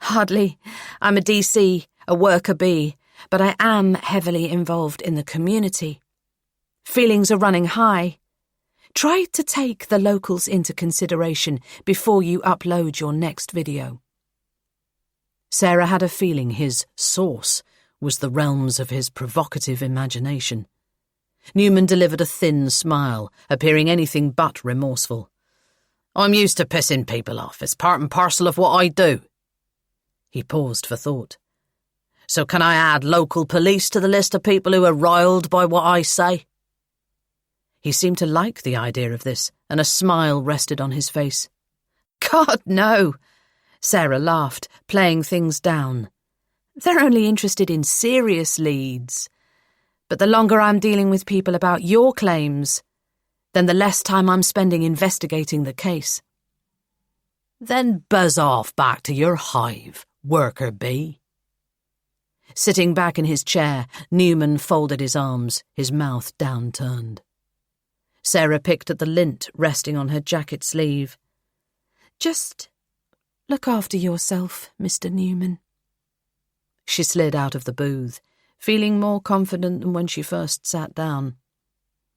"Hardly. I'm a DC, a worker bee, but I am heavily involved in the community. Feelings are running high. Try to take the locals into consideration before you upload your next video." Sarah had a feeling his source was the realms of his provocative imagination. Newman delivered a thin smile, appearing anything but remorseful. I'm used to pissing people off. It's part and parcel of what I do. He paused for thought. So can I add local police to the list of people who are riled by what I say? He seemed to like the idea of this, and a smile rested on his face. God, no! Sarah laughed, playing things down. They're only interested in serious leads. But the longer I'm dealing with people about your claims, then the less time I'm spending investigating the case. Then buzz off back to your hive, worker bee. Sitting back in his chair, Newman folded his arms, his mouth downturned. Sarah picked at the lint resting on her jacket sleeve. Just look after yourself, Mr. Newman. She slid out of the booth, feeling more confident than when she first sat down.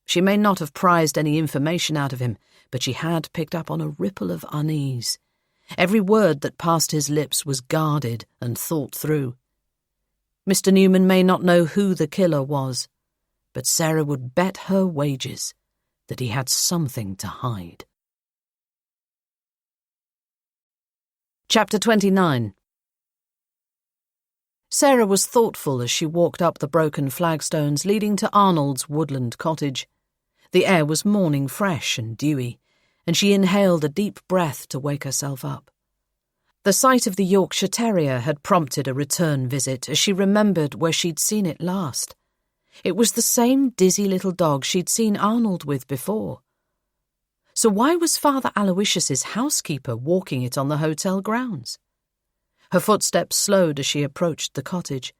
She may not have prized any information out of him, but she had picked up on a ripple of unease. Every word that passed his lips was guarded and thought through. Mr. Newman may not know who the killer was, but Sarah would bet her wages that he had something to hide. Chapter 29. Sarah was thoughtful as she walked up the broken flagstones leading to Arnold's woodland cottage. The air was morning fresh and dewy, and she inhaled a deep breath to wake herself up. The sight of the Yorkshire Terrier had prompted a return visit as she remembered where she'd seen it last. It was the same dizzy little dog she'd seen Arnold with before. So why was Father Aloysius's housekeeper walking it on the hotel grounds? Her footsteps slowed as she approached the cottage.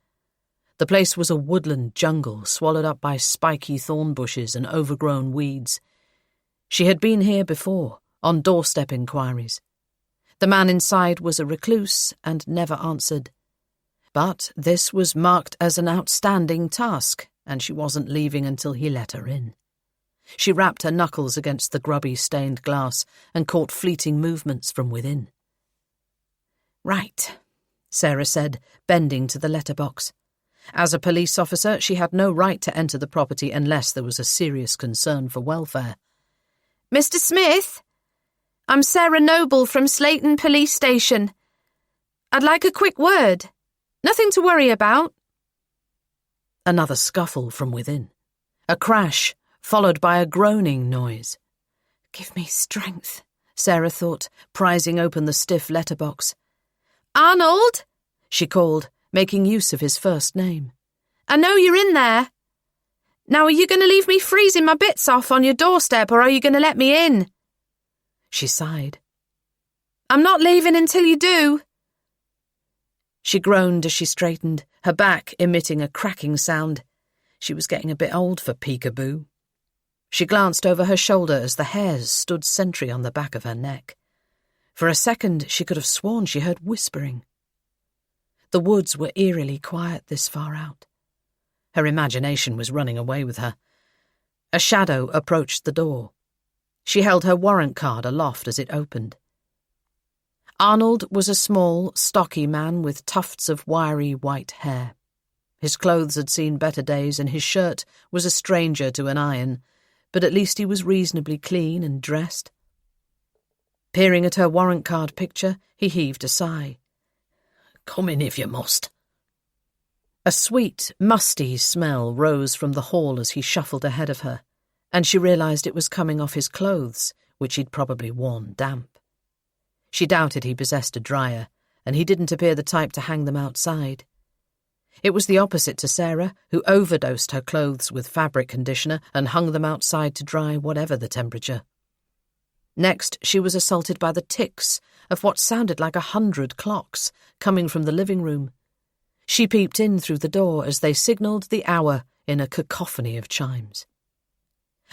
The place was a woodland jungle swallowed up by spiky thorn bushes and overgrown weeds. She had been here before, on doorstep inquiries. The man inside was a recluse and never answered. But this was marked as an outstanding task, and she wasn't leaving until he let her in. She rapped her knuckles against the grubby stained glass and caught fleeting movements from within. Right, Sarah said, bending to the letterbox. As a police officer, she had no right to enter the property unless there was a serious concern for welfare. Mr. Smith? I'm Sarah Noble from Slayton Police Station. I'd like a quick word. Nothing to worry about. Another scuffle from within. A crash, followed by a groaning noise. Give me strength, Sarah thought, prizing open the stiff letterbox. Arnold, she called, making use of his first name. I know you're in there. Now are you going to leave me freezing my bits off on your doorstep, or are you going to let me in? She sighed. I'm not leaving until you do. She groaned as she straightened, her back emitting a cracking sound. She was getting a bit old for peekaboo. She glanced over her shoulder as the hairs stood sentry on the back of her neck. For a second she could have sworn she heard whispering. The woods were eerily quiet this far out. Her imagination was running away with her. A shadow approached the door. She held her warrant card aloft as it opened. Arnold was a small, stocky man with tufts of wiry white hair. His clothes had seen better days and his shirt was a stranger to an iron, but at least he was reasonably clean and dressed. Peering at her warrant card picture, he heaved a sigh. Come in if you must. A sweet, musty smell rose from the hall as he shuffled ahead of her, and she realised it was coming off his clothes, which he'd probably worn damp. She doubted he possessed a dryer, and he didn't appear the type to hang them outside. It was the opposite to Sarah, who overdosed her clothes with fabric conditioner and hung them outside to dry whatever the temperature. Next, she was assaulted by the ticks of what sounded like 100 clocks coming from the living room. She peeped in through the door as they signalled the hour in a cacophony of chimes.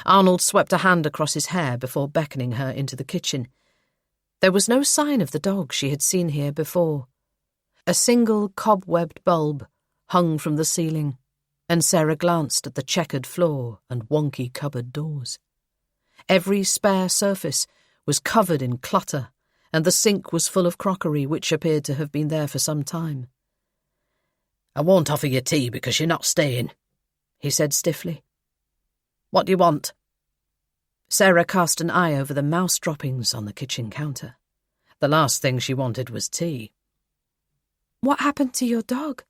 Arnold swept a hand across his hair before beckoning her into the kitchen. There was no sign of the dog she had seen here before. A single cobwebbed bulb hung from the ceiling, and Sarah glanced at the checkered floor and wonky cupboard doors. Every spare surface was covered in clutter, and the sink was full of crockery which appeared to have been there for some time. I won't offer you tea because you're not staying, he said stiffly. What do you want? Sarah cast an eye over the mouse droppings on the kitchen counter. The last thing she wanted was tea. What happened to your dog?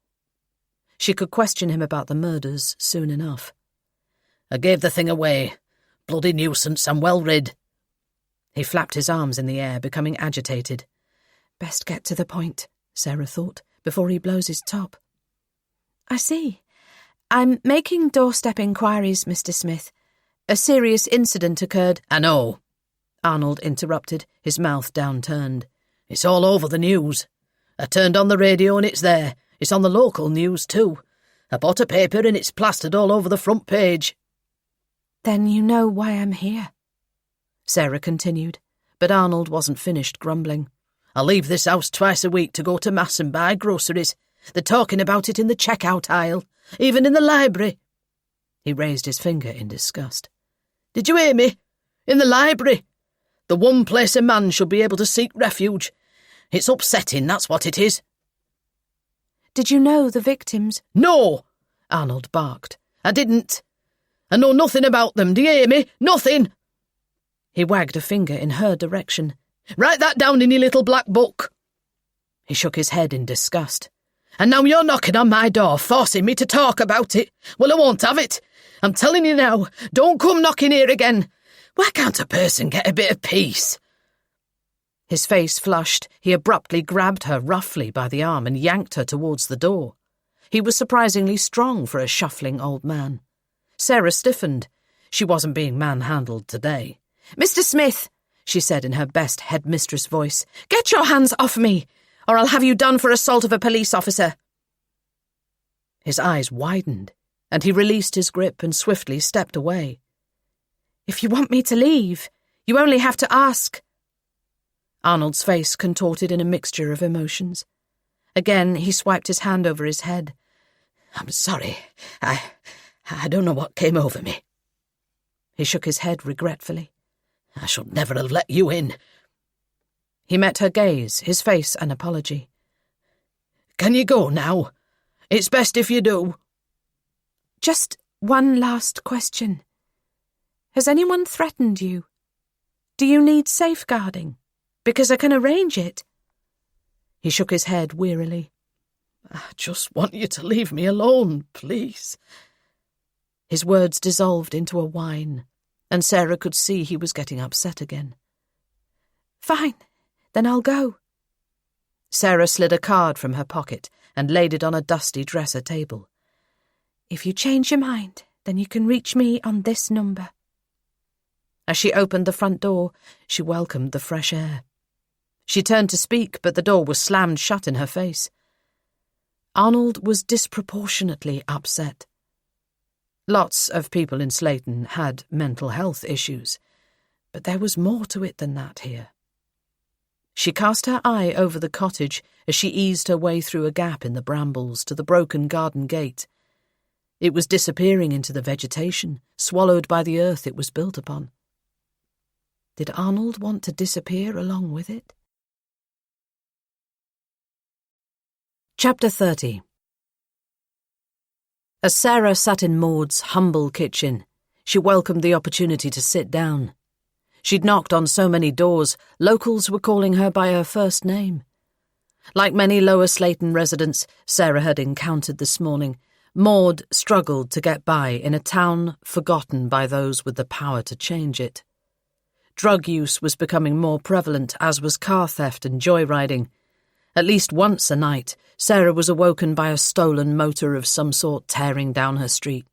She could question him about the murders soon enough. I gave the thing away. Bloody nuisance, I'm well rid. He flapped his arms in the air, becoming agitated. Best get to the point, Sarah thought, before he blows his top. I see. I'm making doorstep inquiries, Mr. Smith. A serious incident occurred. I know, Arnold interrupted, his mouth downturned. It's all over the news. I turned on the radio and it's there. It's on the local news too. I bought a paper and it's plastered all over the front page. Then you know why I'm here, Sarah continued, but Arnold wasn't finished grumbling. I leave this house twice a week to go to Mass and buy groceries. They're talking about it in the checkout aisle, even in the library. He raised his finger in disgust. Did you hear me? In the library. The one place a man should be able to seek refuge. It's upsetting, that's what it is. Did you know the victims? No, Arnold barked. I didn't. I know nothing about them, do you hear me? Nothing. He wagged a finger in her direction. Write that down in your little black book. He shook his head in disgust. And now you're knocking on my door, forcing me to talk about it. Well, I won't have it. I'm telling you now, don't come knocking here again. Why can't a person get a bit of peace? His face flushed. He abruptly grabbed her roughly by the arm and yanked her towards the door. He was surprisingly strong for a shuffling old man. Sarah stiffened. She wasn't being manhandled today. Mr. Smith, she said in her best headmistress voice, get your hands off me, or I'll have you done for assault of a police officer. His eyes widened, and he released his grip and swiftly stepped away. If you want me to leave, you only have to ask. Arnold's face contorted in a mixture of emotions. Again, he swiped his hand over his head. I'm sorry. I don't know what came over me. He shook his head regretfully. I should never have let you in. He met her gaze, his face an apology. Can you go now? It's best if you do. Just one last question. Has anyone threatened you? Do you need safeguarding? Because I can arrange it. He shook his head wearily. I just want you to leave me alone, please. His words dissolved into a whine, and Sarah could see he was getting upset again. Fine, then I'll go. Sarah slid a card from her pocket and laid it on a dusty dresser table. If you change your mind, then you can reach me on this number. As she opened the front door, she welcomed the fresh air. She turned to speak, but the door was slammed shut in her face. Arnold was disproportionately upset. Lots of people in Slayton had mental health issues, but there was more to it than that here. She cast her eye over the cottage as she eased her way through a gap in the brambles to the broken garden gate. It was disappearing into the vegetation, swallowed by the earth it was built upon. Did Arnold want to disappear along with it? Chapter 30. As Sarah sat in Maud's humble kitchen, she welcomed the opportunity to sit down. She'd knocked on so many doors, locals were calling her by her first name. Like many Lower Slayton residents Sarah had encountered this morning, Maud struggled to get by in a town forgotten by those with the power to change it. Drug use was becoming more prevalent, as was car theft and joyriding. At least once a night, Sarah was awoken by a stolen motor of some sort tearing down her street.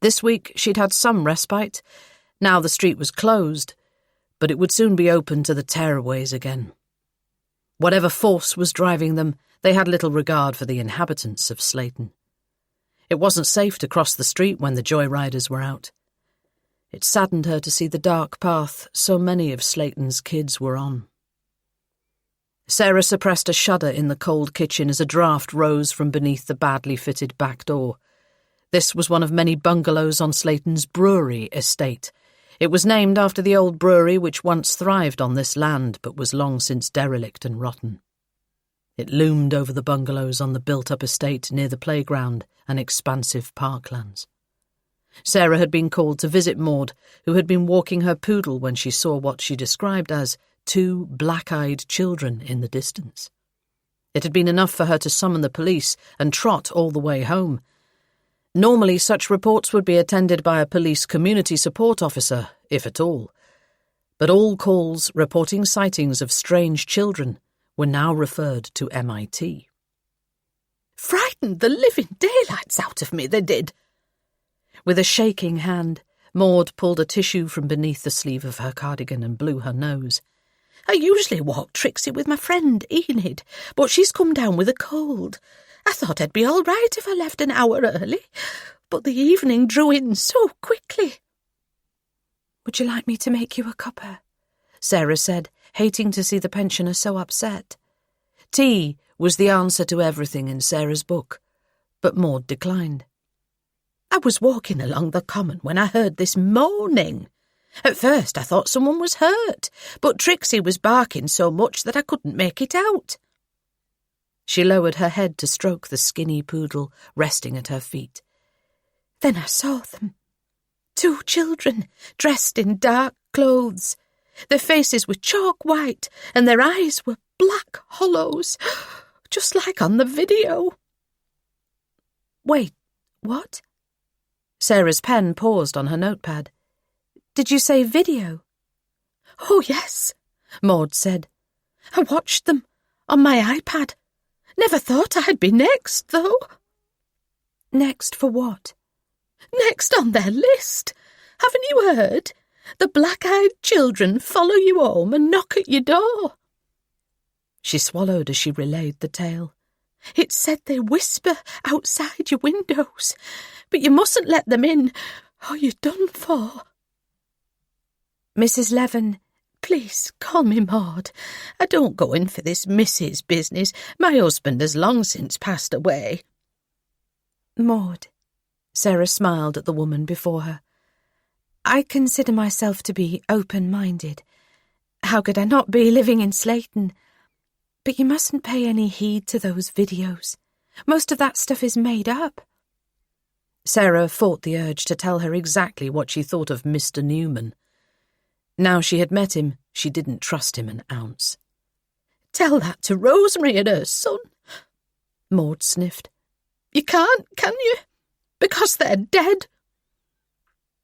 This week she'd had some respite. Now the street was closed, but it would soon be open to the tearaways again. Whatever force was driving them, they had little regard for the inhabitants of Slayton. It wasn't safe to cross the street when the joyriders were out. It saddened her to see the dark path so many of Slayton's kids were on. Sarah suppressed a shudder in the cold kitchen as a draught rose from beneath the badly fitted back door. This was one of many bungalows on Slayton's brewery estate. It was named after the old brewery which once thrived on this land but was long since derelict and rotten. It loomed over the bungalows on the built-up estate near the playground and expansive parklands. Sarah had been called to visit Maud, who had been walking her poodle when she saw what she described as 2 black-eyed children in the distance. It had been enough for her to summon the police and trot all the way home. Normally such reports would be attended by a police community support officer, if at all. But all calls reporting sightings of strange children were now referred to MIT. Frightened the living daylights out of me, they did. With a shaking hand, Maud pulled a tissue from beneath the sleeve of her cardigan and blew her nose. I usually walk Trixie with my friend Enid, but she's come down with a cold. I thought I'd be all right if I left an hour early, but the evening drew in so quickly. Would you like me to make you a cuppa? Sarah said, hating to see the pensioner so upset. Tea was the answer to everything in Sarah's book, but Maud declined. I was walking along the common when I heard this moaning. At first I thought someone was hurt, but Trixie was barking so much that I couldn't make it out. She lowered her head to stroke the skinny poodle resting at her feet. Then I saw them. 2 children, dressed in dark clothes. Their faces were chalk white, and their eyes were black hollows, just like on the video. Wait, what? Sarah's pen paused on her notepad. Did you say video? Oh, yes, Maud said. I watched them on my iPad. Never thought I'd be next, though. Next for what? Next on their list. Haven't you heard? The black-eyed children follow you home and knock at your door. She swallowed as she relayed the tale. It said they whisper outside your windows, but you mustn't let them in, or you're done for. Mrs. Levin, please call me Maud. I don't go in for this Mrs. business. My husband has long since passed away. Maud, Sarah smiled at the woman before her. I consider myself to be open-minded. How could I not be living in Slayton? But you mustn't pay any heed to those videos. Most of that stuff is made up. Sarah fought the urge to tell her exactly what she thought of Mr. Newman. Now she had met him, she didn't trust him an ounce. Tell that to Rosemary and her son, Maud sniffed. You can't, can you? Because they're dead.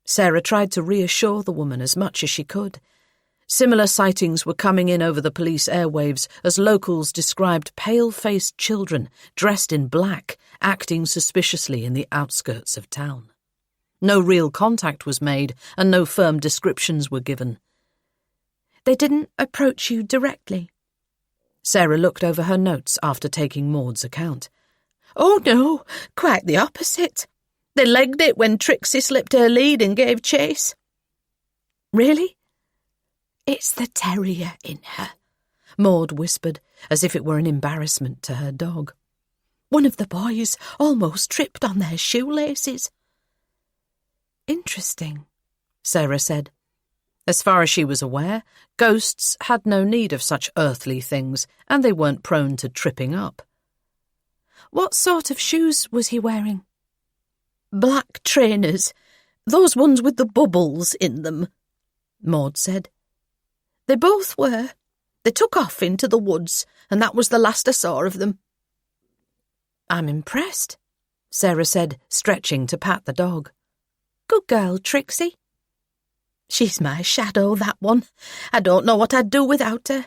Sarah tried to reassure the woman as much as she could. Similar sightings were coming in over the police airwaves as locals described pale-faced children dressed in black acting suspiciously in the outskirts of town. No real contact was made and no firm descriptions were given. They didn't approach you directly? Sarah looked over her notes after taking Maud's account. Oh no, quite the opposite. They legged it when Trixie slipped her lead and gave chase. Really? It's the terrier in her, Maud whispered, as if it were an embarrassment to her dog. One of the boys almost tripped on their shoelaces. Interesting, Sarah said. As far as she was aware, ghosts had no need of such earthly things, and they weren't prone to tripping up. What sort of shoes was he wearing? Black trainers, those ones with the bubbles in them, Maud said. They both were. They took off into the woods, and that was the last I saw of them. I'm impressed, Sarah said, stretching to pat the dog. Good girl, Trixie. She's my shadow, that one. I don't know what I'd do without her.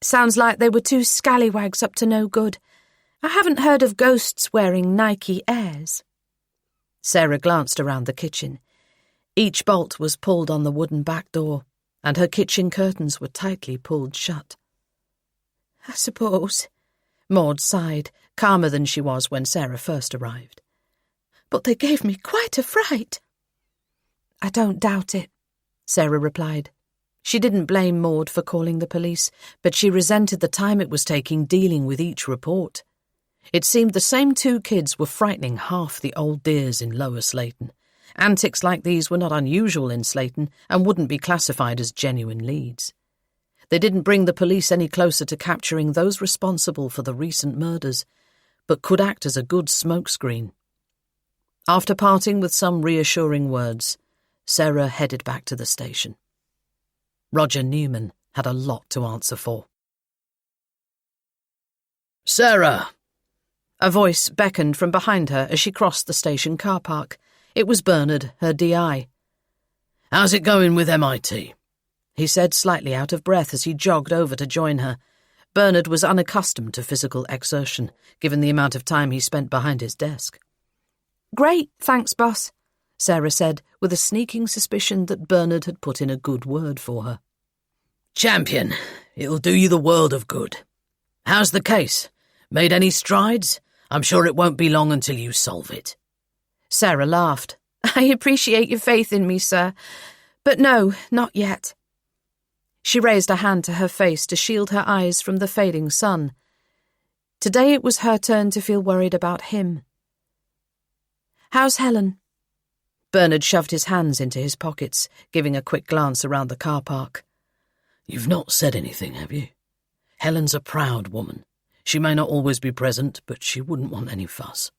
Sounds like they were 2 scallywags up to no good. I haven't heard of ghosts wearing Nike Airs. Sarah glanced around the kitchen. Each bolt was pulled on the wooden back door, and her kitchen curtains were tightly pulled shut. I suppose, Maud sighed, calmer than she was when Sarah first arrived. But they gave me quite a fright. I don't doubt it, Sarah replied. She didn't blame Maud for calling the police, but she resented the time it was taking dealing with each report. It seemed the same 2 kids were frightening half the old dears in Lower Slayton. Antics like these were not unusual in Slayton and wouldn't be classified as genuine leads. They didn't bring the police any closer to capturing those responsible for the recent murders, but could act as a good smokescreen. After parting with some reassuring words, Sarah headed back to the station. Roger Newman had a lot to answer for. Sarah! A voice beckoned from behind her as she crossed the station car park. It was Bernard, her DI. How's it going with MIT? he said, slightly out of breath as he jogged over to join her. Bernard was unaccustomed to physical exertion, given the amount of time he spent behind his desk. Great, thanks, boss, Sarah said, with a sneaking suspicion that Bernard had put in a good word for her. Champion, it'll do you the world of good. How's the case? Made any strides? I'm sure it won't be long until you solve it. Sarah laughed. I appreciate your faith in me, sir. But no, not yet. She raised a hand to her face to shield her eyes from the fading sun. Today it was her turn to feel worried about him. How's Helen? Bernard shoved his hands into his pockets, giving a quick glance around the car park. You've not said anything, have you? Helen's a proud woman. She may not always be present, but she wouldn't want any fuss.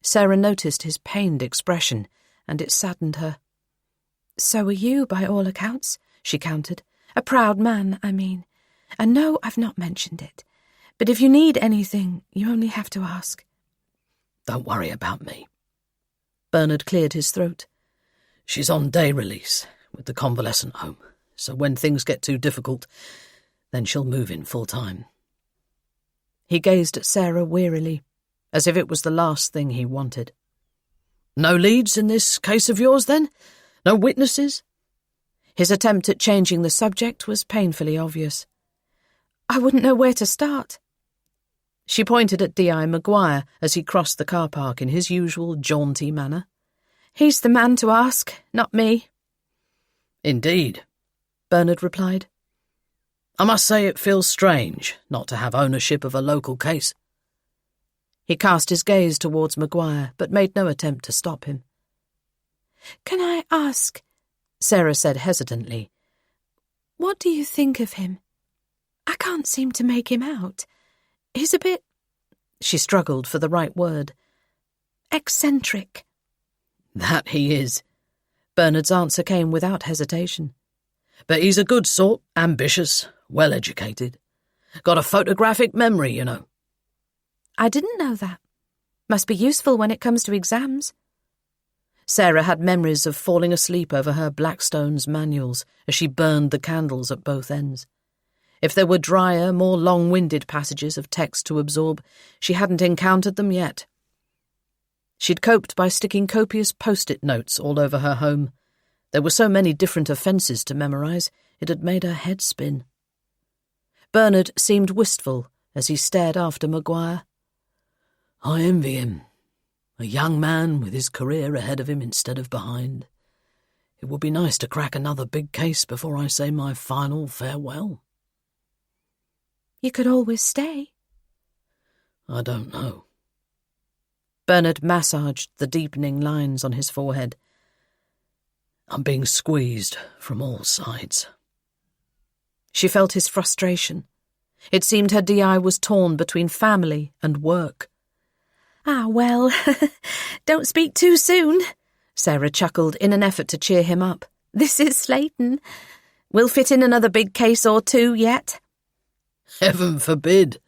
Sarah noticed his pained expression, and it saddened her. So are you, by all accounts, she countered. A proud man, I mean. And no, I've not mentioned it. But if you need anything, you only have to ask. Don't worry about me. Bernard cleared his throat. She's on day release with the convalescent home, so when things get too difficult, then she'll move in full time. He gazed at Sarah wearily, as if it was the last thing he wanted. No leads in this case of yours, then? No witnesses? His attempt at changing the subject was painfully obvious. I wouldn't know where to start. She pointed at D.I. Maguire as he crossed the car park in his usual jaunty manner. He's the man to ask, not me. Indeed, Bernard replied. I must say it feels strange not to have ownership of a local case. He cast his gaze towards Maguire, but made no attempt to stop him. Can I ask, Sarah said hesitantly, what do you think of him? I can't seem to make him out. He's a bit... She struggled for the right word. Eccentric. That he is. Bernard's answer came without hesitation. But he's a good sort, ambitious, well-educated. Got a photographic memory, you know. I didn't know that. Must be useful when it comes to exams. Sarah had memories of falling asleep over her Blackstone's manuals as she burned the candles at both ends. If there were drier, more long-winded passages of text to absorb, she hadn't encountered them yet. She'd coped by sticking copious post-it notes all over her home. There were so many different offences to memorise, it had made her head spin. Bernard seemed wistful as he stared after Maguire. I envy him. A young man with his career ahead of him instead of behind. It would be nice to crack another big case before I say my final farewell. You could always stay. I don't know. Bernard massaged the deepening lines on his forehead. I'm being squeezed from all sides. She felt his frustration. It seemed her DI was torn between family and work. Ah, well, don't speak too soon, Sarah chuckled in an effort to cheer him up. This is Slayton. We'll fit in another big case or two yet. Heaven forbid.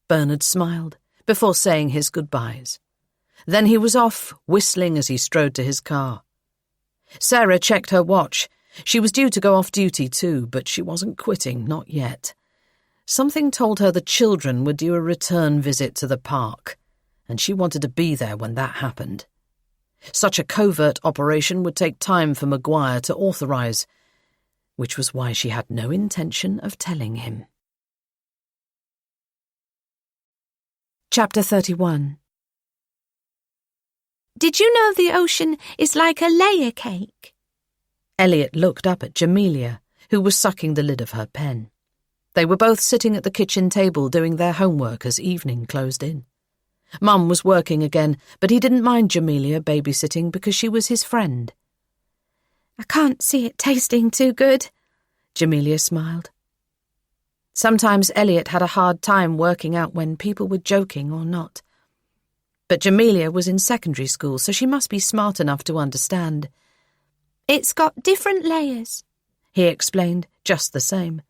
Bernard smiled before saying his goodbyes. Then he was off, whistling as he strode to his car. Sarah checked her watch. She was due to go off duty too, but she wasn't quitting, not yet. Something told her the children were due a return visit to the park, and she wanted to be there when that happened. Such a covert operation would take time for Maguire to authorise, which was why she had no intention of telling him. Chapter 31. Did you know the ocean is like a layer cake? Elliot looked up at Jamelia, who was sucking the lid of her pen. They were both sitting at the kitchen table doing their homework as evening closed in. Mum was working again, but he didn't mind Jamelia babysitting because she was his friend. I can't see it tasting too good, Jamelia smiled. Sometimes Elliot had a hard time working out when people were joking or not. But Jamelia was in secondary school, so she must be smart enough to understand. It's got different layers, he explained, just the same.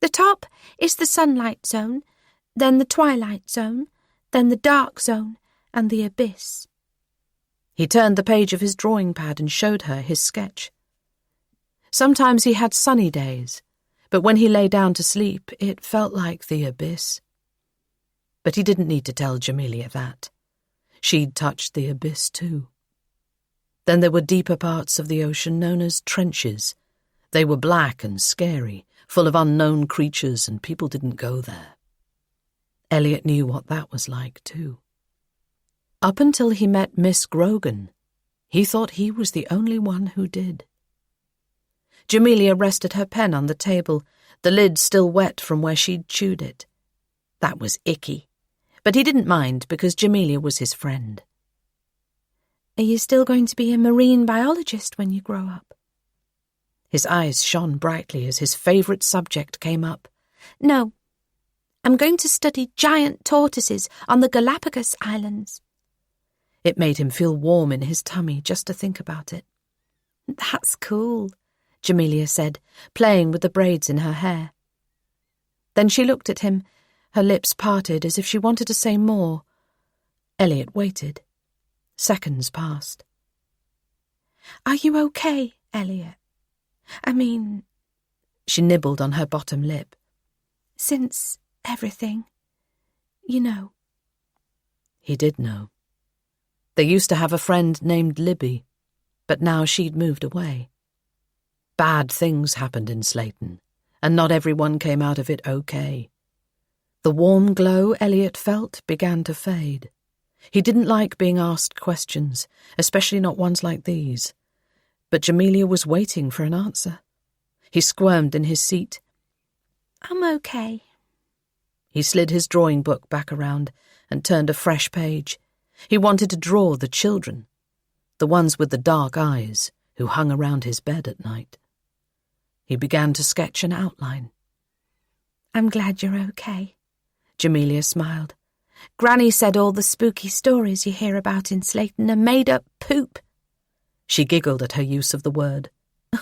The top is the sunlight zone, then the twilight zone, then the dark zone, and the abyss. He turned the page of his drawing pad and showed her his sketch. Sometimes he had sunny days, but when he lay down to sleep, it felt like the abyss. But he didn't need to tell Jamelia that. She'd touched the abyss too. Then there were deeper parts of the ocean known as trenches. They were black and scary, full of unknown creatures, and people didn't go there. Elliot knew what that was like too. Up until he met Miss Grogan, he thought he was the only one who did. Jamelia rested her pen on the table, the lid still wet from where she'd chewed it. That was icky, but he didn't mind because Jamelia was his friend. Are you still going to be a marine biologist when you grow up? His eyes shone brightly as his favourite subject came up. No. I'm going to study giant tortoises on the Galapagos Islands. It made him feel warm in his tummy just to think about it. That's cool, Jamelia said, playing with the braids in her hair. Then she looked at him, her lips parted as if she wanted to say more. Elliot waited. Seconds passed. Are you okay, Elliot? I mean... She nibbled on her bottom lip. Since everything, you know. He did know. They used to have a friend named Libby, but now she'd moved away. Bad things happened in Slayton, and not everyone came out of it okay. The warm glow Elliot felt began to fade. He didn't like being asked questions, especially not ones like these. But Jamelia was waiting for an answer. He squirmed in his seat. I'm okay. He slid his drawing book back around and turned a fresh page. He wanted to draw the children, the ones with the dark eyes who hung around his bed at night. He began to sketch an outline. I'm glad you're okay, Jamelia smiled. Granny said all the spooky stories you hear about in Slayton are made up poop. She giggled at her use of the word.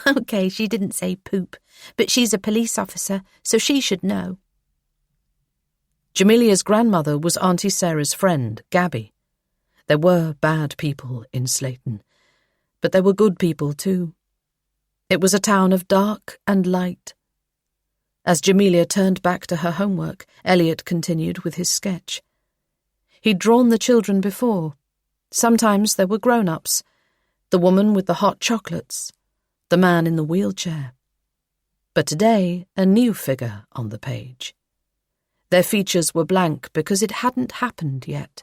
Okay, she didn't say poop, but she's a police officer, so she should know. Jamelia's grandmother was Auntie Sarah's friend, Gabby. There were bad people in Slayton, but there were good people too. It was a town of dark and light. As Jamelia turned back to her homework, Elliot continued with his sketch. He'd drawn the children before. Sometimes there were grown-ups, the woman with the hot chocolates, the man in the wheelchair. But today, a new figure on the page. Their features were blank because it hadn't happened yet.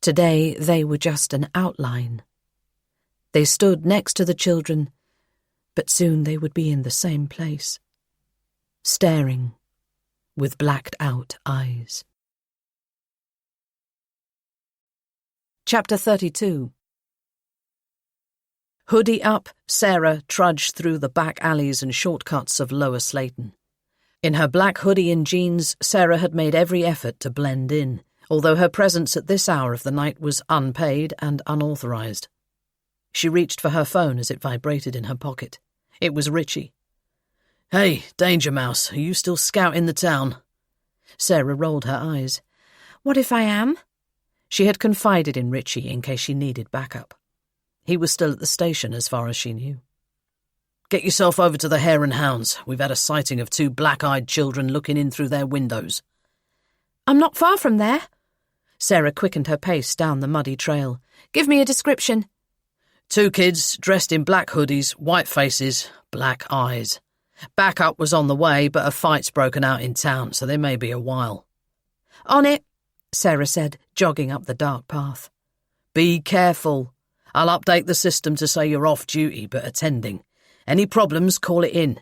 Today, they were just an outline. They stood next to the children, but soon they would be in the same place, staring with blacked-out eyes. Chapter 32. Hoodie up, Sarah trudged through the back alleys and shortcuts of Lower Slayton. In her black hoodie and jeans, Sarah had made every effort to blend in, although her presence at this hour of the night was unpaid and unauthorized. She reached for her phone as it vibrated in her pocket. It was Richie. "Hey, Danger Mouse, are you still scouting the town?" Sarah rolled her eyes. What if I am? She had confided in Richie in case she needed backup. He was still at the station as far as she knew. "Get yourself over to the Hare and Hounds. We've had a sighting of 2 black-eyed children looking in through their windows." I'm not far from there. Sarah quickened her pace down the muddy trail. Give me a description. 2 kids dressed in black hoodies, white faces, black eyes. Backup was on the way, but a fight's broken out in town, so they may be a while. On it, Sarah said, jogging up the dark path. Be careful. I'll update the system to say you're off duty but attending. Any problems, call it in.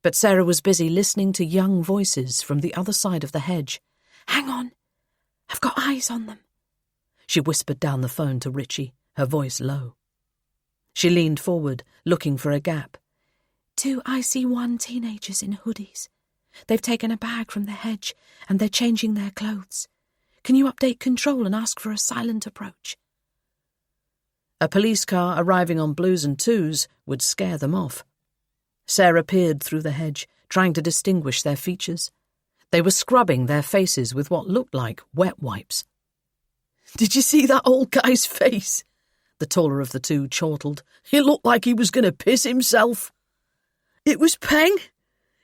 But Sarah was busy listening to young voices from the other side of the hedge. Hang on. I've got eyes on them. She whispered down the phone to Richie, her voice low. She leaned forward, looking for a gap. 2 IC1 teenagers in hoodies. They've taken a bag from the hedge and they're changing their clothes. Can you update control and ask for a silent approach? A police car arriving on blues and twos would scare them off. Sarah peered through the hedge, trying to distinguish their features. They were scrubbing their faces with what looked like wet wipes. "Did you see that old guy's face?" the taller of the two chortled. "He looked like he was going to piss himself." "It was Peng,"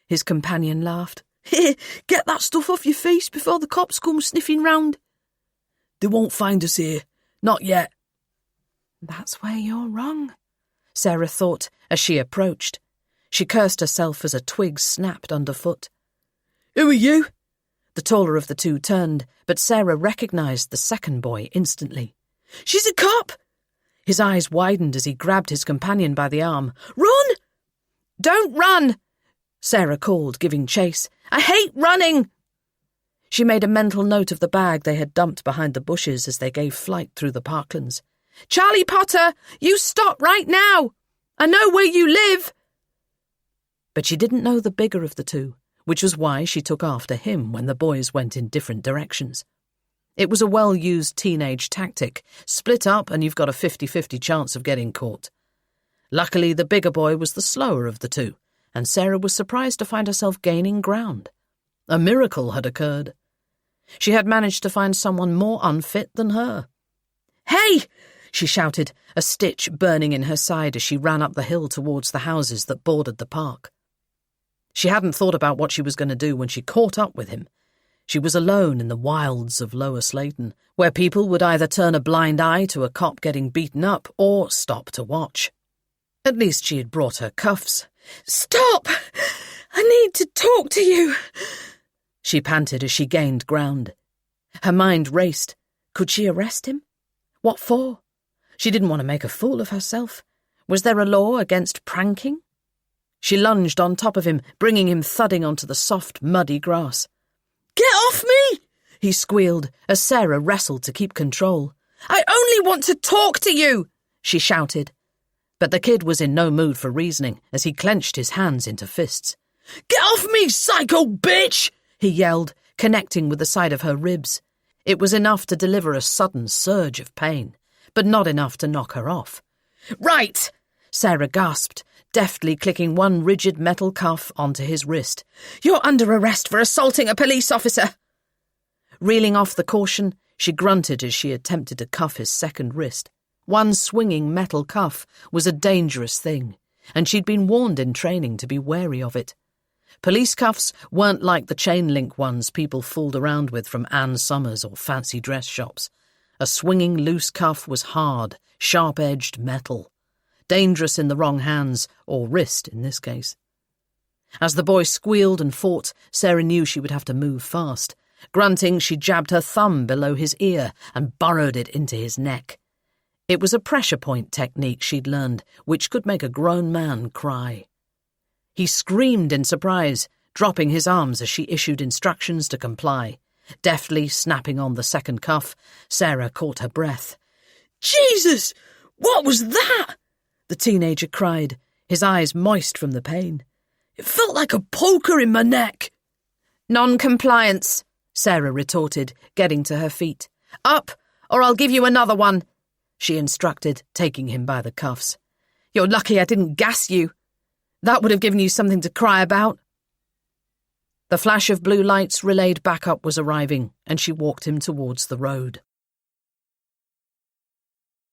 his companion laughed. "Here, get that stuff off your face before the cops come sniffing round." "They won't find us here. Not yet." That's where you're wrong, Sarah thought as she approached. She cursed herself as a twig snapped underfoot. "Who are you?" The taller of the two turned, but Sarah recognised the second boy instantly. "She's a cop!" His eyes widened as he grabbed his companion by the arm. "Run!" "Don't run!" Sarah called, giving chase. "I hate running!" She made a mental note of the bag they had dumped behind the bushes as they gave flight through the parklands. "Charlie Potter, you stop right now! I know where you live!" But she didn't know the bigger of the two, which was why she took after him when the boys went in different directions. It was a well-used teenage tactic. Split up and you've got a 50-50 chance of getting caught. Luckily, the bigger boy was the slower of the two, and Sarah was surprised to find herself gaining ground. A miracle had occurred. She had managed to find someone more unfit than her. "Hey!" she shouted, a stitch burning in her side as she ran up the hill towards the houses that bordered the park. She hadn't thought about what she was going to do when she caught up with him. She was alone in the wilds of Lower Slayton, where people would either turn a blind eye to a cop getting beaten up or stop to watch. At least she had brought her cuffs. "Stop! I need to talk to you!" she panted as she gained ground. Her mind raced. Could she arrest him? What for? She didn't want to make a fool of herself. Was there a law against pranking? She lunged on top of him, bringing him thudding onto the soft, muddy grass. "Get off me!" he squealed as Sarah wrestled to keep control. "I only want to talk to you!" she shouted. But the kid was in no mood for reasoning as he clenched his hands into fists. "Get off me, psycho bitch!" he yelled, connecting with the side of her ribs. It was enough to deliver a sudden surge of pain, but not enough to knock her off. "Right!" Sarah gasped, deftly clicking one rigid metal cuff onto his wrist. "You're under arrest for assaulting a police officer!" Reeling off the caution, she grunted as she attempted to cuff his second wrist. One swinging metal cuff was a dangerous thing, and she'd been warned in training to be wary of it. Police cuffs weren't like the chain-link ones people fooled around with from Ann Summers or fancy dress shops. A swinging loose cuff was hard, sharp-edged metal. Dangerous in the wrong hands, or wrist in this case. As the boy squealed and fought, Sarah knew she would have to move fast. Grunting, she jabbed her thumb below his ear and burrowed it into his neck. It was a pressure point technique she'd learned, which could make a grown man cry. He screamed in surprise, dropping his arms as she issued instructions to comply. Deftly snapping on the second cuff, Sarah caught her breath. "Jesus! What was that?" the teenager cried, his eyes moist from the pain. "It felt like a poker in my neck." "Non-compliance," Sarah retorted, getting to her feet. "Up, or I'll give you another one," she instructed, taking him by the cuffs. "You're lucky I didn't gas you. That would have given you something to cry about." The flash of blue lights relayed backup was arriving, and she walked him towards the road.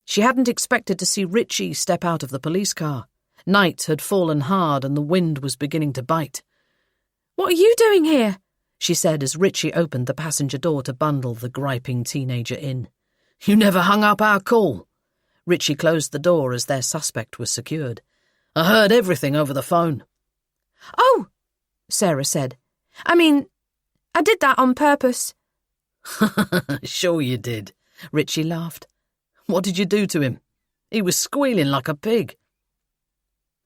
She hadn't expected to see Richie step out of the police car. Night had fallen hard and the wind was beginning to bite. "What are you doing here?" she said as Richie opened the passenger door to bundle the griping teenager in. "You never hung up our call." Richie closed the door as their suspect was secured. "I heard everything over the phone." "Oh," Sarah said. "I mean, I did that on purpose." "Sure you did," Richie laughed. "What did you do to him? He was squealing like a pig."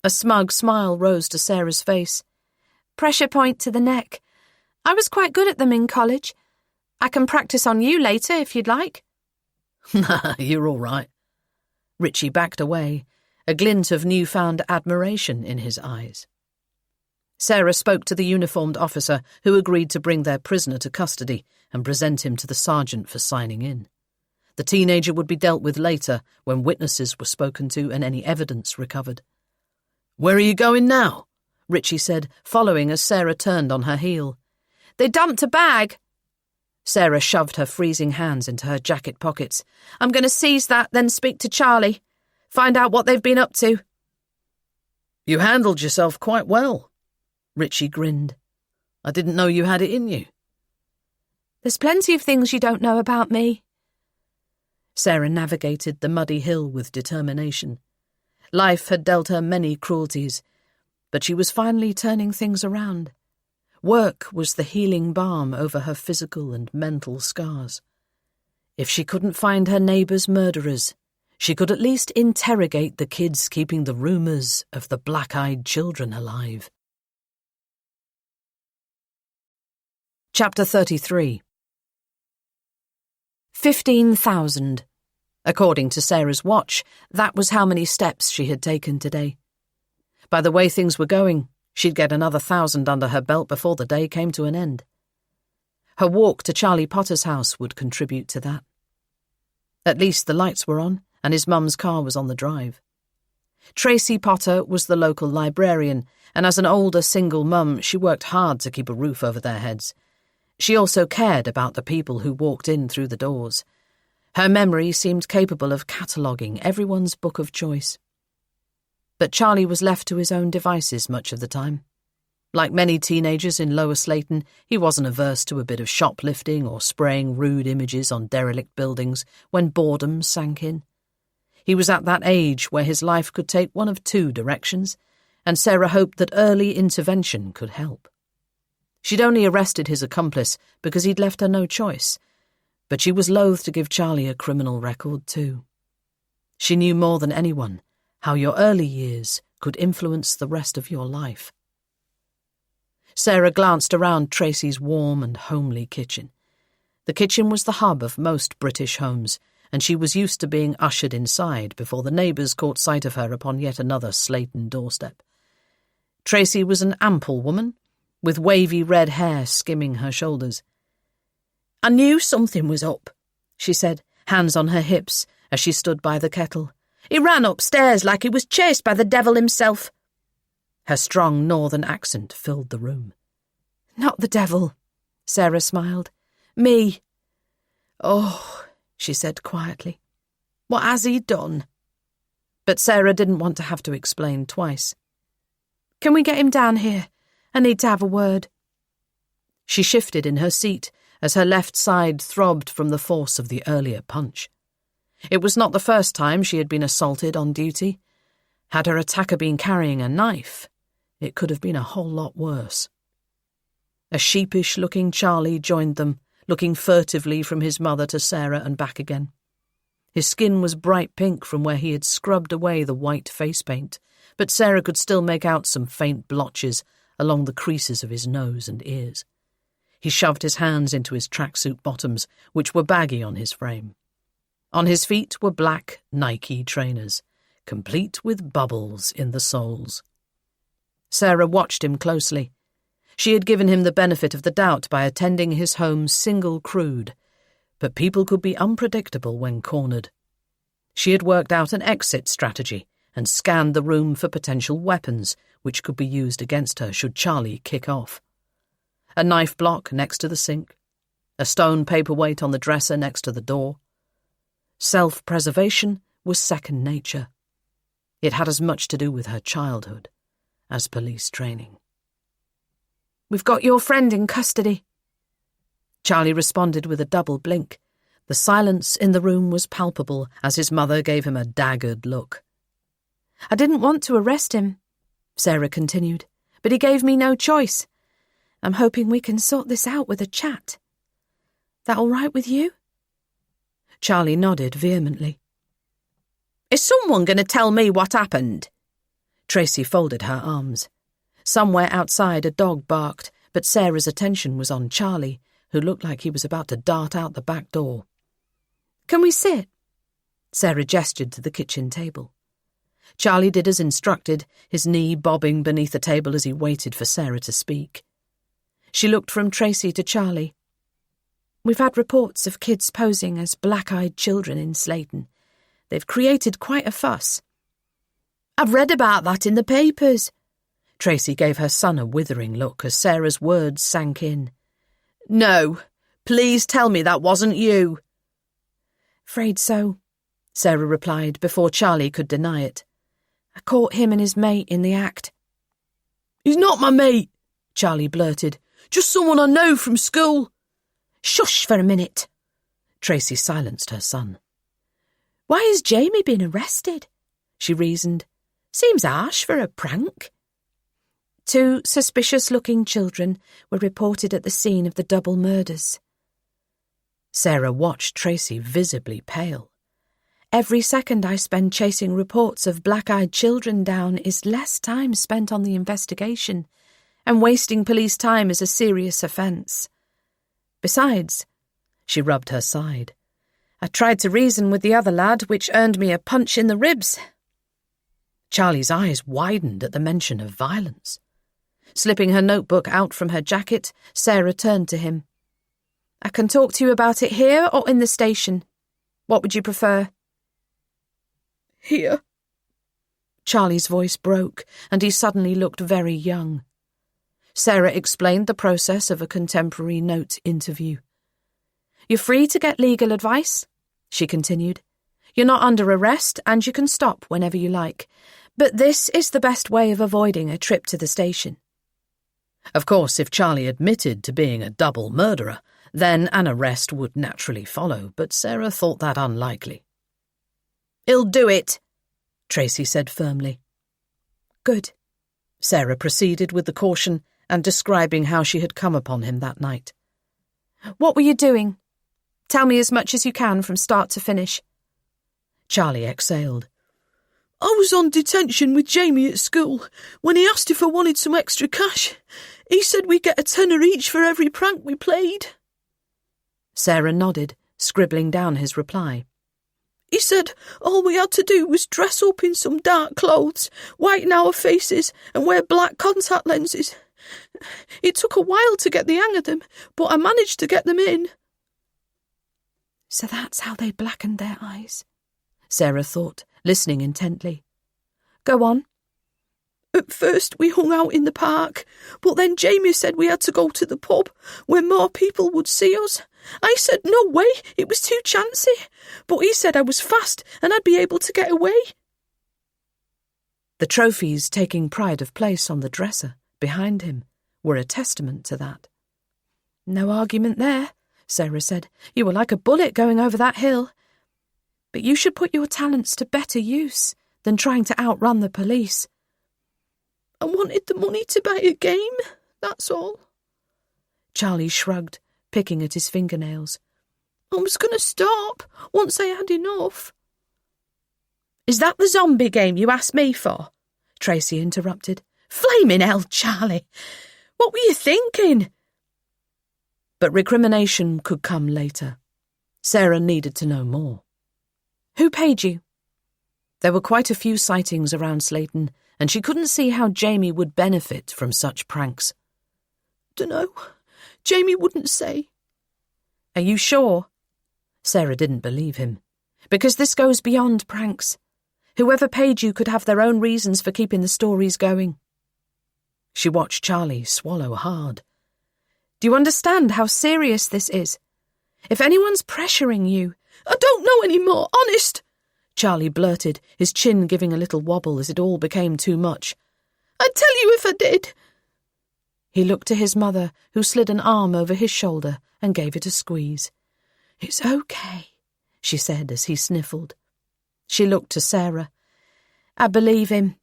A smug smile rose to Sarah's face. "Pressure point to the neck. I was quite good at them in college. I can practice on you later if you'd like." "Nah, you're all right." Richie backed away, a glint of newfound admiration in his eyes. Sarah spoke to the uniformed officer, who agreed to bring their prisoner to custody and present him to the sergeant for signing in. The teenager would be dealt with later when witnesses were spoken to and any evidence recovered. "Where are you going now?" Richie said, following as Sarah turned on her heel. "They dumped a bag." Sarah shoved her freezing hands into her jacket pockets. "I'm going to seize that, then speak to Charlie. Find out what they've been up to." "You handled yourself quite well," Richie grinned. "I didn't know you had it in you." "There's plenty of things you don't know about me." Sarah navigated the muddy hill with determination. Life had dealt her many cruelties, but she was finally turning things around. Work was the healing balm over her physical and mental scars. If she couldn't find her neighbour's murderers, she could at least interrogate the kids keeping the rumours of the black-eyed children alive. Chapter 33. 15,000. According to Sarah's watch, that was how many steps she had taken today. By the way things were going, she'd get another 1,000 under her belt before the day came to an end. Her walk to Charlie Potter's house would contribute to that. At least the lights were on, and his mum's car was on the drive. Tracy Potter was the local librarian, and as an older single mum, she worked hard to keep a roof over their heads. She also cared about the people who walked in through the doors. Her memory seemed capable of cataloguing everyone's book of choice. But Charlie was left to his own devices much of the time. Like many teenagers in Lower Slayton, he wasn't averse to a bit of shoplifting or spraying rude images on derelict buildings when boredom sank in. He was at that age where his life could take one of two directions, and Sarah hoped that early intervention could help. She'd only arrested his accomplice because he'd left her no choice, but she was loath to give Charlie a criminal record too. She knew more than anyone how your early years could influence the rest of your life. Sarah glanced around Tracy's warm and homely kitchen. The kitchen was the hub of most British homes, and she was used to being ushered inside before the neighbours caught sight of her upon yet another Slayton doorstep. Tracy was an ample woman, with wavy red hair skimming her shoulders. "I knew something was up," she said, hands on her hips, as she stood by the kettle. "He ran upstairs like he was chased by the devil himself." Her strong northern accent filled the room. "Not the devil," Sarah smiled. "Me." "Oh," she said quietly. "What has he done?" But Sarah didn't want to have to explain twice. "Can we get him down here? I need to have a word." She shifted in her seat as her left side throbbed from the force of the earlier punch. It was not the first time she had been assaulted on duty. Had her attacker been carrying a knife, it could have been a whole lot worse. A sheepish-looking Charlie joined them, looking furtively from his mother to Sarah and back again. His skin was bright pink from where he had scrubbed away the white face paint, but Sarah could still make out some faint blotches along the creases of his nose and ears. He shoved his hands into his tracksuit bottoms, which were baggy on his frame. On his feet were black Nike trainers, complete with bubbles in the soles. Sarah watched him closely. She had given him the benefit of the doubt by attending his home single crewed, but people could be unpredictable when cornered. She had worked out an exit strategy and scanned the room for potential weapons which could be used against her should Charlie kick off. A knife block next to the sink, a stone paperweight on the dresser next to the door. Self-preservation was second nature. It had as much to do with her childhood as police training. "We've got your friend in custody." Charlie responded with a double blink. The silence in the room was palpable as his mother gave him a daggered look. "I didn't want to arrest him," Sarah continued, "but he gave me no choice. I'm hoping we can sort this out with a chat. That all right with you?" Charlie nodded vehemently. "Is someone going to tell me what happened?" Tracy folded her arms. Somewhere outside a dog barked, but Sarah's attention was on Charlie, who looked like he was about to dart out the back door. "Can we sit?" Sarah gestured to the kitchen table. Charlie did as instructed, his knee bobbing beneath the table as he waited for Sarah to speak. She looked from Tracy to Charlie. "We've had reports of kids posing as black-eyed children in Slayton. They've created quite a fuss." "I've read about that in the papers." Tracy gave her son a withering look as Sarah's words sank in. "No, Please tell me that wasn't you. Afraid so, Sarah replied before Charlie could deny it. I caught him and his mate in the act. He's not my mate, Charlie blurted. Just someone I know from school. Shush for a minute. Tracy silenced her son. Why has Jamie been arrested? She reasoned. Seems harsh for a prank. 2 suspicious-looking children were reported at the scene of the double murders. Sarah watched Tracy visibly pale. Every second I spend chasing reports of black-eyed children down is less time spent on the investigation, and wasting police time is a serious offence. Besides, she rubbed her side, I tried to reason with the other lad, which earned me a punch in the ribs. Charlie's eyes widened at the mention of violence. Slipping her notebook out from her jacket, Sarah turned to him. I can talk to you about it here or in the station. What would you prefer? Here. Charlie's voice broke, and he suddenly looked very young. Sarah explained the process of a contemporary note interview. You're free to get legal advice, she continued. You're not under arrest, and you can stop whenever you like. But this is the best way of avoiding a trip to the station. Of course, if Charlie admitted to being a double murderer, then an arrest would naturally follow, but Sarah thought that unlikely. He'll do it, Tracy said firmly. Good. Sarah proceeded with the caution and describing how she had come upon him that night. What were you doing? Tell me as much as you can from start to finish. Charlie exhaled. I was on detention with Jamie at school. When he asked if I wanted some extra cash, he said we'd get a tenner each for every prank we played. Sarah nodded, scribbling down his reply. He said all we had to do was dress up in some dark clothes, whiten our faces, and wear black contact lenses. It took a while to get the hang of them, but I managed to get them in. So that's how they blackened their eyes, Sarah thought, listening intently. Go on. At first we hung out in the park, but then Jamie said we had to go to the pub, where more people would see us. I said no way, it was too chancy, but he said I was fast and I'd be able to get away. The trophies taking pride of place on the dresser behind him were a testament to that. No argument there, Sarah said. You were like a bullet going over that hill. But you should put your talents to better use than trying to outrun the police. I wanted the money to buy a game, that's all. Charlie shrugged, picking at his fingernails. I was going to stop once I had enough. Is that the zombie game you asked me for? Tracy interrupted. Flaming hell, Charlie! What were you thinking? But recrimination could come later. Sarah needed to know more. Who paid you? There were quite a few sightings around Slayton, and she couldn't see how Jamie would benefit from such pranks. Dunno. Jamie wouldn't say. Are you sure? Sarah didn't believe him. Because this goes beyond pranks. Whoever paid you could have their own reasons for keeping the stories going. She watched Charlie swallow hard. Do you understand how serious this is? If anyone's pressuring you... I don't know any more, honest, Charlie blurted, his chin giving a little wobble as it all became too much. I'd tell you if I did. He looked to his mother, who slid an arm over his shoulder and gave it a squeeze. It's okay, she said as he sniffled. She looked to Sarah. I believe him.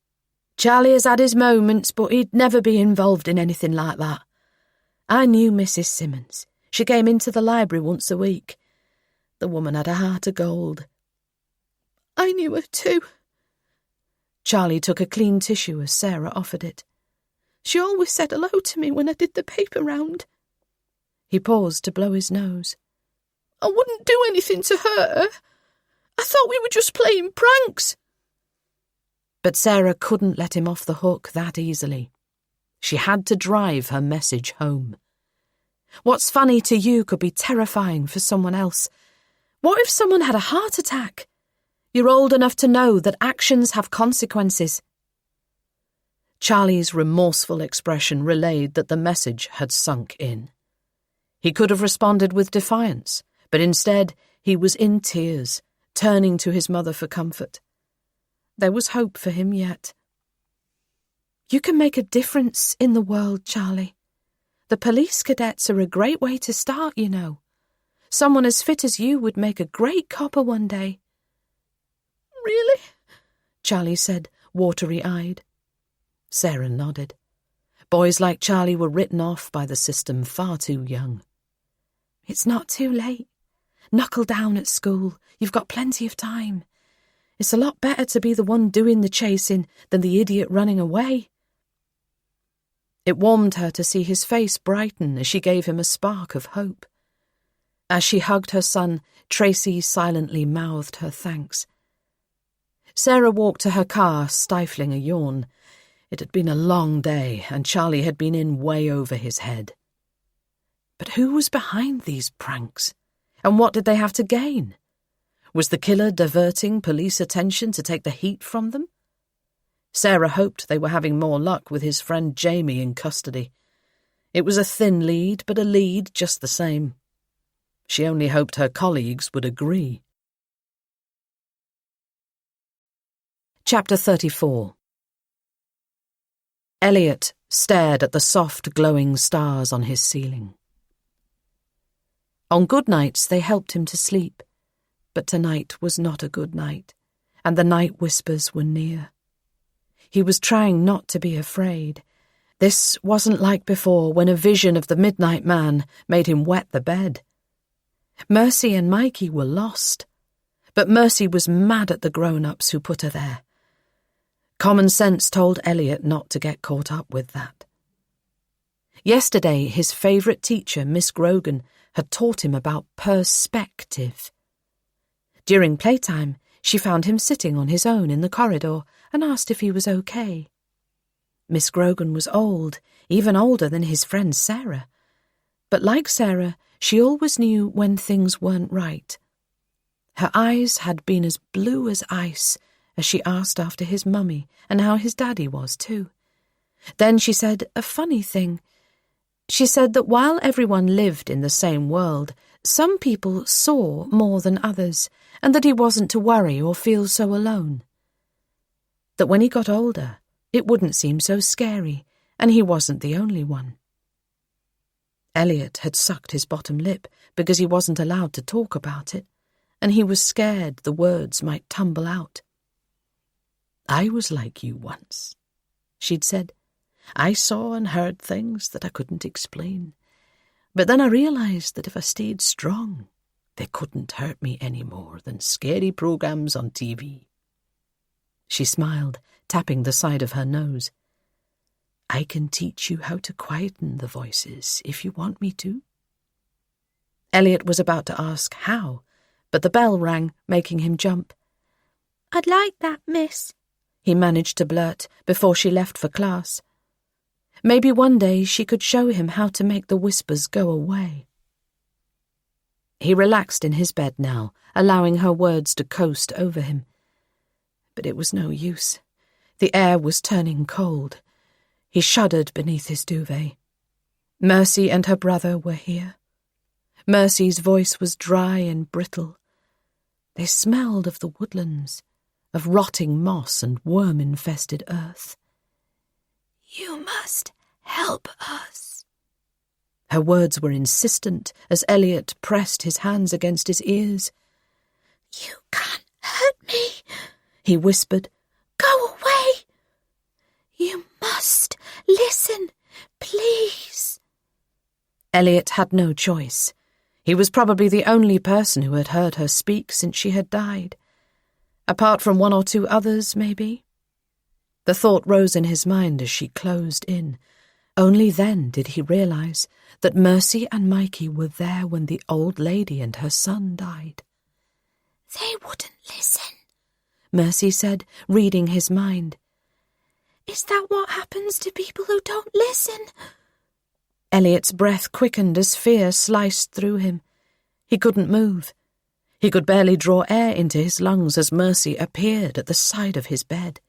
Charlie has had his moments, but he'd never be involved in anything like that. I knew Mrs. Simmons. She came into the library once a week. The woman had a heart of gold. I knew her too. Charlie took a clean tissue as Sarah offered it. She always said hello to me when I did the paper round. He paused to blow his nose. I wouldn't do anything to her. I thought we were just playing pranks. But Sarah couldn't let him off the hook that easily. She had to drive her message home. What's funny to you could be terrifying for someone else. What if someone had a heart attack? You're old enough to know that actions have consequences. Charlie's remorseful expression relayed that the message had sunk in. He could have responded with defiance, but instead he was in tears, turning to his mother for comfort. There was hope for him yet. You can make a difference in the world, Charlie. The police cadets are a great way to start, you know. Someone as fit as you would make a great copper one day. Really? Charlie said, watery-eyed. Sarah nodded. Boys like Charlie were written off by the system far too young. It's not too late. Knuckle down at school. You've got plenty of time. It's a lot better to be the one doing the chasing than the idiot running away. It warmed her to see his face brighten as she gave him a spark of hope. As she hugged her son, Tracy silently mouthed her thanks. Sarah walked to her car, stifling a yawn. It had been a long day, and Charlie had been in way over his head. But who was behind these pranks? And what did they have to gain? Was the killer diverting police attention to take the heat from them? Sarah hoped they were having more luck with his friend Jamie in custody. It was a thin lead, but a lead just the same. She only hoped her colleagues would agree. Chapter 34. Elliot stared at the soft, glowing stars on his ceiling. On good nights they helped him to sleep, but tonight was not a good night, and the night whispers were near. He was trying not to be afraid. This wasn't like before, when a vision of the Midnight Man made him wet the bed. Mercy and Mikey were lost, but Mercy was mad at the grown-ups who put her there. Common sense told Elliot not to get caught up with that. Yesterday, his favourite teacher, Miss Grogan, had taught him about perspective. During playtime, she found him sitting on his own in the corridor and asked if he was okay. Miss Grogan was old, even older than his friend Sarah. But like Sarah, she always knew when things weren't right. Her eyes had been as blue as ice as she asked after his mummy and how his daddy was too. Then she said a funny thing. She said that while everyone lived in the same world, some people saw more than others, and that he wasn't to worry or feel so alone. That when he got older, it wouldn't seem so scary, and he wasn't the only one. Elliot had sucked his bottom lip because he wasn't allowed to talk about it, and he was scared the words might tumble out. "I was like you once," she'd said. "I saw and heard things that I couldn't explain. But then I realised that if I stayed strong, they couldn't hurt me any more than scary programmes on TV." She smiled, tapping the side of her nose. "I can teach you how to quieten the voices if you want me to." Elliot was about to ask how, but the bell rang, making him jump. "I'd like that, miss," he managed to blurt before she left for class. Maybe one day she could show him how to make the whispers go away. He relaxed in his bed now, allowing her words to coast over him. But it was no use. The air was turning cold. He shuddered beneath his duvet. Mercy and her brother were here. Mercy's voice was dry and brittle. They smelled of the woodlands, of rotting moss and worm-infested earth. "You must help us." Her words were insistent as Elliot pressed his hands against his ears. "You can't hurt me," he whispered. "Go away. You must listen, please." Elliot had no choice. He was probably the only person who had heard her speak since she had died. Apart from one or two others, maybe. The thought rose in his mind as she closed in. Only then did he realise that Mercy and Mikey were there when the old lady and her son died. "They wouldn't listen," Mercy said, reading his mind. "Is that what happens to people who don't listen?" Elliot's breath quickened as fear sliced through him. He couldn't move. He could barely draw air into his lungs as Mercy appeared at the side of his bed.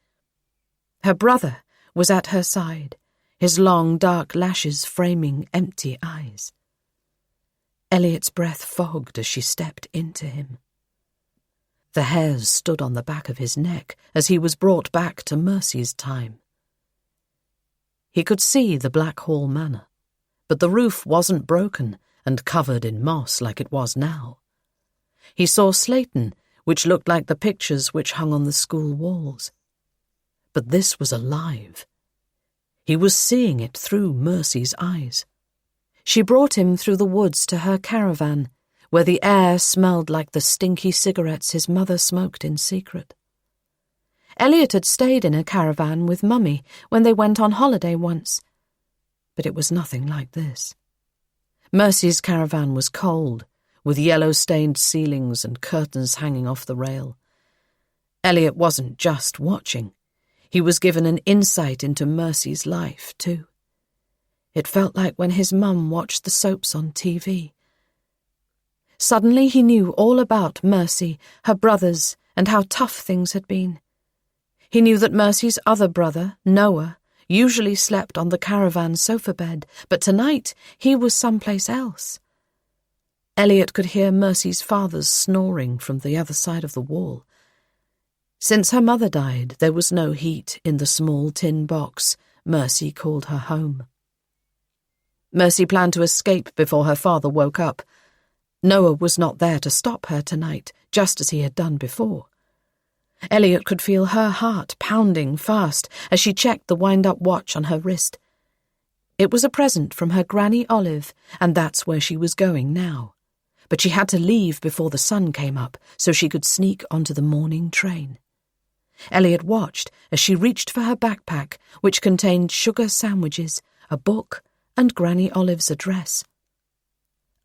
Her brother was at her side, his long dark lashes framing empty eyes. Elliot's breath fogged as she stepped into him. The hairs stood on the back of his neck as he was brought back to Mercy's time. He could see the Blackhall Manor, but the roof wasn't broken and covered in moss like it was now. He saw Slayton, which looked like the pictures which hung on the school walls. But this was alive. He was seeing it through Mercy's eyes. She brought him through the woods to her caravan, where the air smelled like the stinky cigarettes his mother smoked in secret. Elliot had stayed in a caravan with Mummy when they went on holiday once, but it was nothing like this. Mercy's caravan was cold, with yellow-stained ceilings and curtains hanging off the rail. Elliot wasn't just watching. He was given an insight into Mercy's life, too. It felt like when his mum watched the soaps on TV. Suddenly he knew all about Mercy, her brothers, and how tough things had been. He knew that Mercy's other brother, Noah, usually slept on the caravan sofa bed, but tonight he was someplace else. Elliot could hear Mercy's father's snoring from the other side of the wall. Since her mother died, there was no heat in the small tin box Mercy called her home. Mercy planned to escape before her father woke up. Noah was not there to stop her tonight, just as he had done before. Elliot could feel her heart pounding fast as she checked the wind-up watch on her wrist. It was a present from her Granny Olive, and that's where she was going now. But she had to leave before the sun came up so she could sneak onto the morning train. Elliot watched as she reached for her backpack, which contained sugar sandwiches, a book, and Granny Olive's address.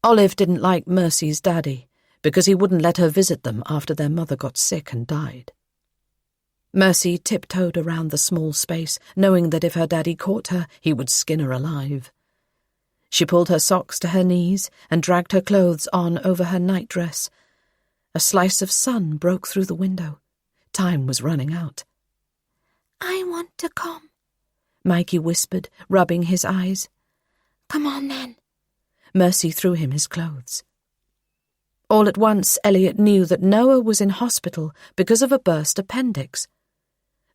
Olive didn't like Mercy's daddy because he wouldn't let her visit them after their mother got sick and died. Mercy tiptoed around the small space, knowing that if her daddy caught her, he would skin her alive. She pulled her socks to her knees and dragged her clothes on over her nightdress. A slice of sun broke through the window. Time was running out. "I want to come," Mikey whispered, rubbing his eyes. "Come on, then." Mercy threw him his clothes. All at once, Elliot knew that Noah was in hospital because of a burst appendix.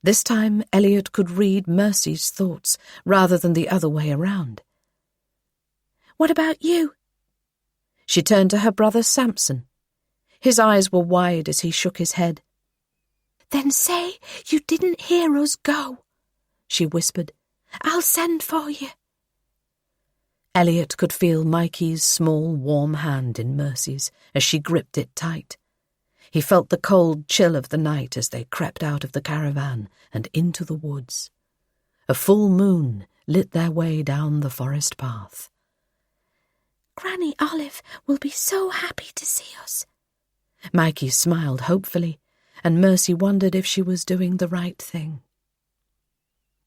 This time, Elliot could read Mercy's thoughts rather than the other way around. "What about you?" She turned to her brother Samson. His eyes were wide as he shook his head. "Then say you didn't hear us go," she whispered. "I'll send for you." Elliot could feel Mikey's small, warm hand in Mercy's as she gripped it tight. He felt the cold chill of the night as they crept out of the caravan and into the woods. A full moon lit their way down the forest path. "Granny Olive will be so happy to see us." Mikey smiled hopefully, and Mercy wondered if she was doing the right thing.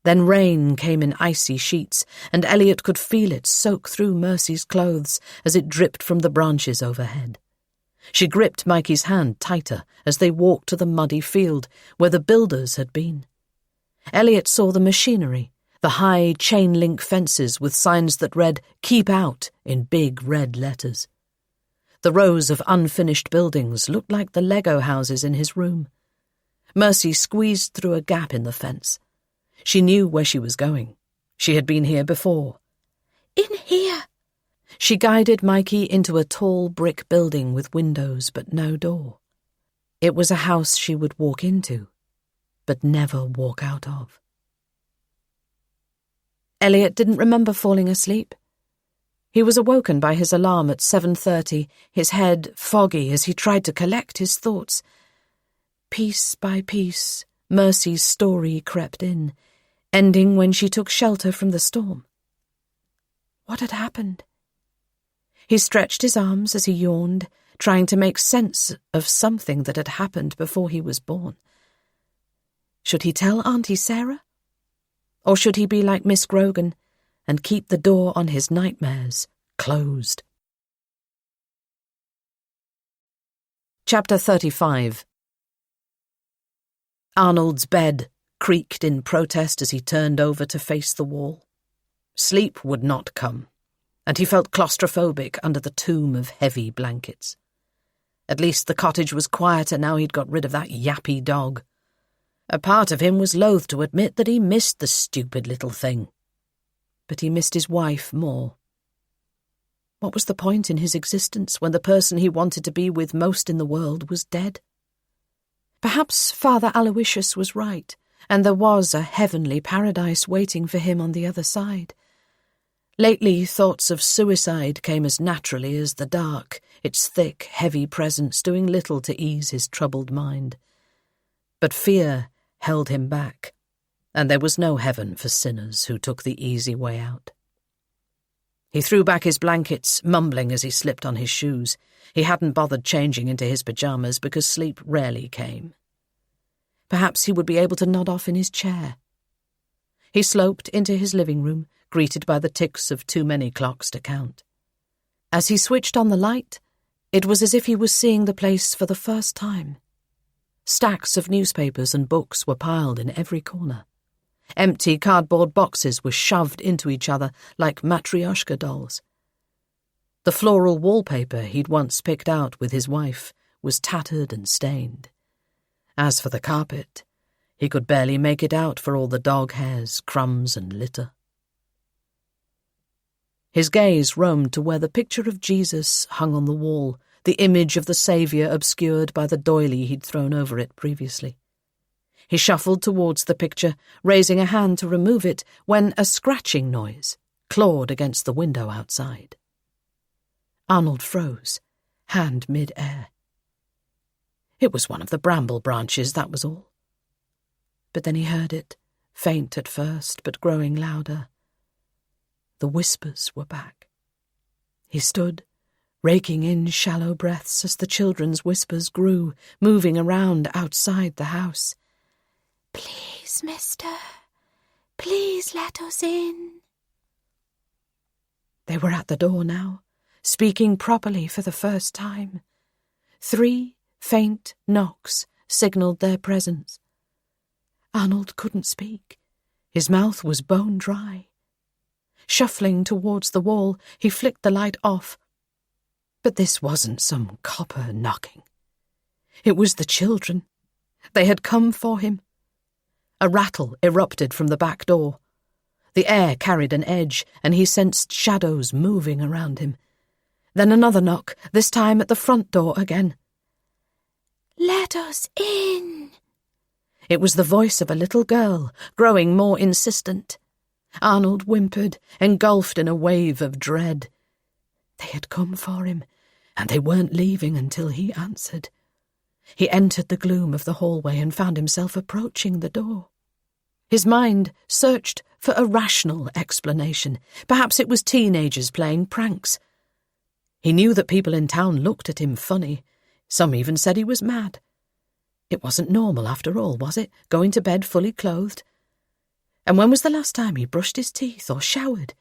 Then rain came in icy sheets, and Elliot could feel it soak through Mercy's clothes as it dripped from the branches overhead. She gripped Mikey's hand tighter as they walked to the muddy field where the builders had been. Elliot saw the machinery, the high chain-link fences with signs that read, "Keep Out," in big red letters. The rows of unfinished buildings looked like the Lego houses in his room. Mercy squeezed through a gap in the fence. She knew where she was going. She had been here before. "In here." She guided Mikey into a tall brick building with windows but no door. It was a house she would walk into, but never walk out of. Elliot didn't remember falling asleep. He was awoken by his alarm at 7:30, his head foggy as he tried to collect his thoughts. Piece by piece, Mercy's story crept in, ending when she took shelter from the storm. What had happened? He stretched his arms as he yawned, trying to make sense of something that had happened before he was born. Should he tell Auntie Sarah? Or should he be like Miss Grogan and keep the door on his nightmares closed? Chapter 35. Arnold's bed creaked in protest as he turned over to face the wall. Sleep would not come. and he felt claustrophobic under the tomb of heavy blankets. At least the cottage was quieter now he'd got rid of that yappy dog. A part of him was loath to admit that he missed the stupid little thing. But he missed his wife more. What was the point in his existence when the person he wanted to be with most in the world was dead? Perhaps Father Aloysius was right, and there was a heavenly paradise waiting for him on the other side. Lately, thoughts of suicide came as naturally as the dark, its thick, heavy presence doing little to ease his troubled mind. But fear held him back, and there was no heaven for sinners who took the easy way out. He threw back his blankets, mumbling as he slipped on his shoes. He hadn't bothered changing into his pyjamas because sleep rarely came. Perhaps he would be able to nod off in his chair. He sloped into his living room, greeted by the ticks of too many clocks to count. As he switched on the light, it was as if he was seeing the place for the first time. Stacks of newspapers and books were piled in every corner. Empty cardboard boxes were shoved into each other like matryoshka dolls. The floral wallpaper he'd once picked out with his wife was tattered and stained. As for the carpet, he could barely make it out for all the dog hairs, crumbs, and litter. His gaze roamed to where the picture of Jesus hung on the wall, the image of the Saviour obscured by the doily he'd thrown over it previously. He shuffled towards the picture, raising a hand to remove it, when a scratching noise clawed against the window outside. Arnold froze, hand mid-air. It was one of the bramble branches, that was all. But then he heard it, faint at first, but growing louder. The whispers were back. He stood, raking in shallow breaths as the children's whispers grew, moving around outside the house. "Please, mister, please let us in." They were at the door now, speaking properly for the first time. 3 faint knocks signalled their presence. Arnold couldn't speak. His mouth was bone dry. Shuffling towards the wall, he flicked the light off. But this wasn't some copper knocking. It was the children. They had come for him. A rattle erupted from the back door. The air carried an edge, and he sensed shadows moving around him. Then another knock, this time at the front door again. "Let us in." It was the voice of a little girl, growing more insistent. Arnold whimpered, engulfed in a wave of dread. They had come for him, and they weren't leaving until he answered. He entered the gloom of the hallway and found himself approaching the door. His mind searched for a rational explanation. Perhaps it was teenagers playing pranks. He knew that people in town looked at him funny. Some even said he was mad. It wasn't normal after all, was it, going to bed fully clothed? And when was the last time he brushed his teeth or showered?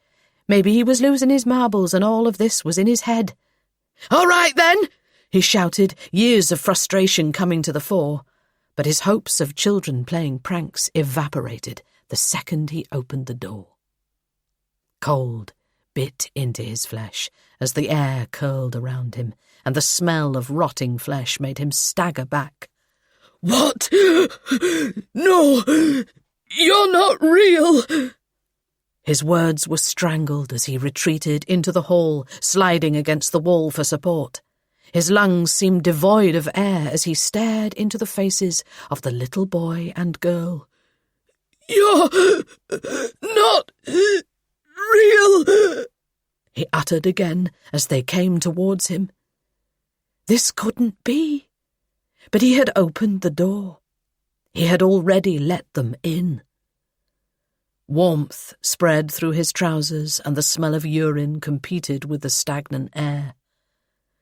Maybe he was losing his marbles and all of this was in his head. "All right, then!" he shouted, years of frustration coming to the fore. But his hopes of children playing pranks evaporated the second he opened the door. Cold bit into his flesh as the air curled around him, and the smell of rotting flesh made him stagger back. "What? No, you're not real!" His words were strangled as he retreated into the hall, sliding against the wall for support. His lungs seemed devoid of air as he stared into the faces of the little boy and girl. "You're not real," he uttered again as they came towards him. This couldn't be. But he had opened the door. He had already let them in. Warmth spread through his trousers, and the smell of urine competed with the stagnant air.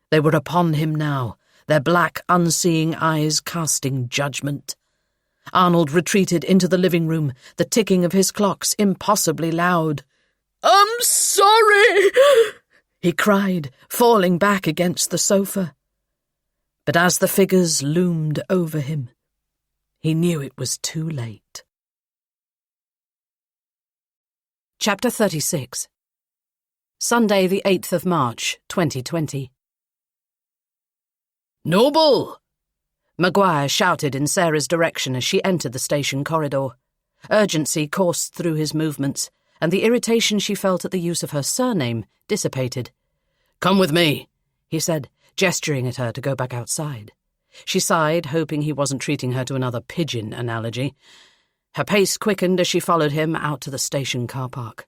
They were upon him now, their black, unseeing eyes casting judgment. Arnold retreated into the living room, the ticking of his clocks impossibly loud. "I'm sorry!" he cried, falling back against the sofa. But as the figures loomed over him, he knew it was too late. Chapter 36. Sunday the 8th of March, 2020. Noble! Maguire shouted in Sarah's direction as she entered the station corridor. Urgency coursed through his movements, and the irritation she felt at the use of her surname dissipated. Come with me, he said, gesturing at her to go back outside. She sighed, hoping he wasn't treating her to another pigeon analogy. Her pace quickened as she followed him out to the station car park.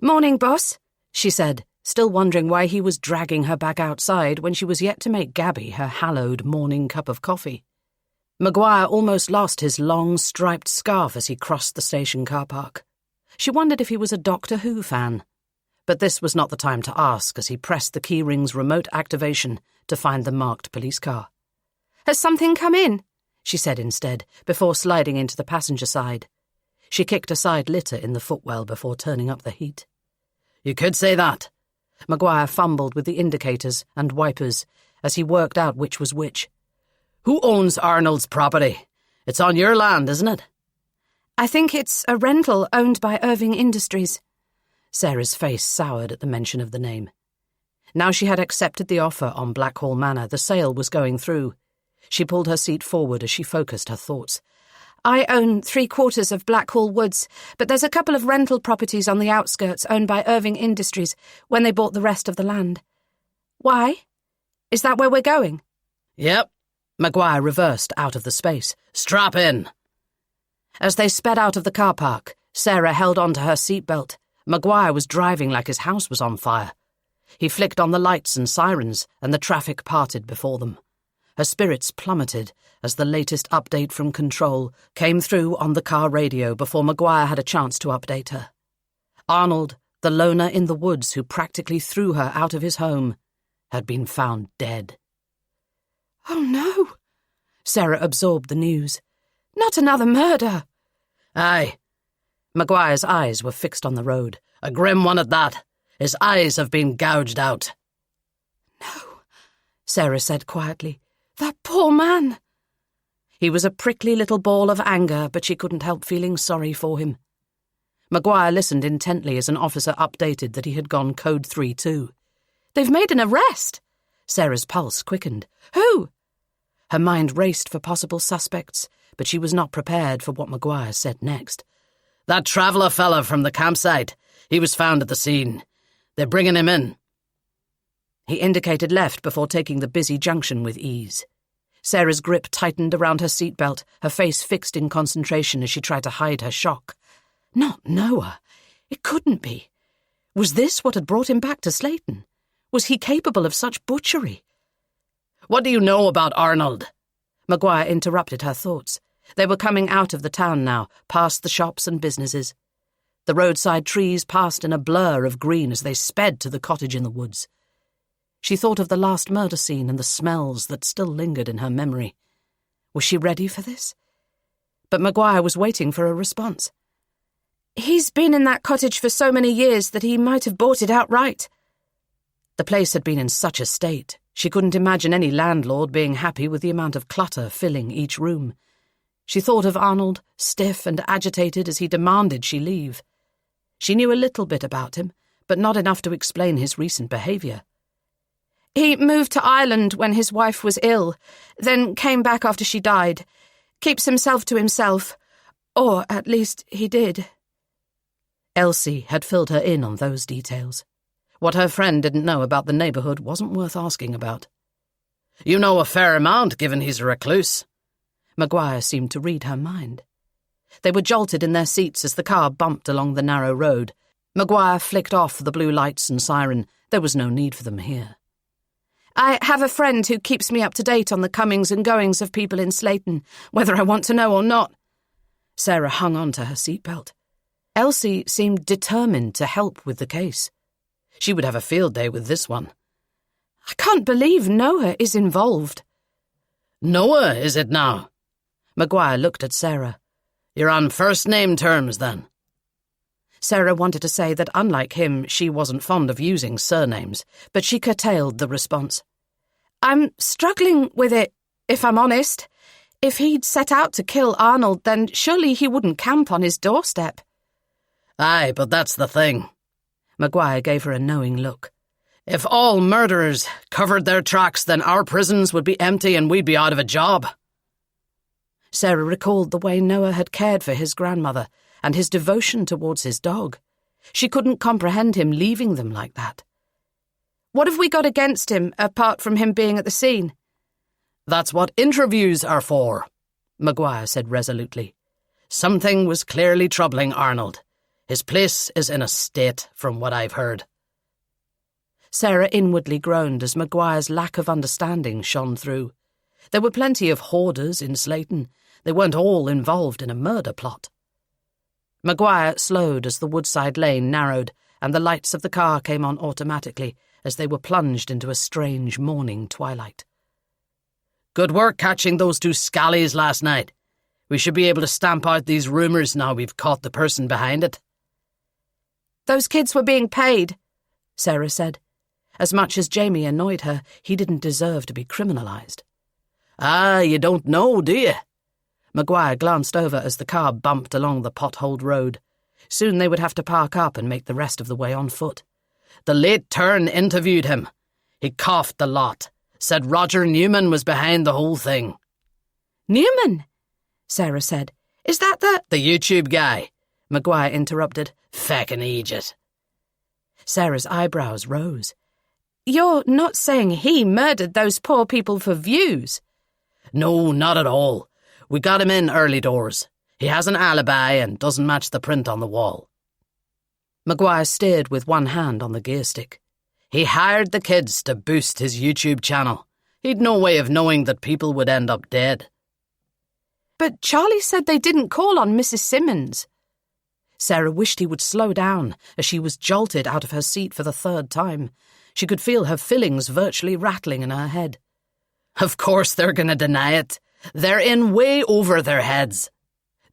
"Morning, boss," she said, still wondering why he was dragging her back outside when she was yet to make Gabby her hallowed morning cup of coffee. Maguire almost lost his long, striped scarf as he crossed the station car park. She wondered if he was a Doctor Who fan. But this was not the time to ask as he pressed the keyring's remote activation to find the marked police car. "Has something come in?" she said instead, before sliding into the passenger side. She kicked aside litter in the footwell before turning up the heat. You could say that. Maguire fumbled with the indicators and wipers as he worked out which was which. Who owns Arnold's property? It's on your land, isn't it? "I think it's a rental owned by Irving Industries." Sarah's face soured at the mention of the name. Now she had accepted the offer on Blackhall Manor, the sale was going through. She pulled her seat forward as she focused her thoughts. "I own 3/4 of Blackhall Woods, but there's a couple of rental properties on the outskirts owned by Irving Industries when they bought the rest of the land." "Why? Is that where we're going?" Yep. Maguire reversed out of the space. Strap in. As they sped out of the car park, Sarah held onto her seatbelt. Maguire was driving like his house was on fire. He flicked on the lights and sirens, and the traffic parted before them. Her spirits plummeted as the latest update from control came through on the car radio before Maguire had a chance to update her. Arnold, the loner in the woods who practically threw her out of his home, had been found dead. "Oh no," Sarah absorbed the news. "Not another murder." Aye. Maguire's eyes were fixed on the road. A grim one at that. His eyes have been gouged out. "No," Sarah said quietly. "That poor man." He was a prickly little ball of anger, but she couldn't help feeling sorry for him. Maguire listened intently as an officer updated that he had gone Code 3 too. "They've made an arrest." Sarah's pulse quickened. "Who?" Her mind raced for possible suspects, but she was not prepared for what Maguire said next. That traveller fella from the campsite. He was found at the scene. They're bringing him in. He indicated left before taking the busy junction with ease. Sarah's grip tightened around her seatbelt, her face fixed in concentration as she tried to hide her shock. Not Noah. It couldn't be. Was this what had brought him back to Slayton? Was he capable of such butchery? What do you know about Arnold? Maguire interrupted her thoughts. They were coming out of the town now, past the shops and businesses. The roadside trees passed in a blur of green as they sped to the cottage in the woods. She thought of the last murder scene and the smells that still lingered in her memory. Was she ready for this? But Maguire was waiting for a response. "He's been in that cottage for so many years that he might have bought it outright." The place had been in such a state, she couldn't imagine any landlord being happy with the amount of clutter filling each room. She thought of Arnold, stiff and agitated as he demanded she leave. She knew a little bit about him, but not enough to explain his recent behaviour. "He moved to Ireland when his wife was ill, then came back after she died. Keeps himself to himself. Or at least he did." Elsie had filled her in on those details. What her friend didn't know about the neighbourhood wasn't worth asking about. You know a fair amount, given he's a recluse. Maguire seemed to read her mind. They were jolted in their seats as the car bumped along the narrow road. Maguire flicked off the blue lights and siren. There was no need for them here. "I have a friend who keeps me up to date on the comings and goings of people in Slayton, whether I want to know or not." Sarah hung on to her seatbelt. Elsie seemed determined to help with the case. She would have a field day with this one. "I can't believe Noah is involved." Noah, is it now? Maguire looked at Sarah. You're on first-name terms, then? Sarah wanted to say that, unlike him, she wasn't fond of using surnames, but she curtailed the response. "I'm struggling with it, if I'm honest. If he'd set out to kill Arnold, then surely he wouldn't camp on his doorstep." Aye, but that's the thing. Maguire gave her a knowing look. If all murderers covered their tracks, then our prisons would be empty and we'd be out of a job. Sarah recalled the way Noah had cared for his grandmother and his devotion towards his dog. She couldn't comprehend him leaving them like that. What have we got against him, apart from him being at the scene? That's what interviews are for, Maguire said resolutely. Something was clearly troubling Arnold. His place is in a state, from what I've heard. Sarah inwardly groaned as Maguire's lack of understanding shone through. There were plenty of hoarders in Slayton. They weren't all involved in a murder plot. Maguire slowed as the woodside lane narrowed and the lights of the car came on automatically as they were plunged into a strange morning twilight. Good work catching those two scallies last night. We should be able to stamp out these rumours now we've caught the person behind it. Those kids were being paid, Sarah said. As much as Jamie annoyed her, he didn't deserve to be criminalised. Ah, you don't know, do you? Maguire glanced over as the car bumped along the potholed road. Soon they would have to park up and make the rest of the way on foot. The late Tern interviewed him. He coughed the lot, said Roger Newman was behind the whole thing. Newman? Sarah said. Is that the YouTube guy? Maguire interrupted. Feckin' idiot. Sarah's eyebrows rose. You're not saying he murdered those poor people for views? No, not at all. We got him in early doors. He has an alibi and doesn't match the print on the wall. Maguire steered with one hand on the gear stick. He hired the kids to boost his YouTube channel. He'd no way of knowing that people would end up dead. But Charlie said they didn't call on Mrs. Simmons. Sarah wished he would slow down as she was jolted out of her seat for the third time. She could feel her fillings virtually rattling in her head. Of course they're going to deny it. They're in way over their heads.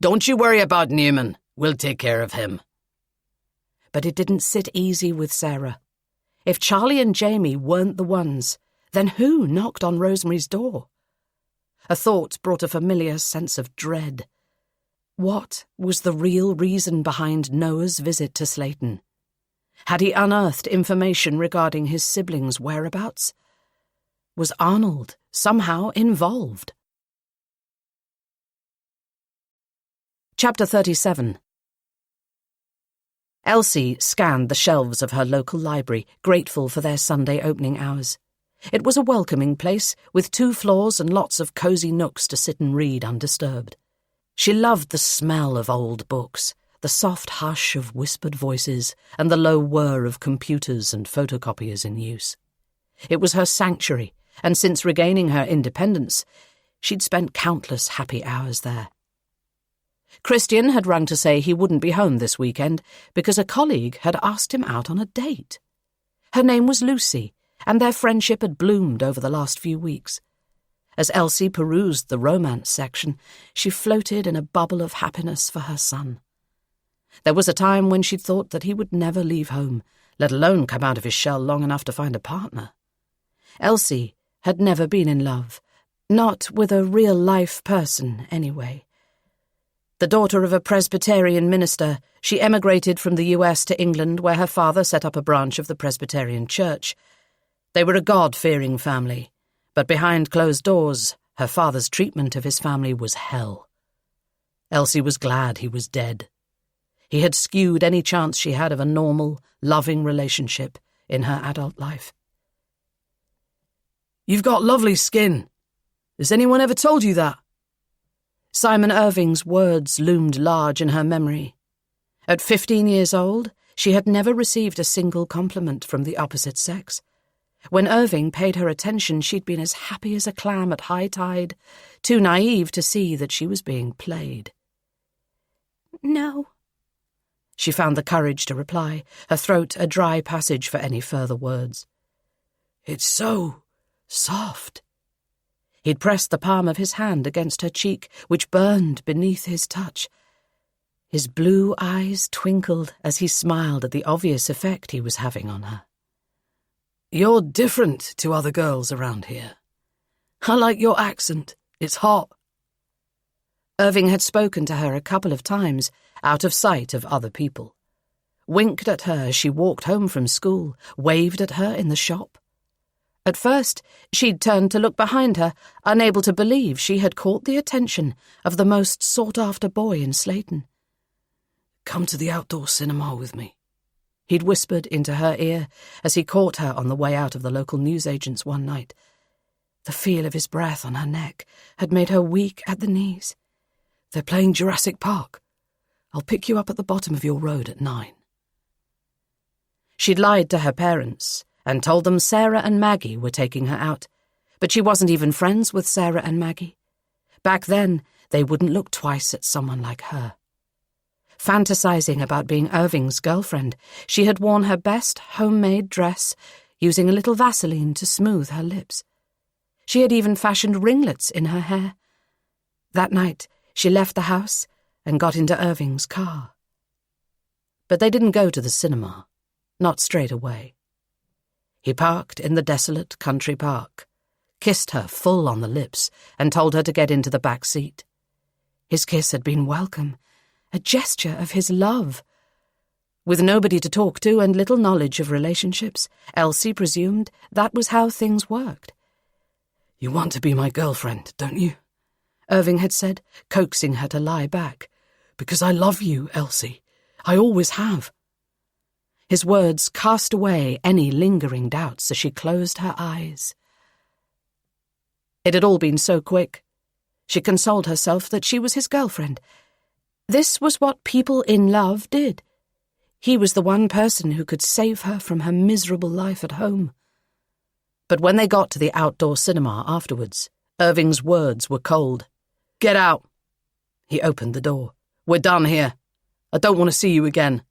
Don't you worry about Newman. We'll take care of him. But it didn't sit easy with Sarah. If Charlie and Jamie weren't the ones, then who knocked on Rosemary's door? A thought brought a familiar sense of dread. What was the real reason behind Noah's visit to Slayton? Had he unearthed information regarding his siblings' whereabouts? Was Arnold somehow involved? Chapter 37. Elsie scanned the shelves of her local library, grateful for their Sunday opening hours. It was a welcoming place, with 2 floors and lots of cosy nooks to sit and read undisturbed. She loved the smell of old books, the soft hush of whispered voices, and the low whir of computers and photocopiers in use. It was her sanctuary, and since regaining her independence, she'd spent countless happy hours there. Christian had rung to say he wouldn't be home this weekend because a colleague had asked him out on a date. Her name was Lucy, and their friendship had bloomed over the last few weeks. As Elsie perused the romance section, she floated in a bubble of happiness for her son. There was a time when she'd thought that he would never leave home, let alone come out of his shell long enough to find a partner. Elsie had never been in love, not with a real-life person, anyway. The daughter of a Presbyterian minister, she emigrated from the US to England, where her father set up a branch of the Presbyterian Church. They were a God-fearing family, but behind closed doors, her father's treatment of his family was hell. Elsie was glad he was dead. He had skewed any chance she had of a normal, loving relationship in her adult life. "You've got lovely skin. Has anyone ever told you that?" Simon Irving's words loomed large in her memory. At 15 years old, she had never received a single compliment from the opposite sex. When Irving paid her attention, she'd been as happy as a clam at high tide, too naive to see that she was being played. No. She found the courage to reply, her throat a dry passage for any further words. "It's so soft." He'd pressed the palm of his hand against her cheek, which burned beneath his touch. His blue eyes twinkled as he smiled at the obvious effect he was having on her. "You're different to other girls around here. I like your accent. It's hot." Irving had spoken to her a couple of times, out of sight of other people. winked at her as she walked home from school, waved at her in the shop. At first, she'd turned to look behind her, unable to believe she had caught the attention of the most sought-after boy in Slayton. "Come to the outdoor cinema with me," he'd whispered into her ear as he caught her on the way out of the local newsagent's one night. The feel of his breath on her neck had made her weak at the knees. "They're playing Jurassic Park. I'll pick you up at the bottom of your road at 9. She'd lied to her parents and told them Sarah and Maggie were taking her out, but she wasn't even friends with Sarah and Maggie. Back then, they wouldn't look twice at someone like her. Fantasizing about being Irving's girlfriend, she had worn her best homemade dress, using a little Vaseline to smooth her lips. She had even fashioned ringlets in her hair. That night, she left the house and got into Irving's car. But they didn't go to the cinema, not straight away. He parked in the desolate country park, kissed her full on the lips, and told her to get into the back seat. His kiss had been welcome, a gesture of his love. With nobody to talk to and little knowledge of relationships, Elsie presumed that was how things worked. "You want to be my girlfriend, don't you?" Irving had said, coaxing her to lie back. "Because I love you, Elsie. I always have." His words cast away any lingering doubts as she closed her eyes. It had all been so quick. She consoled herself that she was his girlfriend. This was what people in love did. He was the one person who could save her from her miserable life at home. But when they got to the outdoor cinema afterwards, Irving's words were cold. "Get out." He opened the door. "We're done here. I don't want to see you again."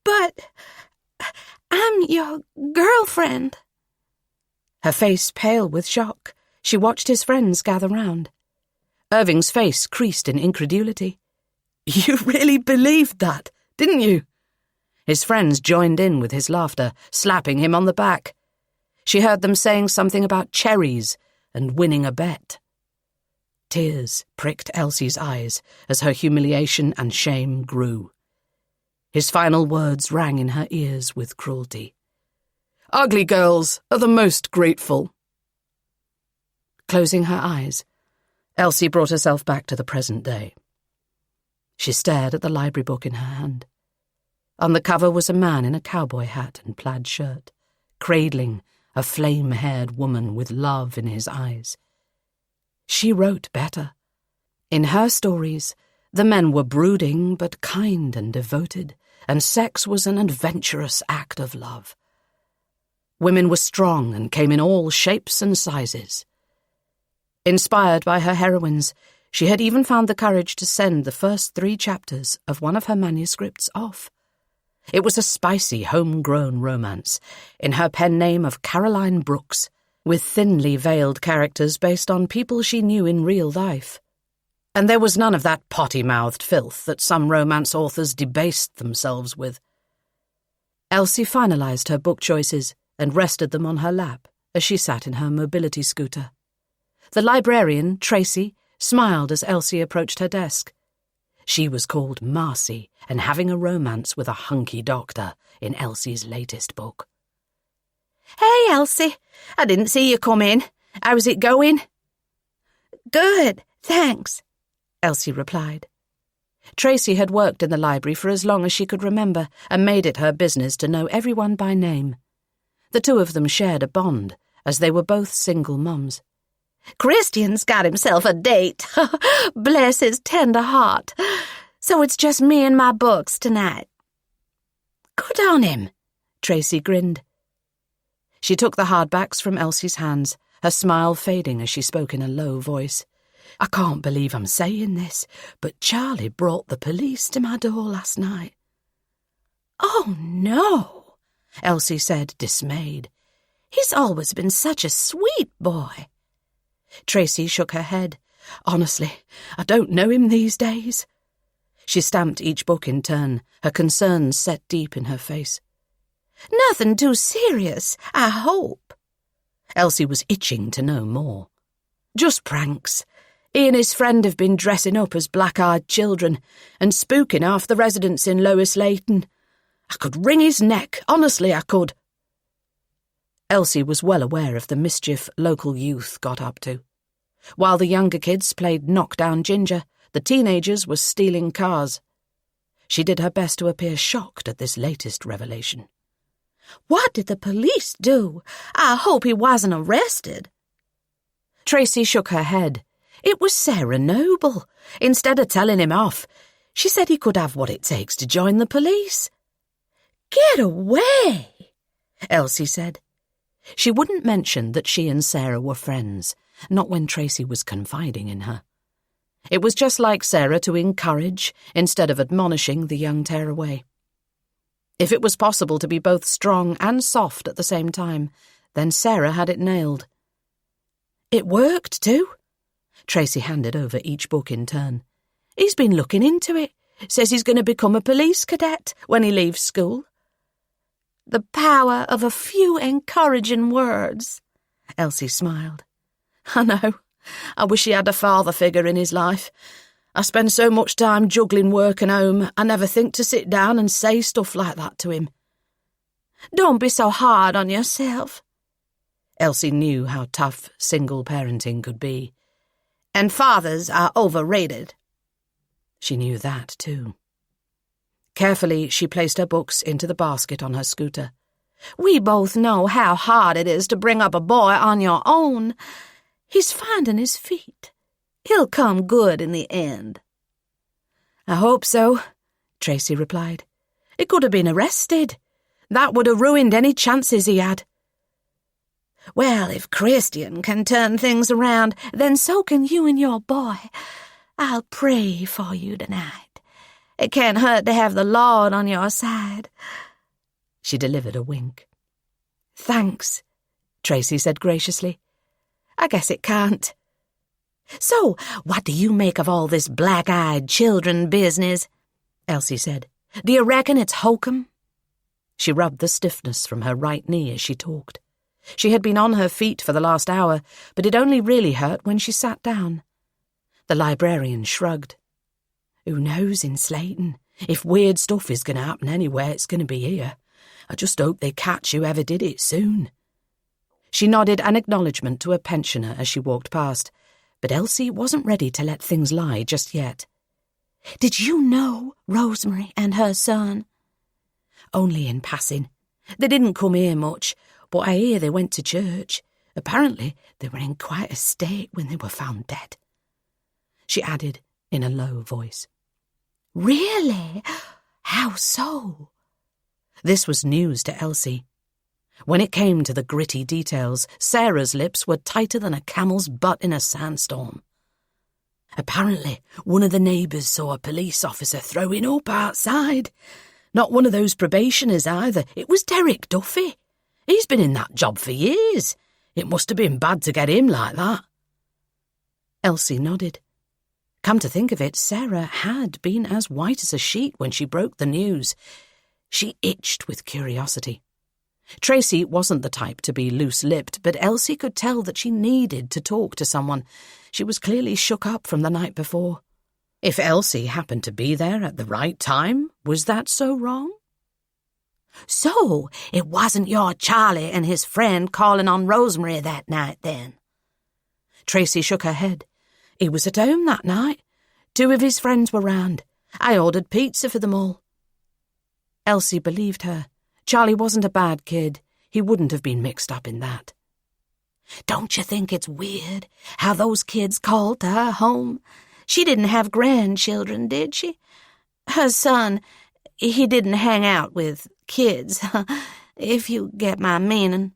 "But I'm your girlfriend." Her face pale with shock, she watched his friends gather round. Irving's face creased in incredulity. "You really believed that, didn't you?" His friends joined in with his laughter, slapping him on the back. She heard them saying something about cherries and winning a bet. Tears pricked Elsie's eyes as her humiliation and shame grew. His final words rang in her ears with cruelty. "Ugly girls are the most grateful." Closing her eyes, Elsie brought herself back to the present day. She stared at the library book in her hand. On the cover was a man in a cowboy hat and plaid shirt, cradling a flame-haired woman with love in his eyes. She wrote better. In her stories, the men were brooding but kind and devoted, and sex was an adventurous act of love. Women were strong and came in all shapes and sizes. Inspired by her heroines, she had even found the courage to send the first 3 chapters of one of her manuscripts off. It was a spicy, homegrown romance, in her pen name of Caroline Brooks, with thinly veiled characters based on people she knew in real life. And there was none of that potty-mouthed filth that some romance authors debased themselves with. Elsie finalised her book choices and rested them on her lap as she sat in her mobility scooter. The librarian, Tracy, smiled as Elsie approached her desk. She was called Marcy and having a romance with a hunky doctor in Elsie's latest book. "Hey, Elsie, I didn't see you come in. How's it going?" "Good, thanks," Elsie replied. Tracy had worked in the library for as long as she could remember and made it her business to know everyone by name. The two of them shared a bond, as they were both single mums. "Christian's got himself a date. Bless his tender heart. So it's just me and my books tonight." "Good on him," Tracy grinned. She took the hardbacks from Elsie's hands, her smile fading as she spoke in a low voice. "I can't believe I'm saying this, but Charlie brought the police to my door last night." "Oh, no," Elsie said, dismayed. "He's always been such a sweet boy." Tracy shook her head. "Honestly, I don't know him these days." She stamped each book in turn, her concerns set deep in her face. "Nothing too serious, I hope." Elsie was itching to know more. "Just pranks. He and his friend have been dressing up as black-eyed children and spooking half the residents in Lois Layton. I could wring his neck, honestly I could. Elsie was well aware of the mischief local youth got up to. While the younger kids played knock-down ginger, the teenagers were stealing cars. She did her best to appear shocked at this latest revelation. What did the police do? I hope he wasn't arrested. Tracy shook her head. It was Sarah Noble. Instead of telling him off, she said he could have what it takes to join the police. Get away, Elsie said. She wouldn't mention that she and Sarah were friends, not when Tracy was confiding in her. It was just like Sarah to encourage instead of admonishing the young tearaway. If it was possible to be both strong and soft at the same time, then Sarah had it nailed. It worked, too. Tracy handed over each book in turn. He's been looking into it. Says he's going to become a police cadet when he leaves school. The power of a few encouraging words. Elsie smiled. I know. I wish he had a father figure in his life. I spend so much time juggling work and home, I never think to sit down and say stuff like that to him. Don't be so hard on yourself. Elsie knew how tough single parenting could be. And fathers are overrated. She knew that, too. Carefully, she placed her books into the basket on her scooter. We both know how hard it is to bring up a boy on your own. He's finding his feet. He'll come good in the end. I hope so, Tracy replied. He could have been arrested. That would have ruined any chances he had. Well, if Christian can turn things around, then so can you and your boy. I'll pray for you tonight. It can't hurt to have the Lord on your side. She delivered a wink. Thanks, Tracy said graciously. I guess it can't. So, what do you make of all this black-eyed children business? Elsie said. Do you reckon it's hokum? She rubbed the stiffness from her right knee as she talked. She had been on her feet for the last hour, but it only really hurt when she sat down. The librarian shrugged. Who knows in Slayton? If weird stuff is going to happen anywhere, it's going to be here. I just hope they catch whoever did it soon. She nodded an acknowledgement to a pensioner as she walked past, but Elsie wasn't ready to let things lie just yet. Did you know Rosemary and her son? Only in passing. They didn't come here much, but I hear they went to church. Apparently, they were in quite a state when they were found dead. She added in a low voice. Really? How so? This was news to Elsie. When it came to the gritty details, Sarah's lips were tighter than a camel's butt in a sandstorm. Apparently, one of the neighbours saw a police officer throwing up outside. Not one of those probationers either. It was Derek Duffy. He's been in that job for years. It must have been bad to get him like that. Elsie nodded. Come to think of it, Sarah had been as white as a sheet when she broke the news. She itched with curiosity. Tracy wasn't the type to be loose-lipped, but Elsie could tell that she needed to talk to someone. She was clearly shook up from the night before. If Elsie happened to be there at the right time, was that so wrong? So, it wasn't your Charlie and his friend calling on Rosemary that night, then? Tracy shook her head. He was at home that night. 2 of his friends were round. I ordered pizza for them all. Elsie believed her. Charlie wasn't a bad kid. He wouldn't have been mixed up in that. Don't you think it's weird how those kids called to her home? She didn't have grandchildren, did she? Her son, he didn't hang out with kids, if you get my meaning.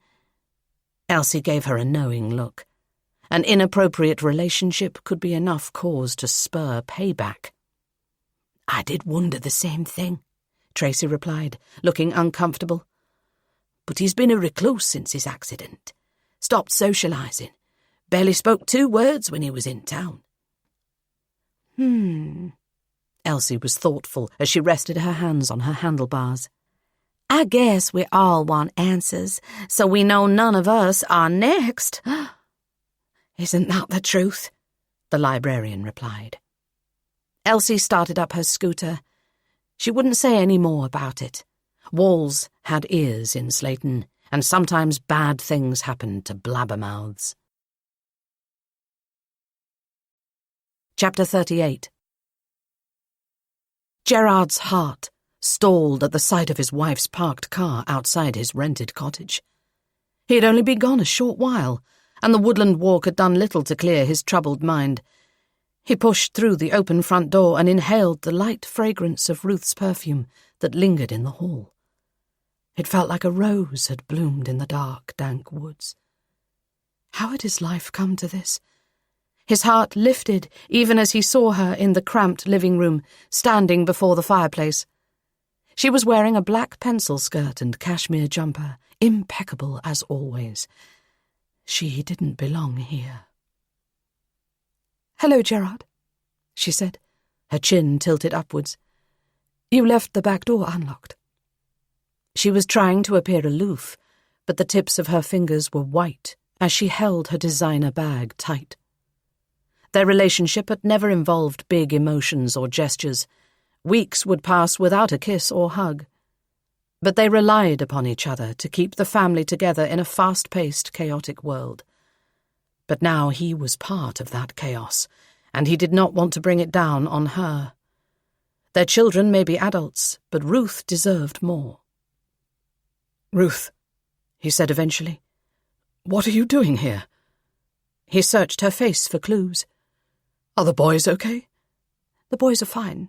Elsie gave her a knowing look. An inappropriate relationship could be enough cause to spur payback. I did wonder the same thing, Tracy replied, looking uncomfortable. But he's been a recluse since his accident. Stopped socialising. Barely spoke 2 words when he was in town. Elsie was thoughtful as she rested her hands on her handlebars. I guess we all want answers, so we know none of us are next. Isn't that the truth? The librarian replied. Elsie started up her scooter. She wouldn't say any more about it. Walls had ears in Slayton, and sometimes bad things happened to blabbermouths. Chapter 38. Gerard's heart stalled at the sight of his wife's parked car outside his rented cottage. He had only been gone a short while, and the woodland walk had done little to clear his troubled mind. He pushed through the open front door and inhaled the light fragrance of Ruth's perfume that lingered in the hall. It felt like a rose had bloomed in the dark, dank woods. How had his life come to this? His heart lifted even as he saw her in the cramped living room, standing before the fireplace. She was wearing a black pencil skirt and cashmere jumper, impeccable as always. She didn't belong here. "Hello, Gerard," she said, her chin tilted upwards. "You left the back door unlocked." She was trying to appear aloof, but the tips of her fingers were white as she held her designer bag tight. Their relationship had never involved big emotions or gestures. Weeks would pass without a kiss or hug. But they relied upon each other to keep the family together in a fast-paced, chaotic world. But now he was part of that chaos, and he did not want to bring it down on her. Their children may be adults, but Ruth deserved more. "Ruth," he said eventually, "what are you doing here?" He searched her face for clues. "Are the boys okay?" "The boys are fine.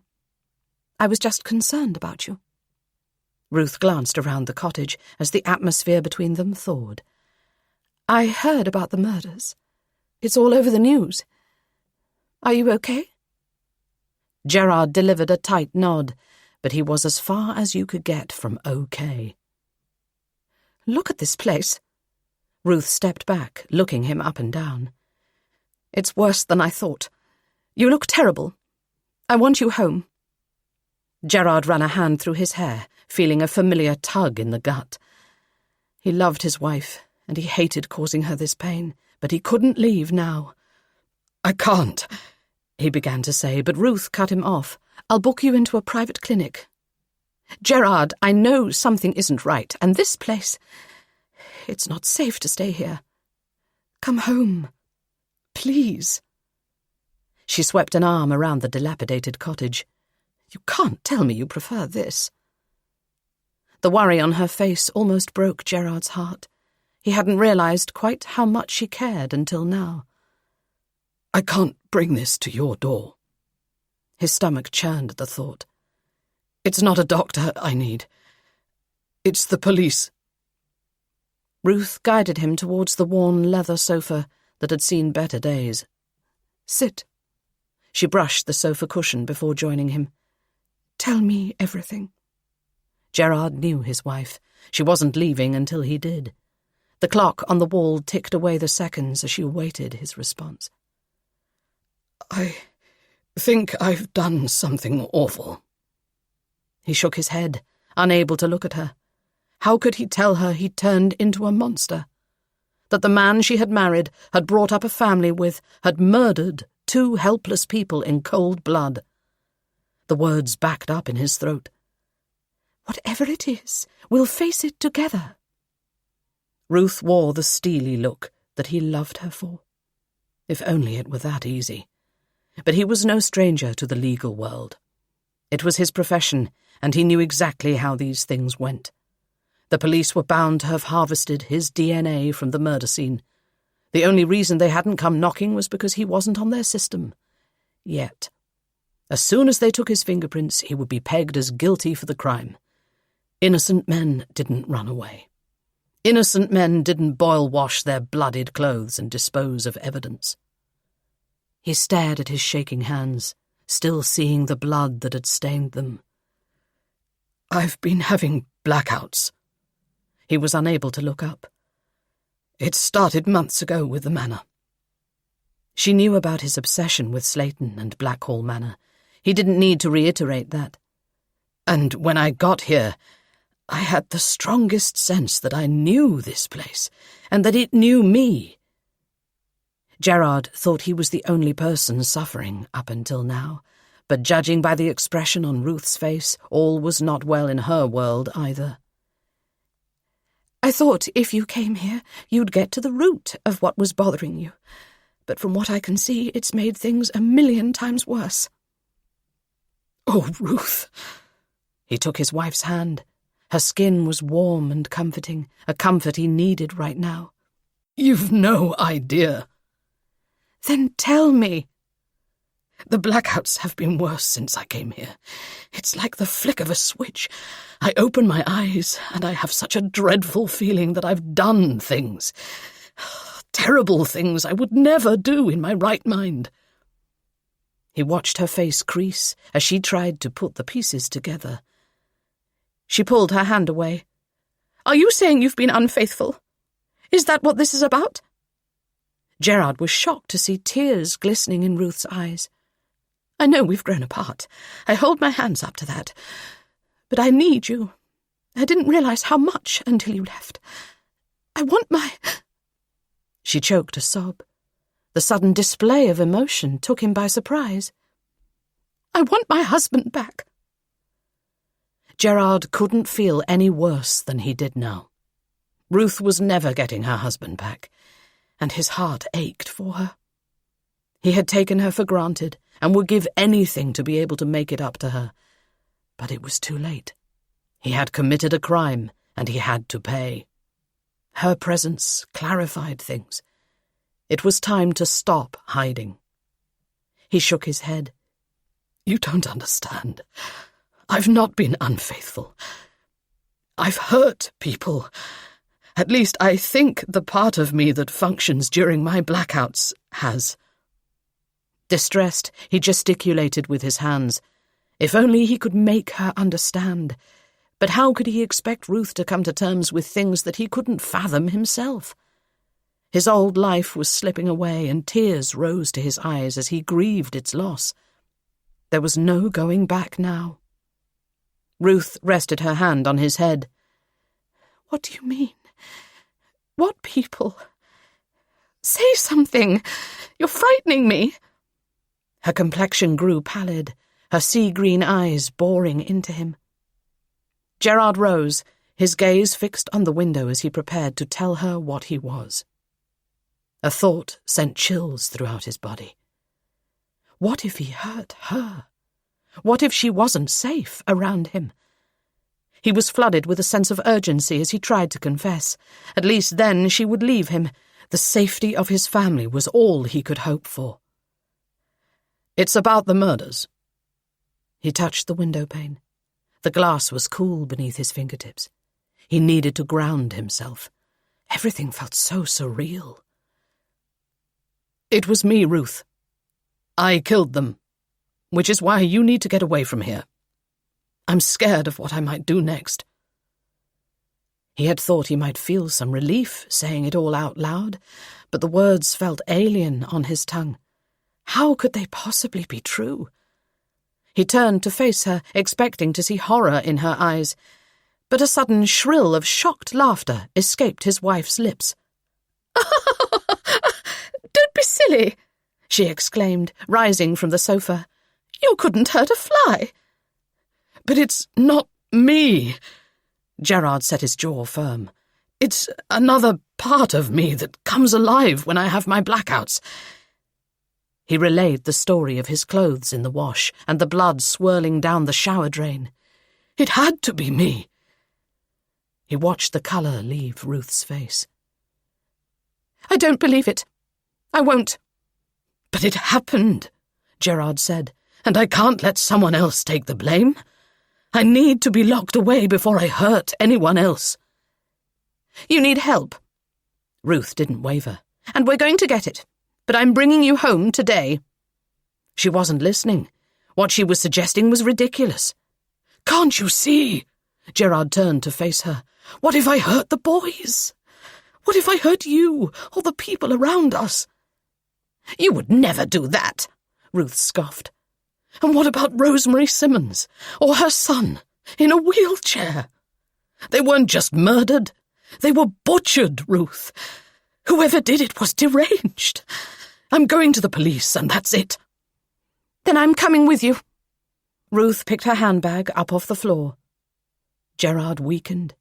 I was just concerned about you." Ruth glanced around the cottage as the atmosphere between them thawed. "I heard about the murders. It's all over the news. Are you okay?" Gerard delivered a tight nod, but he was as far as you could get from okay. "Look at this place." Ruth stepped back, looking him up and down. "It's worse than I thought. You look terrible. I want you home." Gerard ran a hand through his hair, feeling a familiar tug in the gut. He loved his wife, and he hated causing her this pain, but he couldn't leave now. "I can't," he began to say, but Ruth cut him off. "I'll book you into a private clinic. Gerard, I know something isn't right, and this place... It's not safe to stay here. Come home. Please." She swept an arm around the dilapidated cottage. "You can't tell me you prefer this." The worry on her face almost broke Gerard's heart. He hadn't realized quite how much she cared until now. "I can't bring this to your door." His stomach churned at the thought. "It's not a doctor I need. It's the police." Ruth guided him towards the worn leather sofa that had seen better days. "Sit." She brushed the sofa cushion before joining him. "Tell me everything." Gerard knew his wife. She wasn't leaving until he did. The clock on the wall ticked away the seconds as she awaited his response. "I think I've done something awful." He shook his head, unable to look at her. How could he tell her he'd turned into a monster? That the man she had married, had brought up a family with, had murdered 2 helpless people in cold blood. The words backed up in his throat. "Whatever it is, we'll face it together." Ruth wore the steely look that he loved her for. If only it were that easy. But he was no stranger to the legal world. It was his profession, and he knew exactly how these things went. The police were bound to have harvested his DNA from the murder scene. The only reason they hadn't come knocking was because he wasn't on their system. Yet, as soon as they took his fingerprints, he would be pegged as guilty for the crime. Innocent men didn't run away. Innocent men didn't boil-wash their bloodied clothes and dispose of evidence. He stared at his shaking hands, still seeing the blood that had stained them. "I've been having blackouts." He was unable to look up. "It started months ago with the manor." She knew about his obsession with Slayton and Blackhall Manor. He didn't need to reiterate that. "And when I got here, I had the strongest sense that I knew this place, and that it knew me." Gerard thought he was the only person suffering up until now, but judging by the expression on Ruth's face, all was not well in her world either. I thought if you came here, you'd get to the root of what was bothering you. But from what I can see, it's made things 1,000,000 times worse. Oh, Ruth! He took his wife's hand. Her skin was warm and comforting, a comfort he needed right now. You've no idea. Then tell me. The blackouts have been worse since I came here. It's like the flick of a switch. I open my eyes, and I have such a dreadful feeling that I've done things. Terrible things I would never do in my right mind. He watched her face crease as she tried to put the pieces together. She pulled her hand away. Are you saying you've been unfaithful? Is that what this is about? Gerard was shocked to see tears glistening in Ruth's eyes. I know we've grown apart. I hold my hands up to that. But I need you. I didn't realize how much until you left. I want my... She choked a sob. The sudden display of emotion took him by surprise. I want my husband back. Gerard couldn't feel any worse than he did now. Ruth was never getting her husband back, and his heart ached for her. He had taken her for granted and would give anything to be able to make it up to her. But it was too late. He had committed a crime, and he had to pay. Her presence clarified things. It was time to stop hiding. He shook his head. You don't understand. I've not been unfaithful. I've hurt people. At least I think the part of me that functions during my blackouts has. Distressed, he gesticulated with his hands. If only he could make her understand. But how could he expect Ruth to come to terms with things that he couldn't fathom himself? His old life was slipping away, and tears rose to his eyes as he grieved its loss. There was no going back now. Ruth rested her hand on his head. What do you mean? What people? Say something. You're frightening me. Her complexion grew pallid, her sea-green eyes boring into him. Gerard rose, his gaze fixed on the window as he prepared to tell her what he was. A thought sent chills throughout his body. What if he hurt her? What if she wasn't safe around him? He was flooded with a sense of urgency as he tried to confess. At least then she would leave him. The safety of his family was all he could hope for. It's about the murders. He touched the window pane. The glass was cool beneath his fingertips. He needed to ground himself. Everything felt so surreal. It was me, Ruth. I killed them, which is why you need to get away from here. I'm scared of what I might do next. He had thought he might feel some relief saying it all out loud, but the words felt alien on his tongue. How could they possibly be true? He turned to face her, expecting to see horror in her eyes, but a sudden shrill of shocked laughter escaped his wife's lips. Don't be silly, she exclaimed, rising from the sofa. You couldn't hurt a fly. But it's not me. Gerard set his jaw firm. It's another part of me that comes alive when I have my blackouts. He relayed the story of his clothes in the wash and the blood swirling down the shower drain. It had to be me. He watched the colour leave Ruth's face. I don't believe it. I won't. But it happened, Gerard said, and I can't let someone else take the blame. I need to be locked away before I hurt anyone else. You need help. Ruth didn't waver. And we're going to get it. But I'm bringing you home today. She wasn't listening. What she was suggesting was ridiculous. Can't you see? Gerard turned to face her. What if I hurt the boys? What if I hurt you or the people around us? You would never do that, Ruth scoffed. And what about Rosemary Simmons or her son in a wheelchair? They weren't just murdered. They were butchered, Ruth. Whoever did it was deranged. I'm going to the police, and that's it. Then I'm coming with you. Ruth picked her handbag up off the floor. Gerard weakened.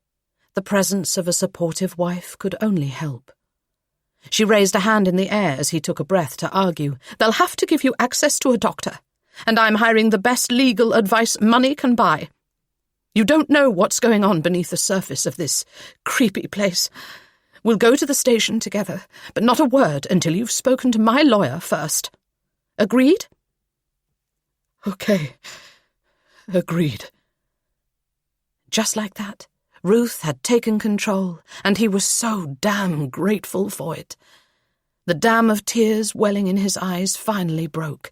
The presence of a supportive wife could only help. She raised a hand in the air as he took a breath to argue. They'll have to give you access to a doctor, and I'm hiring the best legal advice money can buy. You don't know what's going on beneath the surface of this creepy place. We'll go to the station together, but not a word until you've spoken to my lawyer first. Agreed? Okay. Agreed. Just like that, Ruth had taken control, and he was so damn grateful for it. The dam of tears welling in his eyes finally broke.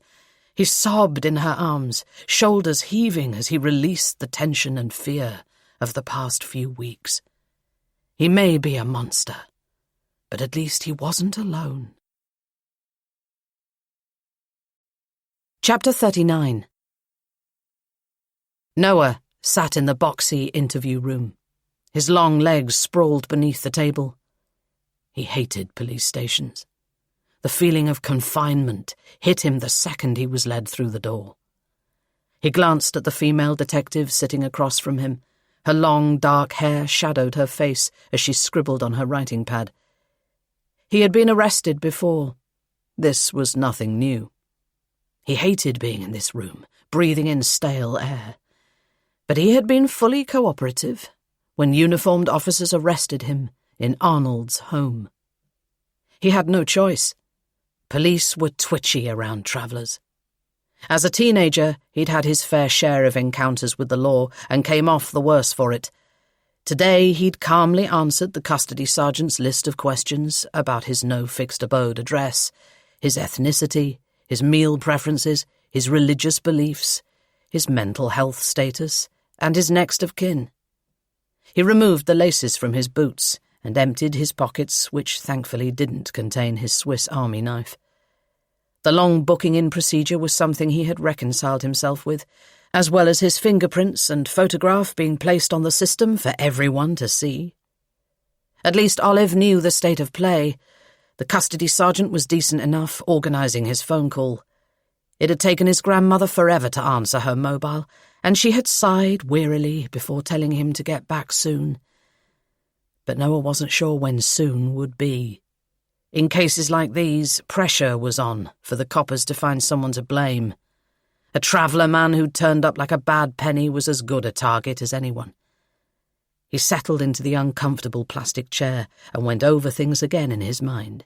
He sobbed in her arms, shoulders heaving as he released the tension and fear of the past few weeks. He may be a monster, but at least he wasn't alone. Chapter 39. Noah sat in the boxy interview room. His long legs sprawled beneath the table. He hated police stations. The feeling of confinement hit him the second he was led through the door. He glanced at the female detective sitting across from him. Her long, dark hair shadowed her face as she scribbled on her writing pad. He had been arrested before. This was nothing new. He hated being in this room, breathing in stale air. But he had been fully cooperative when uniformed officers arrested him in Arnold's home. He had no choice. Police were twitchy around travellers. As a teenager, he'd had his fair share of encounters with the law and came off the worse for it. Today, he'd calmly answered the custody sergeant's list of questions about his no-fixed-abode address, his ethnicity, his meal preferences, his religious beliefs, his mental health status, and his next of kin. He removed the laces from his boots and emptied his pockets, which thankfully didn't contain his Swiss Army knife. The long booking-in procedure was something he had reconciled himself with, as well as his fingerprints and photograph being placed on the system for everyone to see. At least Olive knew the state of play. The custody sergeant was decent enough, organising his phone call. It had taken his grandmother forever to answer her mobile, and she had sighed wearily before telling him to get back soon. But Noah wasn't sure when soon would be. In cases like these, pressure was on for the coppers to find someone to blame. A traveller man who'd turned up like a bad penny was as good a target as anyone. He settled into the uncomfortable plastic chair and went over things again in his mind.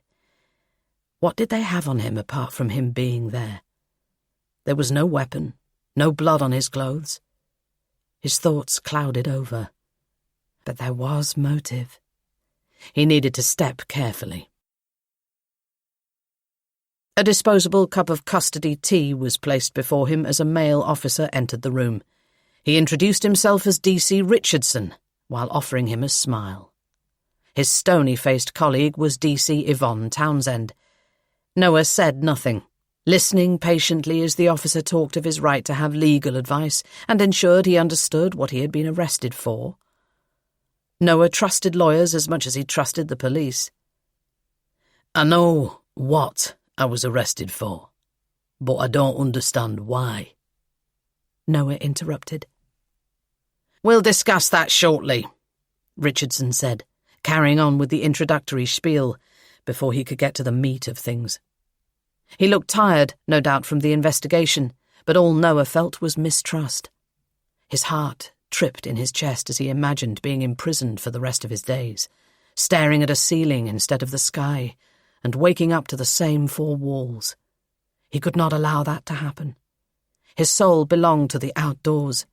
What did they have on him apart from him being there? There was no weapon, no blood on his clothes. His thoughts clouded over. But there was motive. He needed to step carefully. A disposable cup of custody tea was placed before him as a male officer entered the room. He introduced himself as D.C. Richardson, while offering him a smile. His stony-faced colleague was D.C. Yvonne Townsend. Noah said nothing, listening patiently as the officer talked of his right to have legal advice and ensured he understood what he had been arrested for. Noah trusted lawyers as much as he trusted the police. I know what I was arrested for, but I don't understand why. Noah interrupted. We'll discuss that shortly, Richardson said, carrying on with the introductory spiel before he could get to the meat of things. He looked tired, no doubt from the investigation, but all Noah felt was mistrust. His heart tripped in his chest as he imagined being imprisoned for the rest of his days, staring at a ceiling instead of the sky, and waking up to the same four walls. He could not allow that to happen. His soul belonged to the outdoors.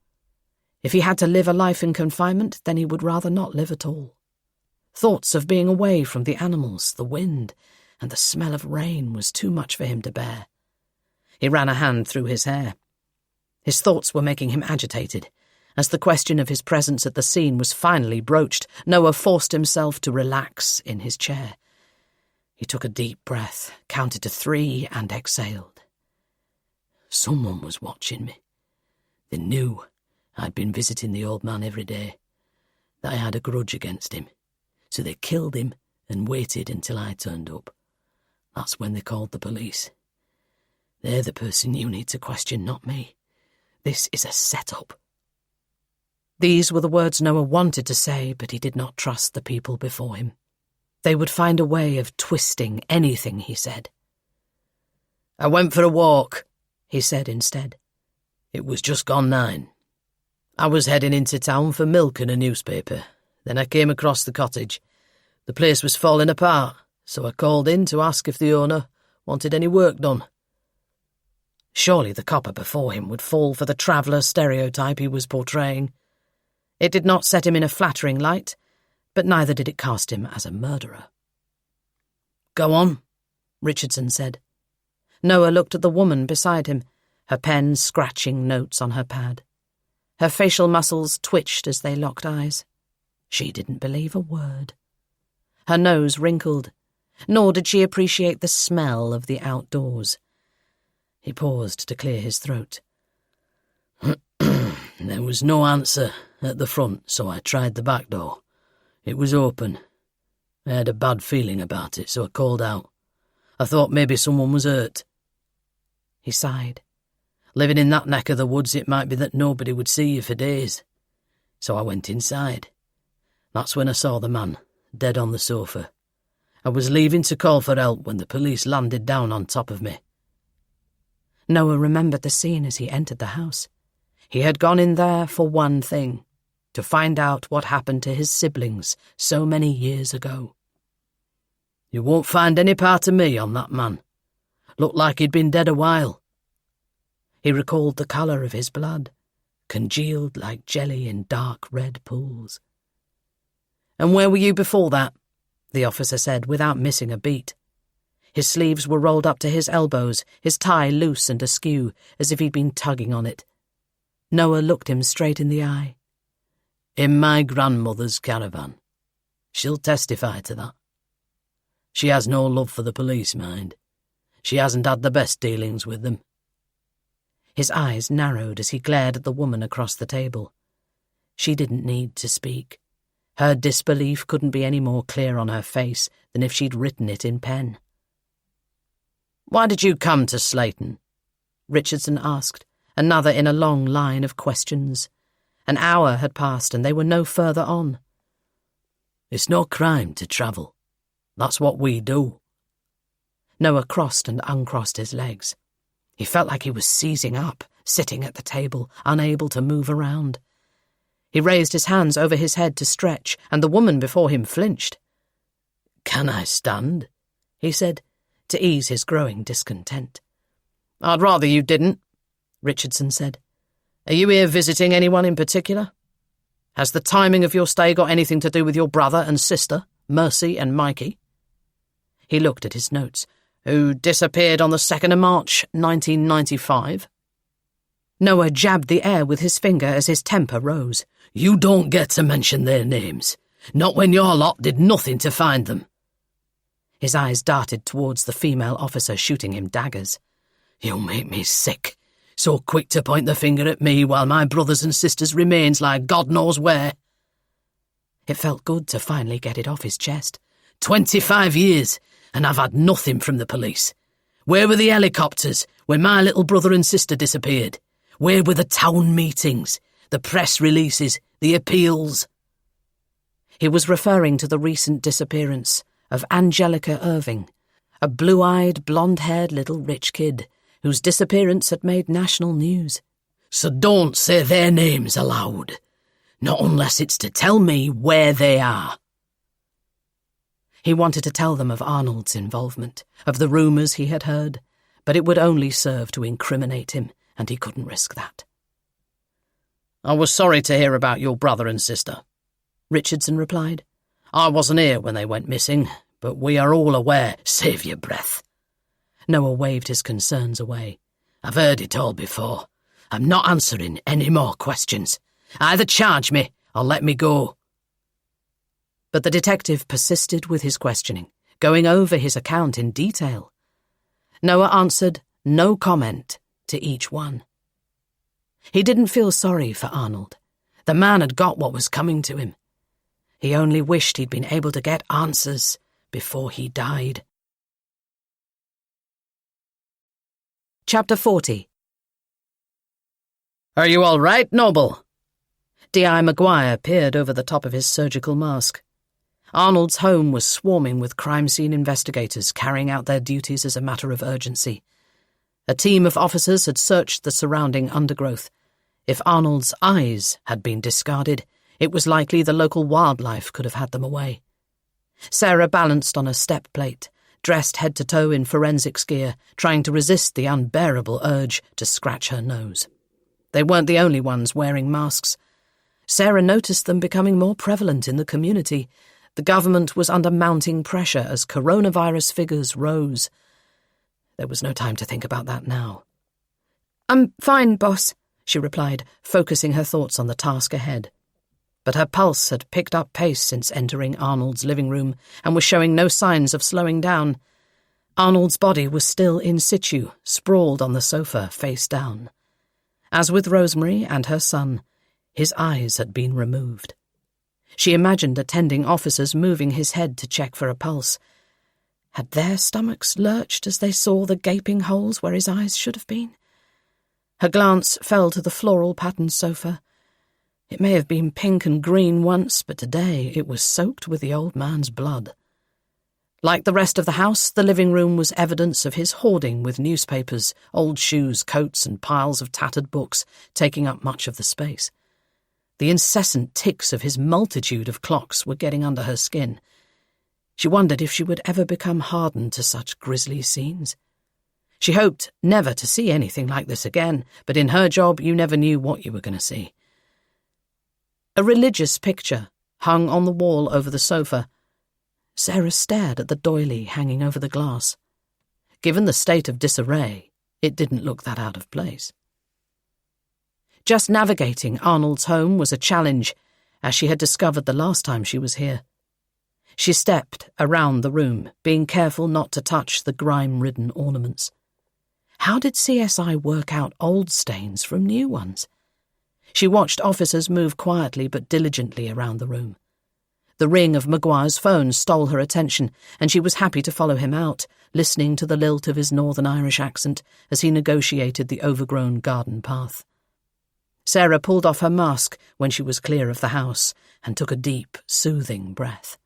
If he had to live a life in confinement, then he would rather not live at all. Thoughts of being away from the animals, the wind, and the smell of rain was too much for him to bear. He ran a hand through his hair. His thoughts were making him agitated. As the question of his presence at the scene was finally broached, Noah forced himself to relax in his chair. He took a deep breath, counted to 3, and exhaled. Someone was watching me. They knew I'd been visiting the old man every day, that I had a grudge against him, so they killed him and waited until I turned up. That's when they called the police. They're the person you need to question, not me. This is a setup. These were the words Noah wanted to say, but he did not trust the people before him. They would find a way of twisting anything he said. I went for a walk, he said instead. It was just gone 9. I was heading into town for milk and a newspaper. Then I came across the cottage. The place was falling apart, so I called in to ask if the owner wanted any work done. Surely the copper before him would fall for the traveller stereotype he was portraying. It did not set him in a flattering light, but neither did it cast him as a murderer. Go on, Richardson said. Noah looked at the woman beside him, her pen scratching notes on her pad. Her facial muscles twitched as they locked eyes. She didn't believe a word. Her nose wrinkled, nor did she appreciate the smell of the outdoors. He paused to clear his throat. There was no answer at the front, so I tried the back door. It was open. I had a bad feeling about it, so I called out. I thought maybe someone was hurt. He sighed. Living in that neck of the woods, it might be that nobody would see you for days. So I went inside. That's when I saw the man, dead on the sofa. I was leaving to call for help when the police landed down on top of me. Noah remembered the scene as he entered the house. He had gone in there for one thing, to find out what happened to his siblings so many years ago. You won't find any part of me on that man. Looked like he'd been dead a while. He recalled the colour of his blood, congealed like jelly in dark red pools. "And where were you before that?" the officer said without missing a beat. His sleeves were rolled up to his elbows, his tie loose and askew, as if he'd been tugging on it. Noah looked him straight in the eye. In my grandmother's caravan. She'll testify to that. She has no love for the police, mind. She hasn't had the best dealings with them. His eyes narrowed as he glared at the woman across the table. She didn't need to speak. Her disbelief couldn't be any more clear on her face than if she'd written it in pen. "Why did you come to Slayton?" Richardson asked, another in a long line of questions. An hour had passed and they were no further on. "It's no crime to travel. That's what we do." Noah crossed and uncrossed his legs. He felt like he was seizing up, sitting at the table, unable to move around. He raised his hands over his head to stretch, and the woman before him flinched. "Can I stand?" he said, to ease his growing discontent. "I'd rather you didn't," Richardson said. "Are you here visiting anyone in particular? Has the timing of your stay got anything to do with your brother and sister, Mercy and Mikey?" He looked at his notes. "Who disappeared on the 2nd of March, 1995? Noah jabbed the air with his finger as his temper rose. "You don't get to mention their names. Not when your lot did nothing to find them." His eyes darted towards the female officer shooting him daggers. "You make me sick. So quick to point the finger at me while my brothers and sisters' remains lie God knows where." It felt good to finally get it off his chest. 25 years, and I've had nothing from the police. Where were the helicopters when my little brother and sister disappeared? Where were the town meetings, the press releases, the appeals? He was referring to the recent disappearance of Angelica Irving, a blue-eyed, blonde-haired little rich kid whose disappearance had made national news. "So don't say their names aloud. Not unless it's to tell me where they are." He wanted to tell them of Arnold's involvement, of the rumours he had heard, but it would only serve to incriminate him, and he couldn't risk that. "I was sorry to hear about your brother and sister," Richardson replied. "I wasn't here when they went missing, but we are all aware." "Save your breath." Noah waved his concerns away. "I've heard it all before. I'm not answering any more questions. Either charge me or let me go." But the detective persisted with his questioning, going over his account in detail. Noah answered no comment to each one. He didn't feel sorry for Arnold. The man had got what was coming to him. He only wished he'd been able to get answers before he died. Chapter 40. Are you all right, Noble? D.I. Maguire peered over the top of his surgical mask. Arnold's home was swarming with crime scene investigators carrying out their duties as a matter of urgency. A team of officers had searched the surrounding undergrowth. If Arnold's eyes had been discarded, it was likely the local wildlife could have had them away. Sarah balanced on a step plate, dressed head to toe in forensics gear, trying to resist the unbearable urge to scratch her nose. They weren't the only ones wearing masks. Sarah noticed them becoming more prevalent in the community. The government was under mounting pressure as coronavirus figures rose. There was no time to think about that now. "I'm fine, boss," she replied, focusing her thoughts on the task ahead. But her pulse had picked up pace since entering Arnold's living room and was showing no signs of slowing down. Arnold's body was still in situ, sprawled on the sofa, face down. As with Rosemary and her son, his eyes had been removed. She imagined attending officers moving his head to check for a pulse. Had their stomachs lurched as they saw the gaping holes where his eyes should have been? Her glance fell to the floral patterned sofa. It may have been pink and green once, but today it was soaked with the old man's blood. Like the rest of the house, the living room was evidence of his hoarding, with newspapers, old shoes, coats, and piles of tattered books taking up much of the space. The incessant ticks of his multitude of clocks were getting under her skin. She wondered if she would ever become hardened to such grisly scenes. She hoped never to see anything like this again, but in her job you never knew what you were going to see. A religious picture hung on the wall over the sofa. Sarah stared at the doily hanging over the glass. Given the state of disarray, it didn't look that out of place. Just navigating Arnold's home was a challenge, as she had discovered the last time she was here. She stepped around the room, being careful not to touch the grime-ridden ornaments. How did CSI work out old stains from new ones? She watched officers move quietly but diligently around the room. The ring of Maguire's phone stole her attention, and she was happy to follow him out, listening to the lilt of his Northern Irish accent as he negotiated the overgrown garden path. Sarah pulled off her mask when she was clear of the house and took a deep, soothing breath.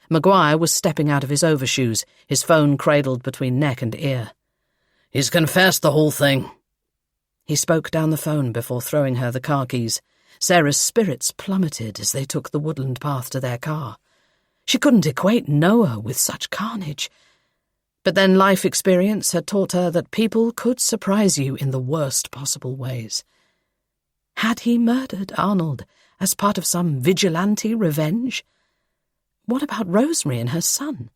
Maguire was stepping out of his overshoes, his phone cradled between neck and ear. "He's confessed the whole thing." He spoke down the phone before throwing her the car keys. Sarah's spirits plummeted as they took the woodland path to their car. She couldn't equate Noah with such carnage. But then life experience had taught her that people could surprise you in the worst possible ways. Had he murdered Arnold as part of some vigilante revenge? What about Rosemary and her son?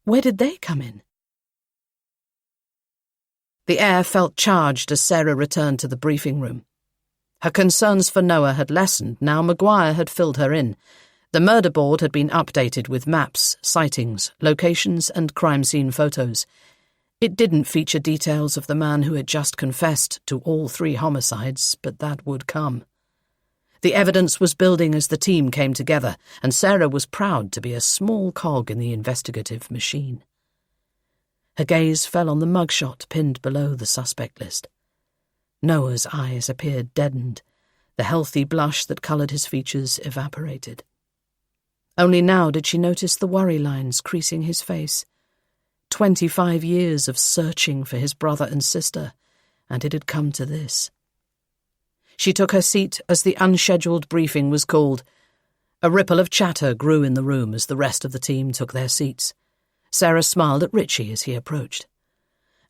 Where did they come in? The air felt charged as Sarah returned to the briefing room. Her concerns for Noah had lessened, now Maguire had filled her in. The murder board had been updated with maps, sightings, locations, and crime scene photos. It didn't feature details of the man who had just confessed to all 3 homicides, but that would come. The evidence was building as the team came together, and Sarah was proud to be a small cog in the investigative machine. Her gaze fell on the mugshot pinned below the suspect list. Noah's eyes appeared deadened. The healthy blush that coloured his features evaporated. Only now did she notice the worry lines creasing his face. 25 years of searching for his brother and sister, and it had come to this. She took her seat as the unscheduled briefing was called. A ripple of chatter grew in the room as the rest of the team took their seats. Sarah smiled at Richie as he approached.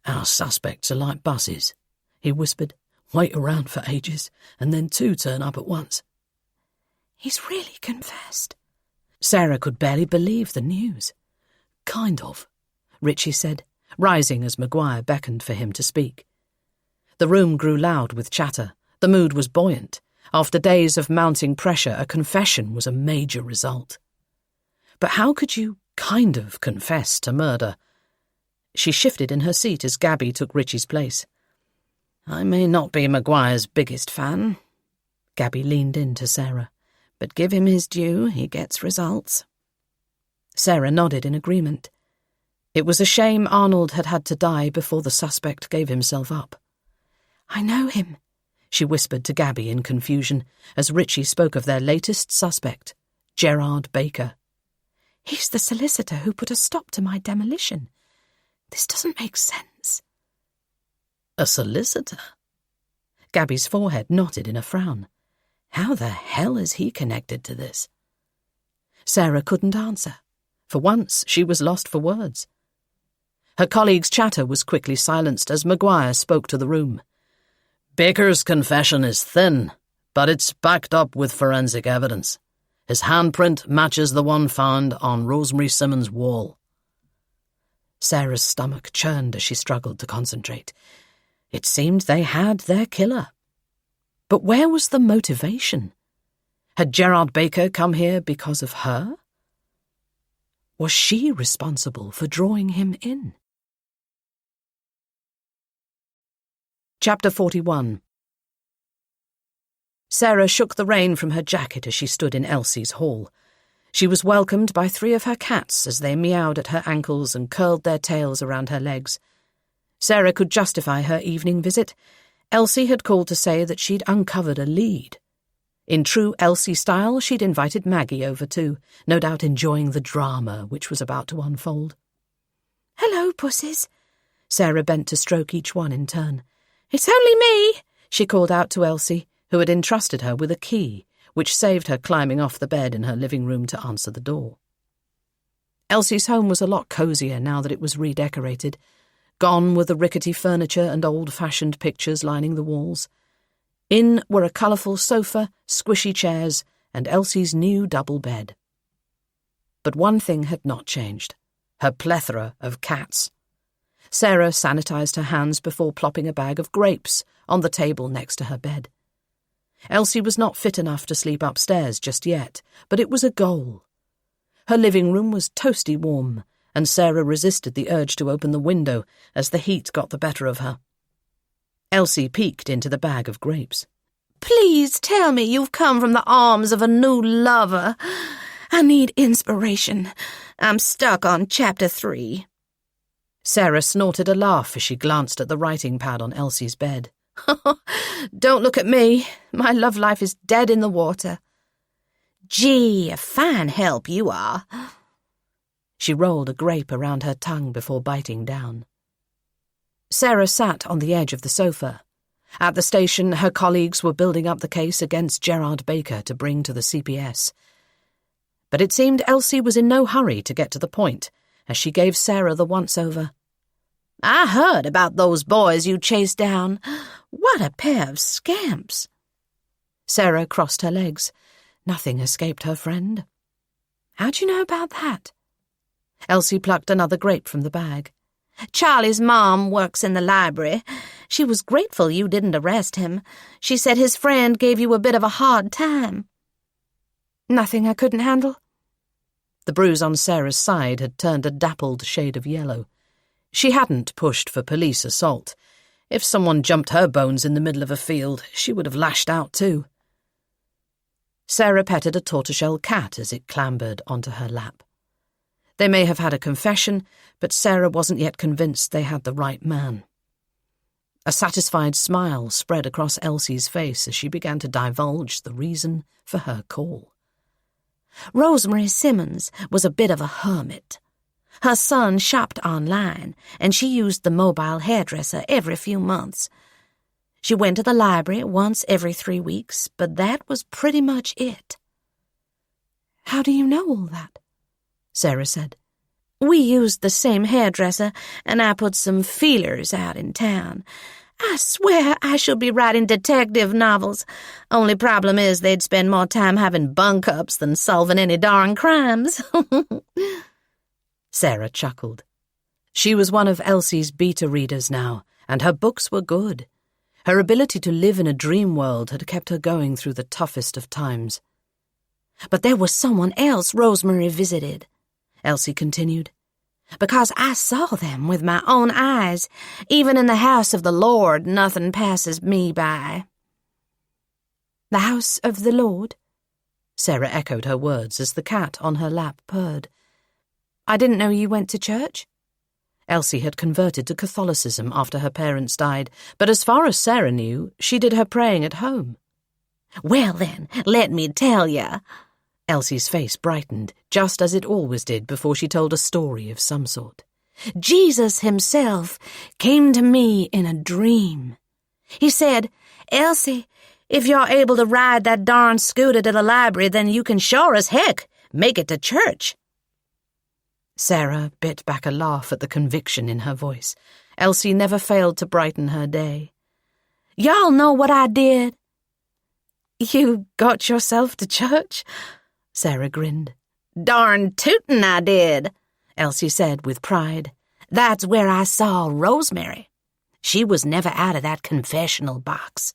"Our suspects are like buses," he whispered. "Wait around for ages, and then 2 turn up at once." "He's really confessed." Sarah could barely believe the news. "Kind of," Richie said, rising as Maguire beckoned for him to speak. The room grew loud with chatter. The mood was buoyant. After days of mounting pressure, a confession was a major result. But how could you kind of confess to murder? She shifted in her seat as Gabby took Richie's place. "I may not be Maguire's biggest fan," Gabby leaned in to Sarah, "but give him his due, he gets results." Sarah nodded in agreement. It was a shame Arnold had had to die before the suspect gave himself up. "I know him. she whispered to Gabby in confusion as Richie spoke of their latest suspect, Gerard Baker. He's the solicitor who put a stop to my demolition. This doesn't make sense. A solicitor? Gabby's forehead knotted in a frown. How the hell is he connected to this? Sarah couldn't answer. For once, she was lost for words. Her colleague's chatter was quickly silenced as Maguire spoke to the room. Baker's confession is thin, but it's backed up with forensic evidence. His handprint matches the one found on Rosemary Simmons' wall. Sarah's stomach churned as she struggled to concentrate. It seemed they had their killer. But where was the motivation? Had Gerard Baker come here because of her? Was she responsible for drawing him in? Chapter 41. Sarah shook the rain from her jacket as she stood in Elsie's hall. She was welcomed by 3 of her cats as they meowed at her ankles and curled their tails around her legs. Sarah could justify her evening visit. Elsie had called to say that she'd uncovered a lead. In true Elsie style, she'd invited Maggie over too, no doubt enjoying the drama which was about to unfold. Hello, pussies. Sarah bent to stroke each one in turn. It's only me, she called out to Elsie, who had entrusted her with a key, which saved her climbing off the bed in her living room to answer the door. Elsie's home was a lot cosier now that it was redecorated. Gone were the rickety furniture and old-fashioned pictures lining the walls. In were a colourful sofa, squishy chairs, and Elsie's new double bed. But one thing had not changed: her plethora of cats. Sarah sanitised her hands before plopping a bag of grapes on the table next to her bed. Elsie was not fit enough to sleep upstairs just yet, but it was a goal. Her living room was toasty warm, and Sarah resisted the urge to open the window as the heat got the better of her. Elsie peeked into the bag of grapes. Please tell me you've come from the arms of a new lover. I need inspiration. I'm stuck on chapter 3. Sarah snorted a laugh as she glanced at the writing pad on Elsie's bed. Don't look at me. My love life is dead in the water. Gee, a fine help you are. She rolled a grape around her tongue before biting down. Sarah sat on the edge of the sofa. At the station, her colleagues were building up the case against Gerard Baker to bring to the CPS. But it seemed Elsie was in no hurry to get to the point, as she gave Sarah the once-over. I heard about those boys you chased down. What a pair of scamps. Sarah crossed her legs. Nothing escaped her friend. How do you know about that? Elsie plucked another grape from the bag. Charlie's mom works in the library. She was grateful you didn't arrest him. She said his friend gave you a bit of a hard time. Nothing I couldn't handle? The bruise on Sarah's side had turned a dappled shade of yellow. She hadn't pushed for police assault. If someone jumped her bones in the middle of a field, she would have lashed out too. Sarah petted a tortoiseshell cat as it clambered onto her lap. They may have had a confession, but Sarah wasn't yet convinced they had the right man. A satisfied smile spread across Elsie's face as she began to divulge the reason for her call. Rosemary Simmons was a bit of a hermit. Her son shopped online, and she used the mobile hairdresser every few months. She went to the library once every 3 weeks, but that was pretty much it. How do you know all that? Sarah said. We used the same hairdresser, and I put some feelers out in town. I swear I should be writing detective novels. Only problem is they'd spend more time having bunk-ups than solving any darn crimes. Sarah chuckled. She was one of Elsie's beta readers now, and her books were good. Her ability to live in a dream world had kept her going through the toughest of times. But there was someone else Rosemary visited, Elsie continued, because I saw them with my own eyes. Even in the house of the Lord, nothing passes me by. The house of the Lord? Sarah echoed her words as the cat on her lap purred. I didn't know you went to church. Elsie had converted to Catholicism after her parents died, but as far as Sarah knew, she did her praying at home. Well then, let me tell ya. Elsie's face brightened, just as it always did before she told a story of some sort. Jesus himself came to me in a dream. He said, Elsie, if you're able to ride that darn scooter to the library, then you can sure as heck make it to church. Sarah bit back a laugh at the conviction in her voice. Elsie never failed to brighten her day. Y'all know what I did? You got yourself to church? Sarah grinned. Darn tootin' I did, Elsie said with pride. That's where I saw Rosemary. She was never out of that confessional box.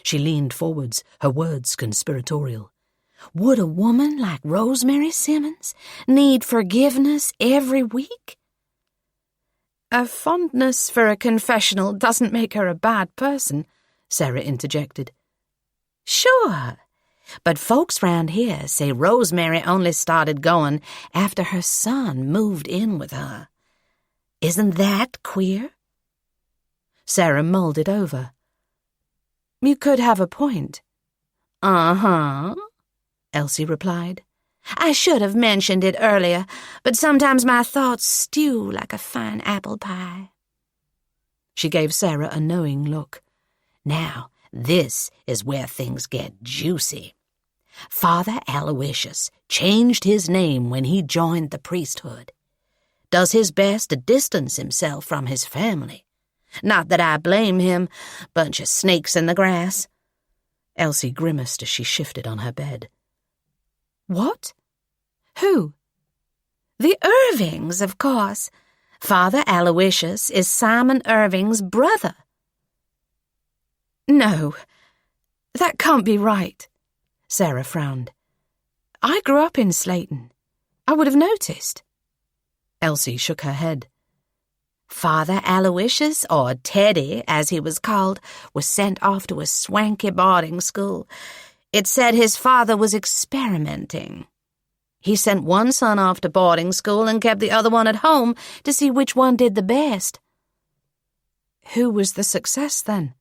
She leaned forwards, her words conspiratorial. Would a woman like Rosemary Simmons need forgiveness every week? A fondness for a confessional doesn't make her a bad person, Sarah interjected. Sure, but folks round here say Rosemary only started going after her son moved in with her. Isn't that queer? Sarah mulled it over. You could have a point. Uh-huh, Elsie replied. I should have mentioned it earlier, but sometimes my thoughts stew like a fine apple pie. She gave Sarah a knowing look. Now, this is where things get juicy. Father Aloysius changed his name when he joined the priesthood. Does his best to distance himself from his family. Not that I blame him, bunch of snakes in the grass. Elsie grimaced as she shifted on her bed. What? Who? The Irvings, of course. Father Aloysius is Simon Irving's brother. No, that can't be right. Sarah frowned. I grew up in Slayton. I would have noticed. Elsie shook her head. Father Aloysius, or Teddy, as he was called, was sent off to a swanky boarding school. It said his father was experimenting. He sent one son off to boarding school and kept the other one at home to see which one did the best. Who was the success, then?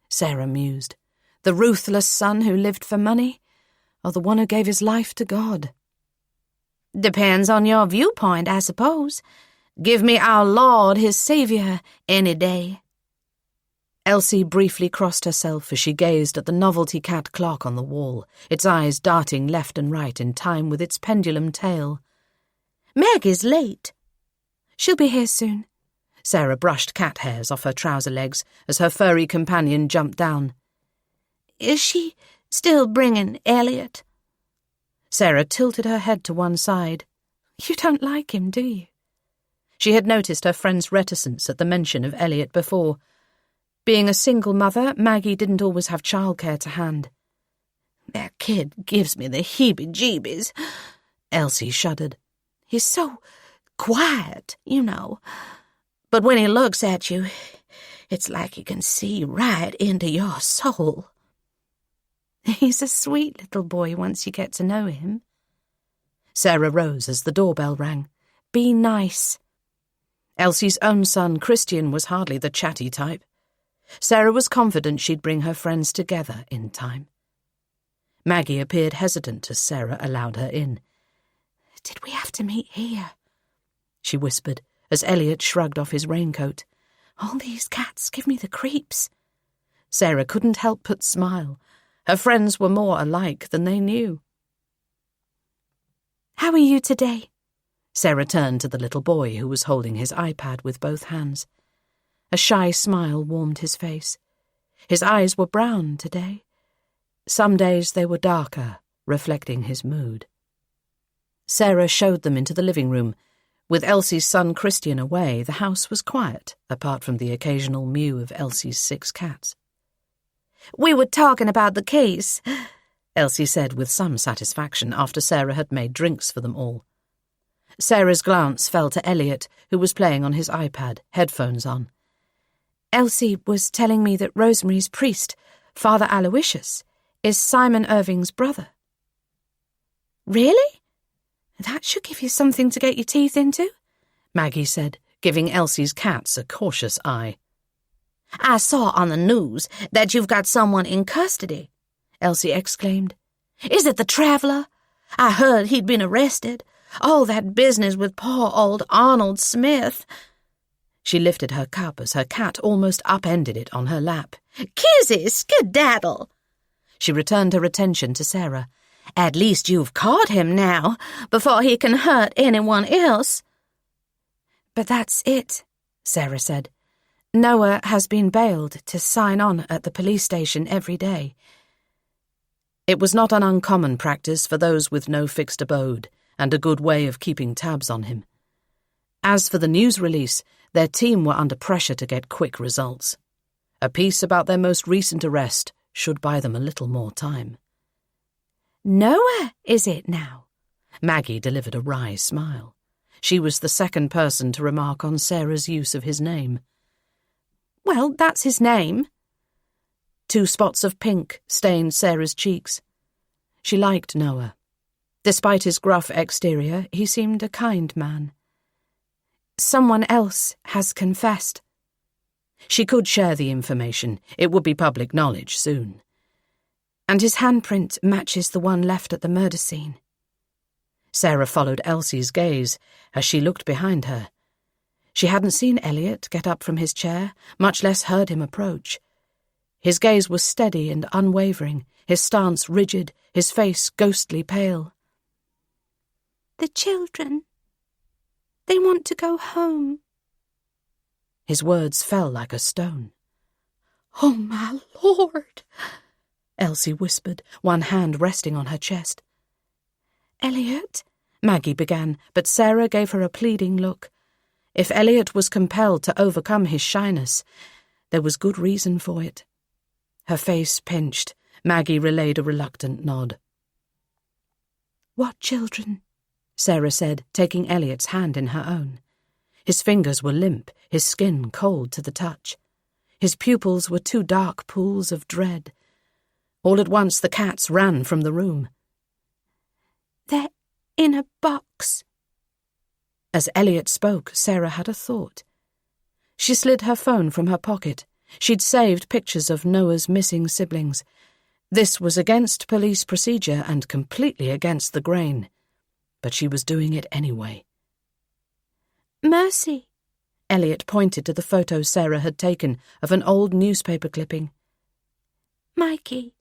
Sarah mused. The ruthless son who lived for money, or the one who gave his life to God? Depends on your viewpoint, I suppose. Give me our Lord, his Saviour, any day. Elsie briefly crossed herself as she gazed at the novelty cat clock on the wall, its eyes darting left and right in time with its pendulum tail. Maggie's late. She'll be here soon. Sarah brushed cat hairs off her trouser legs as her furry companion jumped down. Is she still bringing Elliot? Sarah tilted her head to one side. You don't like him, do you? She had noticed her friend's reticence at the mention of Elliot before. Being a single mother, Maggie didn't always have childcare to hand. That kid gives me the heebie-jeebies. Elsie shuddered. He's so quiet, you know. But when he looks at you, it's like he can see right into your soul. He's a sweet little boy once you get to know him. Sarah rose as the doorbell rang. Be nice. Elsie's own son, Christian, was hardly the chatty type. Sarah was confident she'd bring her friends together in time. Maggie appeared hesitant as Sarah allowed her in. Did we have to meet here? She whispered as Elliot shrugged off his raincoat. All these cats give me the creeps. Sarah couldn't help but smile. Her friends were more alike than they knew. How are you today? Sarah turned to the little boy who was holding his iPad with both hands. A shy smile warmed his face. His eyes were brown today. Some days they were darker, reflecting his mood. Sarah showed them into the living room. With Elsie's son Christian away, the house was quiet, apart from the occasional mew of Elsie's 6 cats. We were talking about the case, Elsie said with some satisfaction after Sarah had made drinks for them all. Sarah's glance fell to Elliot, who was playing on his iPad, headphones on. Elsie was telling me that Rosemary's priest, Father Aloysius, is Simon Irving's brother. Really? That should give you something to get your teeth into, Maggie said, giving Elsie's cats a cautious eye. "I saw on the news that you've got someone in custody," Elsie exclaimed. "Is it the traveller? I heard he'd been arrested. All that business with poor old Arnold Smith." She lifted her cup as her cat almost upended it on her lap. "Kizzy, skedaddle!" She returned her attention to Sarah. "At least you've caught him now, before he can hurt anyone else." "But that's it," Sarah said. "Noah has been bailed to sign on at the police station every day." It was not an uncommon practice for those with no fixed abode, and a good way of keeping tabs on him. As for the news release, their team were under pressure to get quick results. A piece about their most recent arrest should buy them a little more time. "Noah, is it now?" Maggie delivered a wry smile. She was the second person to remark on Sarah's use of his name. "Well, that's his name." 2 spots of pink stained Sarah's cheeks. She liked Noah. Despite his gruff exterior, he seemed a kind man. "Someone else has confessed." She could share the information. It would be public knowledge soon. "And his handprint matches the one left at the murder scene." Sarah followed Elsie's gaze as she looked behind her. She hadn't seen Elliot get up from his chair, much less heard him approach. His gaze was steady and unwavering, his stance rigid, his face ghostly pale. "The children. They want to go home." His words fell like a stone. "Oh, my Lord," Elsie whispered, one hand resting on her chest. "Elliot," Maggie began, but Sarah gave her a pleading look. If Elliot was compelled to overcome his shyness, there was good reason for it. Her face pinched. Maggie relayed a reluctant nod. "What children?" Sarah said, taking Elliot's hand in her own. His fingers were limp, his skin cold to the touch. His pupils were 2 dark pools of dread. All at once the cats ran from the room. "They're in a box." As Elliot spoke, Sarah had a thought. She slid her phone from her pocket. She'd saved pictures of Noah's missing siblings. This was against police procedure and completely against the grain. But she was doing it anyway. "Mercy." Elliot pointed to the photo Sarah had taken of an old newspaper clipping. "Mikey."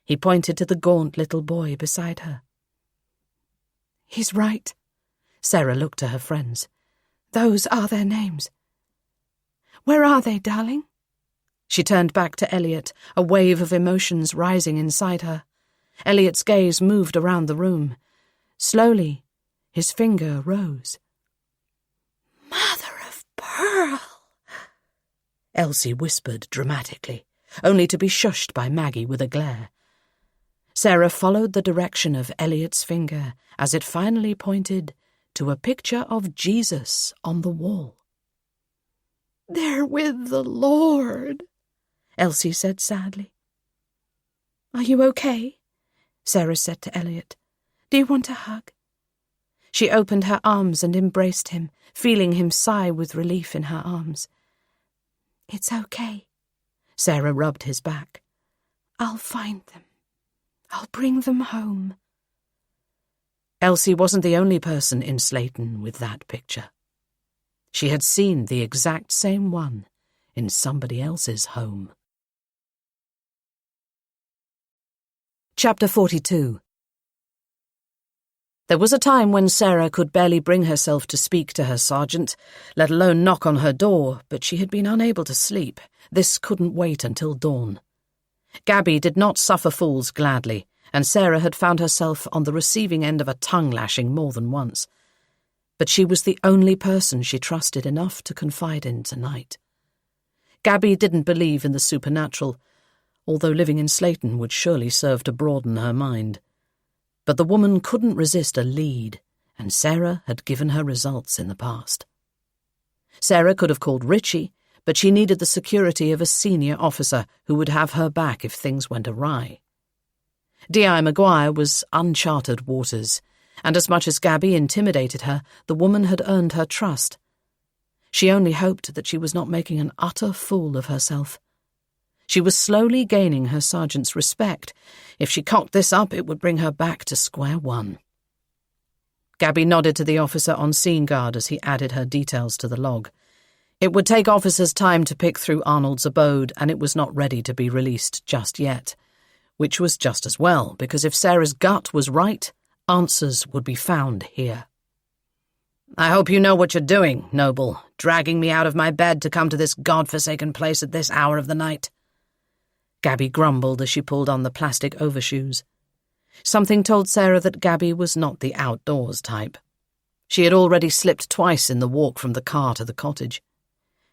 He pointed to the gaunt little boy beside her. "He's right." Sarah looked to her friends. "Those are their names. Where are they, darling?" She turned back to Elliot, a wave of emotions rising inside her. Elliot's gaze moved around the room. Slowly, his finger rose. "Mother of pearl," Elsie whispered dramatically, only to be shushed by Maggie with a glare. Sarah followed the direction of Elliot's finger as it finally pointed to a picture of Jesus on the wall. "They're with the Lord," Elsie said sadly. "Are you okay?" Sarah said to Elliot. "Do you want a hug?" She opened her arms and embraced him, feeling him sigh with relief in her arms. "It's okay." Sarah rubbed his back. "I'll find them. I'll bring them home." Elsie wasn't the only person in Slayton with that picture. She had seen the exact same one in somebody else's home. Chapter 42. There was a time when Sarah could barely bring herself to speak to her sergeant, let alone knock on her door, but she had been unable to sleep. This couldn't wait until dawn. Gabby did not suffer fools gladly, and Sarah had found herself on the receiving end of a tongue-lashing more than once. But she was the only person she trusted enough to confide in tonight. Gabby didn't believe in the supernatural, although living in Slayton would surely serve to broaden her mind. But the woman couldn't resist a lead, and Sarah had given her results in the past. Sarah could have called Richie, but she needed the security of a senior officer who would have her back if things went awry. D.I. Maguire was uncharted waters, and as much as Gabby intimidated her, the woman had earned her trust. She only hoped that she was not making an utter fool of herself. She was slowly gaining her sergeant's respect. If she cocked this up, it would bring her back to square one. Gabby nodded to the officer on scene guard as he added her details to the log. It would take officers time to pick through Arnold's abode, and it was not ready to be released just yet. Which was just as well, because if Sarah's gut was right, answers would be found here. "I hope you know what you're doing, Noble, dragging me out of my bed to come to this God-forsaken place at this hour of the night." Gabby grumbled as she pulled on the plastic overshoes. Something told Sarah that Gabby was not the outdoors type. She had already slipped twice in the walk from the car to the cottage.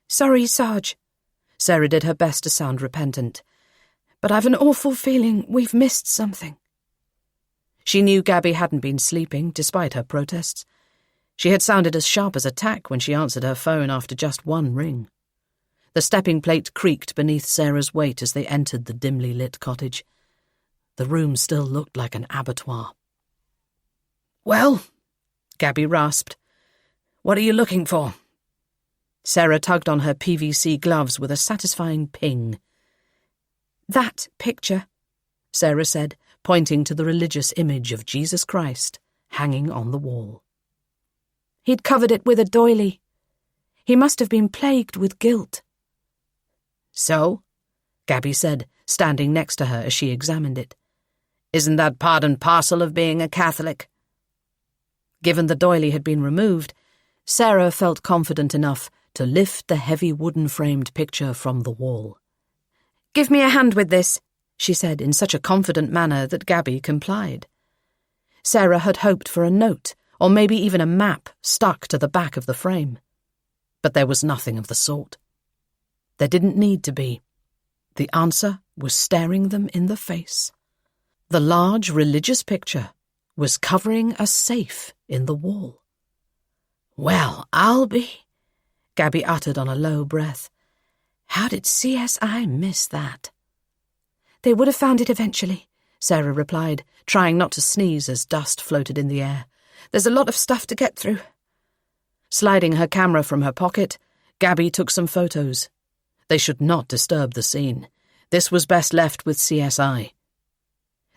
"Sorry, Sarge." Sarah did her best to sound repentant. "But I've an awful feeling we've missed something." She knew Gabby hadn't been sleeping, despite her protests. She had sounded as sharp as a tack when she answered her phone after just one ring. The stepping plate creaked beneath Sarah's weight as they entered the dimly lit cottage. The room still looked like an abattoir. "Well," Gabby rasped, "what are you looking for?" Sarah tugged on her PVC gloves with a satisfying ping. "That picture," Sarah said, pointing to the religious image of Jesus Christ hanging on the wall. "He'd covered it with a doily. He must have been plagued with guilt." "So?" Gabby said, standing next to her as she examined it. "Isn't that part and parcel of being a Catholic?" Given the doily had been removed, Sarah felt confident enough to lift the heavy wooden-framed picture from the wall. "Give me a hand with this," she said in such a confident manner that Gabby complied. Sarah had hoped for a note, or maybe even a map, stuck to the back of the frame. But there was nothing of the sort. There didn't need to be. The answer was staring them in the face. The large religious picture was covering a safe in the wall. "Well, I'll be—" Gabby uttered on a low breath. How did CSI miss that? "They would have found it eventually," Sarah replied, trying not to sneeze as dust floated in the air. "There's a lot of stuff to get through." Sliding her camera from her pocket, Gabby took some photos. They should not disturb the scene. This was best left with CSI.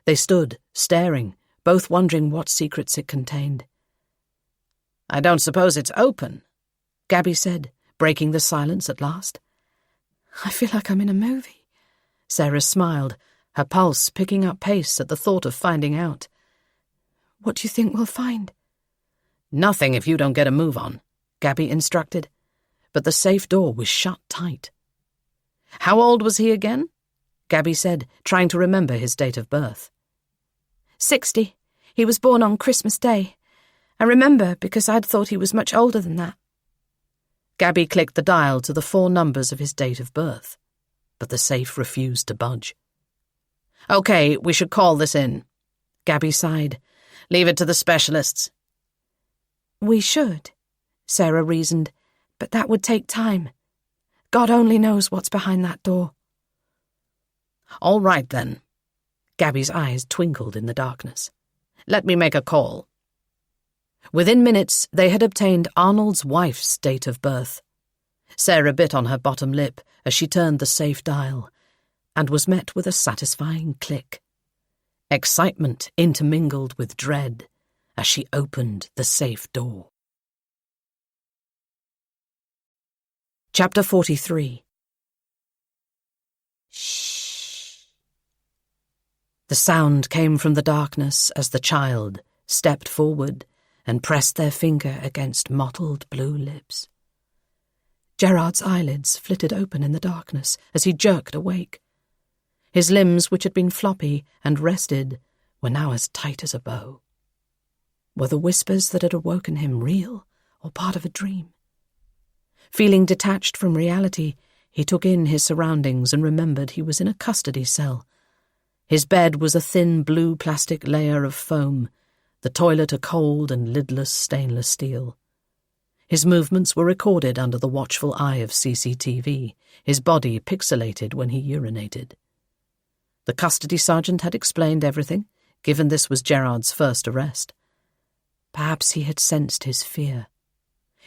They stood, staring, both wondering what secrets it contained. "I don't suppose it's open," Gabby said, breaking the silence at last. "I feel like I'm in a movie." Sarah smiled, her pulse picking up pace at the thought of finding out. "What do you think we'll find?" "Nothing if you don't get a move on," Gabby instructed. But the safe door was shut tight. "How old was he again?" Gabby said, trying to remember his date of birth. 60. He was born on Christmas Day. I remember because I'd thought he was much older than that. Gabby clicked the dial to the 4 numbers of his date of birth, but the safe refused to budge. "Okay, we should call this in," Gabby sighed. "Leave it to the specialists." "We should," Sarah reasoned, "but that would take time. God only knows what's behind that door." "All right, then." Gabby's eyes twinkled in the darkness. "Let me make a call." Within minutes, they had obtained Arnold's wife's date of birth. Sarah bit on her bottom lip as she turned the safe dial, and was met with a satisfying click. Excitement intermingled with dread as she opened the safe door. Chapter 43. Shh. The sound came from the darkness as the child stepped forward and pressed their finger against mottled blue lips. Gerard's eyelids flitted open in the darkness as he jerked awake. His limbs, which had been floppy and rested, were now as tight as a bow. Were the whispers that had awoken him real or part of a dream? Feeling detached from reality, he took in his surroundings and remembered he was in a custody cell. His bed was a thin blue plastic layer of foam, the toilet a cold and lidless stainless steel. His movements were recorded under the watchful eye of CCTV, his body pixelated when he urinated. The custody sergeant had explained everything, given this was Gerard's first arrest. Perhaps he had sensed his fear.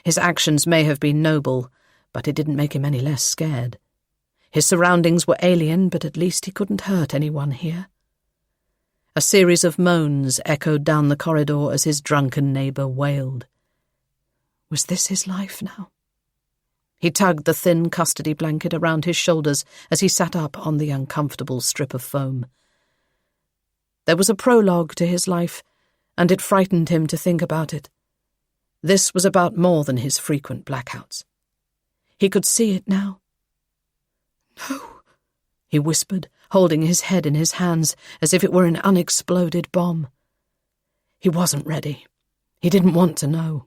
His actions may have been noble, but it didn't make him any less scared. His surroundings were alien, but at least he couldn't hurt anyone here. A series of moans echoed down the corridor as his drunken neighbour wailed. Was this his life now? He tugged the thin custody blanket around his shoulders as he sat up on the uncomfortable strip of foam. There was a prologue to his life, and it frightened him to think about it. This was about more than his frequent blackouts. He could see it now. "No," he whispered, holding his head in his hands as if it were an unexploded bomb. He wasn't ready. He didn't want to know.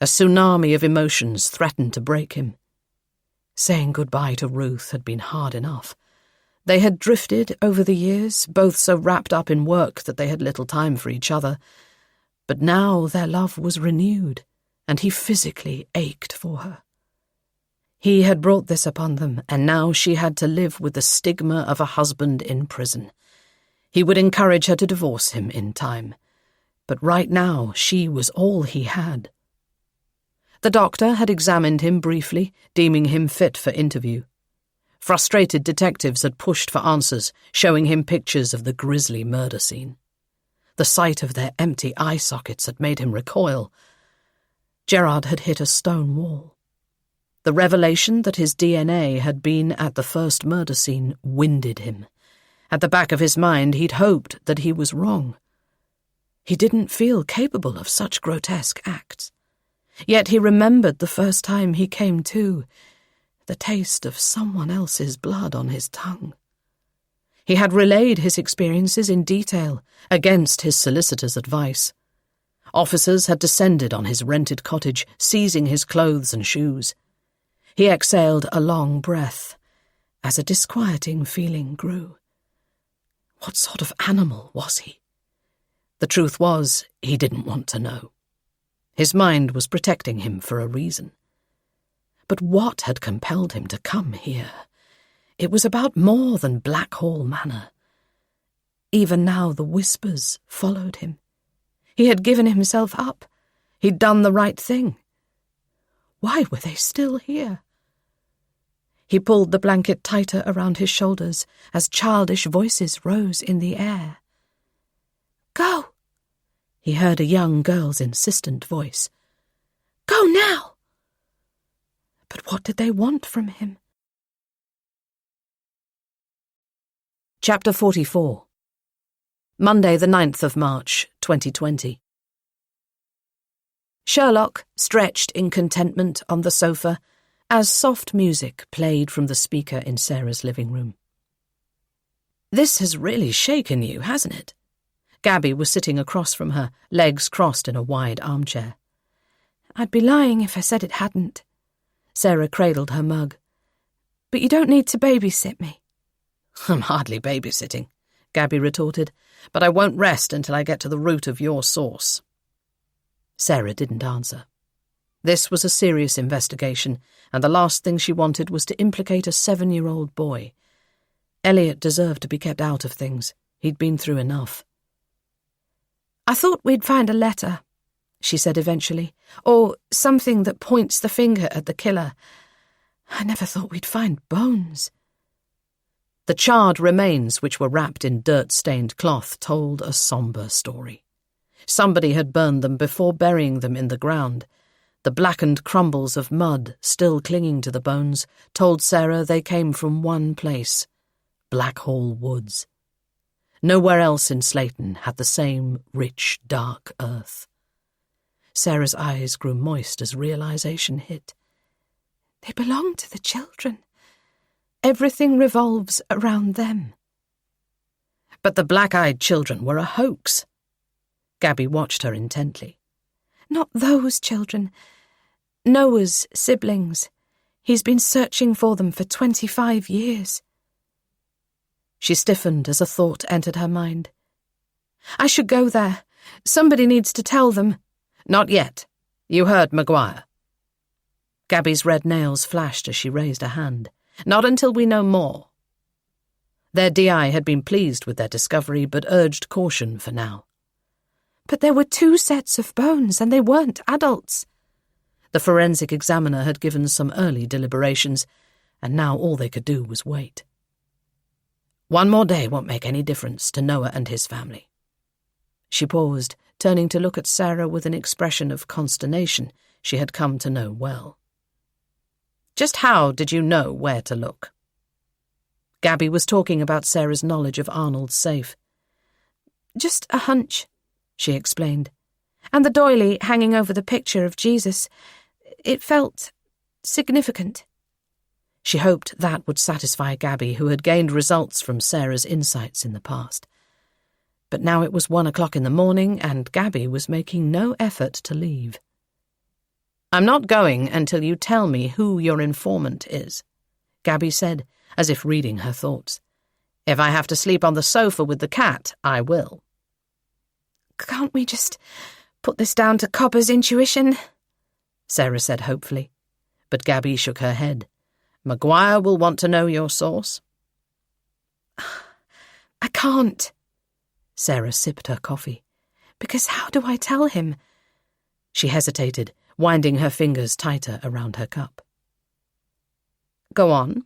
A tsunami of emotions threatened to break him. Saying goodbye to Ruth had been hard enough. They had drifted over the years, both so wrapped up in work that they had little time for each other. But now their love was renewed, and he physically ached for her. He had brought this upon them, and now she had to live with the stigma of a husband in prison. He would encourage her to divorce him in time, but right now she was all he had. The doctor had examined him briefly, deeming him fit for interview. Frustrated detectives had pushed for answers, showing him pictures of the grisly murder scene. The sight of their empty eye sockets had made him recoil. Gerard had hit a stone wall. The revelation that his DNA had been at the first murder scene winded him. At the back of his mind, he'd hoped that he was wrong. He didn't feel capable of such grotesque acts. Yet he remembered the first time he came to, the taste of someone else's blood on his tongue. He had relayed his experiences in detail, against his solicitor's advice. Officers had descended on his rented cottage, seizing his clothes and shoes. He exhaled a long breath as a disquieting feeling grew. What sort of animal was he? The truth was, he didn't want to know. His mind was protecting him for a reason. But what had compelled him to come here? It was about more than Blackhall Manor. Even now the whispers followed him. He had given himself up. He'd done the right thing. Why were they still here? He pulled the blanket tighter around his shoulders as childish voices rose in the air. "Go!" He heard a young girl's insistent voice. "Go now!" But what did they want from him? Chapter 44. Monday, the 9th of March, 2020. Sherlock stretched in contentment on the sofa as soft music played from the speaker in Sarah's living room. "This has really shaken you, hasn't it?" Gabby was sitting across from her, legs crossed in a wide armchair. "I'd be lying if I said it hadn't." Sarah cradled her mug. "But you don't need to babysit me." "I'm hardly babysitting," Gabby retorted, "but I won't rest until I get to the root of your source." Sarah didn't answer. This was a serious investigation, and the last thing she wanted was to implicate a 7-year-old boy. Elliot deserved to be kept out of things. He'd been through enough. "I thought we'd find a letter," she said eventually, "or something that points the finger at the killer. I never thought we'd find bones." The charred remains, which were wrapped in dirt-stained cloth, told a sombre story. Somebody had burned them before burying them in the ground. The blackened crumbles of mud, still clinging to the bones, told Sarah they came from one place, Blackhall Woods. Nowhere else in Slayton had the same rich, dark earth. Sarah's eyes grew moist as realization hit. They belong to the children. Everything revolves around them. But the black-eyed children were a hoax. Gabby watched her intently. Not those children. Noah's siblings. He's been searching for them for 25 years. She stiffened as a thought entered her mind. I should go there. Somebody needs to tell them. Not yet. You heard Maguire. Gabby's red nails flashed as she raised a hand. Not until we know more. Their DI had been pleased with their discovery, but urged caution for now. But there were 2 sets of bones, and they weren't adults. The forensic examiner had given some early deliberations, and now all they could do was wait. One more day won't make any difference to Noah and his family. She paused, turning to look at Sarah with an expression of consternation she had come to know well. Just how did you know where to look? Gabby was talking about Sarah's knowledge of Arnold's safe. Just a hunch, she explained. And the doily hanging over the picture of Jesus, it felt significant. She hoped that would satisfy Gabby, who had gained results from Sarah's insights in the past. But now it was 1 o'clock in the morning, and Gabby was making no effort to leave. I'm not going until you tell me who your informant is, Gabby said, as if reading her thoughts. If I have to sleep on the sofa with the cat, I will. Can't we just put this down to Copper's intuition? Sarah said hopefully, but Gabby shook her head. Maguire will want to know your source. I can't. Sarah sipped her coffee. Because how do I tell him? She hesitated, winding her fingers tighter around her cup. Go on,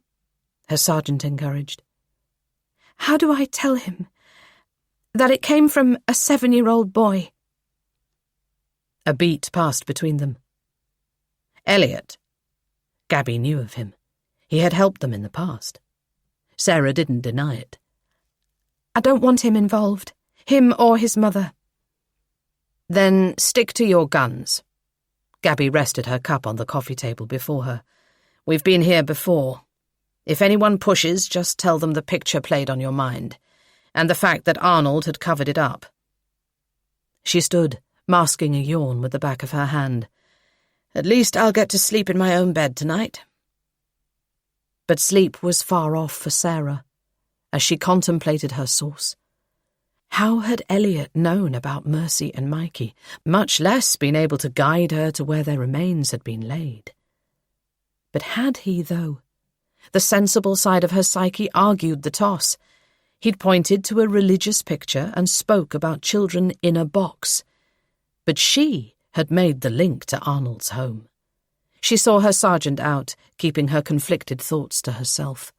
her sergeant encouraged. How do I tell him that it came from a 7-year-old boy? A beat passed between them. Elliot. Gabby knew of him. He had helped them in the past. Sarah didn't deny it. I don't want him involved, him or his mother. Then stick to your guns. Gabby rested her cup on the coffee table before her. We've been here before. If anyone pushes, just tell them the picture played on your mind, and the fact that Arnold had covered it up. She stood, masking a yawn with the back of her hand. At least I'll get to sleep in my own bed tonight. But sleep was far off for Sarah, as she contemplated her source. How had Elliot known about Mercy and Mikey, much less been able to guide her to where their remains had been laid? But had he, though? The sensible side of her psyche argued the toss. He'd pointed to a religious picture and spoke about children in a box. But she had made the link to Arnold's home. She saw her sergeant out, keeping her conflicted thoughts to herself.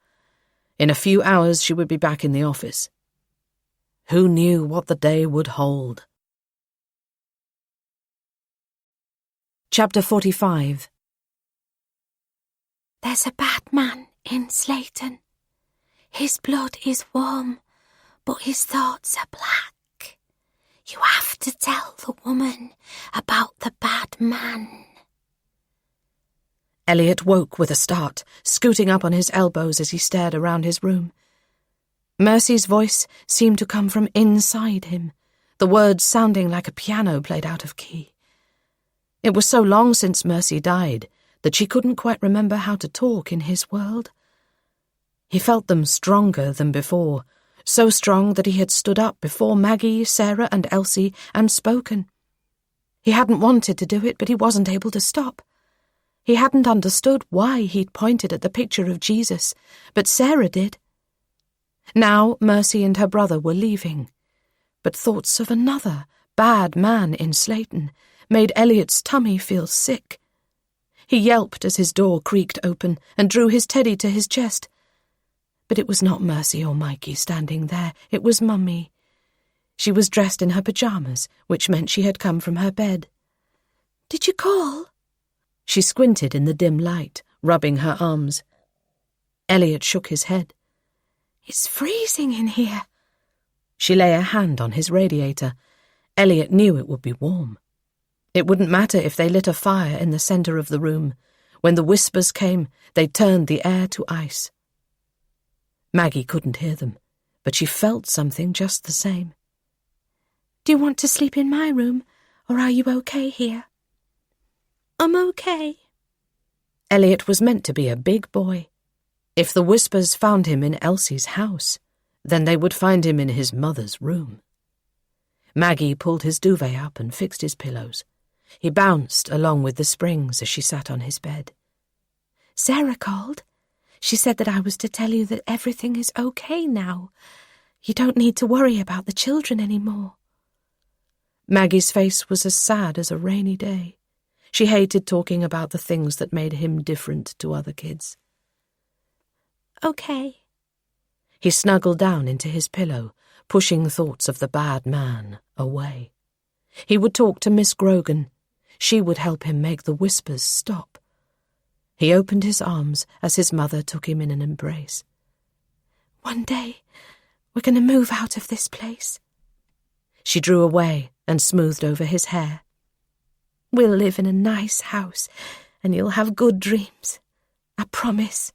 In a few hours she would be back in the office. Who knew what the day would hold? Chapter 45. There's a bad man in Slayton. His blood is warm, but his thoughts are black. You have to tell the woman about the bad man. Elliot woke with a start, scooting up on his elbows as he stared around his room. Mercy's voice seemed to come from inside him, the words sounding like a piano played out of key. It was so long since Mercy died that she couldn't quite remember how to talk in his world. He felt them stronger than before, so strong that he had stood up before Maggie, Sarah and Elsie and spoken. He hadn't wanted to do it, but he wasn't able to stop. He hadn't understood why he'd pointed at the picture of Jesus, but Sarah did. Now Mercy and her brother were leaving, but thoughts of another bad man in Slayton made Elliot's tummy feel sick. He yelped as his door creaked open and drew his teddy to his chest. But it was not Mercy or Mikey standing there, it was Mummy. She was dressed in her pyjamas, which meant she had come from her bed. "Did you call?" She squinted in the dim light, rubbing her arms. Elliot shook his head. "It's freezing in here." She lay a hand on his radiator. Elliot knew it would be warm. It wouldn't matter if they lit a fire in the centre of the room. When the whispers came, they turned the air to ice. Maggie couldn't hear them, but she felt something just the same. "Do you want to sleep in my room, or are you okay here?" "I'm okay." Elliot was meant to be a big boy. If the whispers found him in Elsie's house, then they would find him in his mother's room. Maggie pulled his duvet up and fixed his pillows. He bounced along with the springs as she sat on his bed. "Sarah called. She said that I was to tell you that everything is okay now. You don't need to worry about the children anymore." Maggie's face was as sad as a rainy day. She hated talking about the things that made him different to other kids. Okay. He snuggled down into his pillow, pushing thoughts of the bad man away. He would talk to Miss Grogan. She would help him make the whispers stop. He opened his arms as his mother took him in an embrace. One day, we're going to move out of this place. She drew away and smoothed over his hair. We'll live in a nice house, and you'll have good dreams. I promise.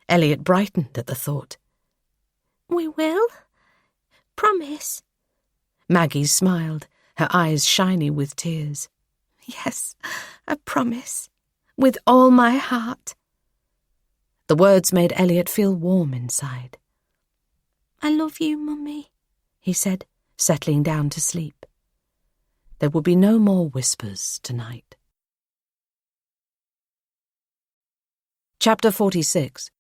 Elliot brightened at the thought. We will? Promise? Maggie smiled, her eyes shiny with tears. Yes, I promise. With all my heart. The words made Elliot feel warm inside. I love you, Mummy, he said, settling down to sleep. There would be no more whispers tonight. Chapter 46.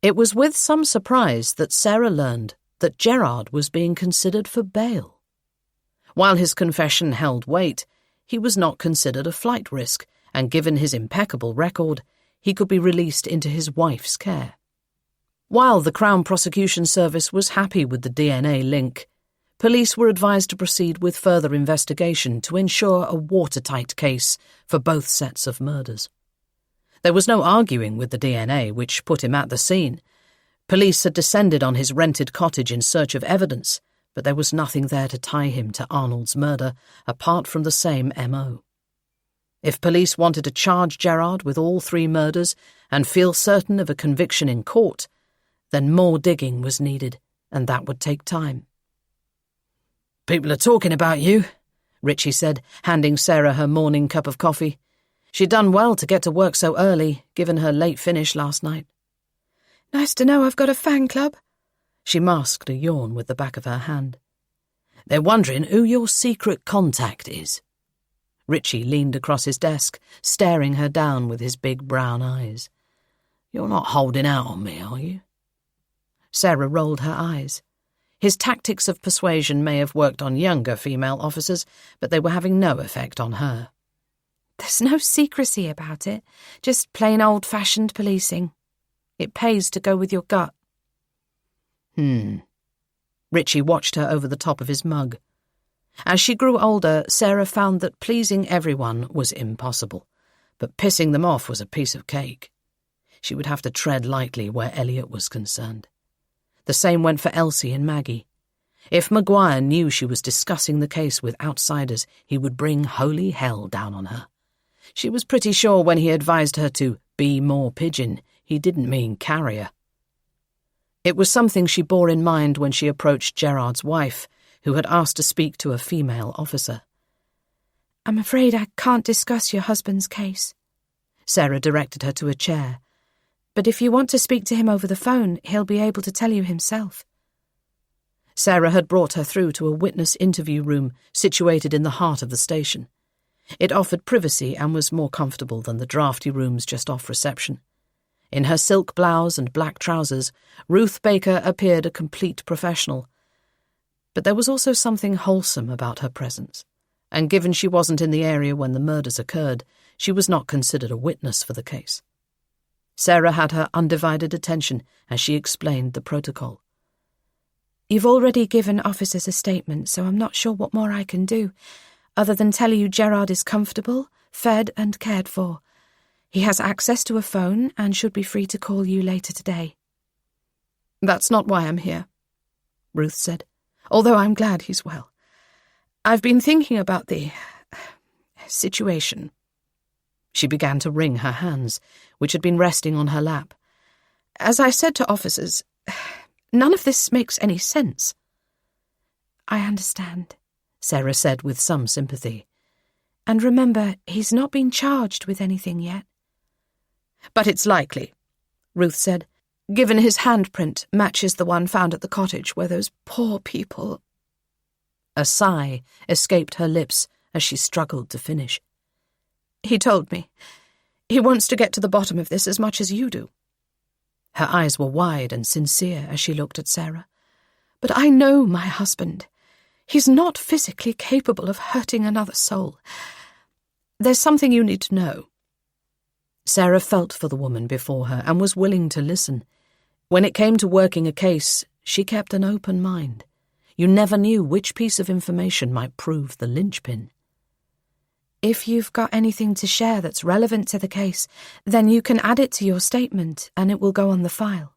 It was with some surprise that Sarah learned that Gerard was being considered for bail. While his confession held weight, he was not considered a flight risk, and given his impeccable record, he could be released into his wife's care. While the Crown Prosecution Service was happy with the DNA link, police were advised to proceed with further investigation to ensure a watertight case for both sets of murders. There was no arguing with the DNA, which put him at the scene. Police had descended on his rented cottage in search of evidence, but there was nothing there to tie him to Arnold's murder apart from the same M.O. If police wanted to charge Gerard with all 3 murders and feel certain of a conviction in court, then more digging was needed, and that would take time. "People are talking about you," Richie said, handing Sarah her morning cup of coffee. She'd done well to get to work so early, given her late finish last night. Nice to know I've got a fan club. She masked a yawn with the back of her hand. "They're wondering who your secret contact is." Richie leaned across his desk, staring her down with his big brown eyes. "You're not holding out on me, are you?" Sarah rolled her eyes. His tactics of persuasion may have worked on younger female officers, but they were having no effect on her. There's no secrecy about it, just plain old-fashioned policing. It pays to go with your gut. Richie watched her over the top of his mug. As she grew older, Sarah found that pleasing everyone was impossible, but pissing them off was a piece of cake. She would have to tread lightly where Elliot was concerned. The same went for Elsie and Maggie. If Maguire knew she was discussing the case with outsiders, he would bring holy hell down on her. She was pretty sure when he advised her to be more pigeon, he didn't mean carrier. It was something she bore in mind when she approached Gerard's wife, who had asked to speak to a female officer. I'm afraid I can't discuss your husband's case. Sarah directed her to a chair. But if you want to speak to him over the phone, he'll be able to tell you himself. Sarah had brought her through to a witness interview room situated in the heart of the station. It offered privacy and was more comfortable than the drafty rooms just off reception. In her silk blouse and black trousers, Ruth Baker appeared a complete professional. But there was also something wholesome about her presence, and given she wasn't in the area when the murders occurred, she was not considered a witness for the case. Sarah had her undivided attention as she explained the protocol. You've already given officers a statement, so I'm not sure what more I can do, other than tell you Gerard is comfortable, fed and cared for. He has access to a phone and should be free to call you later today. That's not why I'm here, Ruth said, although I'm glad he's well. I've been thinking about the situation. She began to wring her hands, which had been resting on her lap. As I said to officers, none of this makes any sense. I understand, Sarah said with some sympathy. And remember, he's not been charged with anything yet. But it's likely, Ruth said, given his handprint matches the one found at the cottage where those poor people... A sigh escaped her lips as she struggled to finish. He told me. He wants to get to the bottom of this as much as you do. Her eyes were wide and sincere as she looked at Sarah. But I know my husband. He's not physically capable of hurting another soul. There's something you need to know." Sarah felt for the woman before her and was willing to listen. When it came to working a case, she kept an open mind. You never knew which piece of information might prove the linchpin. "If you've got anything to share that's relevant to the case, then you can add it to your statement and it will go on the file."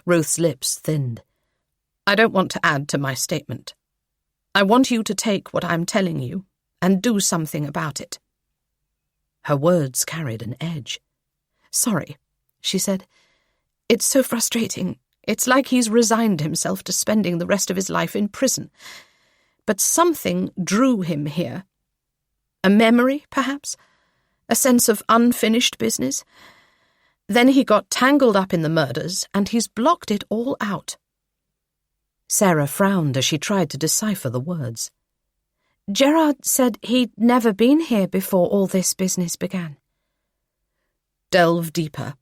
Ruth's lips thinned. "I don't want to add to my statement. I want you to take what I'm telling you and do something about it." Her words carried an edge. "Sorry," she said. "It's so frustrating. It's like he's resigned himself to spending the rest of his life in prison. But something drew him here. A memory, perhaps? A sense of unfinished business? Then he got tangled up in the murders, and he's blocked it all out." Sarah frowned as she tried to decipher the words. "Gerard said he'd never been here before all this business began." "Delve deeper.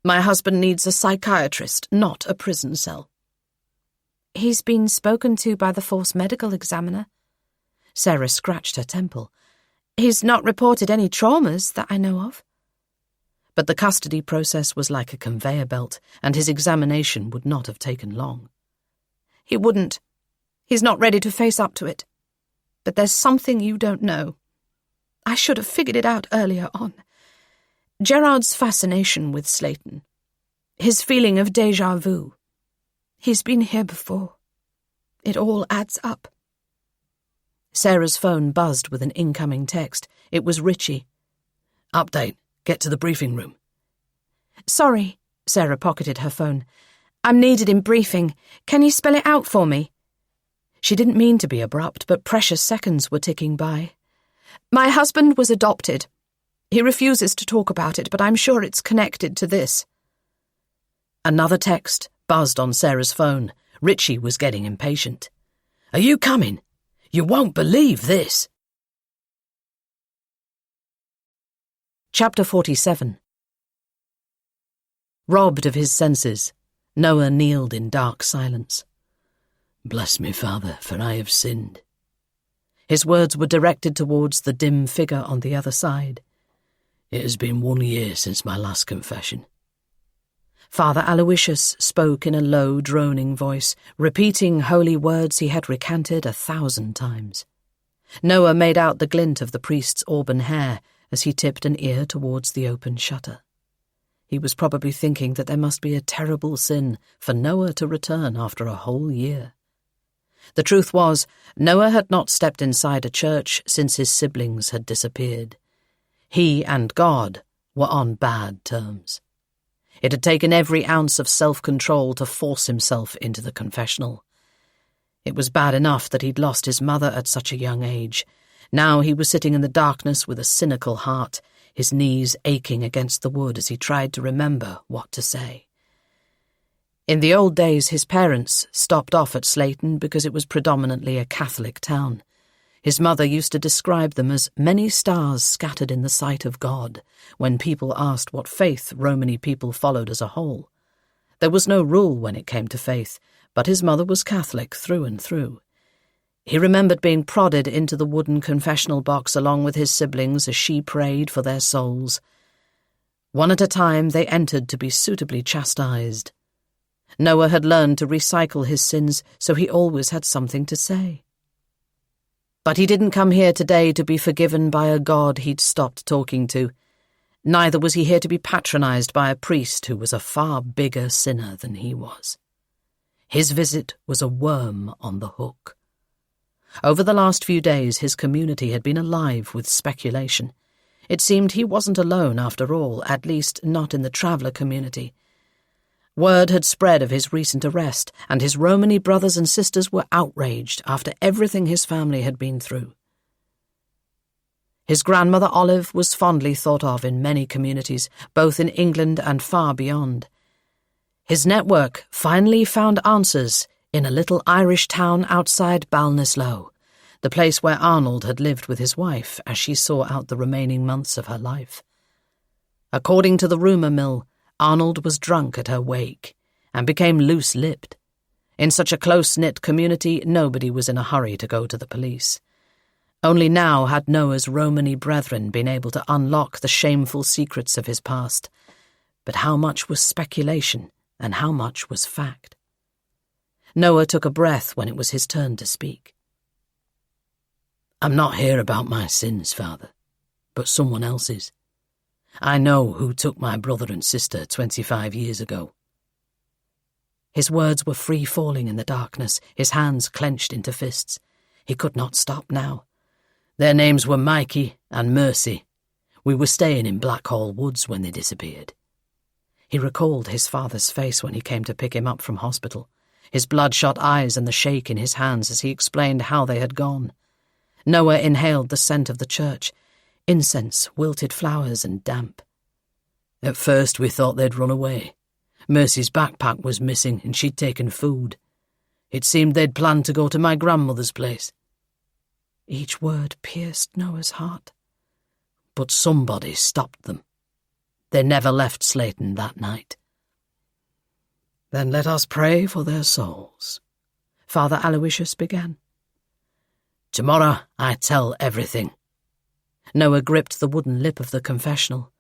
My husband needs a psychiatrist, not a prison cell." "He's been spoken to by the force medical examiner." Sarah scratched her temple. "He's not reported any traumas that I know of." But the custody process was like a conveyor belt, and his examination would not have taken long. "He wouldn't. He's not ready to face up to it. But there's something you don't know. I should have figured it out earlier on. Gerard's fascination with Slayton. His feeling of déjà vu. He's been here before. It all adds up." Sarah's phone buzzed with an incoming text. It was Richie. "Update. Get to the briefing room." "Sorry," Sarah pocketed her phone. "I'm needed in briefing. Can you spell it out for me?" She didn't mean to be abrupt, but precious seconds were ticking by. "My husband was adopted. He refuses to talk about it, but I'm sure it's connected to this." Another text buzzed on Sarah's phone. Richie was getting impatient. "Are you coming? You won't believe this." Chapter 47. Robbed of his senses, Noah kneeled in dark silence. "Bless me, Father, for I have sinned." His words were directed towards the dim figure on the other side. "It has been 1 year since my last confession." Father Aloysius spoke in a low, droning voice, repeating holy words he had recanted 1,000 times. Noah made out the glint of the priest's auburn hair as he tipped an ear towards the open shutter. He was probably thinking that there must be a terrible sin for Noah to return after a whole year. The truth was, Noah had not stepped inside a church since his siblings had disappeared. He and God were on bad terms. It had taken every ounce of self-control to force himself into the confessional. It was bad enough that he'd lost his mother at such a young age. Now he was sitting in the darkness with a cynical heart, his knees aching against the wood as he tried to remember what to say. In the old days, his parents stopped off at Slayton because it was predominantly a Catholic town. His mother used to describe them as many stars scattered in the sight of God when people asked what faith Romany people followed as a whole. There was no rule when it came to faith, but his mother was Catholic through and through. He remembered being prodded into the wooden confessional box along with his siblings as she prayed for their souls. One at a time they entered to be suitably chastised. Noah had learned to recycle his sins, so he always had something to say. But he didn't come here today to be forgiven by a God he'd stopped talking to. Neither was he here to be patronized by a priest who was a far bigger sinner than he was. His visit was a worm on the hook. Over the last few days, his community had been alive with speculation. It seemed he wasn't alone after all, at least not in the traveller community. Word had spread of his recent arrest, and his Romany brothers and sisters were outraged after everything his family had been through. His grandmother Olive was fondly thought of in many communities, both in England and far beyond. His network finally found answers in a little Irish town outside Ballinasloe, the place where Arnold had lived with his wife as she saw out the remaining months of her life. According to the rumour mill, Arnold was drunk at her wake and became loose-lipped. In such a close-knit community, nobody was in a hurry to go to the police. Only now had Noah's Romany brethren been able to unlock the shameful secrets of his past. But how much was speculation and how much was fact? Noah took a breath when it was his turn to speak. I'm not here about my sins, Father, but someone else's. I know who took my brother and sister 25 years ago. His words were free-falling in the darkness, his hands clenched into fists. He could not stop now. Their names were Mikey and Mercy. We were staying in Blackhall Woods when they disappeared. He recalled his father's face when he came to pick him up from hospital, his bloodshot eyes and the shake in his hands as he explained how they had gone. Noah inhaled the scent of the church, incense, wilted flowers and damp. At first we thought they'd run away. Mercy's backpack was missing and she'd taken food. It seemed they'd planned to go to my grandmother's place. Each word pierced Noah's heart. But somebody stopped them. They never left Slayton that night. Then let us pray for their souls, Father Aloysius began. Tomorrow I tell everything. Noah gripped the wooden lip of the confessional.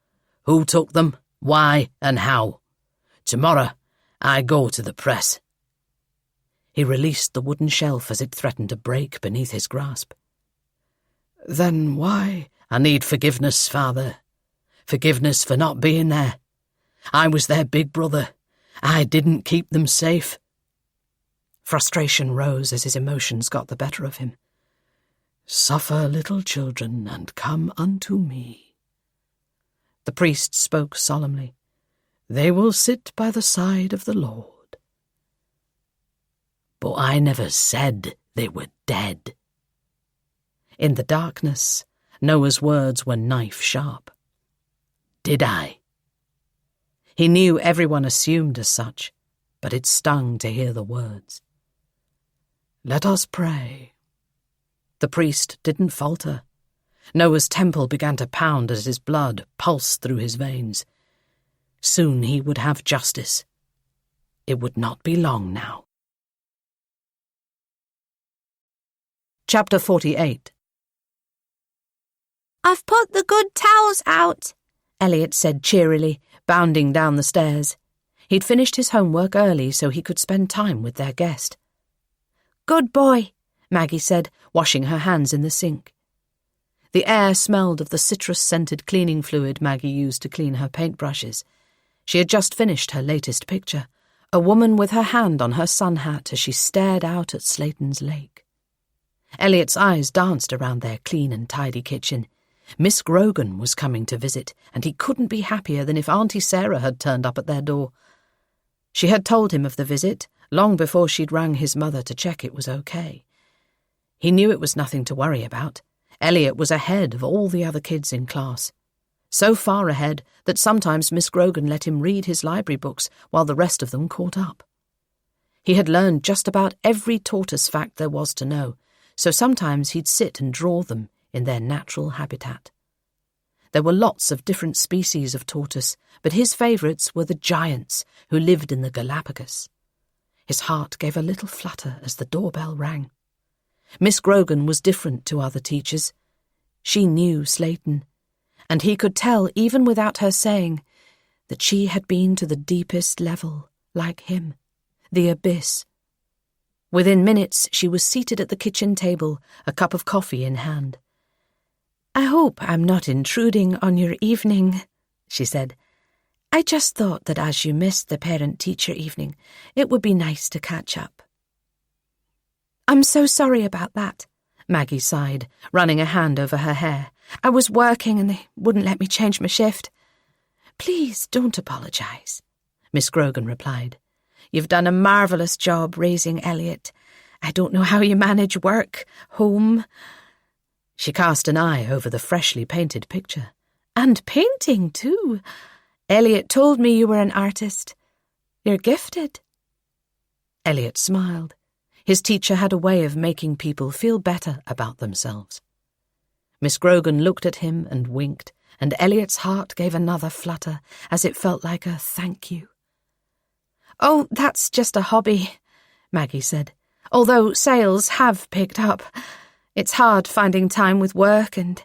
Who took them, why and how. Tomorrow I go to the press. He released the wooden shelf as it threatened to break beneath his grasp. Then why? I need forgiveness, Father. Forgiveness for not being there. I was their big brother. I didn't keep them safe. Frustration rose as his emotions got the better of him. Suffer, little children, and come unto me. The priest spoke solemnly. They will sit by the side of the Lord. But I never said they were dead. In the darkness, Noah's words were knife-sharp. Did I? He knew everyone assumed as such, but it stung to hear the words. Let us pray. The priest didn't falter. Noah's temple began to pound as his blood pulsed through his veins. Soon he would have justice. It would not be long now. Chapter 48. I've put the good towels out, Elliot said cheerily, bounding down the stairs. He'd finished his homework early so he could spend time with their guest. Good boy, Maggie said, washing her hands in the sink. The air smelled of the citrus-scented cleaning fluid Maggie used to clean her paintbrushes. She had just finished her latest picture, a woman with her hand on her sun hat as she stared out at Slayton's lake. Elliot's eyes danced around their clean and tidy kitchen. Miss Grogan was coming to visit, and he couldn't be happier than if Auntie Sarah had turned up at their door. She had told him of the visit, long before she'd rang his mother to check it was okay. He knew it was nothing to worry about. Elliot was ahead of all the other kids in class. So far ahead that sometimes Miss Grogan let him read his library books while the rest of them caught up. He had learned just about every tortoise fact there was to know, so sometimes he'd sit and draw them in their natural habitat. There were lots of different species of tortoise, but his favourites were the giants who lived in the Galapagos. His heart gave a little flutter as the doorbell rang. Miss Grogan was different to other teachers. She knew Slayton, and he could tell, even without her saying, that she had been to the deepest level, like him, the abyss. Within minutes, she was seated at the kitchen table, a cup of coffee in hand. I hope I'm not intruding on your evening, she said. I just thought that as you missed the parent-teacher evening, it would be nice to catch up. I'm so sorry about that, Maggie sighed, running a hand over her hair. I was working and they wouldn't let me change my shift. Please don't apologise, Miss Grogan replied. You've done a marvellous job raising Elliot. I don't know how you manage work, home. She cast an eye over the freshly painted picture. And painting, too. Elliot told me you were an artist. You're gifted. Elliot smiled. His teacher had a way of making people feel better about themselves. Miss Grogan looked at him and winked, and Elliot's heart gave another flutter as it felt like a thank you. Oh, that's just a hobby. Maggie said. "Although sales have picked up. It's hard finding time with work and—"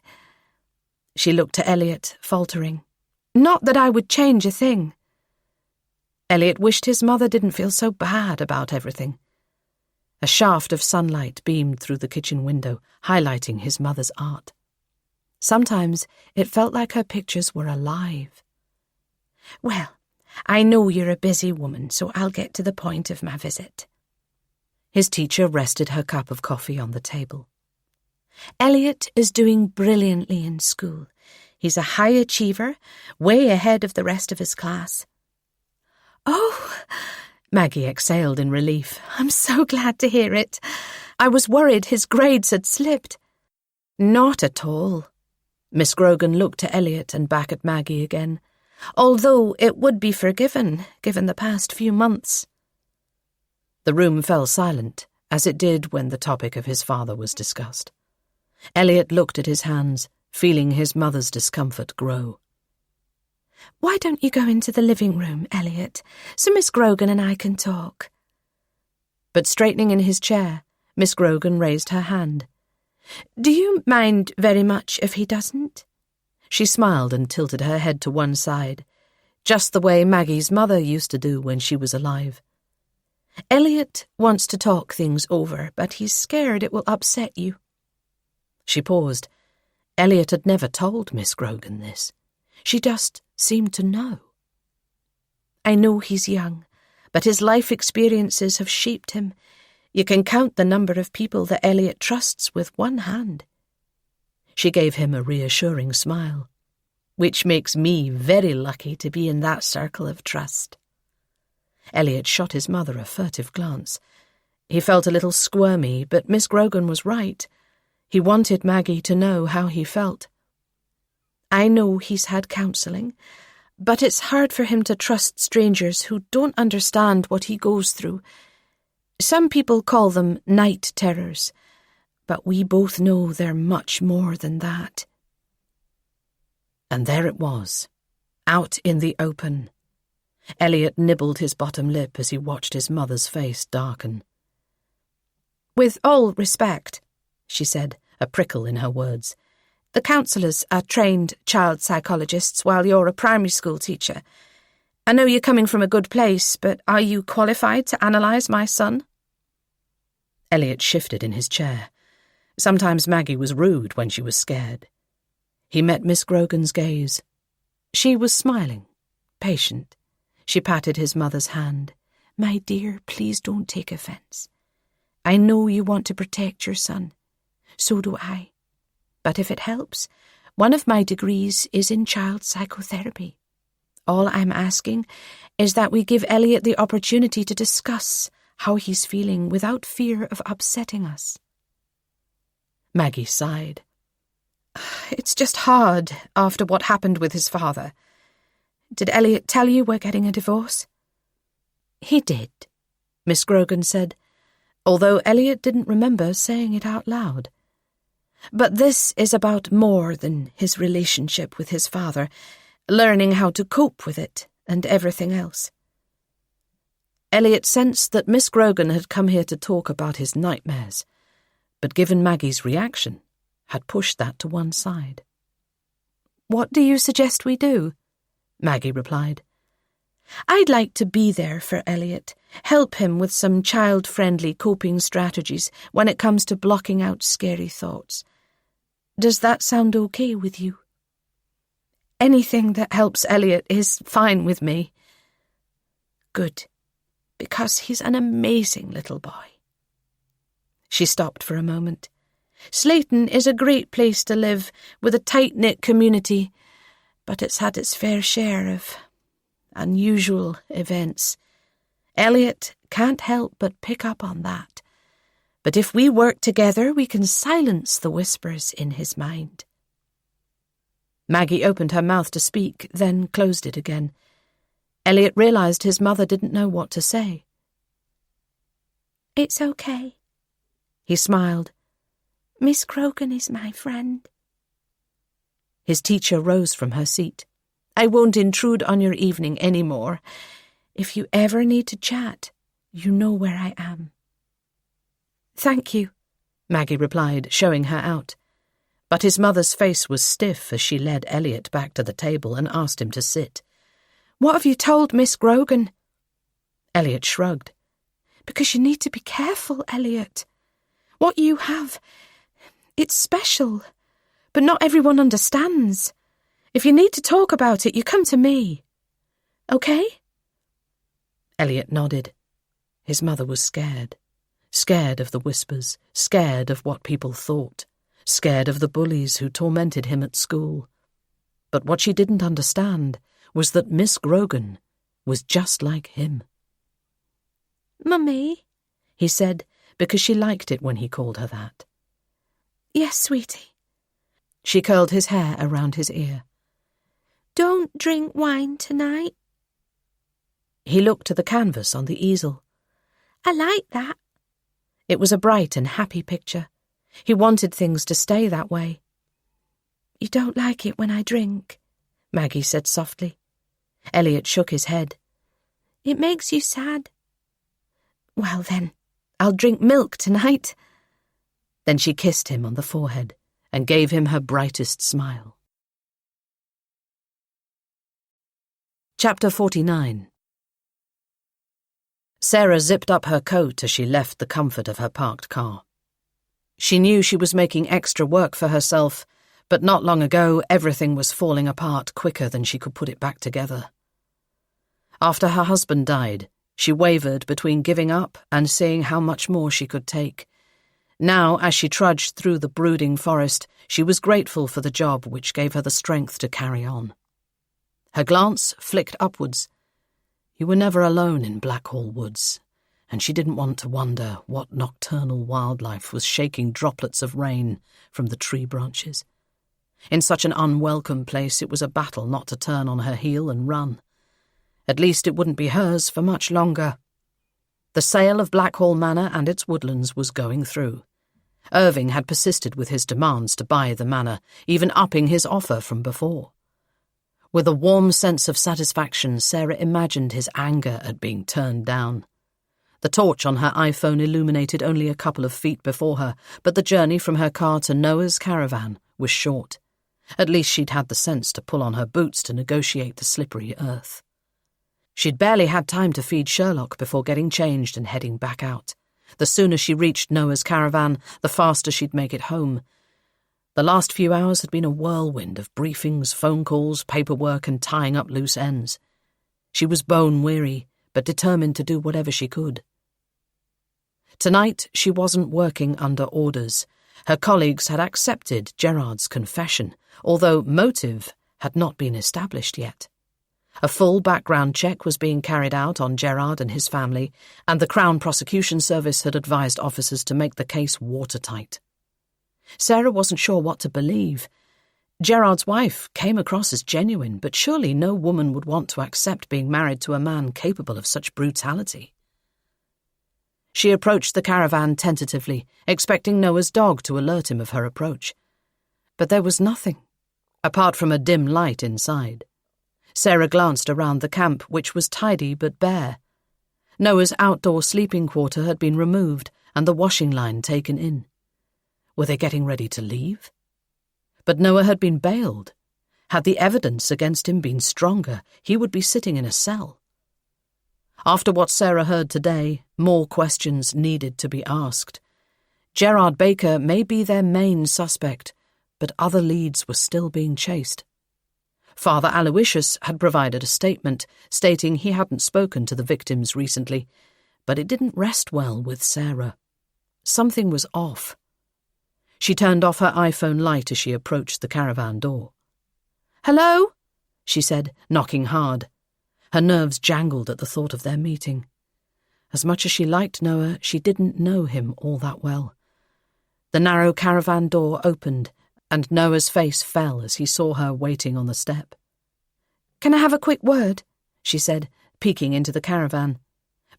She looked to Elliot, faltering. "Not that I would change a thing." Elliot wished his mother didn't feel so bad about everything. A shaft of sunlight beamed through the kitchen window, highlighting his mother's art. Sometimes it felt like her pictures were alive. "Well, I know you're a busy woman, so I'll get to the point of my visit." His teacher rested her cup of coffee on the table. "Elliot is doing brilliantly in school. He's a high achiever, way ahead of the rest of his class." "Oh," Maggie exhaled in relief. "I'm so glad to hear it. I was worried his grades had slipped." "Not at all." Miss Grogan looked to Elliot and back at Maggie again. "Although it would be forgiven, given the past few months." The room fell silent, as it did when the topic of his father was discussed. Elliot looked at his hands, feeling his mother's discomfort grow. "Why don't you go into the living room, Elliot, so Miss Grogan and I can talk?" But straightening in his chair, Miss Grogan raised her hand. "Do you mind very much if he doesn't?" She smiled and tilted her head to one side, just the way Maggie's mother used to do when she was alive. "Elliot wants to talk things over, but he's scared it will upset you." She paused. Elliot had never told Miss Grogan this. She just seemed to know. "I know he's young, but his life experiences have shaped him. You can count the number of people that Elliot trusts with one hand." She gave him a reassuring smile. "Which makes me very lucky to be in that circle of trust." Elliot shot his mother a furtive glance. He felt a little squirmy, but Miss Grogan was right. He wanted Maggie to know how he felt. "I know he's had counselling, but it's hard for him to trust strangers who don't understand what he goes through. Some people call them night terrors, but we both know they're much more than that." And there it was, out in the open. Elliot nibbled his bottom lip as he watched his mother's face darken. "With all respect," she said, a prickle in her words, "the counsellors are trained child psychologists while you're a primary school teacher. I know you're coming from a good place, but are you qualified to analyse my son?" Elliot shifted in his chair. Sometimes Maggie was rude when she was scared. He met Miss Grogan's gaze. She was smiling, patient. She patted his mother's hand. "My dear, please don't take offence. I know you want to protect your son. So do I. But if it helps, one of my degrees is in child psychotherapy. All I'm asking is that we give Elliot the opportunity to discuss how he's feeling without fear of upsetting us." Maggie sighed. "It's just hard after what happened with his father. Did Elliot tell you we're getting a divorce?" "He did," Miss Grogan said, although Elliot didn't remember saying it out loud. "But this is about more than his relationship with his father, learning how to cope with it and everything else." Elliot sensed that Miss Grogan had come here to talk about his nightmares, but given Maggie's reaction, had pushed that to one side. "What do you suggest we do?" Maggie replied. "I'd like to be there for Elliot, help him with some child-friendly coping strategies when it comes to blocking out scary thoughts. Does that sound okay with you?" "Anything that helps Elliot is fine with me." "Good, because he's an amazing little boy." She stopped for a moment. "Slayton is a great place to live, with a tight-knit community, but it's had its fair share of unusual events. Elliot can't help but pick up on that. But if we work together, we can silence the whispers in his mind." Maggie opened her mouth to speak, then closed it again. Elliot realised his mother didn't know what to say. "It's okay." He smiled. "Miss Grogan is my friend." His teacher rose from her seat. "I won't intrude on your evening any more. If you ever need to chat, you know where I am." "Thank you," Maggie replied, showing her out. But his mother's face was stiff as she led Elliot back to the table and asked him to sit. "What have you told Miss Grogan?" Elliot shrugged. "Because you need to be careful, Elliot. What you have, it's special, but not everyone understands. If you need to talk about it, you come to me. Okay?" Elliot nodded. His mother was scared. Scared of the whispers, scared of what people thought, scared of the bullies who tormented him at school. But what she didn't understand was that Miss Grogan was just like him. "Mummy," he said, because she liked it when he called her that. "Yes, sweetie." She curled his hair around his ear. "Don't drink wine tonight." He looked to the canvas on the easel. "I like that." It was a bright and happy picture. He wanted things to stay that way. "You don't like it when I drink," Maggie said softly. Elliot shook his head. "It makes you sad." "Well then, I'll drink milk tonight." Then she kissed him on the forehead and gave him her brightest smile. Chapter 49. Sarah zipped up her coat as she left the comfort of her parked car. She knew she was making extra work for herself, but not long ago everything was falling apart quicker than she could put it back together. After her husband died, she wavered between giving up and seeing how much more she could take. Now, as she trudged through the brooding forest, she was grateful for the job which gave her the strength to carry on. Her glance flicked upwards. You were never alone in Blackhall Woods, and she didn't want to wonder what nocturnal wildlife was shaking droplets of rain from the tree branches. In such an unwelcome place, it was a battle not to turn on her heel and run. At least it wouldn't be hers for much longer. The sale of Blackhall Manor and its woodlands was going through. Irving had persisted with his demands to buy the manor, even upping his offer from before. With a warm sense of satisfaction, Sarah imagined his anger at being turned down. The torch on her iPhone illuminated only a couple of feet before her, but the journey from her car to Noah's caravan was short. At least she'd had the sense to pull on her boots to negotiate the slippery earth. She'd barely had time to feed Sherlock before getting changed and heading back out. The sooner she reached Noah's caravan, the faster she'd make it home. The last few hours had been a whirlwind of briefings, phone calls, paperwork, and tying up loose ends. She was bone-weary, but determined to do whatever she could. Tonight, she wasn't working under orders. Her colleagues had accepted Gerard's confession, although motive had not been established yet. A full background check was being carried out on Gerard and his family, and the Crown Prosecution Service had advised officers to make the case watertight. Sarah wasn't sure what to believe. Gerard's wife came across as genuine, but surely no woman would want to accept being married to a man capable of such brutality. She approached the caravan tentatively, expecting Noah's dog to alert him of her approach. But there was nothing, apart from a dim light inside. Sarah glanced around the camp, which was tidy but bare. Noah's outdoor sleeping quarter had been removed and the washing line taken in. Were they getting ready to leave? But Noah had been bailed. Had the evidence against him been stronger, he would be sitting in a cell. After what Sarah heard today, more questions needed to be asked. Gerard Baker may be their main suspect, but other leads were still being chased. Father Aloysius had provided a statement stating he hadn't spoken to the victims recently, but it didn't rest well with Sarah. Something was off. She turned off her iPhone light as she approached the caravan door. "Hello?" she said, knocking hard. Her nerves jangled at the thought of their meeting. As much as she liked Noah, she didn't know him all that well. The narrow caravan door opened, and Noah's face fell as he saw her waiting on the step. "Can I have a quick word?" she said, peeking into the caravan.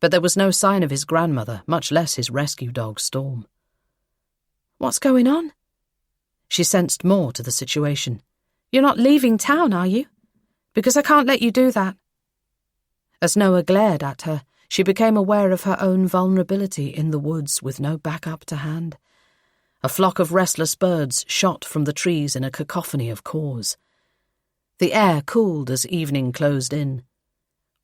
But there was no sign of his grandmother, much less his rescue dog, Storm. "What's going on?" She sensed more to the situation. "You're not leaving town, are you? Because I can't let you do that." As Noah glared at her, she became aware of her own vulnerability in the woods with no backup to hand. A flock of restless birds shot from the trees in a cacophony of caws. The air cooled as evening closed in.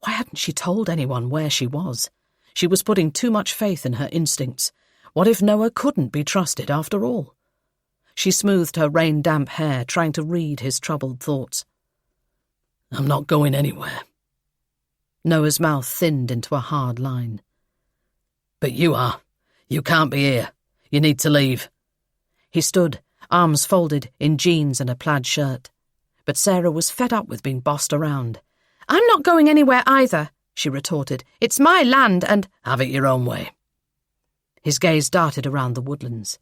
Why hadn't she told anyone where she was? She was putting too much faith in her instincts. What if Noah couldn't be trusted after all? She smoothed her rain-damp hair, trying to read his troubled thoughts. I'm not going anywhere. Noah's mouth thinned into a hard line. But you are. You can't be here. You need to leave. He stood, arms folded, in jeans and a plaid shirt. But Sarah was fed up with being bossed around. "I'm not going anywhere either," she retorted. "It's my land and—" "Have it your own way." His gaze darted around the woodlands.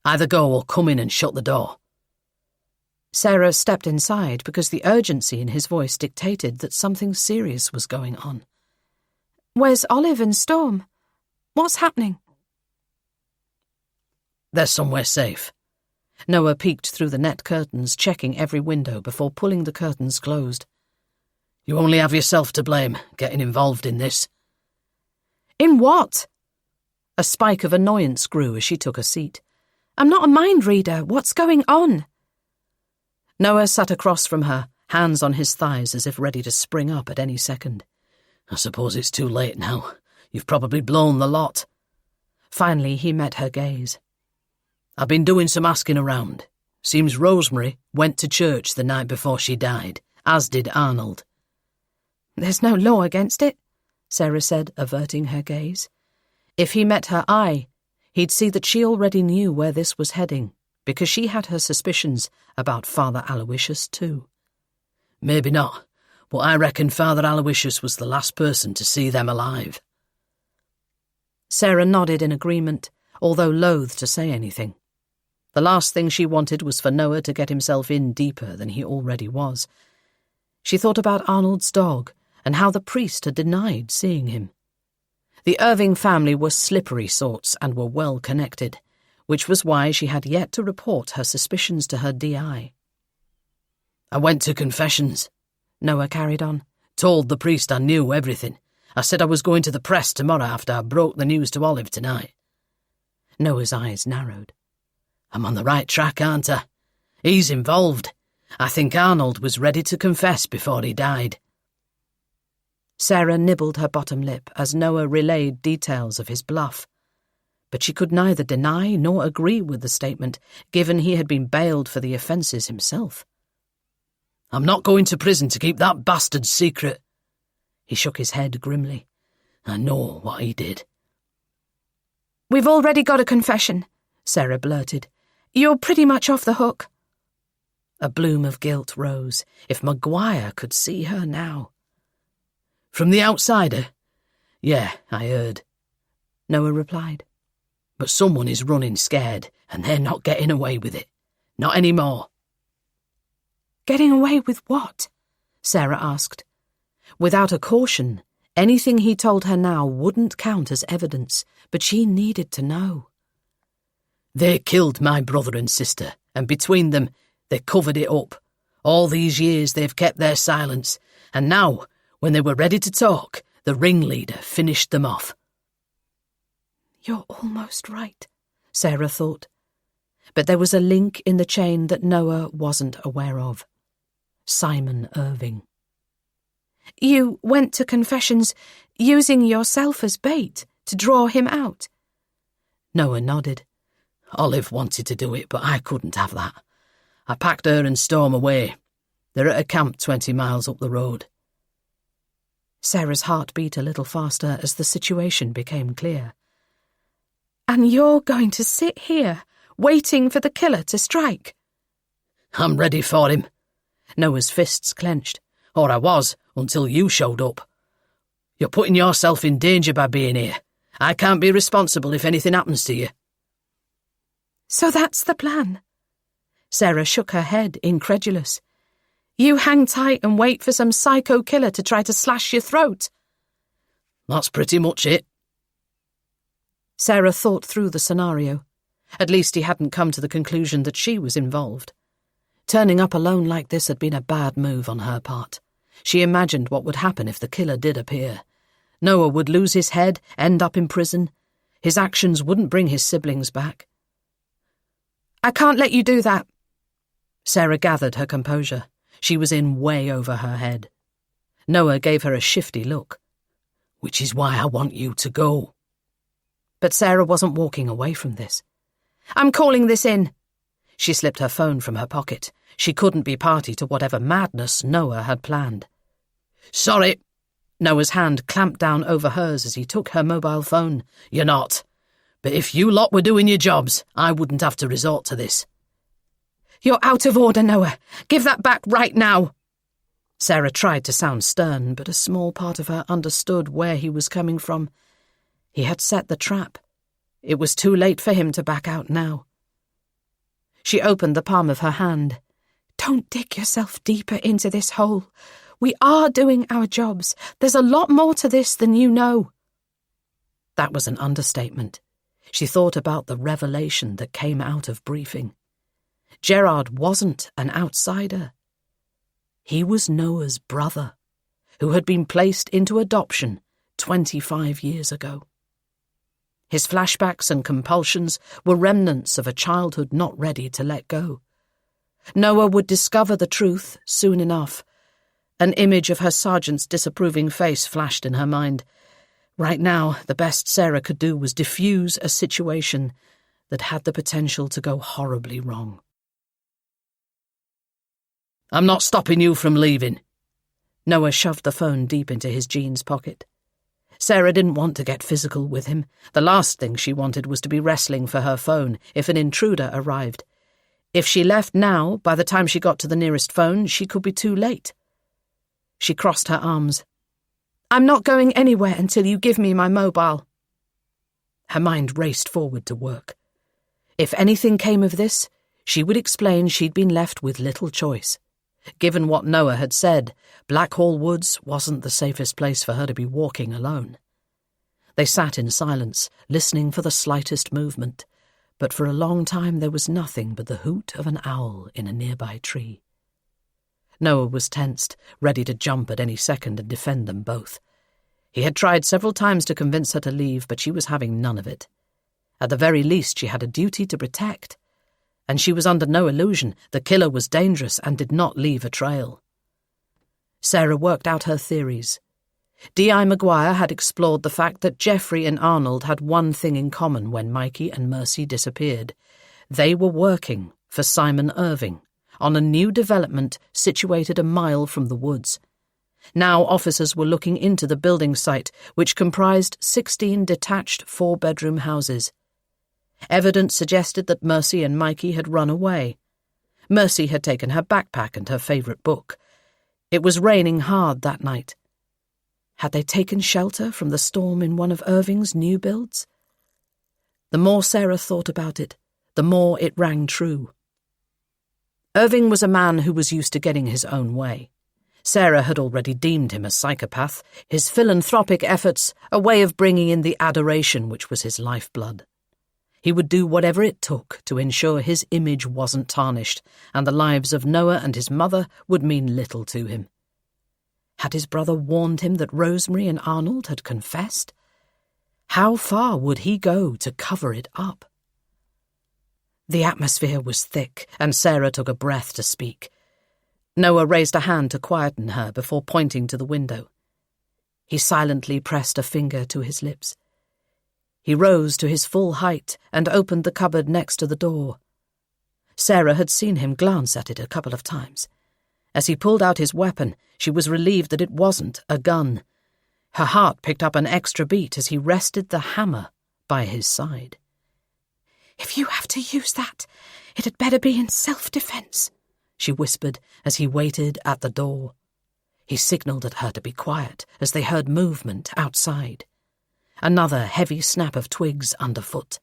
"Either go or come in and shut the door." Sarah stepped inside because the urgency in his voice dictated that something serious was going on. "Where's Olive and Storm? What's happening?" "They're somewhere safe." Noah peeked through the net curtains, checking every window before pulling the curtains closed. "You only have yourself to blame, getting involved in this." "In what?" A spike of annoyance grew as she took a seat. "I'm not a mind reader. What's going on?" Noah sat across from her, hands on his thighs as if ready to spring up at any second. "I suppose it's too late now. You've probably blown the lot." Finally, he met her gaze. "I've been doing some asking around. Seems Rosemary went to church the night before she died, as did Arnold." "There's no law against it," Sarah said, averting her gaze. If he met her eye, he'd see that she already knew where this was heading, because she had her suspicions about Father Aloysius too. "Maybe not, but I reckon Father Aloysius was the last person to see them alive." Sarah nodded in agreement, although loath to say anything. The last thing she wanted was for Noah to get himself in deeper than he already was. She thought about Arnold's dog and how the priest had denied seeing him. The Irving family were slippery sorts and were well connected, which was why she had yet to report her suspicions to her DI. "I went to confessions," Noah carried on. "Told the priest I knew everything. I said I was going to the press tomorrow after I broke the news to Olive tonight." Noah's eyes narrowed. "I'm on the right track, aren't I? He's involved. I think Arnold was ready to confess before he died." Sarah nibbled her bottom lip as Noah relayed details of his bluff. But she could neither deny nor agree with the statement, given he had been bailed for the offences himself. "I'm not going to prison to keep that bastard's secret." He shook his head grimly. "I know what he did." "We've already got a confession," Sarah blurted. "You're pretty much off the hook." A bloom of guilt rose. If Maguire could see her now. "From the outsider? Yeah, I heard," Noah replied. "But someone is running scared, and they're not getting away with it. Not anymore." "Getting away with what?" Sarah asked. Without a caution, anything he told her now wouldn't count as evidence, but she needed to know. "They killed my brother and sister, and between them, they covered it up. All these years they've kept their silence, and now, when they were ready to talk, the ringleader finished them off." You're almost right, Sarah thought. But there was a link in the chain that Noah wasn't aware of. Simon Irving. "You went to confessions using yourself as bait to draw him out?" Noah nodded. "Olive wanted to do it, but I couldn't have that. I packed her and Storm away. They're at a camp 20 miles up the road." Sarah's heart beat a little faster as the situation became clear. "And you're going to sit here, waiting for the killer to strike?" "I'm ready for him." Noah's fists clenched. "Or I was, until you showed up. You're putting yourself in danger by being here. I can't be responsible if anything happens to you." "So that's the plan?" Sarah shook her head, incredulous. "You hang tight and wait for some psycho killer to try to slash your throat?" "That's pretty much it." Sarah thought through the scenario. At least he hadn't come to the conclusion that she was involved. Turning up alone like this had been a bad move on her part. She imagined what would happen if the killer did appear. Noah would lose his head, end up in prison. His actions wouldn't bring his siblings back. I can't let you do that. Sarah gathered her composure. She was in way over her head. Noah gave her a shifty look. Which is why I want you to go. But Sarah wasn't walking away from this. I'm calling this in. She slipped her phone from her pocket. She couldn't be party to whatever madness Noah had planned. Sorry. Noah's hand clamped down over hers as he took her mobile phone. You're not. But if you lot were doing your jobs, I wouldn't have to resort to this. You're out of order, Noah. Give that back right now. Sarah tried to sound stern, but a small part of her understood where he was coming from. He had set the trap. It was too late for him to back out now. She opened the palm of her hand. Don't dig yourself deeper into this hole. We are doing our jobs. There's a lot more to this than you know. That was an understatement. She thought about the revelation that came out of briefing. Gerard wasn't an outsider. He was Noah's brother, who had been placed into adoption 25 years ago. His flashbacks and compulsions were remnants of a childhood not ready to let go. Noah would discover the truth soon enough. An image of her sergeant's disapproving face flashed in her mind. Right now, the best Sarah could do was diffuse a situation that had the potential to go horribly wrong. I'm not stopping you from leaving. Noah shoved the phone deep into his jeans pocket. Sarah didn't want to get physical with him. The last thing she wanted was to be wrestling for her phone if an intruder arrived. If she left now, by the time she got to the nearest phone, she could be too late. She crossed her arms. I'm not going anywhere until you give me my mobile. Her mind raced forward to work. If anything came of this, she would explain she'd been left with little choice. Given what Noah had said, Blackhall Woods wasn't the safest place for her to be walking alone. They sat in silence, listening for the slightest movement, but for a long time there was nothing but the hoot of an owl in a nearby tree. Noah was tensed, ready to jump at any second and defend them both. He had tried several times to convince her to leave, but she was having none of it. At the very least, she had a duty to protect. And she was under no illusion the killer was dangerous and did not leave a trail. Sarah worked out her theories. D.I. Maguire had explored the fact that Jeffrey and Arnold had one thing in common when Mikey and Mercy disappeared. They were working for Simon Irving on a new development situated a mile from the woods. Now officers were looking into the building site, which comprised 16 detached 4-bedroom houses. Evidence suggested that Mercy and Mikey had run away. Mercy had taken her backpack and her favourite book. It was raining hard that night. Had they taken shelter from the storm in one of Irving's new builds? The more Sarah thought about it, the more it rang true. Irving was a man who was used to getting his own way. Sarah had already deemed him a psychopath, his philanthropic efforts a way of bringing in the adoration which was his lifeblood. He would do whatever it took to ensure his image wasn't tarnished, and the lives of Noah and his mother would mean little to him. Had his brother warned him that Rosemary and Arnold had confessed? How far would he go to cover it up? The atmosphere was thick, and Sarah took a breath to speak. Noah raised a hand to quieten her before pointing to the window. He silently pressed a finger to his lips. He rose to his full height and opened the cupboard next to the door. Sarah had seen him glance at it a couple of times. As he pulled out his weapon, she was relieved that it wasn't a gun. Her heart picked up an extra beat as he rested the hammer by his side. If you have to use that, it had better be in self-defense, she whispered as he waited at the door. He signalled at her to be quiet as they heard movement outside. Another heavy snap of twigs underfoot.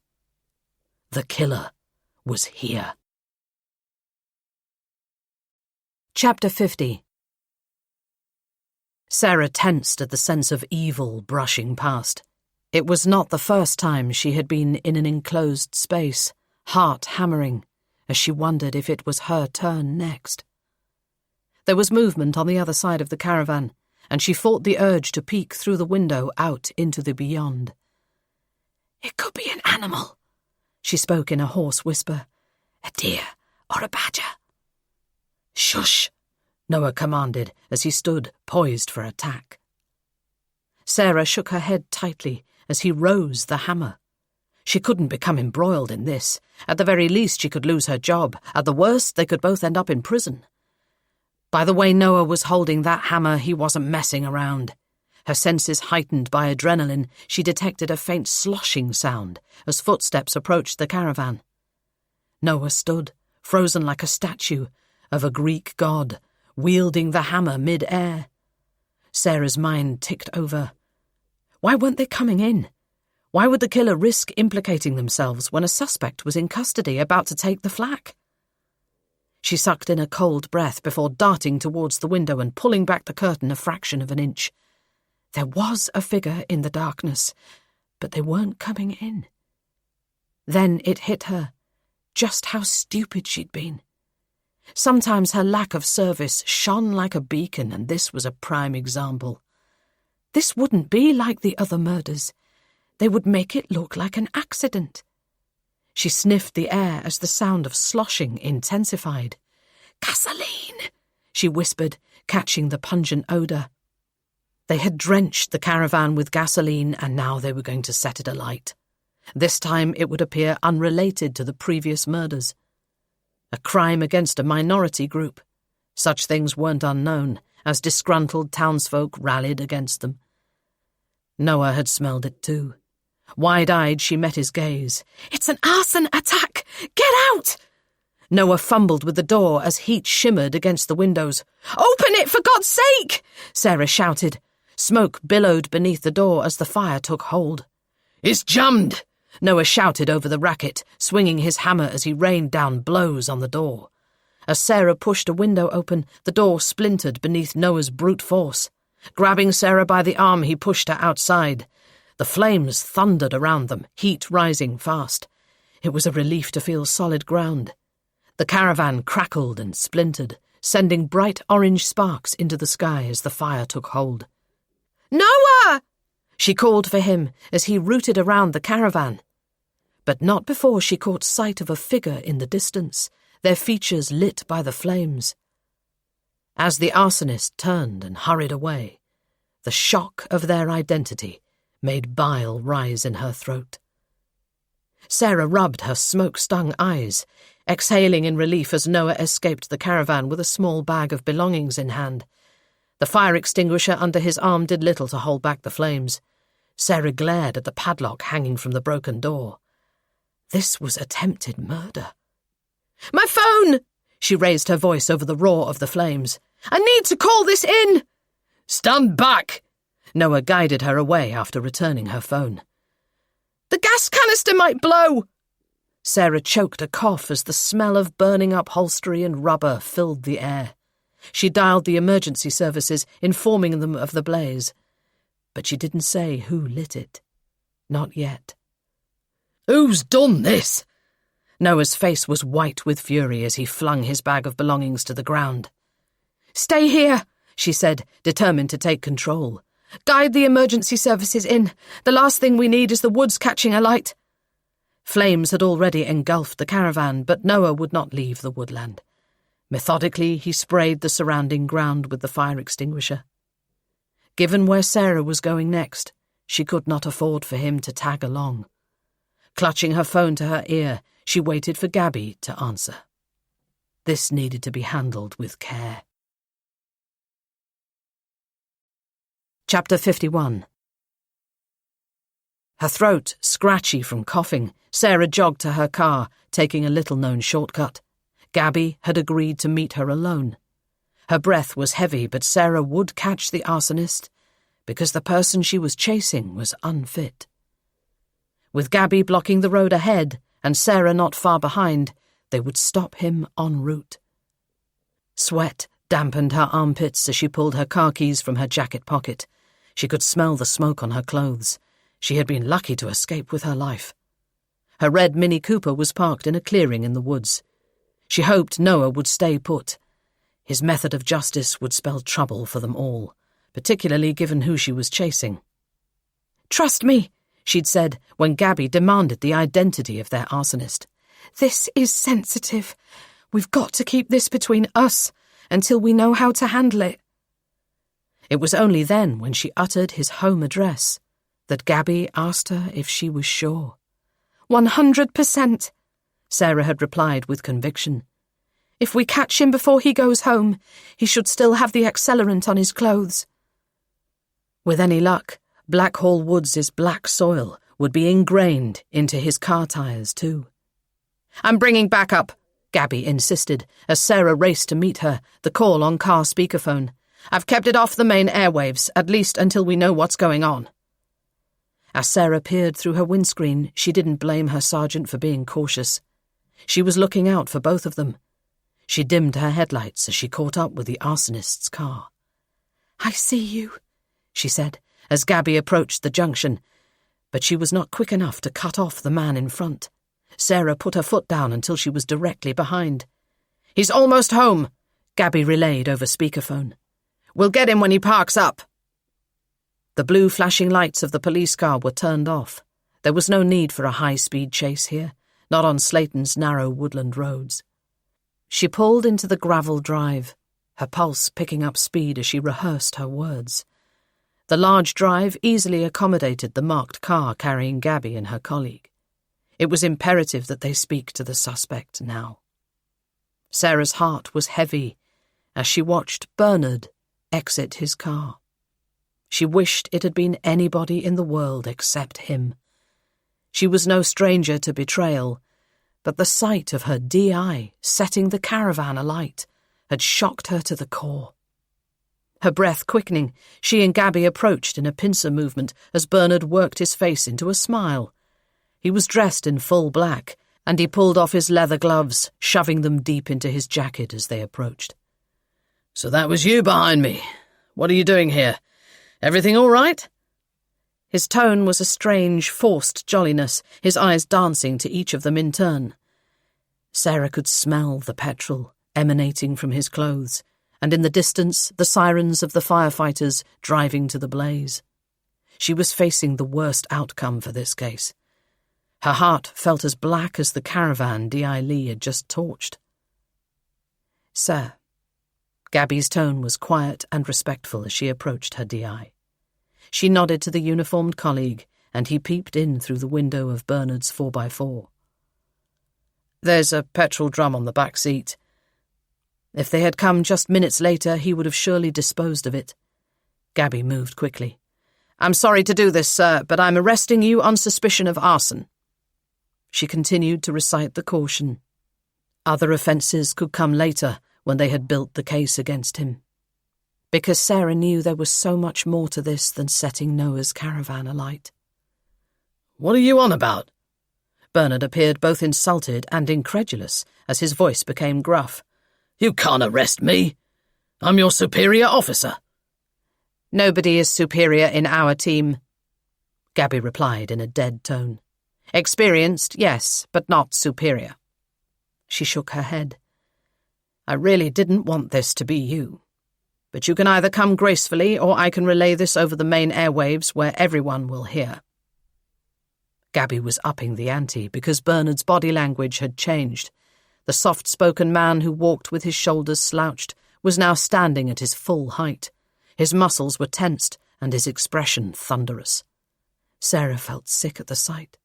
The killer was here. Chapter 50. Sarah tensed at the sense of evil brushing past. It was not the first time she had been in an enclosed space, heart hammering, as she wondered if it was her turn next. There was movement on the other side of the caravan. and she fought the urge to peek through the window out into the beyond. "It could be an animal," she spoke in a hoarse whisper. "A deer or a badger." "Shush," Noah commanded as he stood poised for attack. Sarah shook her head tightly as he rose the hammer. She couldn't become embroiled in this. At the very least, she could lose her job. At the worst, they could both end up in prison. By the way Noah was holding that hammer, he wasn't messing around. Her senses heightened by adrenaline, she detected a faint sloshing sound as footsteps approached the caravan. Noah stood, frozen like a statue of a Greek god, wielding the hammer mid-air. Sarah's mind ticked over. Why weren't they coming in? Why would the killer risk implicating themselves when a suspect was in custody about to take the flak? She sucked in a cold breath before darting towards the window and pulling back the curtain a fraction of an inch. There was a figure in the darkness, but they weren't coming in. Then it hit her, just how stupid she'd been. Sometimes her lack of service shone like a beacon, and this was a prime example. This wouldn't be like the other murders. They would make it look like an accident. She sniffed the air as the sound of sloshing intensified. "Gasoline," she whispered, catching the pungent odour. They had drenched the caravan with gasoline, and now they were going to set it alight. This time it would appear unrelated to the previous murders. A crime against a minority group. Such things weren't unknown, as disgruntled townsfolk rallied against them. Noah had smelled it too. Wide-eyed, she met his gaze. "It's an arson attack! Get out!" Noah fumbled with the door as heat shimmered against the windows. "Open it, for God's sake!" Sarah shouted. Smoke billowed beneath the door as the fire took hold. "It's jammed!" Noah shouted over the racket, swinging his hammer as he rained down blows on the door. As Sarah pushed a window open, the door splintered beneath Noah's brute force. Grabbing Sarah by the arm, he pushed her outside. The flames thundered around them, heat rising fast. It was a relief to feel solid ground. The caravan crackled and splintered, sending bright orange sparks into the sky as the fire took hold. "Noah!" She called for him as he rooted around the caravan. But not before she caught sight of a figure in the distance, their features lit by the flames. As the arsonist turned and hurried away, the shock of their identity made bile rise in her throat. Sarah rubbed her smoke-stung eyes, exhaling in relief as Noah escaped the caravan with a small bag of belongings in hand. The fire extinguisher under his arm did little to hold back the flames. Sarah glared at the padlock hanging from the broken door. This was attempted murder. "My phone!" She raised her voice over the roar of the flames. "I need to call this in!" "Stand back!" Noah guided her away after returning her phone. "The gas canister might blow!" Sarah choked a cough as the smell of burning upholstery and rubber filled the air. She dialed the emergency services, informing them of the blaze. But she didn't say who lit it. Not yet. "Who's done this?" Noah's face was white with fury as he flung his bag of belongings to the ground. "Stay here," she said, determined to take control. "Guide the emergency services in. The last thing we need is the woods catching alight." Flames had already engulfed the caravan, but Noah would not leave the woodland. Methodically, he sprayed the surrounding ground with the fire extinguisher. Given where Sarah was going next, she could not afford for him to tag along. Clutching her phone to her ear, she waited for Gabby to answer. This needed to be handled with care. Chapter 51. Her throat scratchy from coughing, Sarah jogged to her car, taking a little-known shortcut. Gabby had agreed to meet her alone. Her breath was heavy, but Sarah would catch the arsonist, because the person she was chasing was unfit. With Gabby blocking the road ahead, and Sarah not far behind, they would stop him en route. Sweat dampened her armpits as she pulled her car keys from her jacket pocket. She could smell the smoke on her clothes. She had been lucky to escape with her life. Her red Mini Cooper was parked in a clearing in the woods. She hoped Noah would stay put. His method of justice would spell trouble for them all, particularly given who she was chasing. "Trust me," she'd said when Gabby demanded the identity of their arsonist. "This is sensitive. We've got to keep this between us until we know how to handle it." It was only then, when she uttered his home address, that Gabby asked her if she was sure. 100%, Sarah had replied with conviction. "If we catch him before he goes home, he should still have the accelerant on his clothes." With any luck, Blackhall Woods' black soil would be ingrained into his car tyres too. "I'm bringing backup," Gabby insisted, as Sarah raced to meet her, the call on car speakerphone. "I've kept it off the main airwaves, at least until we know what's going on." As Sarah peered through her windscreen, she didn't blame her sergeant for being cautious. She was looking out for both of them. She dimmed her headlights as she caught up with the arsonist's car. "I see you," she said, as Gabby approached the junction, but she was not quick enough to cut off the man in front. Sarah put her foot down until she was directly behind. "He's almost home," Gabby relayed over speakerphone. "We'll get him when he parks up." The blue flashing lights of the police car were turned off. There was no need for a high-speed chase here, not on Slayton's narrow woodland roads. She pulled into the gravel drive, her pulse picking up speed as she rehearsed her words. The large drive easily accommodated the marked car carrying Gabby and her colleague. It was imperative that they speak to the suspect now. Sarah's heart was heavy as she watched Bernard exit his car. She wished it had been anybody in the world except him. She was no stranger to betrayal, but the sight of her DI setting the caravan alight had shocked her to the core. Her breath quickening, she and Gabby approached in a pincer movement as Bernard worked his face into a smile. He was dressed in full black, and he pulled off his leather gloves, shoving them deep into his jacket as they approached. "So that was you behind me. What are you doing here? Everything all right?" His tone was a strange, forced jolliness, his eyes dancing to each of them in turn. Sarah could smell the petrol emanating from his clothes, and in the distance the sirens of the firefighters driving to the blaze. She was facing the worst outcome for this case. Her heart felt as black as the caravan D.I. Lee had just torched. "Sir." Gabby's tone was quiet and respectful as she approached her D.I. She nodded to the uniformed colleague, and he peeped in through the window of Bernard's 4x4. "There's a petrol drum on the back seat." If they had come just minutes later, he would have surely disposed of it. Gabby moved quickly. "I'm sorry to do this, sir, but I'm arresting you on suspicion of arson." She continued to recite the caution. Other offences could come later when they had built the case against him. Because Sarah knew there was so much more to this than setting Noah's caravan alight. "What are you on about?" Bernard appeared both insulted and incredulous as his voice became gruff. "You can't arrest me. I'm your superior officer." "Nobody is superior in our team," Gabby replied in a dead tone. "Experienced, yes, but not superior." She shook her head. "I really didn't want this to be you. But you can either come gracefully or I can relay this over the main airwaves where everyone will hear." Gabby was upping the ante because Bernard's body language had changed. The soft-spoken man who walked with his shoulders slouched was now standing at his full height. His muscles were tensed and his expression thunderous. Sarah felt sick at the sight.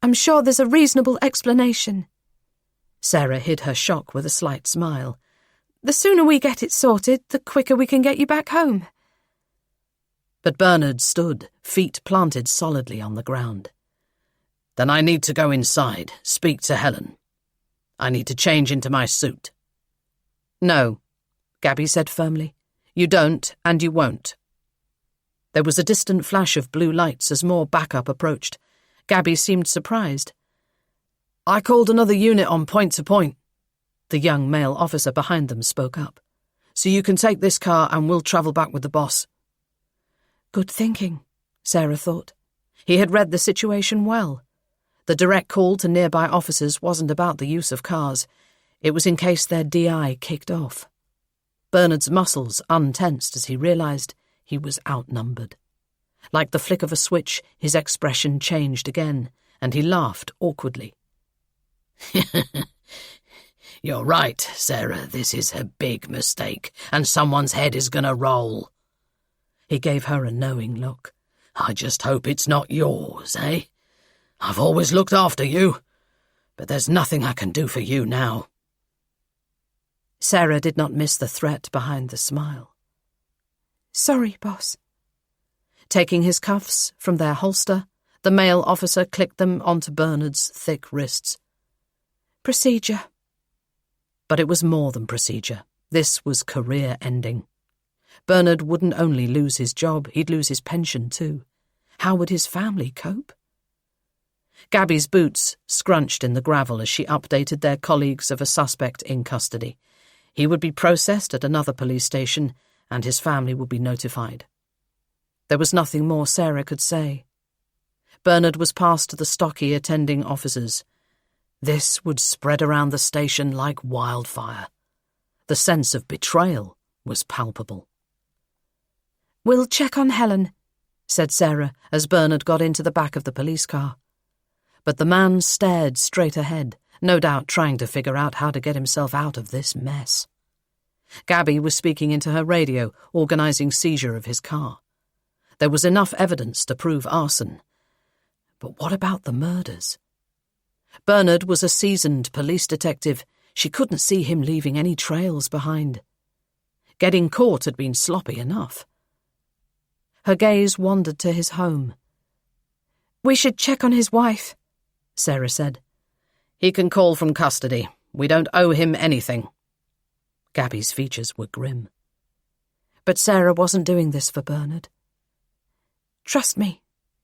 "I'm sure there's a reasonable explanation." Sarah hid her shock with a slight smile. "The sooner we get it sorted, the quicker we can get you back home." But Bernard stood, feet planted solidly on the ground. "Then I need to go inside, speak to Helen. I need to change into my suit." "No," Gabby said firmly. "You don't, and you won't." There was a distant flash of blue lights as more backup approached. Gabby seemed surprised. "I called another unit on point-to-point," the young male officer behind them spoke up. "So you can take this car and we'll travel back with the boss." Good thinking, Sarah thought. He had read the situation well. The direct call to nearby officers wasn't about the use of cars. It was in case their DI kicked off. Bernard's muscles untensed as he realised he was outnumbered. Like the flick of a switch, his expression changed again, and he laughed awkwardly. You're right, Sarah, this is a big mistake, and someone's head is going to roll. He gave her a knowing look. I just hope it's not yours, eh? I've always looked after you, but there's nothing I can do for you now. Sarah did not miss the threat behind the smile. Sorry, boss. Taking his cuffs from their holster, the male officer clicked them onto Bernard's thick wrists. Procedure. But it was more than procedure. This was career-ending. Bernard wouldn't only lose his job, he'd lose his pension too. How would his family cope? Gabby's boots scrunched in the gravel as she updated their colleagues of a suspect in custody. He would be processed at another police station, and his family would be notified. There was nothing more Sarah could say. Bernard was passed to the stocky attending officers. This would spread around the station like wildfire. The sense of betrayal was palpable. We'll check on Helen, said Sarah as Bernard got into the back of the police car. But the man stared straight ahead, no doubt trying to figure out how to get himself out of this mess. Gabby was speaking into her radio, organising seizure of his car. There was enough evidence to prove arson. But what about the murders? Bernard was a seasoned police detective. She couldn't see him leaving any trails behind. Getting caught had been sloppy enough. Her gaze wandered to his home. We should check on his wife, Sarah said. He can call from custody. We don't owe him anything. Gabby's features were grim. But Sarah wasn't doing this for Bernard. Trust me,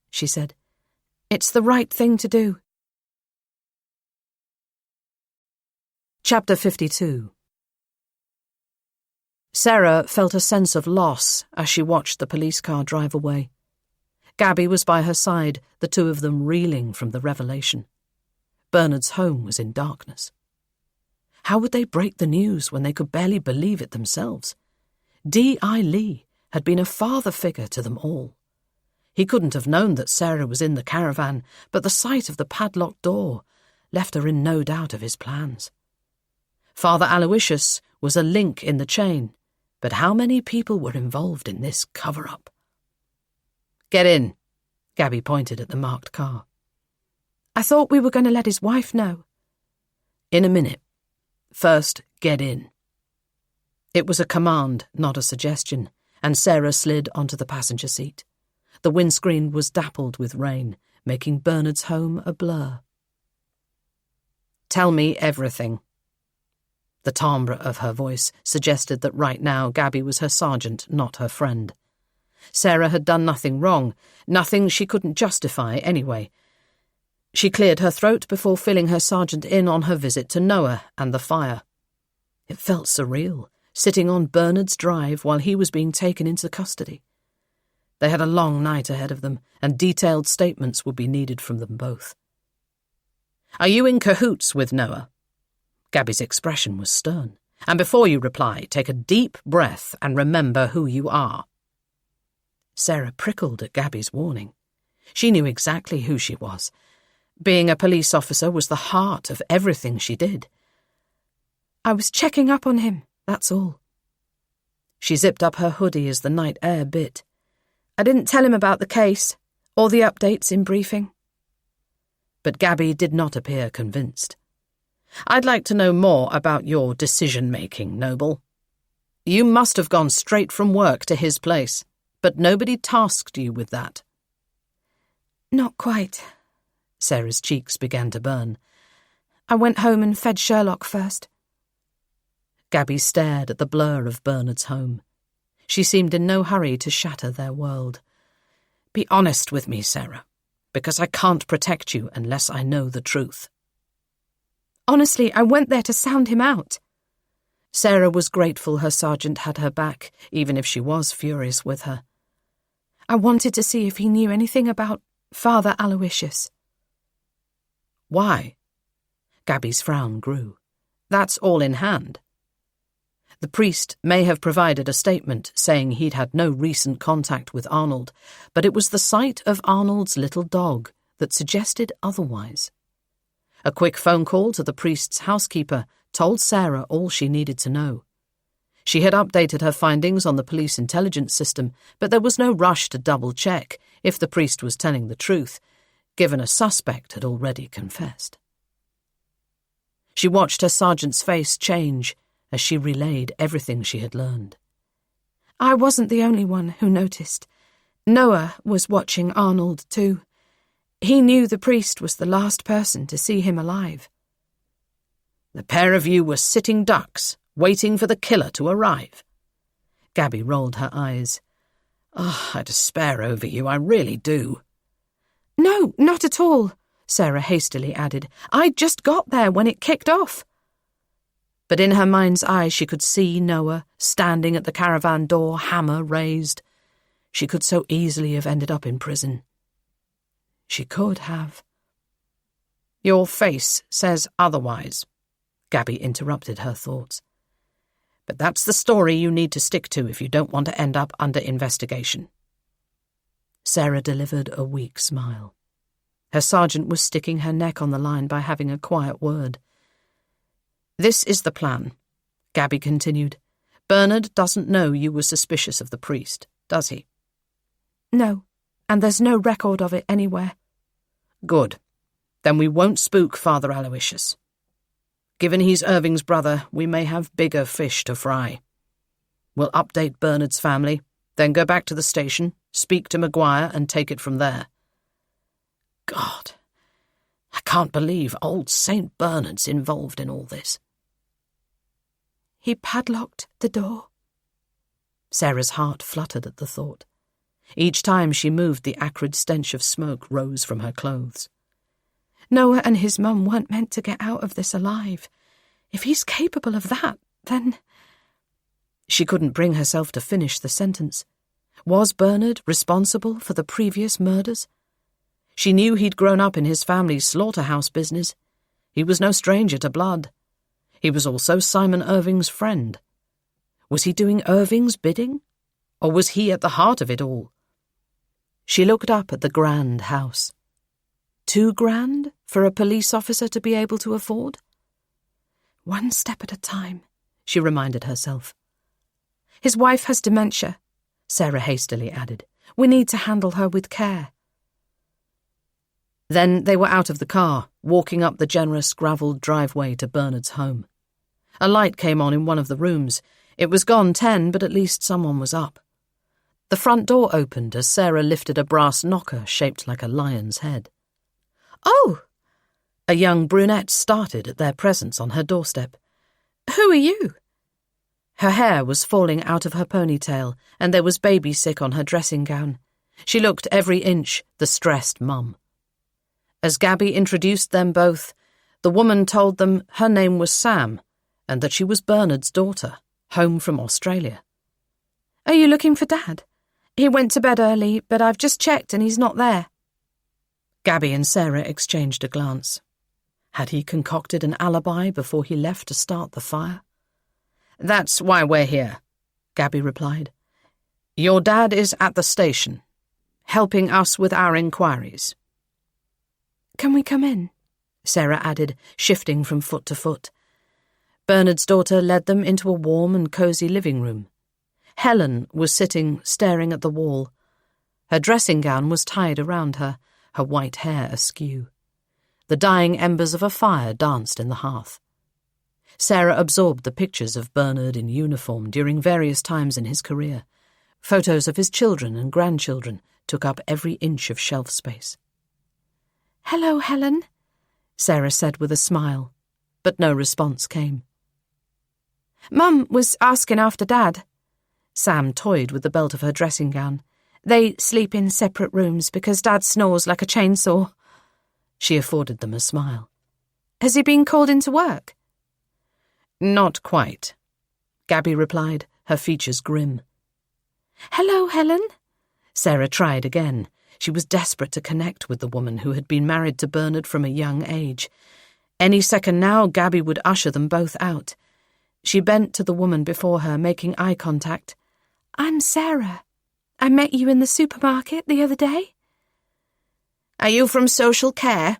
she said. It's the right thing to do. Chapter 52. Sarah felt a sense of loss as she watched the police car drive away. Gabby was by her side, the two of them reeling from the revelation. Bernard's home was in darkness. How would they break the news when they could barely believe it themselves? D.I. Lee had been a father figure to them all. He couldn't have known that Sarah was in the caravan, but the sight of the padlocked door left her in no doubt of his plans. Father Aloysius was a link in the chain, but how many people were involved in this cover-up? Get in, Gabby pointed at the marked car. I thought we were going to let his wife know. In a minute. First, get in. It was a command, not a suggestion, and Sarah slid onto the passenger seat. The windscreen was dappled with rain, making Bernard's home a blur. Tell me everything. The timbre of her voice suggested that right now Gabby was her sergeant, not her friend. Sarah had done nothing wrong, nothing she couldn't justify anyway. She cleared her throat before filling her sergeant in on her visit to Noah and the fire. It felt surreal, sitting on Bernard's drive while he was being taken into custody. They had a long night ahead of them, and detailed statements would be needed from them both. Are you in cahoots with Noah? Gabby's expression was stern. And before you reply, take a deep breath and remember who you are. Sarah prickled at Gabby's warning. She knew exactly who she was. Being a police officer was the heart of everything she did. I was checking up on him, that's all. She zipped up her hoodie as the night air bit. I didn't tell him about the case, or the updates in briefing. But Gabby did not appear convinced. I'd like to know more about your decision-making, Noble. You must have gone straight from work to his place, but nobody tasked you with that. Not quite. Sarah's cheeks began to burn. I went home and fed Sherlock first. Gabby stared at the blur of Bernard's home. She seemed in no hurry to shatter their world. Be honest with me, Sarah, because I can't protect you unless I know the truth. Honestly, I went there to sound him out. Sarah was grateful her sergeant had her back, even if she was furious with her. I wanted to see if he knew anything about Father Aloysius. Why? Gabby's frown grew. That's all in hand. The priest may have provided a statement saying he'd had no recent contact with Arnold, but it was the sight of Arnold's little dog that suggested otherwise. A quick phone call to the priest's housekeeper told Sarah all she needed to know. She had updated her findings on the police intelligence system, but there was no rush to double-check if the priest was telling the truth, given a suspect had already confessed. She watched her sergeant's face change as she relayed everything she had learned. I wasn't the only one who noticed. Noah was watching Arnold too. He knew the priest was the last person to see him alive. The pair of you were sitting ducks, waiting for the killer to arrive. Gabby rolled her eyes. Oh, I despair over you, I really do. No, not at all, Sarah hastily added. I just got there when it kicked off. But in her mind's eye she could see Noah standing at the caravan door, hammer raised. She could so easily have ended up in prison. She could have. Your face says otherwise, Gabby interrupted her thoughts. But that's the story you need to stick to if you don't want to end up under investigation. Sarah delivered a weak smile. Her sergeant was sticking her neck on the line by having a quiet word. This is the plan, Gabby continued. Bernard doesn't know you were suspicious of the priest, does he? No, and there's no record of it anywhere. Good. Then we won't spook Father Aloysius. Given he's Irving's brother, we may have bigger fish to fry. We'll update Bernard's family, then go back to the station, speak to Maguire, and take it from there. God, I can't believe old St. Bernard's involved in all this. He padlocked the door. Sarah's heart fluttered at the thought. Each time she moved, the acrid stench of smoke rose from her clothes. Noah and his mum weren't meant to get out of this alive. If he's capable of that, then... She couldn't bring herself to finish the sentence. Was Bernard responsible for the previous murders? She knew he'd grown up in his family's slaughterhouse business. He was no stranger to blood. He was also Simon Irving's friend. Was he doing Irving's bidding? Or was he at the heart of it all? She looked up at the grand house. $2 grand for a police officer to be able to afford? One step at a time, she reminded herself. His wife has dementia, Sarah hastily added. We need to handle her with care. Then they were out of the car, walking up the generous gravelled driveway to Bernard's home. A light came on in one of the rooms. It was gone 10, but at least someone was up. The front door opened as Sarah lifted a brass knocker shaped like a lion's head. Oh! A young brunette started at their presence on her doorstep. Who are you? Her hair was falling out of her ponytail, and there was baby sick on her dressing gown. She looked every inch the stressed mum. As Gabby introduced them both, the woman told them her name was Sam, and that she was Bernard's daughter, home from Australia. Are you looking for Dad? He went to bed early, but I've just checked and he's not there. Gabby and Sarah exchanged a glance. Had he concocted an alibi before he left to start the fire? That's why we're here, Gabby replied. Your dad is at the station, helping us with our inquiries. Can we come in? Sarah added, shifting from foot to foot. Bernard's daughter led them into a warm and cosy living room. Helen was sitting, staring at the wall. Her dressing gown was tied around her, her white hair askew. The dying embers of a fire danced in the hearth. Sarah absorbed the pictures of Bernard in uniform during various times in his career. Photos of his children and grandchildren took up every inch of shelf space. Hello, Helen, Sarah said with a smile, but no response came. Mum was asking after Dad. Sam toyed with the belt of her dressing gown. They sleep in separate rooms because Dad snores like a chainsaw. She afforded them a smile. Has he been called into work? Not quite, Gabby replied, her features grim. Hello, Helen. Sarah tried again. She was desperate to connect with the woman who had been married to Bernard from a young age. Any second now, Gabby would usher them both out. She bent to the woman before her, making eye contact. I'm Sarah. I met you in the supermarket the other day. Are you from social care?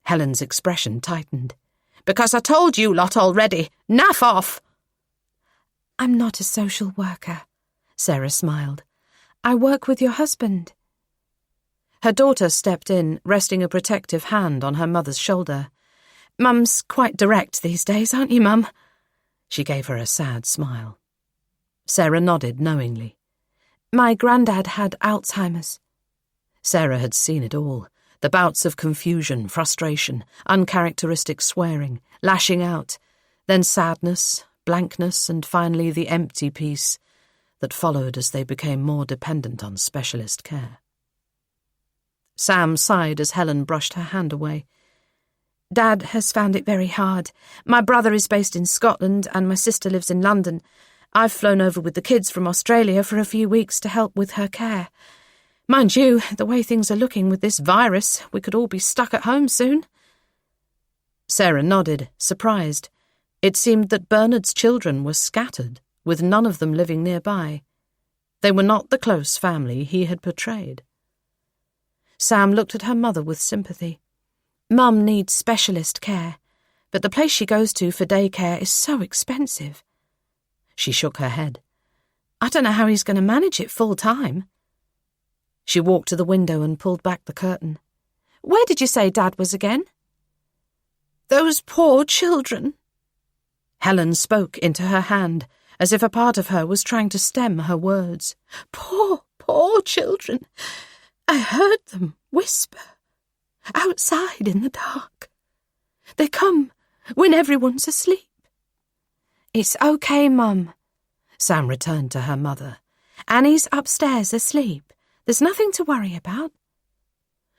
Helen's expression tightened. Because I told you lot already. Naff off! I'm not a social worker, Sarah smiled. I work with your husband. Her daughter stepped in, resting a protective hand on her mother's shoulder. Mum's quite direct these days, aren't you, Mum? She gave her a sad smile. Sarah nodded knowingly. My granddad had Alzheimer's. Sarah had seen it all. The bouts of confusion, frustration, uncharacteristic swearing, lashing out, then sadness, blankness, and finally the empty peace that followed as they became more dependent on specialist care. Sam sighed as Helen brushed her hand away. Dad has found it very hard. My brother is based in Scotland and my sister lives in London. I've flown over with the kids from Australia for a few weeks to help with her care. Mind you, the way things are looking with this virus, we could all be stuck at home soon. Sarah nodded, surprised. It seemed that Bernard's children were scattered, with none of them living nearby. They were not the close family he had portrayed. Sam looked at her mother with sympathy. Mum needs specialist care, but the place she goes to for daycare is so expensive. She shook her head. I don't know how he's going to manage it full time. She walked to the window and pulled back the curtain. Where did you say Dad was again? Those poor children. Helen spoke into her hand, as if a part of her was trying to stem her words. Poor, poor children. I heard them whisper, outside in the dark. They come when everyone's asleep. It's okay, Mum. Sam returned to her mother. Annie's upstairs asleep. There's nothing to worry about.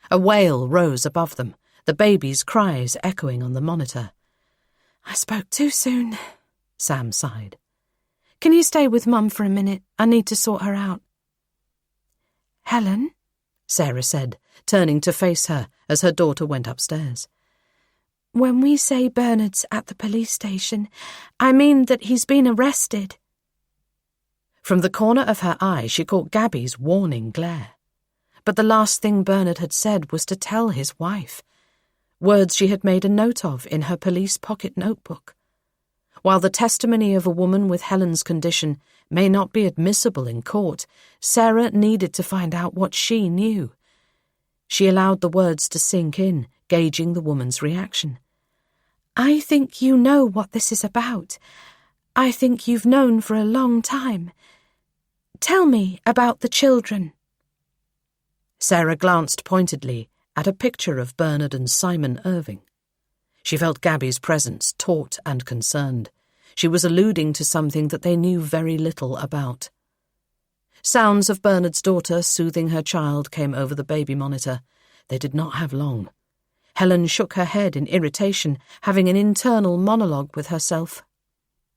A wail rose above them, the baby's cries echoing on the monitor. I spoke too soon, Sam sighed. Can you stay with Mum for a minute? I need to sort her out. Helen? Sarah said, turning to face her as her daughter went upstairs. When we say Bernard's at the police station, I mean that he's been arrested. From the corner of her eye she caught Gabby's warning glare. But the last thing Bernard had said was to tell his wife. Words she had made a note of in her police pocket notebook. While the testimony of a woman with Helen's condition may not be admissible in court, Sarah needed to find out what she knew. She allowed the words to sink in, gauging the woman's reaction. I think you know what this is about. I think you've known for a long time. Tell me about the children. Sarah glanced pointedly at a picture of Bernard and Simon Irving. She felt Gabby's presence, taut and concerned. She was alluding to something that they knew very little about. Sounds of Bernard's daughter soothing her child came over the baby monitor. They did not have long. Helen shook her head in irritation, having an internal monologue with herself.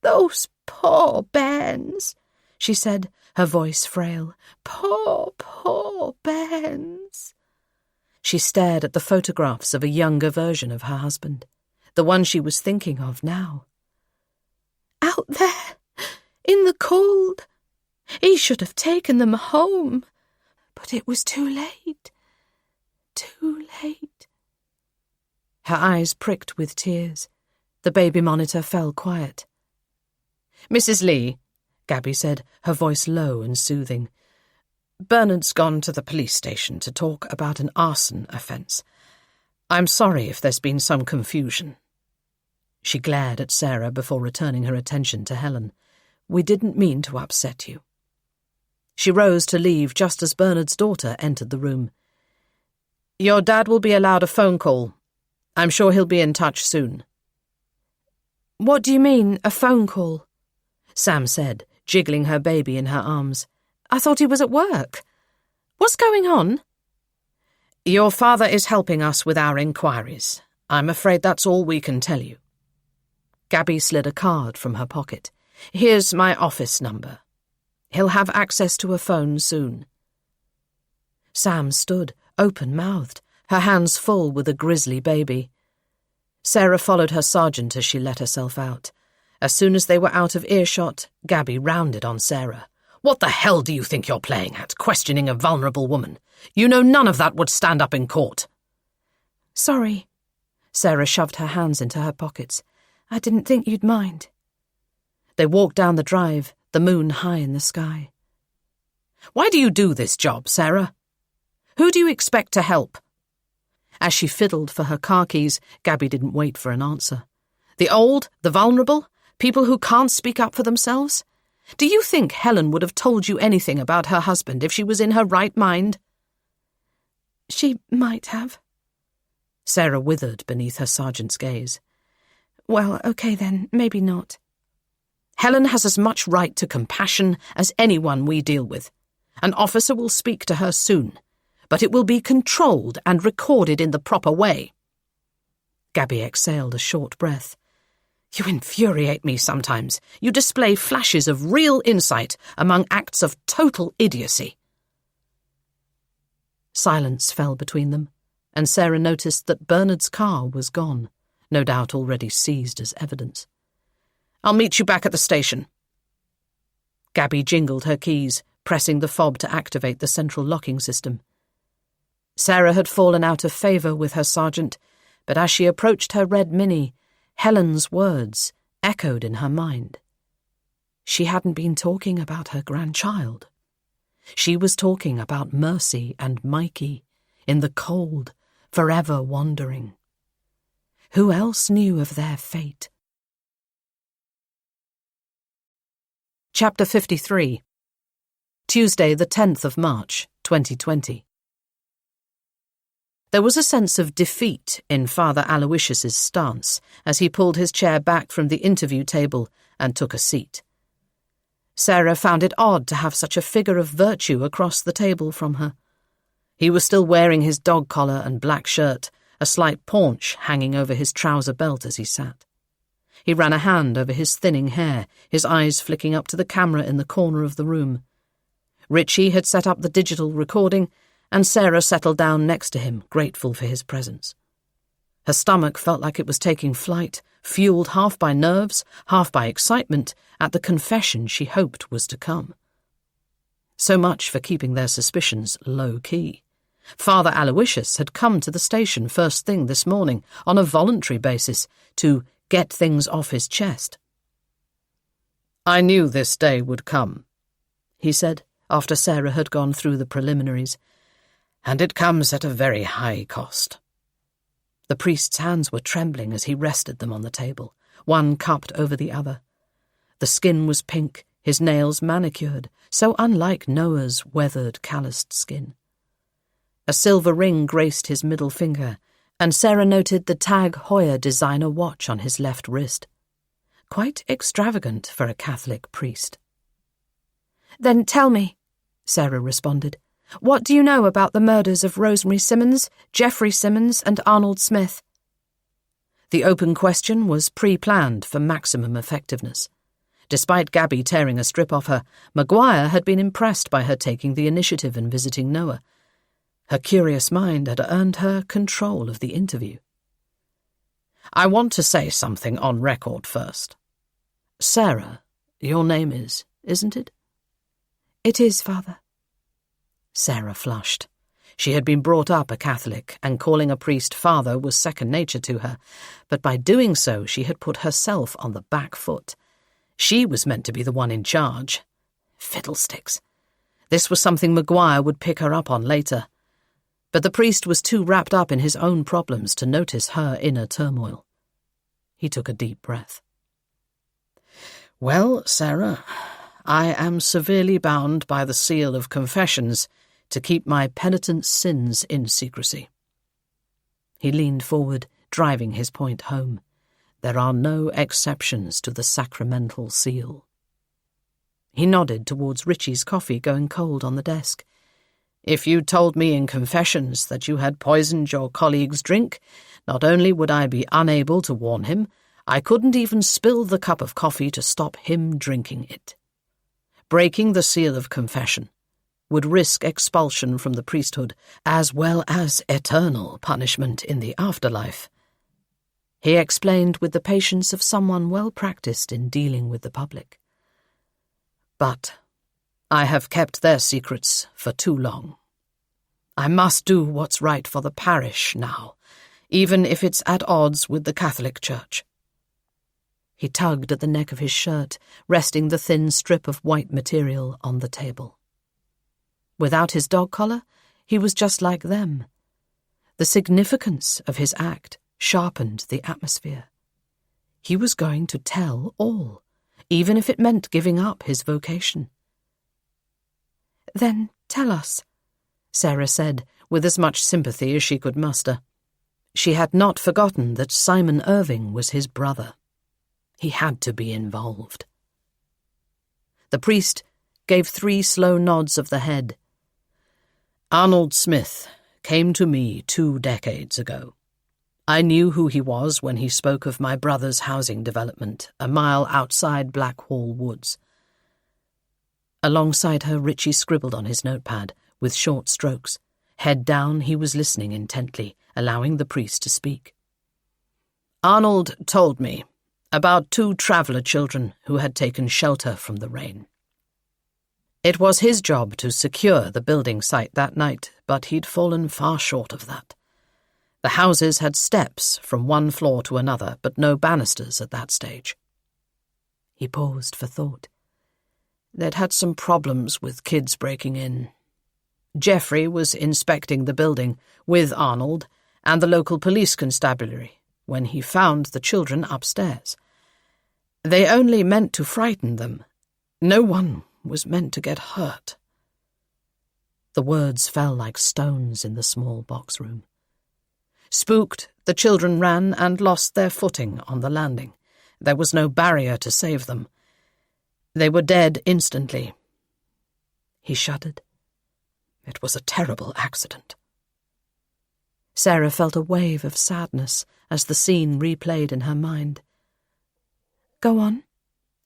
Those poor bairns, she said, her voice frail. Poor, poor bairns. She stared at the photographs of a younger version of her husband, the one she was thinking of now. Out there, in the cold. He should have taken them home, but it was too late. Too late. Her eyes pricked with tears. The baby monitor fell quiet. Mrs. Lee, Gabby said, her voice low and soothing. Bernard's gone to the police station to talk about an arson offence. I'm sorry if there's been some confusion. She glared at Sarah before returning her attention to Helen. We didn't mean to upset you. She rose to leave just as Bernard's daughter entered the room. Your dad will be allowed a phone call. I'm sure he'll be in touch soon. What do you mean, a phone call? Sam said, jiggling her baby in her arms. I thought he was at work. What's going on? Your father is helping us with our inquiries. I'm afraid that's all we can tell you. Gabby slid a card from her pocket. Here's my office number. He'll have access to a phone soon. Sam stood, open-mouthed, her hands full with a grisly baby. Sarah followed her sergeant as she let herself out. As soon as they were out of earshot, Gabby rounded on Sarah. "What the hell do you think you're playing at, questioning a vulnerable woman? You know none of that would stand up in court." "Sorry." Sarah shoved her hands into her pockets. "I didn't think you'd mind." They walked down the drive, the moon high in the sky. "Why do you do this job, Sarah? Who do you expect to help?" As she fiddled for her car keys, Gabby didn't wait for an answer. "The old, the vulnerable, people who can't speak up for themselves? Do you think Helen would have told you anything about her husband if she was in her right mind?" "She might have." Sarah withered beneath her sergeant's gaze. "Well, okay then, maybe not." "Helen has as much right to compassion as anyone we deal with. An officer will speak to her soon, but it will be controlled and recorded in the proper way." Gabby exhaled a short breath. "You infuriate me sometimes. You display flashes of real insight among acts of total idiocy." Silence fell between them, and Sarah noticed that Bernard's car was gone, no doubt already seized as evidence. "I'll meet you back at the station." Gabby jingled her keys, pressing the fob to activate the central locking system. Sarah had fallen out of favour with her sergeant, but as she approached her red Mini, Helen's words echoed in her mind. She hadn't been talking about her grandchild. She was talking about Mercy and Mikey, in the cold, forever wandering. Who else knew of their fate? Chapter 53. Tuesday, the 10th of March, 2020. There was a sense of defeat in Father Aloysius's stance as he pulled his chair back from the interview table and took a seat. Sarah found it odd to have such a figure of virtue across the table from her. He was still wearing his dog collar and black shirt, a slight paunch hanging over his trouser belt as he sat. He ran a hand over his thinning hair, his eyes flicking up to the camera in the corner of the room. Richie had set up the digital recording, and Sarah settled down next to him, grateful for his presence. Her stomach felt like it was taking flight, fueled half by nerves, half by excitement at the confession she hoped was to come. So much for keeping their suspicions low-key. Father Aloysius had come to the station first thing this morning on a voluntary basis to get things off his chest. "I knew this day would come," he said, after Sarah had gone through the preliminaries, "and it comes at a very high cost." The priest's hands were trembling as he rested them on the table, one cupped over the other. The skin was pink, his nails manicured, so unlike Noah's weathered, calloused skin. A silver ring graced his middle finger, and Sarah noted the Tag Heuer designer watch on his left wrist. Quite extravagant for a Catholic priest. "Then tell me," Sarah responded, "what do you know about the murders of Rosemary Simmons, Jeffrey Simmons, and Arnold Smith?" The open question was pre-planned for maximum effectiveness. Despite Gabby tearing a strip off her, Maguire had been impressed by her taking the initiative and visiting Noah. Her curious mind had earned her control of the interview. "I want to say something on record first. Sarah, your name is, isn't it?" "It is, Father." Sarah flushed. She had been brought up a Catholic, and calling a priest father was second nature to her, but by doing so she had put herself on the back foot. She was meant to be the one in charge. Fiddlesticks. This was something Maguire would pick her up on later. But the priest was too wrapped up in his own problems to notice her inner turmoil. He took a deep breath. "Well, Sarah, I am severely bound by the seal of confessions to keep my penitent's sins in secrecy." He leaned forward, driving his point home. There are no exceptions to the sacramental seal. He nodded towards Richie's coffee going cold on the desk. "If you told me in confessions that you had poisoned your colleague's drink, not only would I be unable to warn him, I couldn't even spill the cup of coffee to stop him drinking it. Breaking the seal of confession would risk expulsion from the priesthood, as well as eternal punishment in the afterlife." He explained with the patience of someone well practiced in dealing with the public. But I have kept their secrets for too long. I must do what's right for the parish now, even if it's at odds with the Catholic Church. He tugged at the neck of his shirt, resting the thin strip of white material on the table. Without his dog collar, he was just like them. The significance of his act sharpened the atmosphere. He was going to tell all, even if it meant giving up his vocation. "Then tell us," Sarah said, with as much sympathy as she could muster. She had not forgotten that Simon Irving was his brother. He had to be involved. The priest gave 3 slow nods of the head. Arnold Smith came to me 2 decades ago. I knew who he was when he spoke of my brother's housing development, a mile outside Blackhall Woods. Alongside her, Richie scribbled on his notepad, with short strokes. Head down, he was listening intently, allowing the priest to speak. Arnold told me about 2 traveller children who had taken shelter from the rain. It was his job to secure the building site that night, but he'd fallen far short of that. The houses had steps from one floor to another, but no banisters at that stage. He paused for thought. They'd had some problems with kids breaking in. Geoffrey was inspecting the building with Arnold and the local police constabulary when he found the children upstairs. They only meant to frighten them. No one was meant to get hurt. The words fell like stones in the small box room. Spooked, the children ran and lost their footing on the landing. There was no barrier to save them. They were dead instantly. He shuddered. It was a terrible accident. Sarah felt a wave of sadness as the scene replayed in her mind. "Go on,"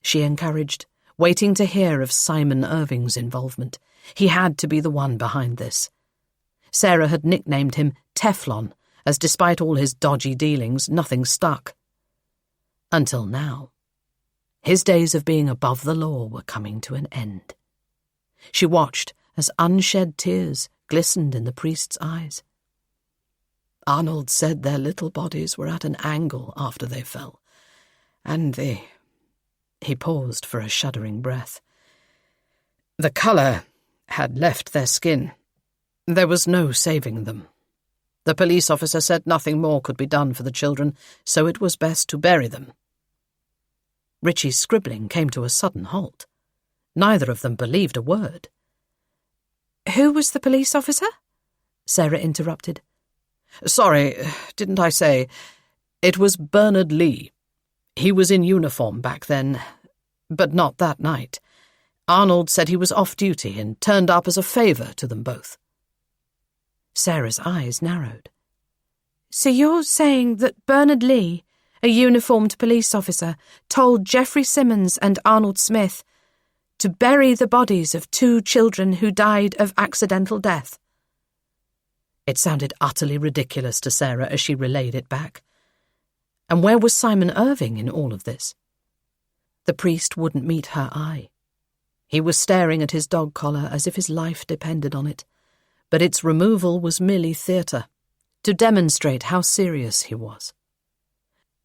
she encouraged, waiting to hear of Simon Irving's involvement. He had to be the one behind this. Sarah had nicknamed him Teflon, as despite all his dodgy dealings, nothing stuck. Until now. His days of being above the law were coming to an end. She watched as unshed tears glistened in the priest's eyes. Arnold said their little bodies were at an angle after they fell, and He paused for a shuddering breath. The colour had left their skin. There was no saving them. The police officer said nothing more could be done for the children, so it was best to bury them. Richie's scribbling came to a sudden halt. Neither of them believed a word. "Who was the police officer?" Sarah interrupted. Sorry, didn't I say? It was Bernard Lee. He was in uniform back then, but not that night. Arnold said he was off duty and turned up as a favour to them both. Sarah's eyes narrowed. "So you're saying that Bernard Lee, a uniformed police officer, told Geoffrey Simmons and Arnold Smith to bury the bodies of 2 children who died of accidental death?" It sounded utterly ridiculous to Sarah as she relayed it back. And where was Simon Irving in all of this? The priest wouldn't meet her eye. He was staring at his dog collar as if his life depended on it, but its removal was merely theatre, to demonstrate how serious he was.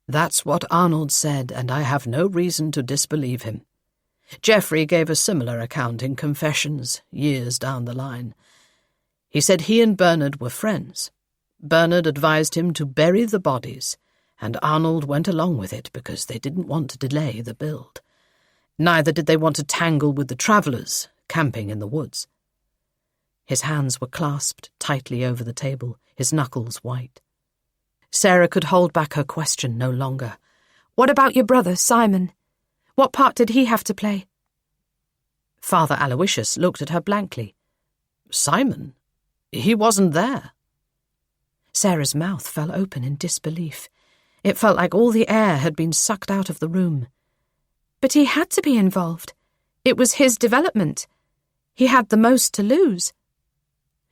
That's what Arnold said, and I have no reason to disbelieve him. Geoffrey gave a similar account in Confessions years down the line. He said he and Bernard were friends. Bernard advised him to bury the bodies, and Arnold went along with it because they didn't want to delay the build. Neither did they want to tangle with the travellers camping in the woods. His hands were clasped tightly over the table, his knuckles white. Sarah could hold back her question no longer. "What about your brother, Simon? What part did he have to play?" Father Aloysius looked at her blankly. Simon? He wasn't there. Sarah's mouth fell open in disbelief. It felt like all the air had been sucked out of the room. "But he had to be involved. It was his development. He had the most to lose."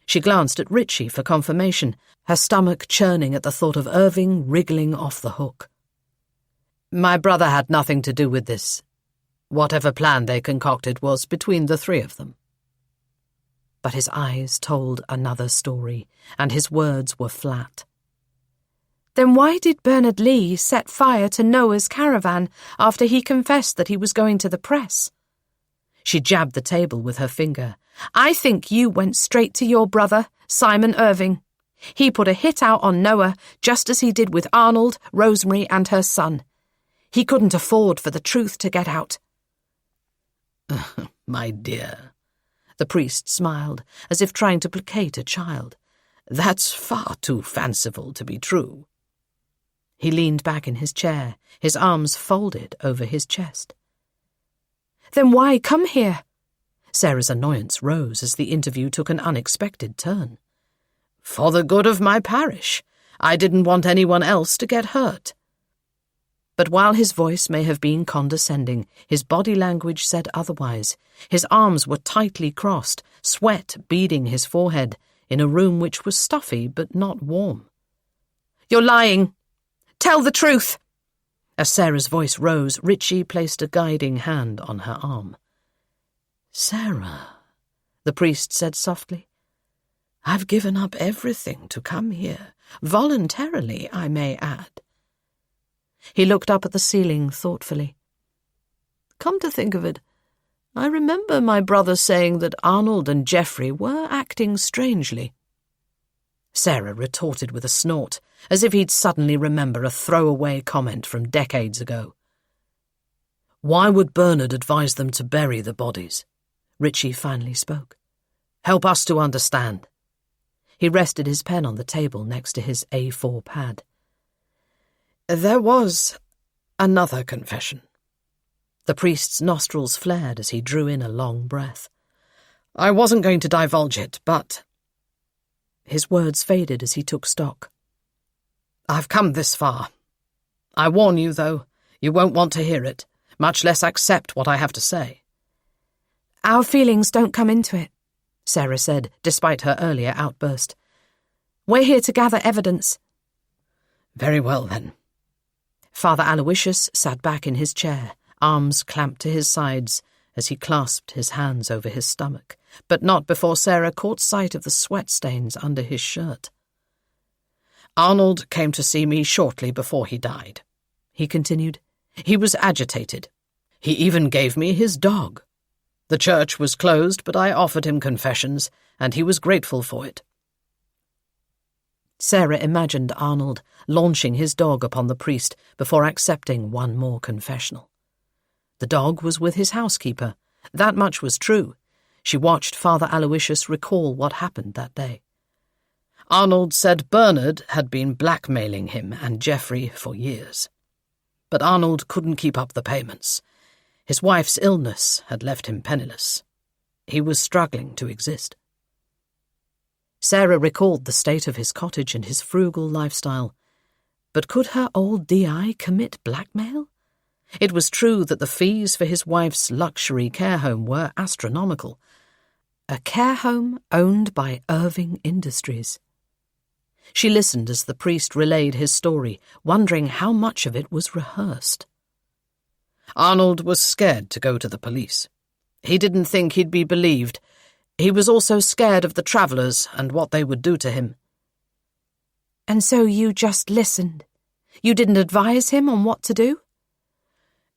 She glanced at Richie for confirmation, her stomach churning at the thought of Irving wriggling off the hook. My brother had nothing to do with this. Whatever plan they concocted was between the three of them. But his eyes told another story, and his words were flat. Then why did Bernard Lee set fire to Noah's caravan after he confessed that he was going to the press? She jabbed the table with her finger. I think you went straight to your brother, Simon Irving. He put a hit out on Noah, just as he did with Arnold, Rosemary, and her son. He couldn't afford for the truth to get out. My dear, the priest smiled, as if trying to placate a child. That's far too fanciful to be true. He leaned back in his chair, his arms folded over his chest. Then why come here? Sarah's annoyance rose as the interview took an unexpected turn. For the good of my parish. I didn't want anyone else to get hurt. But while his voice may have been condescending, his body language said otherwise. His arms were tightly crossed, sweat beading his forehead, in a room which was stuffy but not warm. You're lying. Tell the truth. As Sarah's voice rose, Richie placed a guiding hand on her arm. Sarah, the priest said softly, I've given up everything to come here, voluntarily, I may add. He looked up at the ceiling thoughtfully. Come to think of it, I remember my brother saying that Arnold and Geoffrey were acting strangely. Sarah retorted with a snort, as if he'd suddenly remember a throwaway comment from decades ago. Why would Bernard advise them to bury the bodies? Richie finally spoke. Help us to understand. He rested his pen on the table next to his A4 pad. There was another confession. The priest's nostrils flared as he drew in a long breath. I wasn't going to divulge it, but... His words faded as he took stock. I've come this far. I warn you, though, you won't want to hear it, much less accept what I have to say. Our feelings don't come into it, Sarah said, despite her earlier outburst. We're here to gather evidence. Very well, then. Father Aloysius sat back in his chair, arms clamped to his sides, as he clasped his hands over his stomach, but not before Sarah caught sight of the sweat stains under his shirt. Arnold came to see me shortly before he died, he continued. He was agitated. He even gave me his dog. The church was closed, but I offered him confessions, and he was grateful for it. Sarah imagined Arnold launching his dog upon the priest before accepting one more confessional. The dog was with his housekeeper. That much was true. She watched Father Aloysius recall what happened that day. Arnold said Bernard had been blackmailing him and Geoffrey for years. But Arnold couldn't keep up the payments. His wife's illness had left him penniless. He was struggling to exist. Sarah recalled the state of his cottage and his frugal lifestyle. But could her old DI commit blackmail? It was true that the fees for his wife's luxury care home were astronomical. A care home owned by Irving Industries. She listened as the priest relayed his story, wondering how much of it was rehearsed. Arnold was scared to go to the police. He didn't think he'd be believed. He was also scared of the travellers and what they would do to him. And so you just listened? You didn't advise him on what to do?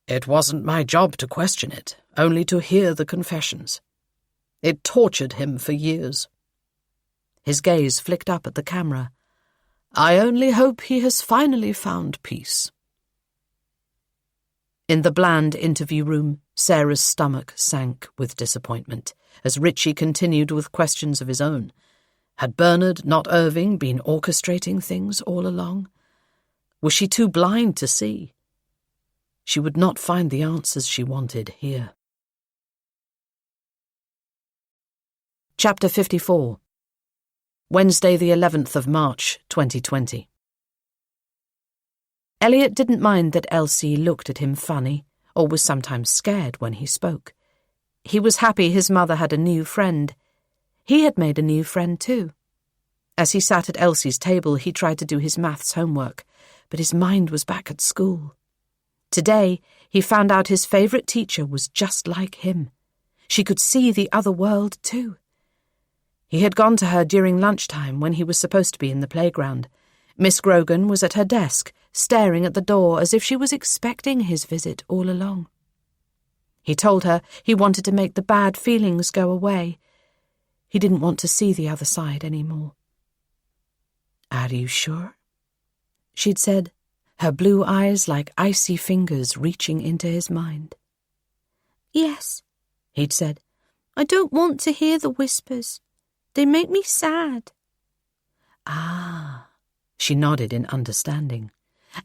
It wasn't my job to question it, only to hear the confessions. It tortured him for years. His gaze flicked up at the camera. I only hope he has finally found peace. In the bland interview room, Sarah's stomach sank with disappointment as Richie continued with questions of his own. Had Bernard, not Irving, been orchestrating things all along? Was she too blind to see? She would not find the answers she wanted here. Chapter 54. Wednesday the 11th of March, 2020. Elliot didn't mind that Elsie looked at him funny, or was sometimes scared when he spoke. He was happy his mother had a new friend. He had made a new friend too. As he sat at Elsie's table, he tried to do his maths homework, but his mind was back at school. Today, he found out his favourite teacher was just like him. She could see the other world, too. He had gone to her during lunchtime when he was supposed to be in the playground. Miss Grogan was at her desk, staring at the door as if she was expecting his visit all along. He told her he wanted to make the bad feelings go away. He didn't want to see the other side any more. "Are you sure?" she'd said, her blue eyes like icy fingers reaching into his mind. "Yes," he'd said. "I don't want to hear the whispers. They make me sad." "Ah," she nodded in understanding.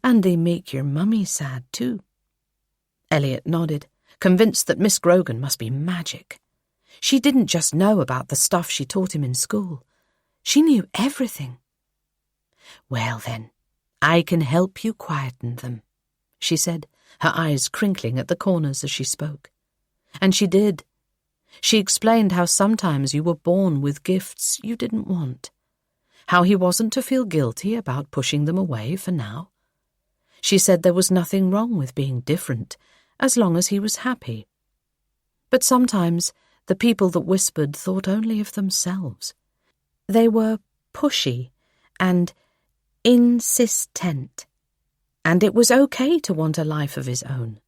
"And they make your mummy sad, too." Elliot nodded, convinced that Miss Grogan must be magic. She didn't just know about the stuff she taught him in school. She knew everything. "Well, then, I can help you quieten them," she said, her eyes crinkling at the corners as she spoke. And she did. She explained how sometimes you were born with gifts you didn't want, how he wasn't to feel guilty about pushing them away for now. She said there was nothing wrong with being different, as long as he was happy. But sometimes the people that whispered thought only of themselves. They were pushy and insistent, and it was okay to want a life of his own.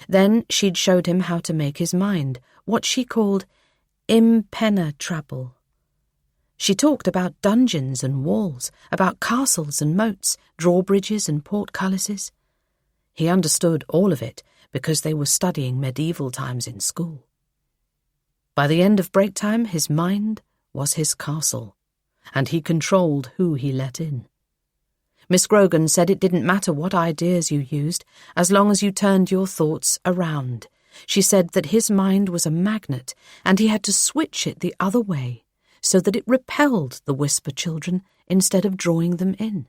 Then she'd showed him how to make his mind what she called impenetrable. She talked about dungeons and walls, about castles and moats, drawbridges and portcullises. He understood all of it because they were studying medieval times in school. By the end of break time, his mind was his castle, and he controlled who he let in. Miss Grogan said it didn't matter what ideas you used, as long as you turned your thoughts around. She said that his mind was a magnet, and he had to switch it the other way, so that it repelled the whisper children instead of drawing them in.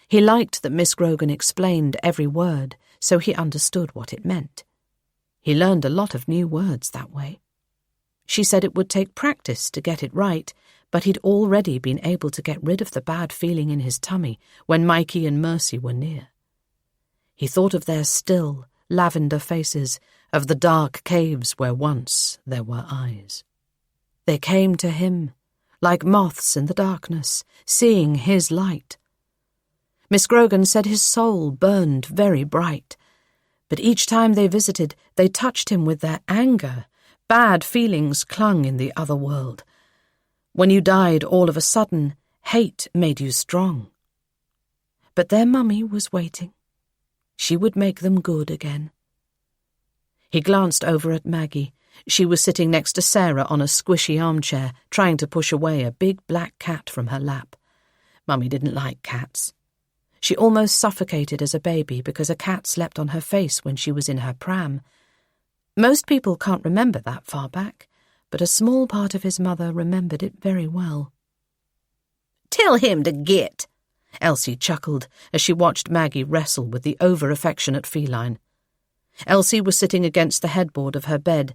He liked that Miss Grogan explained every word, so he understood what it meant. He learned a lot of new words that way. She said it would take practice to get it right, but he'd already been able to get rid of the bad feeling in his tummy when Mikey and Mercy were near. He thought of their still, lavender faces, of the dark caves where once there were eyes. They came to him, like moths in the darkness, seeing his light. Miss Grogan said his soul burned very bright, but each time they visited, they touched him with their anger. Bad feelings clung in the other world. When you died all of a sudden, hate made you strong. But their mummy was waiting. She would make them good again. He glanced over at Maggie. She was sitting next to Sarah on a squishy armchair, trying to push away a big black cat from her lap. Mummy didn't like cats. She almost suffocated as a baby because a cat slept on her face when she was in her pram. Most people can't remember that far back, but a small part of his mother remembered it very well. "Tell him to git," Elsie chuckled as she watched Maggie wrestle with the over-affectionate feline. Elsie was sitting against the headboard of her bed.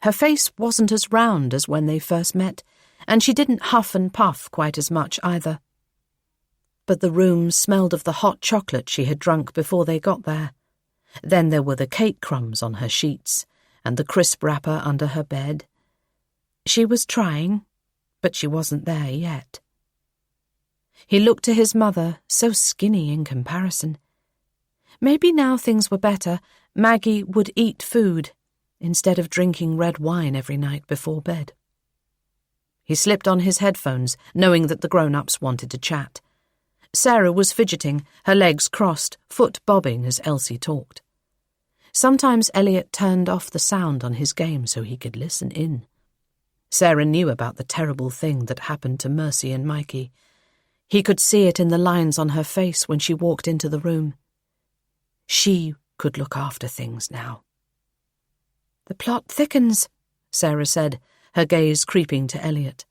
Her face wasn't as round as when they first met, and she didn't huff and puff quite as much either. But the room smelled of the hot chocolate she had drunk before they got there. Then there were the cake crumbs on her sheets, and the crisp wrapper under her bed. She was trying, but she wasn't there yet. He looked to his mother, so skinny in comparison. Maybe now things were better, Maggie would eat food, instead of drinking red wine every night before bed. He slipped on his headphones, knowing that the grown-ups wanted to chat. Sarah was fidgeting, her legs crossed, foot bobbing as Elsie talked. Sometimes Elliot turned off the sound on his game so he could listen in. Sarah knew about the terrible thing that happened to Mercy and Mikey. He could see it in the lines on her face when she walked into the room. She could look after things now. "The plot thickens," Sarah said, her gaze creeping to Elliot.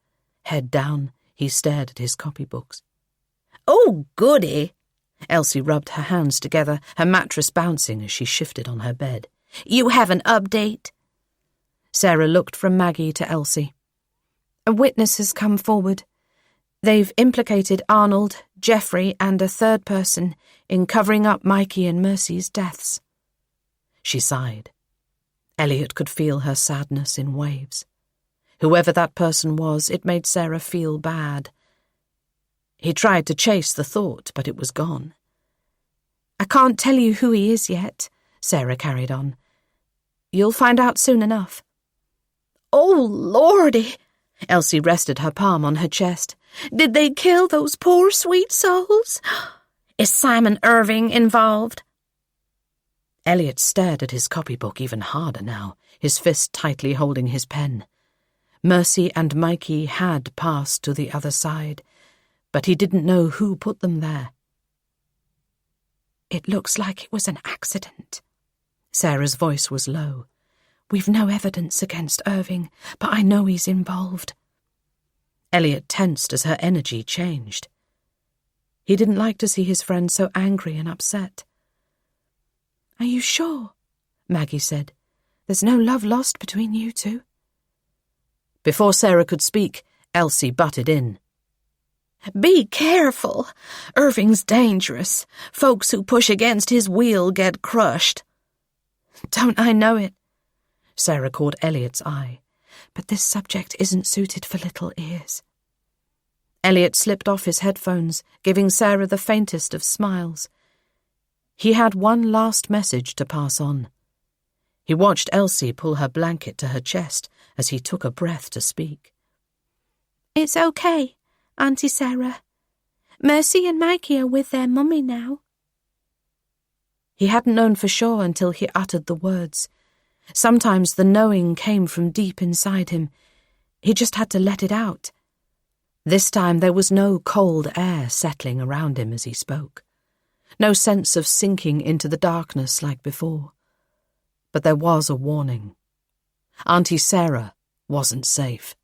Head down, he stared at his copybooks. "Oh, goody!" Elsie rubbed her hands together, her mattress bouncing as she shifted on her bed. "You have an update?" Sarah looked from Maggie to Elsie. "A witness has come forward. They've implicated Arnold, Jeffrey and a third person in covering up Mikey and Mercy's deaths. She sighed. Elliot could feel her sadness in waves. Whoever that person was, it made Sarah feel bad. He tried to chase the thought, but it was gone. I can't tell you who he is yet, Sarah carried on. You'll find out soon enough. Oh, Lordy! Elsie rested her palm on her chest. Did they kill those poor sweet souls? Is Simon Irving involved? Elliot stared at his copybook even harder now, his fist tightly holding his pen. Mercy and Mikey had passed to the other side, but he didn't know who put them there. It looks like it was an accident. Sarah's voice was low. We've no evidence against Irving, but I know he's involved. Elliot tensed as her energy changed. He didn't like to see his friend so angry and upset. Are you sure? Maggie said. There's no love lost between you two. Before Sarah could speak, Elsie butted in. Be careful. Irving's dangerous. Folks who push against his wheel get crushed. Don't I know it? Sarah caught Elliot's eye. But this subject isn't suited for little ears. Elliot slipped off his headphones, giving Sarah the faintest of smiles. He had one last message to pass on. He watched Elsie pull her blanket to her chest as he took a breath to speak. It's okay, Auntie Sarah. Mercy and Mikey are with their mummy now. He hadn't known for sure until he uttered the words. Sometimes the knowing came from deep inside him. He just had to let it out. This time there was no cold air settling around him as he spoke. No sense of sinking into the darkness like before. But there was a warning. Auntie Sarah wasn't safe.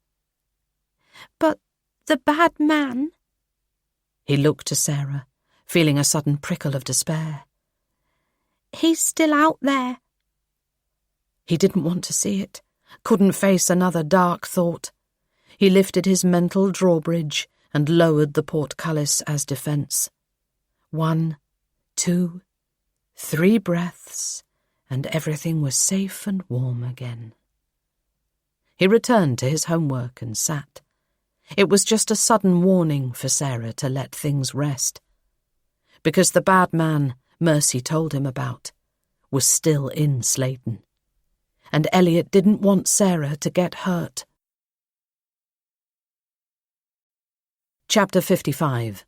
But the bad man? He looked to Sarah, feeling a sudden prickle of despair. He's still out there. He didn't want to see it, couldn't face another dark thought. He lifted his mental drawbridge and lowered the portcullis as defence. 1, 2, 3 breaths, and everything was safe and warm again. He returned to his homework and sat. It was just a sudden warning for Sarah to let things rest. Because the bad man Mercy told him about was still in Slayton. And Elliot didn't want Sarah to get hurt. Chapter 55.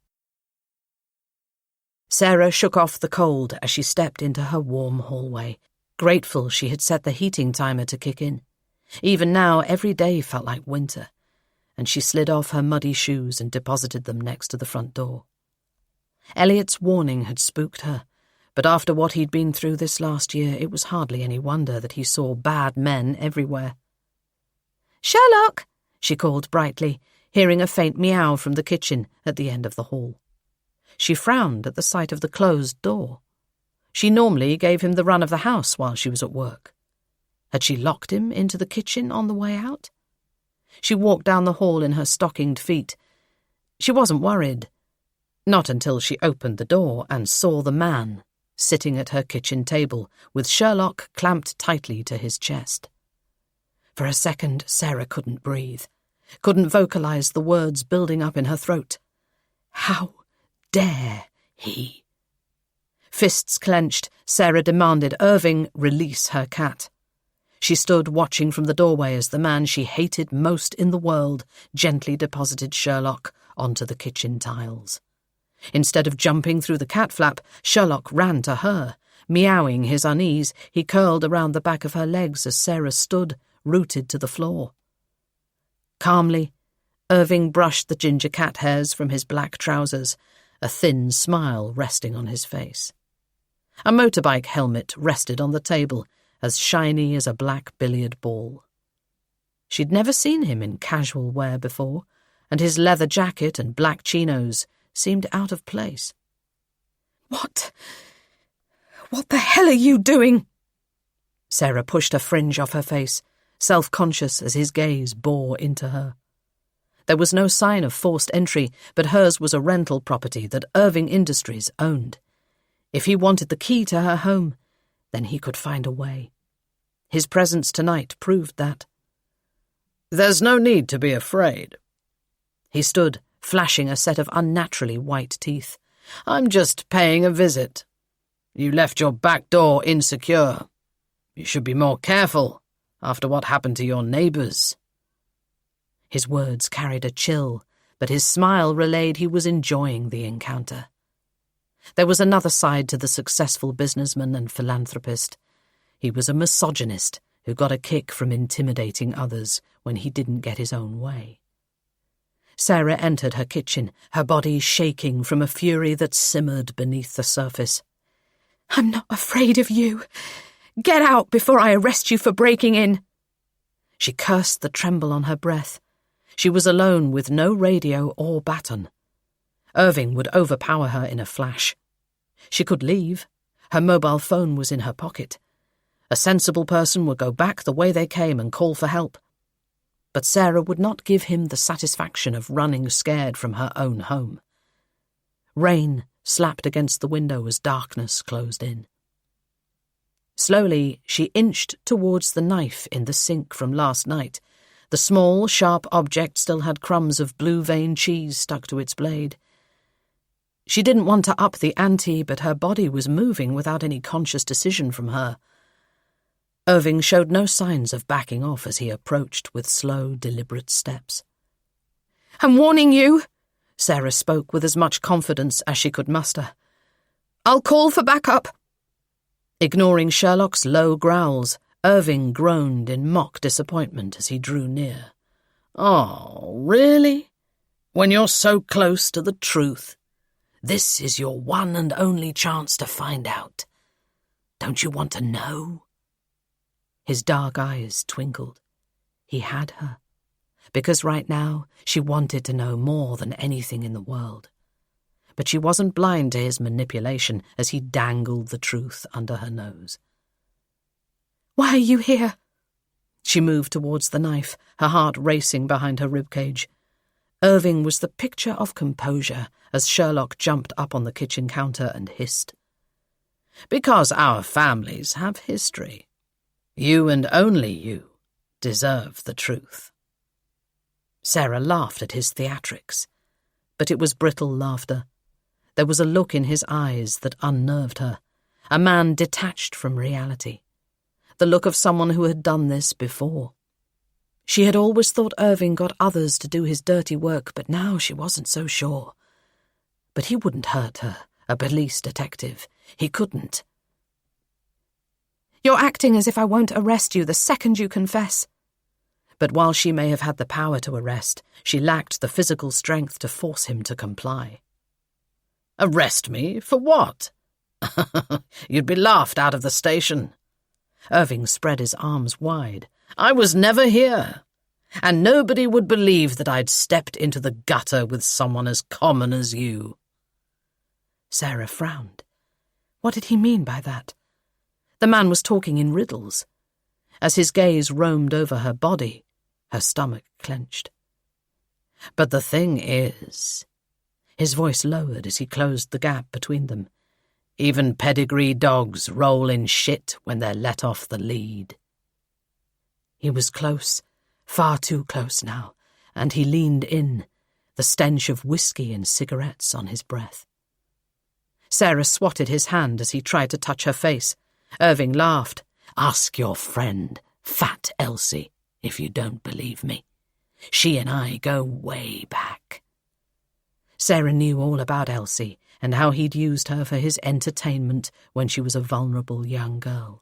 Sarah shook off the cold as she stepped into her warm hallway, grateful she had set the heating timer to kick in. Even now, every day felt like winter, and she slid off her muddy shoes and deposited them next to the front door. Elliot's warning had spooked her, but after what he'd been through this last year, it was hardly any wonder that he saw bad men everywhere. Sherlock, she called brightly, hearing a faint meow from the kitchen at the end of the hall. She frowned at the sight of the closed door. She normally gave him the run of the house while she was at work. Had she locked him into the kitchen on the way out? She walked down the hall in her stockinged feet. She wasn't worried. Not until she opened the door and saw the man sitting at her kitchen table with Sherlock clamped tightly to his chest. For a second, Sarah couldn't breathe, couldn't vocalize the words building up in her throat. How dare he? Fists clenched, Sarah demanded Irving release her cat. She stood watching from the doorway as the man she hated most in the world gently deposited Sherlock onto the kitchen tiles. Instead of jumping through the cat flap, Sherlock ran to her. Meowing his unease, he curled around the back of her legs as Sarah stood, rooted to the floor. Calmly, Irving brushed the ginger cat hairs from his black trousers, a thin smile resting on his face. A motorbike helmet rested on the table, as shiny as a black billiard ball. She'd never seen him in casual wear before, and his leather jacket and black chinos seemed out of place. What the hell are you doing? Sarah pushed a fringe off her face, self-conscious as his gaze bore into her. There was no sign of forced entry, but hers was a rental property that Irving Industries owned. If he wanted the key to her home, then he could find a way. His presence tonight proved that. "There's no need to be afraid." He stood, flashing a set of unnaturally white teeth. "I'm just paying a visit. You left your back door insecure. You should be more careful after what happened to your neighbours." His words carried a chill, but his smile relayed he was enjoying the encounter. There was another side to the successful businessman and philanthropist. He was a misogynist who got a kick from intimidating others when he didn't get his own way. Sarah entered her kitchen, her body shaking from a fury that simmered beneath the surface. "I'm not afraid of you. Get out before I arrest you for breaking in." She cursed the tremble on her breath. She was alone with no radio or baton. Irving would overpower her in a flash. She could leave. Her mobile phone was in her pocket. A sensible person would go back the way they came and call for help. But Sarah would not give him the satisfaction of running scared from her own home. Rain slapped against the window as darkness closed in. Slowly, she inched towards the knife in the sink from last night. The small, sharp object still had crumbs of blue-veined cheese stuck to its blade. She didn't want to up the ante, but her body was moving without any conscious decision from her. Irving showed no signs of backing off as he approached with slow, deliberate steps. "I'm warning you," Sarah spoke with as much confidence as she could muster. "I'll call for backup." Ignoring Sherlock's low growls, Irving groaned in mock disappointment as he drew near. "Oh, really? When you're so close to the truth? This is your one and only chance to find out. Don't you want to know?" His dark eyes twinkled. He had her, because right now she wanted to know more than anything in the world. But she wasn't blind to his manipulation as he dangled the truth under her nose. "Why are you here?" She moved towards the knife, her heart racing behind her ribcage. Irving was the picture of composure as Sherlock jumped up on the kitchen counter and hissed. "Because our families have history. You and only you deserve the truth." Sarah laughed at his theatrics, but it was brittle laughter. There was a look in his eyes that unnerved her, a man detached from reality, the look of someone who had done this before. She had always thought Irving got others to do his dirty work, but now she wasn't so sure. But he wouldn't hurt her, a police detective. He couldn't. "You're acting as if I won't arrest you the second you confess." But while she may have had the power to arrest, she lacked the physical strength to force him to comply. "Arrest me? For what?" "You'd be laughed out of the station." Irving spread his arms wide. "I was never here, and nobody would believe that I'd stepped into the gutter with someone as common as you." Sarah frowned. What did he mean by that? The man was talking in riddles. As his gaze roamed over her body, her stomach clenched. "But the thing is," his voice lowered as he closed the gap between them, "even pedigree dogs roll in shit when they're let off the lead." He was close, far too close now, and he leaned in, the stench of whiskey and cigarettes on his breath. Sarah swatted his hand as he tried to touch her face. Irving laughed. "Ask your friend, Fat Elsie, if you don't believe me. She and I go way back." Sarah knew all about Elsie and how he'd used her for his entertainment when she was a vulnerable young girl.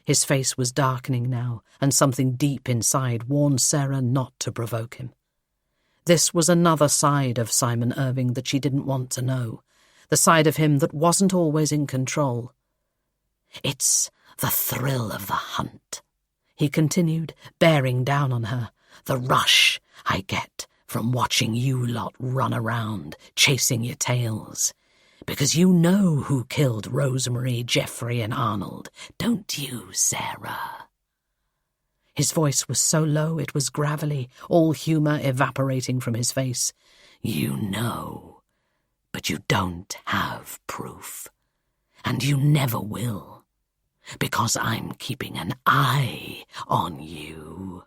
His face was darkening now, and something deep inside warned Sarah not to provoke him. This was another side of Simon Irving that she didn't want to know, the side of him that wasn't always in control. "It's the thrill of the hunt," he continued, bearing down on her. "The rush I get from watching you lot run around, chasing your tails. Because you know who killed Rosemary, Jeffrey, and Arnold, don't you, Sarah?" His voice was so low it was gravelly, all humour evaporating from his face. "You know, but you don't have proof. And you never will, because I'm keeping an eye on you."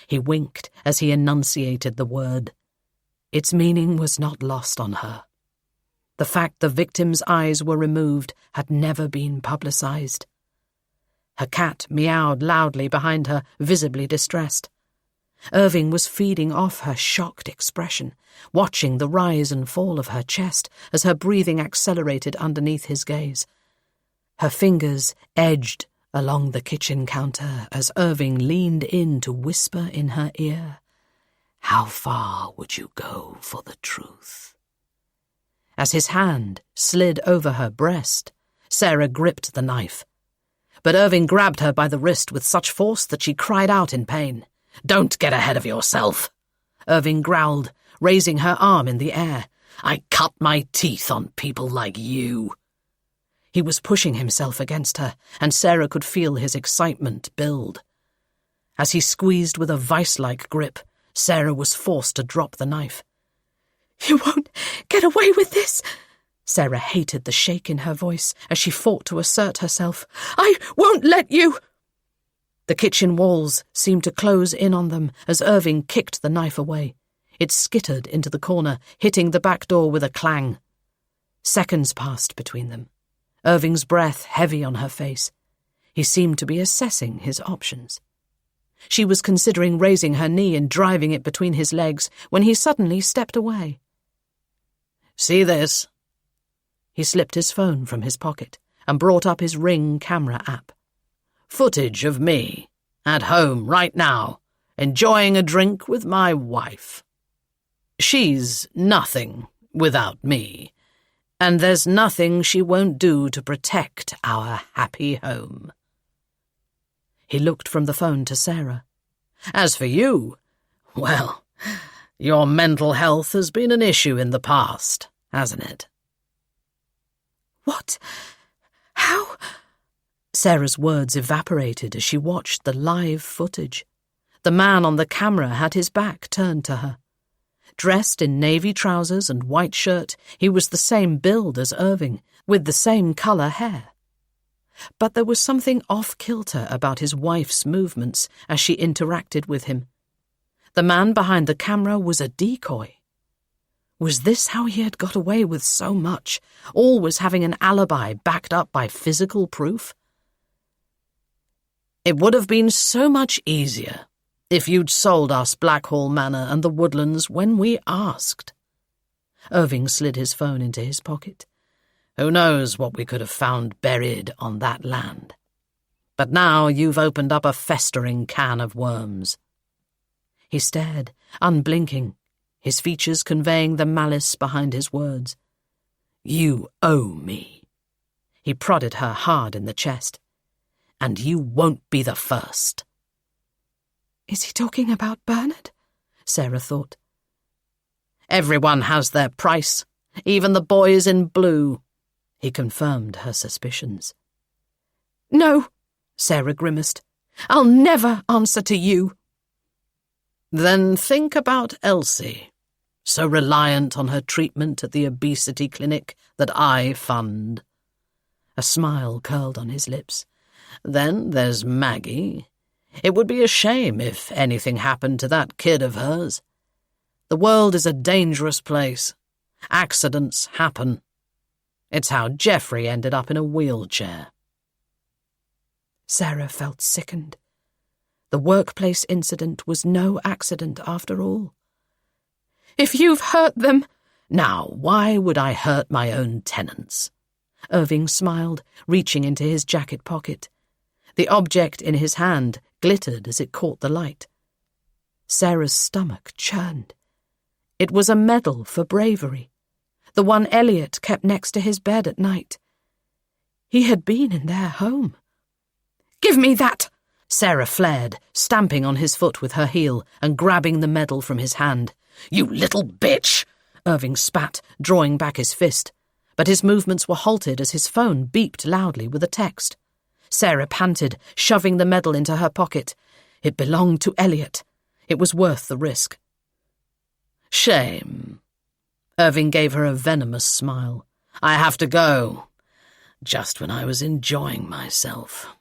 He winked as he enunciated the word. Its meaning was not lost on her. The fact the victim's eyes were removed had never been publicised. Her cat meowed loudly behind her, visibly distressed. Irving was feeding off her shocked expression, watching the rise and fall of her chest as her breathing accelerated underneath his gaze. Her fingers edged along the kitchen counter as Irving leaned in to whisper in her ear, "How far would you go for the truth?" As his hand slid over her breast, Sarah gripped the knife. But Irving grabbed her by the wrist with such force that she cried out in pain. "Don't get ahead of yourself," Irving growled, raising her arm in the air. "I cut my teeth on people like you." He was pushing himself against her, and Sarah could feel his excitement build. As he squeezed with a vice-like grip, Sarah was forced to drop the knife. "You won't get away with this!" Sarah hated the shake in her voice as she fought to assert herself. "I won't let you!" The kitchen walls seemed to close in on them as Irving kicked the knife away. It skittered into the corner, hitting the back door with a clang. Seconds passed between them, Irving's breath heavy on her face. He seemed to be assessing his options. She was considering raising her knee and driving it between his legs when he suddenly stepped away. "See this?" He slipped his phone from his pocket and brought up his Ring camera app. "Footage of me, at home right now, enjoying a drink with my wife. She's nothing without me, and there's nothing she won't do to protect our happy home." He looked from the phone to Sarah. "As for you, well, your mental health has been an issue in the past, hasn't it?" "What? How?" Sarah's words evaporated as she watched the live footage. The man on the camera had his back turned to her. Dressed in navy trousers and white shirt, he was the same build as Irving, with the same colour hair. But there was something off-kilter about his wife's movements as she interacted with him. The man behind the camera was a decoy. Was this how he had got away with so much, always having an alibi backed up by physical proof? "It would have been so much easier if you'd sold us Blackhall Manor and the Woodlands when we asked." Irving slid his phone into his pocket. "Who knows what we could have found buried on that land? But now you've opened up a festering can of worms." He stared, unblinking, his features conveying the malice behind his words. "You owe me." He prodded her hard in the chest. "And you won't be the first." Is he talking about Bernard? Sarah thought. "Everyone has their price, even the boys in blue," he confirmed her suspicions. "No," Sarah grimaced. "I'll never answer to you." "Then think about Elsie, so reliant on her treatment at the obesity clinic that I fund." A smile curled on his lips. "Then there's Maggie. It would be a shame if anything happened to that kid of hers. The world is a dangerous place. Accidents happen. It's how Jeffrey ended up in a wheelchair." Sarah felt sickened. The workplace incident was no accident after all. "If you've hurt them—" "Now, why would I hurt my own tenants?" Irving smiled, reaching into his jacket pocket. The object in his hand glittered as it caught the light. Sarah's stomach churned. It was a medal for bravery, the one Elliot kept next to his bed at night. He had been in their home. "Give me that!" Sarah flared, stamping on his foot with her heel and grabbing the medal from his hand. "You little bitch!" Irving spat, drawing back his fist. But his movements were halted as his phone beeped loudly with a text. Sarah panted, shoving the medal into her pocket. It belonged to Elliot. It was worth the risk. Shame. Irving gave her a venomous smile. I have to go. Just when I was enjoying myself.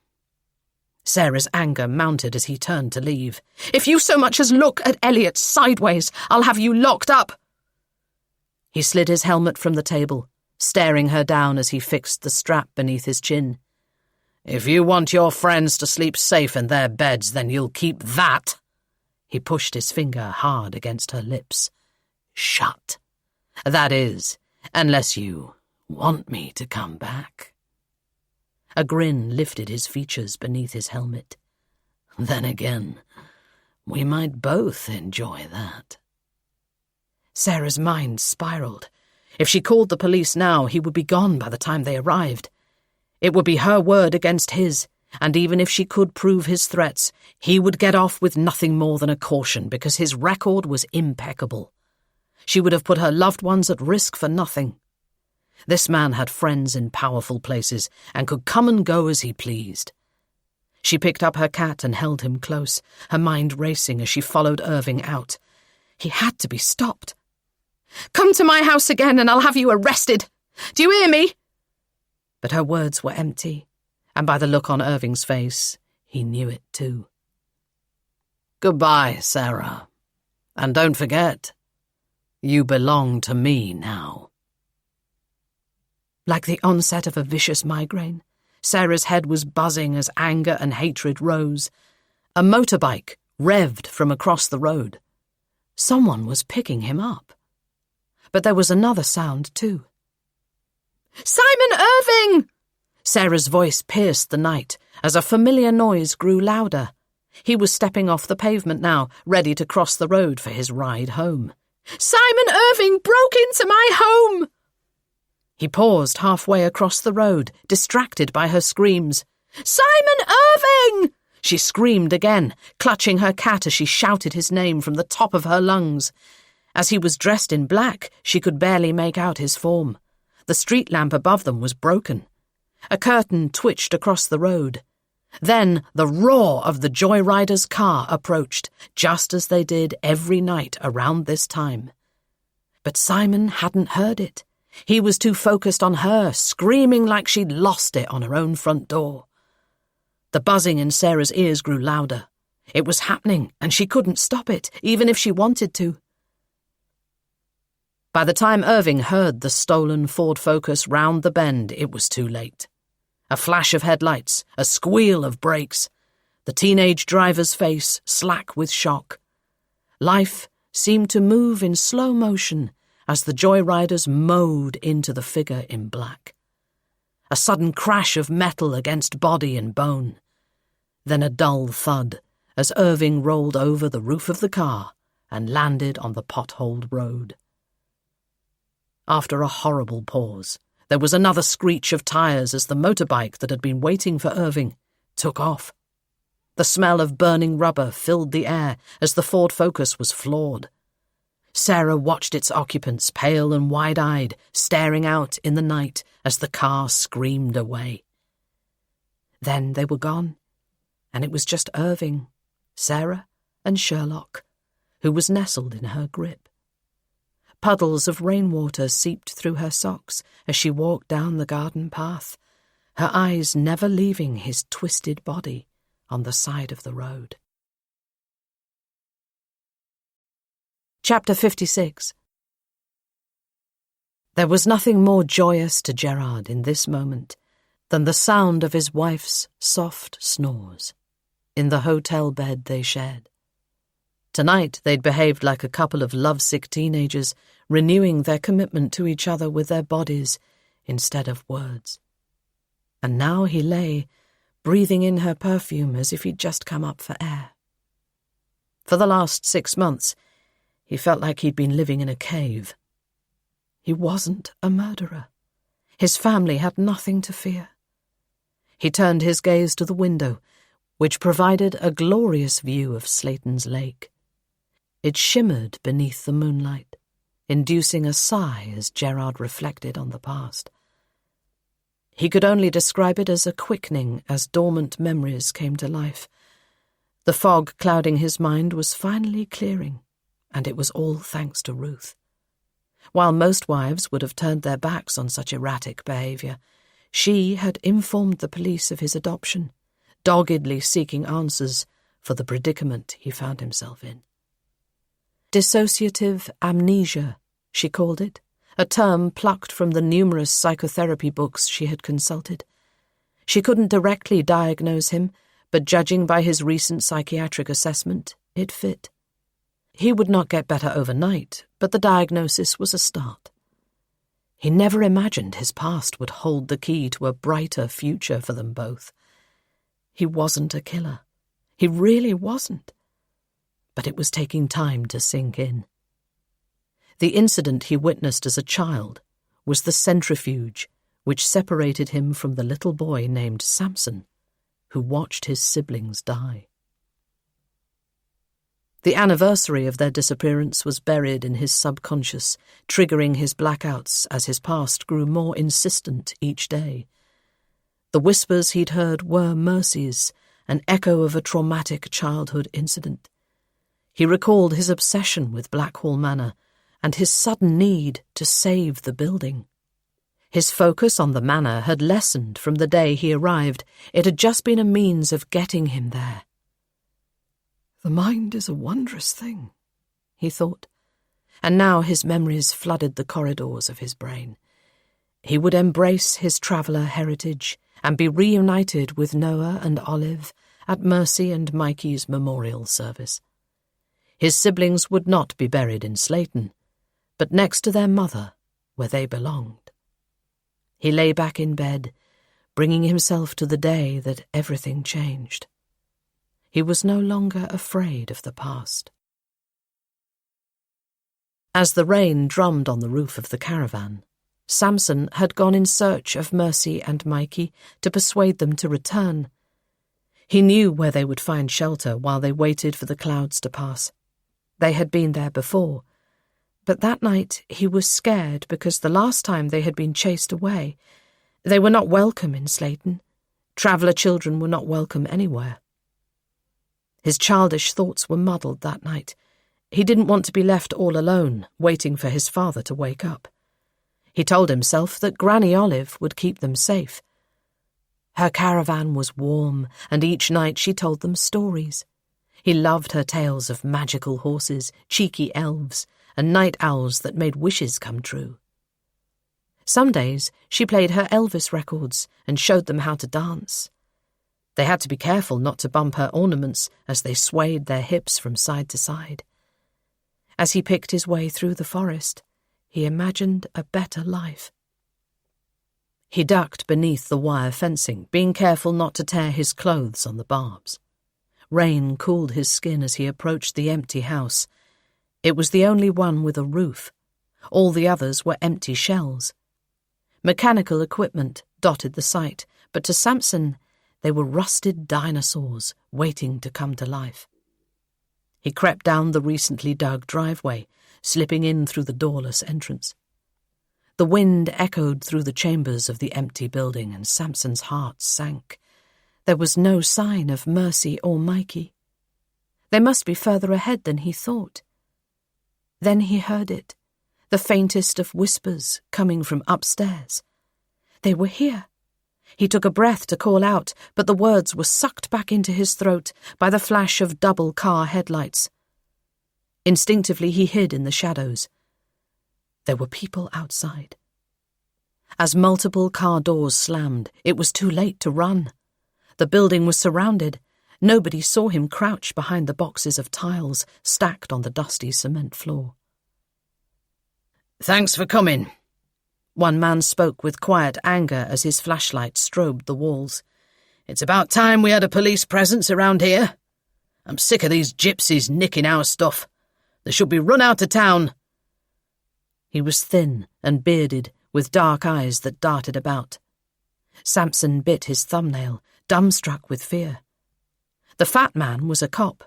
Sarah's anger mounted as he turned to leave. If you so much as look at Elliot sideways, I'll have you locked up. He slid his helmet from the table, staring her down as he fixed the strap beneath his chin. If you want your friends to sleep safe in their beds, then you'll keep that. He pushed his finger hard against her lips. Shut. That is, unless you want me to come back. A grin lifted his features beneath his helmet. Then again, we might both enjoy that. Sarah's mind spiraled. If she called the police now, he would be gone by the time they arrived. It would be her word against his, and even if she could prove his threats, he would get off with nothing more than a caution because his record was impeccable. She would have put her loved ones at risk for nothing. This man had friends in powerful places and could come and go as he pleased. She picked up her cat and held him close, her mind racing as she followed Irving out. He had to be stopped. "Come to my house again and I'll have you arrested. Do you hear me?" But her words were empty, and by the look on Irving's face, he knew it too. Goodbye, Sarah. And don't forget, you belong to me now. Like the onset of a vicious migraine, Sarah's head was buzzing as anger and hatred rose. A motorbike revved from across the road. Someone was picking him up. But there was another sound, too. "Simon Irving!" Sarah's voice pierced the night as a familiar noise grew louder. He was stepping off the pavement now, ready to cross the road for his ride home. "Simon Irving broke into my home!" He paused halfway across the road, distracted by her screams. "Simon Irving!" She screamed again, clutching her cat as she shouted his name from the top of her lungs. As he was dressed in black, she could barely make out his form. The street lamp above them was broken. A curtain twitched across the road. Then the roar of the joyrider's car approached, just as they did every night around this time. But Simon hadn't heard it. He was too focused on her, screaming like she'd lost it on her own front door. The buzzing in Sarah's ears grew louder. It was happening, and she couldn't stop it, even if she wanted to. By the time Irving heard the stolen Ford Focus round the bend, it was too late. A flash of headlights, a squeal of brakes, the teenage driver's face slack with shock. Life seemed to move in slow motion as the joyriders mowed into the figure in black. A sudden crash of metal against body and bone. Then a dull thud as Irving rolled over the roof of the car and landed on the potholed road. After a horrible pause, there was another screech of tires as the motorbike that had been waiting for Irving took off. The smell of burning rubber filled the air as the Ford Focus was floored. Sarah watched its occupants, pale and wide-eyed, staring out in the night as the car screamed away. Then they were gone, and it was just Irving, Sarah, and Sherlock, who was nestled in her grip. Puddles of rainwater seeped through her socks as she walked down the garden path, her eyes never leaving his twisted body on the side of the road. Chapter 56. There was nothing more joyous to Gerard in this moment than the sound of his wife's soft snores in the hotel bed they shared. Tonight they'd behaved like a couple of lovesick teenagers, renewing their commitment to each other with their bodies instead of words. And now he lay, breathing in her perfume as if he'd just come up for air. For the last 6 months, he felt like he'd been living in a cave. He wasn't a murderer. His family had nothing to fear. He turned his gaze to the window, which provided a glorious view of Slayton's lake. It shimmered beneath the moonlight, inducing a sigh as Gerard reflected on the past. He could only describe it as a quickening as dormant memories came to life. The fog clouding his mind was finally clearing, and it was all thanks to Ruth. While most wives would have turned their backs on such erratic behaviour, she had informed the police of his adoption, doggedly seeking answers for the predicament he found himself in. Dissociative amnesia, she called it, a term plucked from the numerous psychotherapy books she had consulted. She couldn't directly diagnose him, but judging by his recent psychiatric assessment, it fit. He would not get better overnight, but the diagnosis was a start. He never imagined his past would hold the key to a brighter future for them both. He wasn't a killer. He really wasn't. But it was taking time to sink in. The incident he witnessed as a child was the centrifuge which separated him from the little boy named Samson, who watched his siblings die. The anniversary of their disappearance was buried in his subconscious, triggering his blackouts as his past grew more insistent each day. The whispers he'd heard were Mercy's, an echo of a traumatic childhood incident. He recalled his obsession with Blackhall Manor and his sudden need to save the building. His focus on the manor had lessened from the day he arrived. It had just been a means of getting him there. The mind is a wondrous thing, he thought, and now his memories flooded the corridors of his brain. He would embrace his traveller heritage and be reunited with Noah and Olive at Mercy and Mikey's memorial service. His siblings would not be buried in Slayton, but next to their mother, where they belonged. He lay back in bed, bringing himself to the day that everything changed. He was no longer afraid of the past. As the rain drummed on the roof of the caravan, Samson had gone in search of Mercy and Mikey to persuade them to return. He knew where they would find shelter while they waited for the clouds to pass. They had been there before, but that night he was scared because the last time they had been chased away. They were not welcome in Slayton. Traveller children were not welcome anywhere. His childish thoughts were muddled that night. He didn't want to be left all alone, waiting for his father to wake up. He told himself that Granny Olive would keep them safe. Her caravan was warm, and each night she told them stories. He loved her tales of magical horses, cheeky elves, and night owls that made wishes come true. Some days she played her Elvis records and showed them how to dance. They had to be careful not to bump her ornaments as they swayed their hips from side to side. As he picked his way through the forest, he imagined a better life. He ducked beneath the wire fencing, being careful not to tear his clothes on the barbs. Rain cooled his skin as he approached the empty house. It was the only one with a roof. All the others were empty shells. Mechanical equipment dotted the site, but to Samson, they were rusted dinosaurs waiting to come to life. He crept down the recently dug driveway, slipping in through the doorless entrance. The wind echoed through the chambers of the empty building, and Samson's heart sank. There was no sign of Mercy or Mikey. They must be further ahead than he thought. Then he heard it, the faintest of whispers coming from upstairs. They were here. He took a breath to call out, but the words were sucked back into his throat by the flash of double car headlights. Instinctively he hid in the shadows. There were people outside. As multiple car doors slammed, it was too late to run. The building was surrounded. Nobody saw him crouch behind the boxes of tiles stacked on the dusty cement floor. "Thanks for coming." One man spoke with quiet anger as his flashlight strobed the walls. "It's about time we had a police presence around here. I'm sick of these gypsies nicking our stuff. They should be run out of town." He was thin and bearded, with dark eyes that darted about. Samson bit his thumbnail, dumbstruck with fear. The fat man was a cop.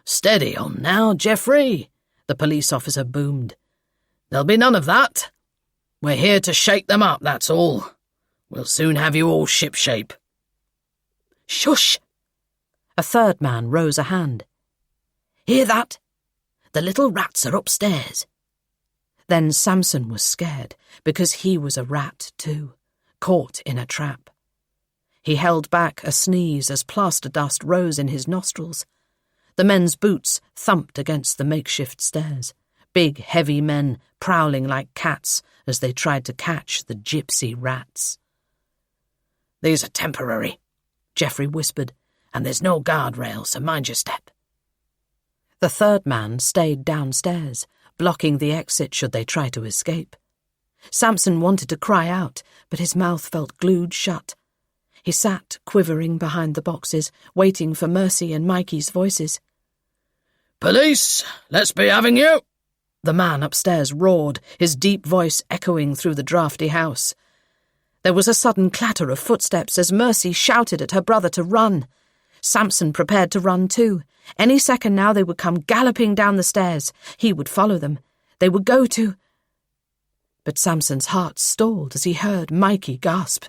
"Steady on now, Geoffrey," the police officer boomed. "There'll be none of that. We're here to shake them up, that's all. We'll soon have you all shipshape." "Shush!" A third man rose a hand. "Hear that? The little rats are upstairs." Then Samson was scared, because he was a rat too, caught in a trap. He held back a sneeze as plaster dust rose in his nostrils. The men's boots thumped against the makeshift stairs, big, heavy men prowling like cats as they tried to catch the gypsy rats. "These are temporary," Geoffrey whispered, "and there's no guardrail, so mind your step." The third man stayed downstairs, blocking the exit should they try to escape. Samson wanted to cry out, but his mouth felt glued shut. He sat quivering behind the boxes, waiting for Mercy and Mikey's voices. "Police, let's be having you!" The man upstairs roared, his deep voice echoing through the drafty house. There was a sudden clatter of footsteps as Mercy shouted at her brother to run. Samson prepared to run too. Any second now they would come galloping down the stairs. He would follow them. They would go to... But Samson's heart stalled as he heard Mikey gasp,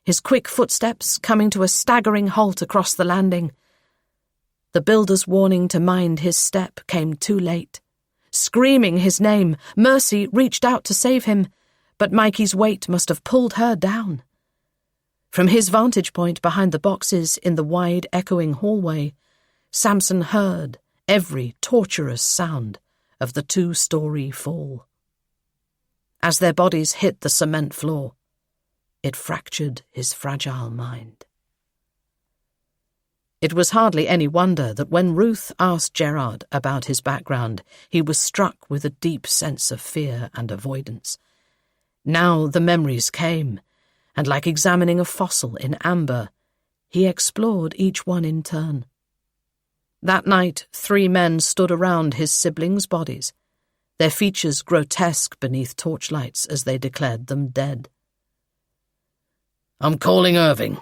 his quick footsteps coming to a staggering halt across the landing. The builder's warning to mind his step came too late. Screaming his name, Mercy reached out to save him, but Mikey's weight must have pulled her down. From his vantage point behind the boxes in the wide, echoing hallway, Samson heard every torturous sound of the 2-story fall. As their bodies hit the cement floor, it fractured his fragile mind. It was hardly any wonder that when Ruth asked Gerard about his background, he was struck with a deep sense of fear and avoidance. Now the memories came, and like examining a fossil in amber, he explored each one in turn. That night, 3 men stood around his siblings' bodies, their features grotesque beneath torchlights as they declared them dead. "I'm calling Irving,"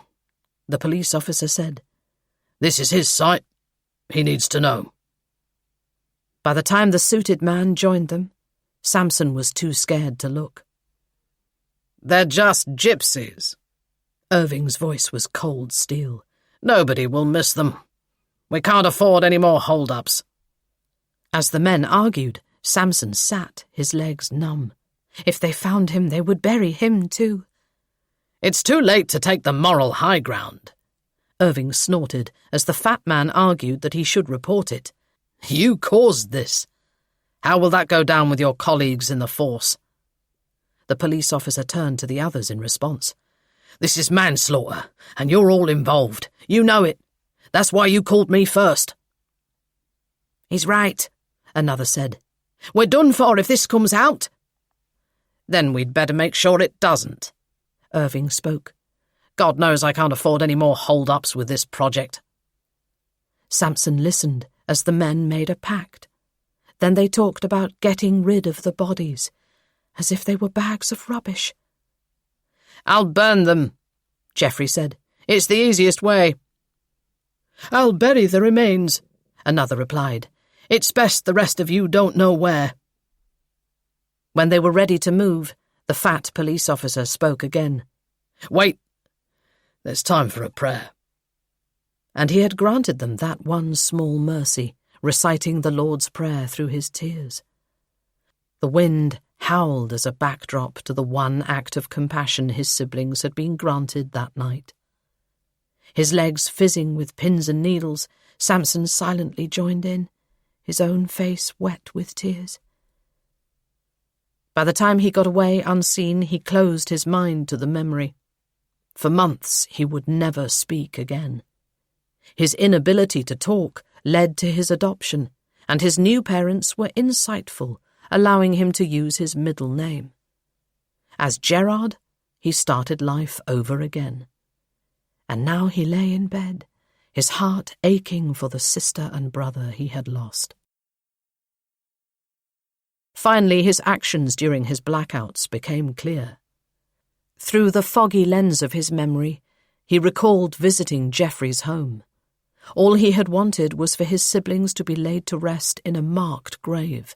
the police officer said. "This is his site. He needs to know." By the time the suited man joined them, Samson was too scared to look. "They're just gypsies." Irving's voice was cold steel. "Nobody will miss them. We can't afford any more hold-ups." As the men argued, Samson sat, his legs numb. If they found him, they would bury him too. "It's too late to take the moral high ground," Irving snorted as the fat man argued that he should report it. "You caused this. How will that go down with your colleagues in the force?" The police officer turned to the others in response. "This is manslaughter, and you're all involved. You know it. That's why you called me first." "He's right," another said. "We're done for if this comes out." "Then we'd better make sure it doesn't," Irving spoke. "God knows I can't afford any more hold-ups with this project." Samson listened as the men made a pact. Then they talked about getting rid of the bodies, as if they were bags of rubbish. "I'll burn them," Geoffrey said. "It's the easiest way." "I'll bury the remains," another replied. "It's best the rest of you don't know where." When they were ready to move, the fat police officer spoke again. "Wait. There's time for a prayer." And he had granted them that one small mercy, reciting the Lord's Prayer through his tears. The wind howled as a backdrop to the one act of compassion his siblings had been granted that night. His legs fizzing with pins and needles, Samson silently joined in, his own face wet with tears. By the time he got away unseen, he closed his mind to the memory. For months he would never speak again. His inability to talk led to his adoption, and his new parents were insightful, allowing him to use his middle name. As Gerard, he started life over again. And now he lay in bed, his heart aching for the sister and brother he had lost. Finally, his actions during his blackouts became clear. Through the foggy lens of his memory, he recalled visiting Geoffrey's home. All he had wanted was for his siblings to be laid to rest in a marked grave.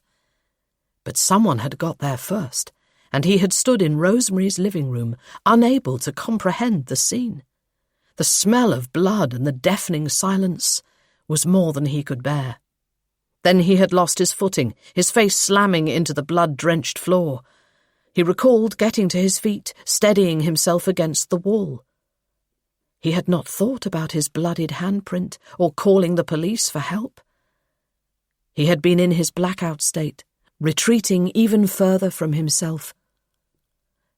But someone had got there first, and he had stood in Rosemary's living room, unable to comprehend the scene. The smell of blood and the deafening silence was more than he could bear. Then he had lost his footing, his face slamming into the blood-drenched floor. He recalled getting to his feet, steadying himself against the wall. He had not thought about his bloodied handprint or calling the police for help. He had been in his blackout state, retreating even further from himself.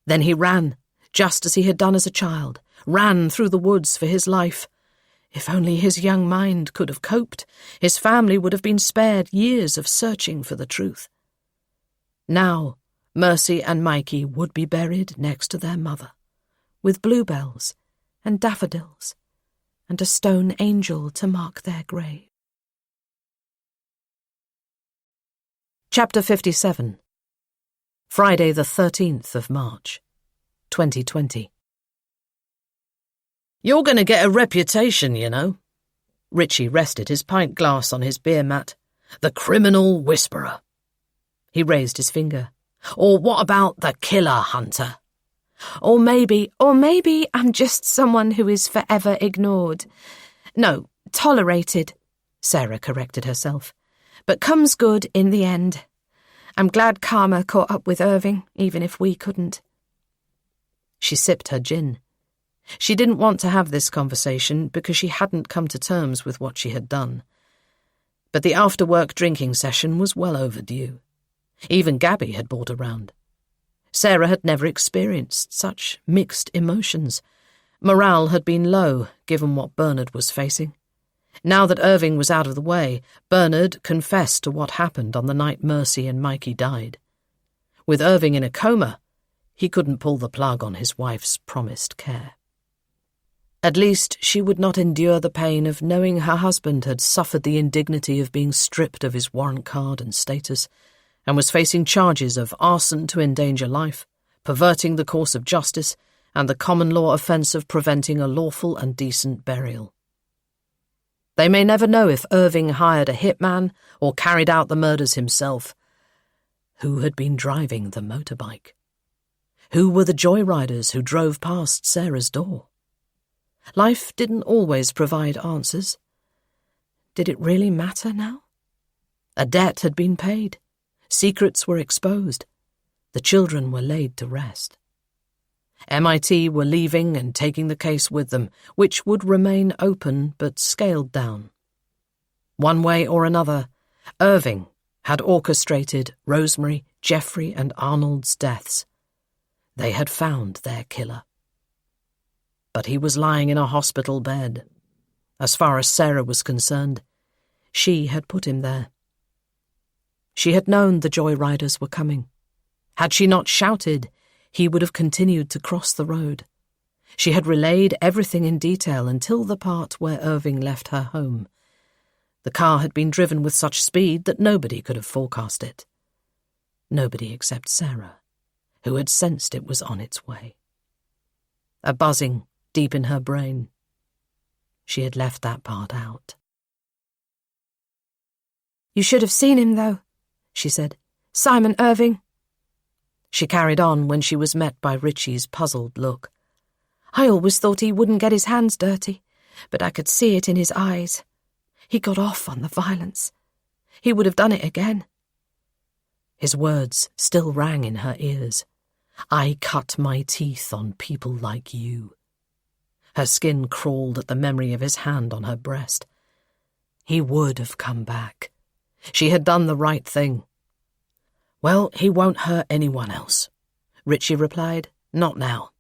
Then he ran, just as he had done as a child, ran through the woods for his life. If only his young mind could have coped, his family would have been spared years of searching for the truth. Now, Mercy and Mikey would be buried next to their mother, with bluebells and daffodils and a stone angel to mark their grave. Chapter 57. Friday the 13th of March, 2020. You're going to get a reputation, you know. Richie rested his pint glass on his beer mat. The criminal whisperer. He raised his finger. Or what about the killer hunter? Or maybe I'm just someone who is forever ignored. No, tolerated, Sarah corrected herself. But comes good in the end. I'm glad karma caught up with Irving, even if we couldn't. She sipped her gin. She didn't want to have this conversation because she hadn't come to terms with what she had done. But the after-work drinking session was well overdue. Even Gabby had brought around. Sarah had never experienced such mixed emotions. Morale had been low, given what Bernard was facing. Now that Irving was out of the way, Bernard confessed to what happened on the night Mercy and Mikey died. With Irving in a coma, he couldn't pull the plug on his wife's promised care. At least she would not endure the pain of knowing her husband had suffered the indignity of being stripped of his warrant card and status, and was facing charges of arson to endanger life, perverting the course of justice, and the common law offence of preventing a lawful and decent burial. They may never know if Irving hired a hitman or carried out the murders himself. Who had been driving the motorbike? Who were the joyriders who drove past Sarah's door? Life didn't always provide answers. Did it really matter now? A debt had been paid. Secrets were exposed. The children were laid to rest. MIT were leaving and taking the case with them, which would remain open but scaled down. One way or another, Irving had orchestrated Rosemary, Jeffrey, and Arnold's deaths. They had found their killer. But he was lying in a hospital bed. As far as Sarah was concerned, she had put him there. She had known the joyriders were coming. Had she not shouted, he would have continued to cross the road. She had relayed everything in detail until the part where Irving left her home. The car had been driven with such speed that nobody could have forecast it. Nobody except Sarah, who had sensed it was on its way. A buzzing deep in her brain. She had left that part out. You should have seen him, though, she said. Simon Irving. She carried on when she was met by Richie's puzzled look. I always thought he wouldn't get his hands dirty, but I could see it in his eyes. He got off on the violence. He would have done it again. His words still rang in her ears. I cut my teeth on people like you. Her skin crawled at the memory of his hand on her breast. He would have come back. She had done the right thing. Well, he won't hurt anyone else, Richie replied. Not now.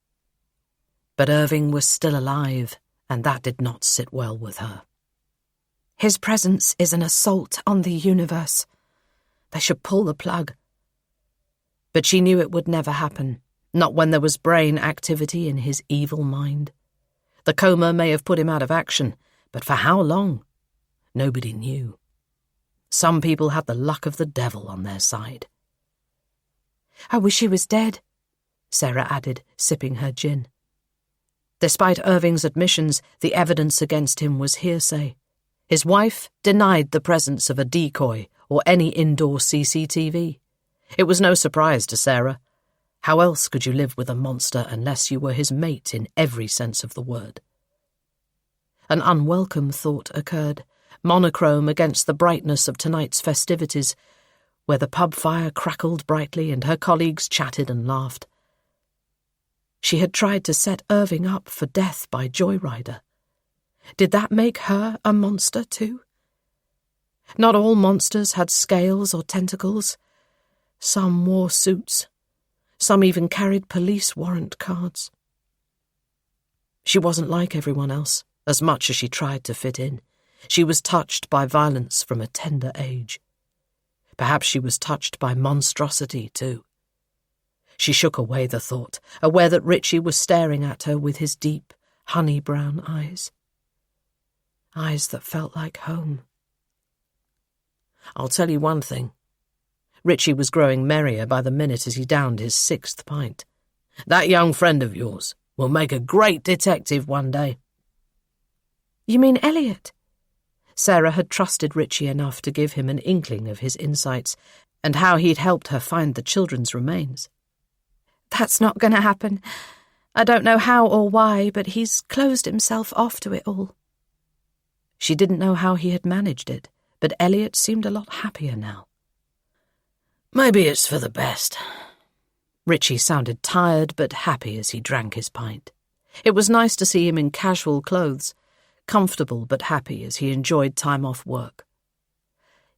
But Irving was still alive, and that did not sit well with her. His presence is an assault on the universe. They should pull the plug. But she knew it would never happen, not when there was brain activity in his evil mind. The coma may have put him out of action, but for how long? Nobody knew. Some people had the luck of the devil on their side. I wish he was dead, Sarah added, sipping her gin. Despite Irving's admissions, the evidence against him was hearsay. His wife denied the presence of a decoy or any indoor CCTV. It was no surprise to Sarah. How else could you live with a monster unless you were his mate in every sense of the word? An unwelcome thought occurred. monochrome against the brightness of tonight's festivities, where the pub fire crackled brightly and her colleagues chatted and laughed. She had tried to set Irving up for death by joyrider. Did that make her a monster too? Not all monsters had scales or tentacles. Some wore suits. Some even carried police warrant cards. She wasn't like everyone else, as much as she tried to fit in. She was touched by violence from a tender age. Perhaps she was touched by monstrosity too. She shook away the thought, aware that Richie was staring at her with his deep, honey-brown eyes. Eyes that felt like home. I'll tell you one thing. Richie was growing merrier by the minute as he downed his 6th pint. That young friend of yours will make a great detective one day. You mean Elliot? Sarah had trusted Richie enough to give him an inkling of his insights and how he'd helped her find the children's remains. That's not going to happen. I don't know how or why, but he's closed himself off to it all. She didn't know how he had managed it, but Elliot seemed a lot happier now. Maybe it's for the best. Richie sounded tired but happy as he drank his pint. It was nice to see him in casual clothes, comfortable but happy as he enjoyed time off work.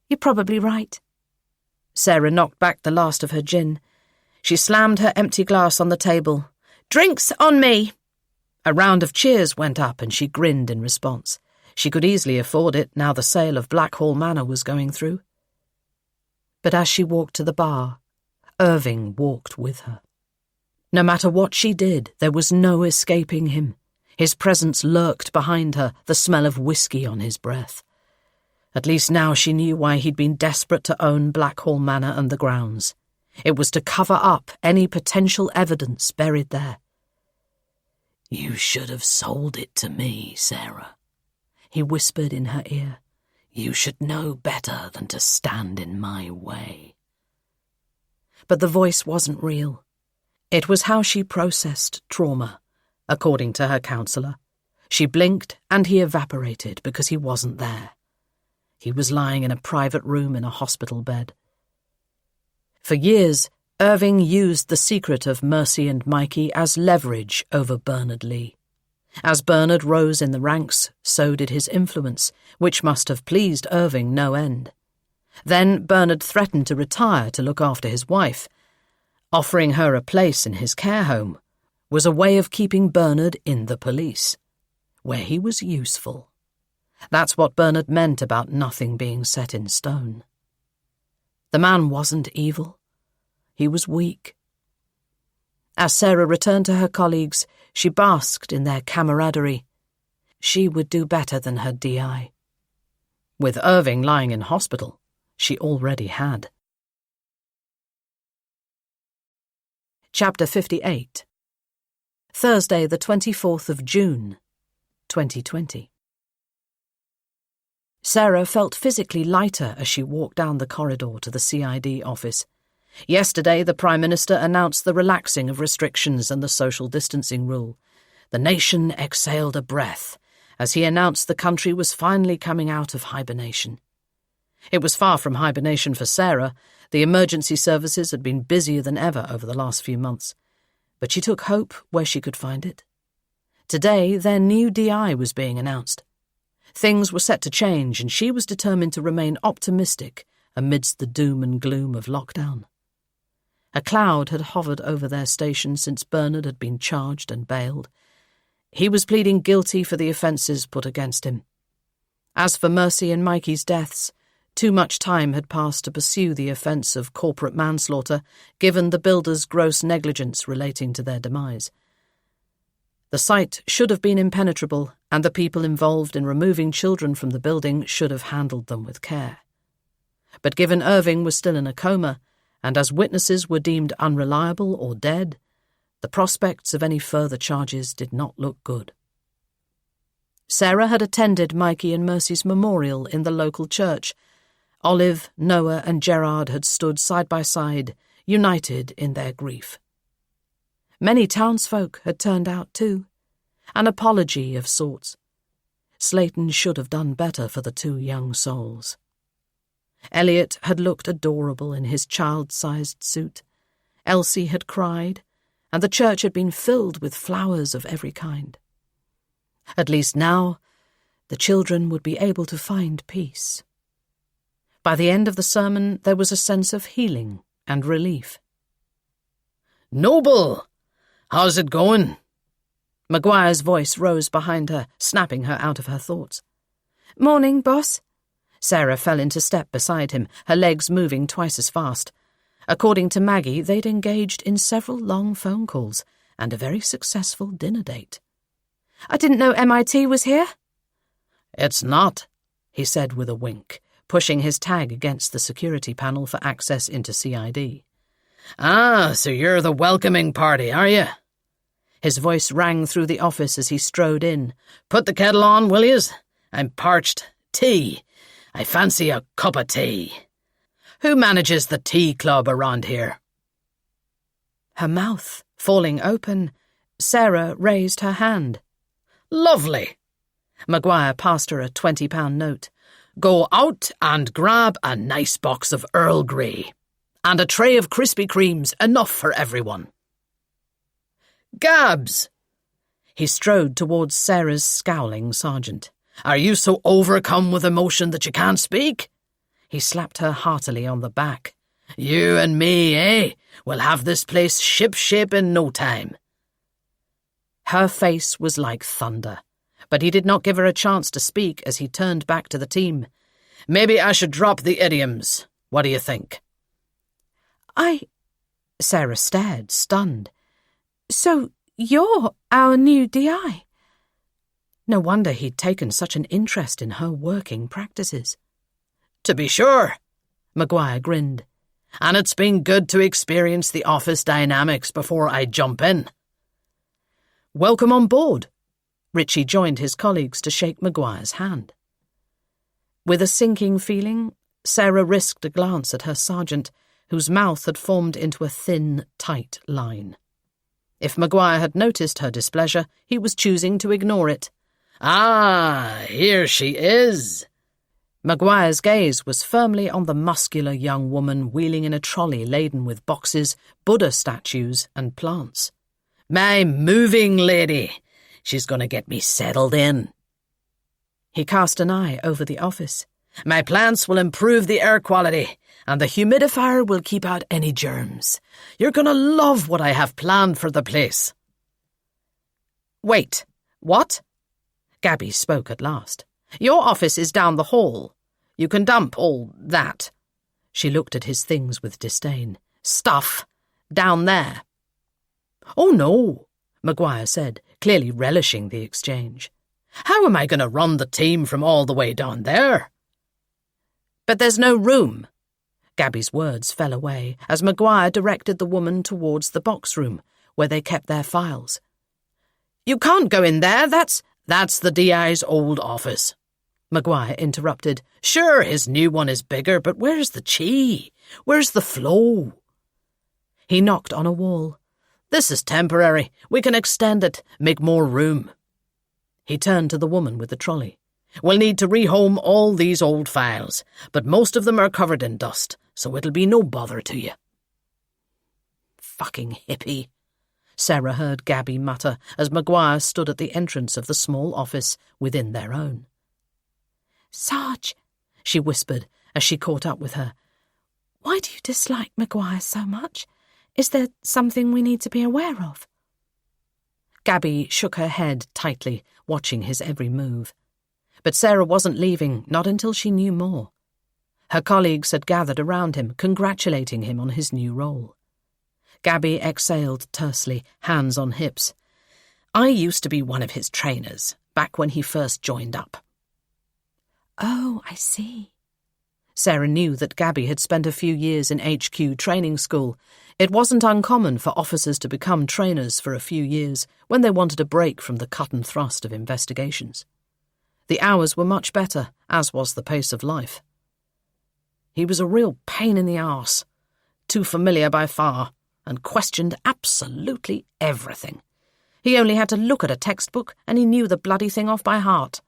You're probably right. Sarah knocked back the last of her gin. She slammed her empty glass on the table. Drinks on me! A round of cheers went up and she grinned in response. She could easily afford it now the sale of Blackhall Manor was going through. But as she walked to the bar, Irving walked with her. No matter what she did, there was no escaping him. His presence lurked behind her, the smell of whiskey on his breath. At least now she knew why he'd been desperate to own Blackhall Manor and the grounds. It was to cover up any potential evidence buried there. You should have sold it to me, Sarah, he whispered in her ear. You should know better than to stand in my way. But the voice wasn't real. It was how she processed trauma, according to her counsellor. She blinked and he evaporated because he wasn't there. He was lying in a private room in a hospital bed. For years, Irving used the secret of Mercy and Mikey as leverage over Bernard Lee. As Bernard rose in the ranks, so did his influence, which must have pleased Irving no end. Then Bernard threatened to retire to look after his wife. Offering her a place in his care home was a way of keeping Bernard in the police, where he was useful. That's what Bernard meant about nothing being set in stone. The man wasn't evil. He was weak. As Sarah returned to her colleagues, she basked in their camaraderie. She would do better than her DI. With Irving lying in hospital, she already had. Chapter 58. Thursday, the 24th of June, 2020. Sarah felt physically lighter as she walked down the corridor to the CID office. Yesterday, the Prime Minister announced the relaxing of restrictions and the social distancing rule. The nation exhaled a breath as he announced the country was finally coming out of hibernation. It was far from hibernation for Sarah. The emergency services had been busier than ever over the last few months. But she took hope where she could find it. Today, their new DI was being announced. Things were set to change, and she was determined to remain optimistic amidst the doom and gloom of lockdown. A cloud had hovered over their station since Bernard had been charged and bailed. He was pleading guilty for the offences put against him. As for Mercy and Mikey's deaths, too much time had passed to pursue the offence of corporate manslaughter, given the builders' gross negligence relating to their demise. The site should have been impenetrable, and the people involved in removing children from the building should have handled them with care. But given Irving was still in a coma, and as witnesses were deemed unreliable or dead, the prospects of any further charges did not look good. Sarah had attended Mikey and Mercy's memorial in the local church. Olive, Noah, and Gerard had stood side by side, united in their grief. Many townsfolk had turned out too, an apology of sorts. Slayton should have done better for the two young souls. Elliot had looked adorable in his child-sized suit. Elsie had cried, and the church had been filled with flowers of every kind. At least now, the children would be able to find peace. By the end of the sermon, there was a sense of healing and relief. "Noble! How's it going?" Maguire's voice rose behind her, snapping her out of her thoughts. Morning, boss. Sarah fell into step beside him, her legs moving twice as fast. According to Maggie, they'd engaged in several long phone calls and a very successful dinner date. I didn't know MIT was here. "It's not," he said with a wink, pushing his tag against the security panel for access into CID. "Ah, so you're the welcoming party, are you?" His voice rang through the office as he strode in. "Put the kettle on, will yous? I'm parched. Tea. I fancy a cup of tea. Who manages the tea club around here?" Her mouth falling open, Sarah raised her hand. "Lovely." Maguire passed her a £20 note. "Go out and grab a nice box of Earl Grey. And a tray of Krispy Kremes, enough for everyone." "Gabs!" He strode towards Sarah's scowling sergeant. "Are you so overcome with emotion that you can't speak?" He slapped her heartily on the back. "You and me, eh? We'll have this place ship-shape in no time." Her face was like thunder, but he did not give her a chance to speak as he turned back to the team. "Maybe I should drop the idioms. What do you think?" Sarah stared, stunned. So you're our new DI? No wonder he'd taken such an interest in her working practices. "To be sure," Maguire grinned. "And it's been good to experience the office dynamics before I jump in." "Welcome on board." Richie joined his colleagues to shake Maguire's hand. With a sinking feeling, Sarah risked a glance at her sergeant, whose mouth had formed into a thin, tight line. If Maguire had noticed her displeasure, he was choosing to ignore it. "Ah, here she is." Maguire's gaze was firmly on the muscular young woman wheeling in a trolley laden with boxes, Buddha statues, and plants. "My moving lady. She's going to get me settled in." He cast an eye over the office. "My plants will improve the air quality, and the humidifier will keep out any germs. You're going to love what I have planned for the place." "Wait, what?" Gabby spoke at last. "Your office is down the hall. You can dump all that." She looked at his things with disdain. "Stuff down there." "Oh, no," Maguire said, clearly relishing the exchange. "How am I going to run the team from all the way down there?" "But there's no room." Gabby's words fell away as Maguire directed the woman towards the box room, where they kept their files. "You can't go in there, that's the DI's old office," Maguire interrupted. "Sure, his new one is bigger, but where's the chi? Where's the flow?" He knocked on a wall. "This is temporary. We can extend it, make more room." He turned to the woman with the trolley. "We'll need to rehome all these old files, but most of them are covered in dust, so it'll be no bother to you." "Fucking hippie," Sarah heard Gabby mutter as Maguire stood at the entrance of the small office within their own. "Sarge," she whispered as she caught up with her. "Why do you dislike Maguire so much? Is there something we need to be aware of?" Gabby shook her head tightly, watching his every move. But Sarah wasn't leaving, not until she knew more. Her colleagues had gathered around him, congratulating him on his new role. Gabby exhaled tersely, hands on hips. "I used to be one of his trainers, back when he first joined up." "Oh, I see." Sarah knew that Gabby had spent a few years in HQ training school. It wasn't uncommon for officers to become trainers for a few years when they wanted a break from the cut and thrust of investigations. The hours were much better, as was the pace of life. He was a real pain in the arse, too familiar by far, and questioned absolutely everything. He only had to look at a textbook and he knew the bloody thing off by heart.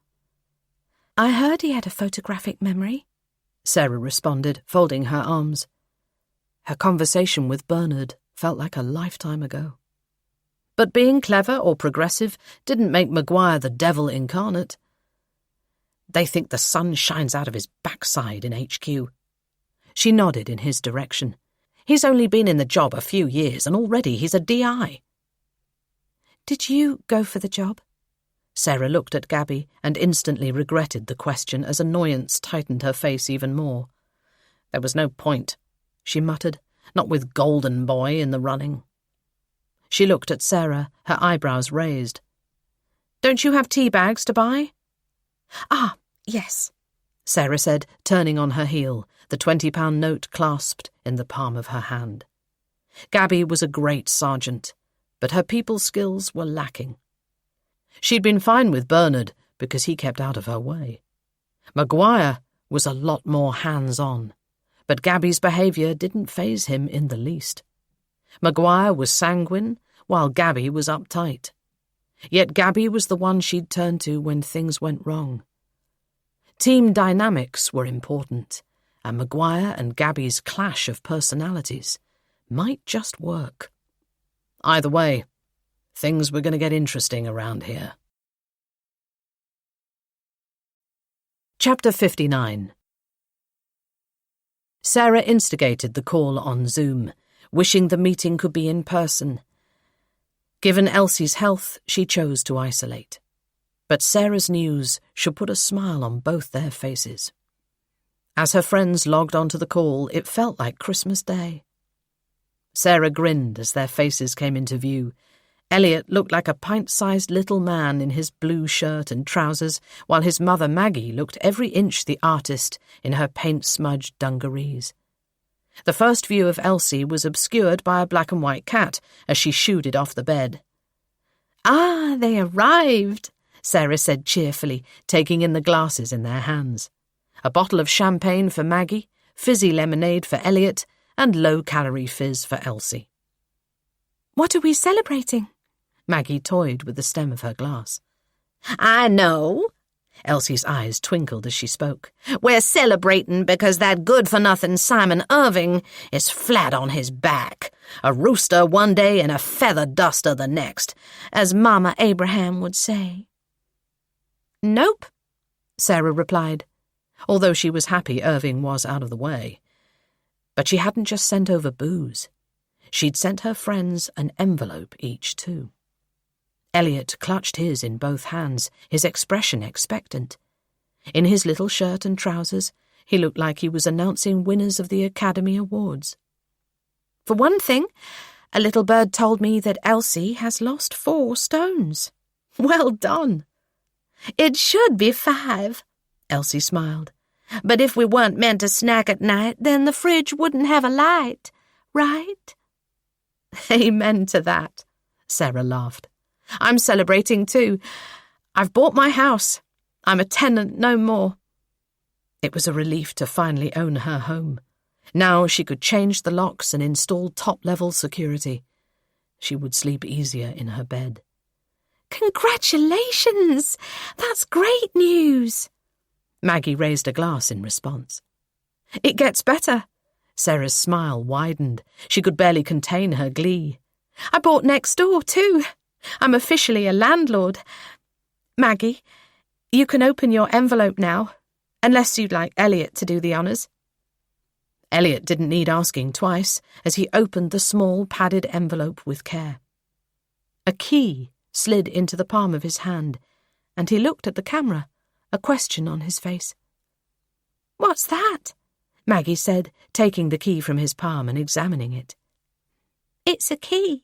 I heard he had a photographic memory, Sarah responded, folding her arms. Her conversation with Bernard felt like a lifetime ago. But being clever or progressive didn't make Maguire the devil incarnate. They think the sun shines out of his backside in HQ. She nodded in his direction. He's only been in the job a few years and already he's a DI. Did you go for the job? Sarah looked at Gabby and instantly regretted the question as annoyance tightened her face even more. There was no point, she muttered, not with Golden Boy in the running. She looked at Sarah, her eyebrows raised. Don't you have tea bags to buy? Ah, yes, Sarah said, turning on her heel, the £20 note clasped in the palm of her hand. Gabby was a great sergeant, but her people skills were lacking. She'd been fine with Bernard because he kept out of her way. Maguire was a lot more hands-on, but Gabby's behaviour didn't faze him in the least. Maguire was sanguine, while Gabby was uptight. Yet Gabby was the one she'd turn to when things went wrong. Team dynamics were important, and Maguire and Gabby's clash of personalities might just work. Either way, things were going to get interesting around here. Chapter 59. Sarah instigated the call on Zoom, wishing the meeting could be in person. Given Elsie's health, she chose to isolate. But Sarah's news should put a smile on both their faces. As her friends logged onto the call, it felt like Christmas Day. Sarah grinned as their faces came into view. Elliot looked like a pint-sized little man in his blue shirt and trousers, while his mother Maggie looked every inch the artist in her paint-smudged dungarees. The first view of Elsie was obscured by a black and white cat as she shooed it off the bed. Ah, they arrived, Sarah said cheerfully, taking in the glasses in their hands. A bottle of champagne for Maggie, fizzy lemonade for Elliot, and low-calorie fizz for Elsie. What are we celebrating? Maggie toyed with the stem of her glass. I know. Elsie's eyes twinkled as she spoke. We're celebrating because that good-for-nothing Simon Irving is flat on his back. A rooster one day and a feather duster the next, as Mama Abraham would say. Nope, Sarah replied, although she was happy Irving was out of the way. But she hadn't just sent over booze. She'd sent her friends an envelope each, too. Elliot clutched his in both hands, his expression expectant. In his little shirt and trousers, he looked like he was announcing winners of the Academy Awards. For one thing, a little bird told me that Elsie has lost 4 stones. Well done. It should be 5, Elsie smiled. But if we weren't meant to snack at night, then the fridge wouldn't have a light, right? Amen to that, Sarah laughed. I'm celebrating too. I've bought my house. I'm a tenant no more. It was a relief to finally own her home. Now she could change the locks and install top-level security. She would sleep easier in her bed. Congratulations! That's great news! Maggie raised a glass in response. It gets better. Sarah's smile widened. She could barely contain her glee. I bought next door too. I'm officially a landlord. Maggie, you can open your envelope now, unless you'd like Elliot to do the honours. Elliot didn't need asking twice as he opened the small padded envelope with care. A key slid into the palm of his hand, and he looked at the camera, a question on his face. What's that? Maggie said, taking the key from his palm and examining it. It's a key,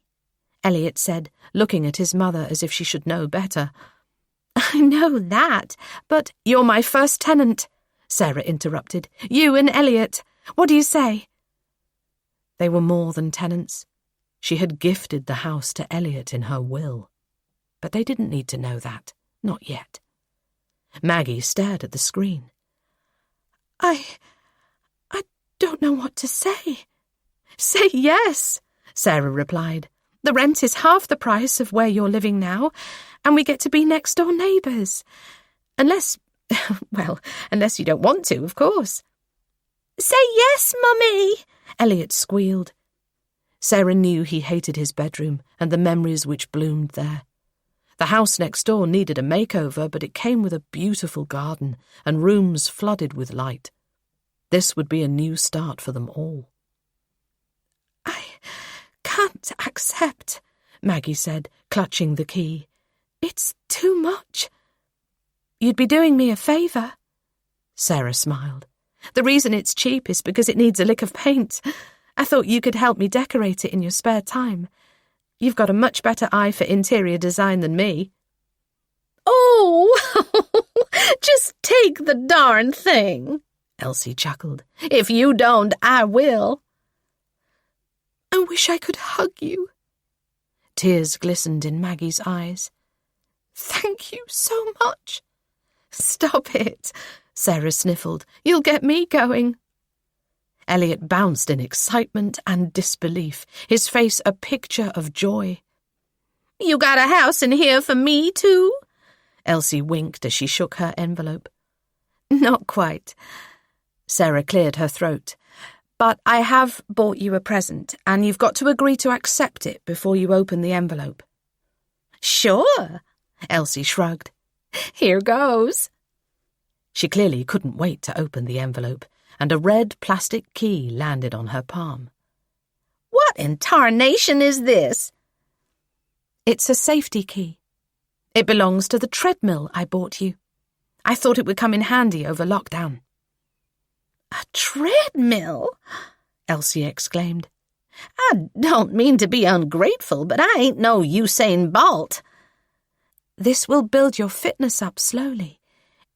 Elliot said, looking at his mother as if she should know better. I know that, but you're my first tenant, Sarah interrupted. You and Elliot. What do you say? They were more than tenants. She had gifted the house to Elliot in her will. But they didn't need to know that, not yet. Maggie stared at the screen. I don't know what to say. Say yes, Sarah replied. The rent is half the price of where you're living now, and we get to be next-door neighbours. Unless Well, unless you don't want to, of course. Say yes, Mummy, Elliot squealed. Sarah knew he hated his bedroom and the memories which bloomed there. The house next door needed a makeover, but it came with a beautiful garden and rooms flooded with light. This would be a new start for them all. I can't accept, Maggie said, clutching the key. It's too much. You'd be doing me a favour. Sarah smiled. The reason it's cheap is because it needs a lick of paint. I thought you could help me decorate it in your spare time. You've got a much better eye for interior design than me. Oh, just take the darn thing, Elsie chuckled. If you don't, I will. I wish I could hug you. Tears glistened in Maggie's eyes. Thank you so much. Stop it, Sarah sniffled. You'll get me going. Elliot bounced in excitement and disbelief, his face a picture of joy. You got a house in here for me, too? Elsie winked as she shook her envelope. Not quite. Sarah cleared her throat. But I have bought you a present, and you've got to agree to accept it before you open the envelope. Sure, Elsie shrugged. Here goes. She clearly couldn't wait to open the envelope, and a red plastic key landed on her palm. What in tarnation is this? It's a safety key. It belongs to the treadmill I bought you. I thought it would come in handy over lockdown. A treadmill? Elsie exclaimed. I don't mean to be ungrateful, but I ain't no Usain Bolt. This will build your fitness up slowly.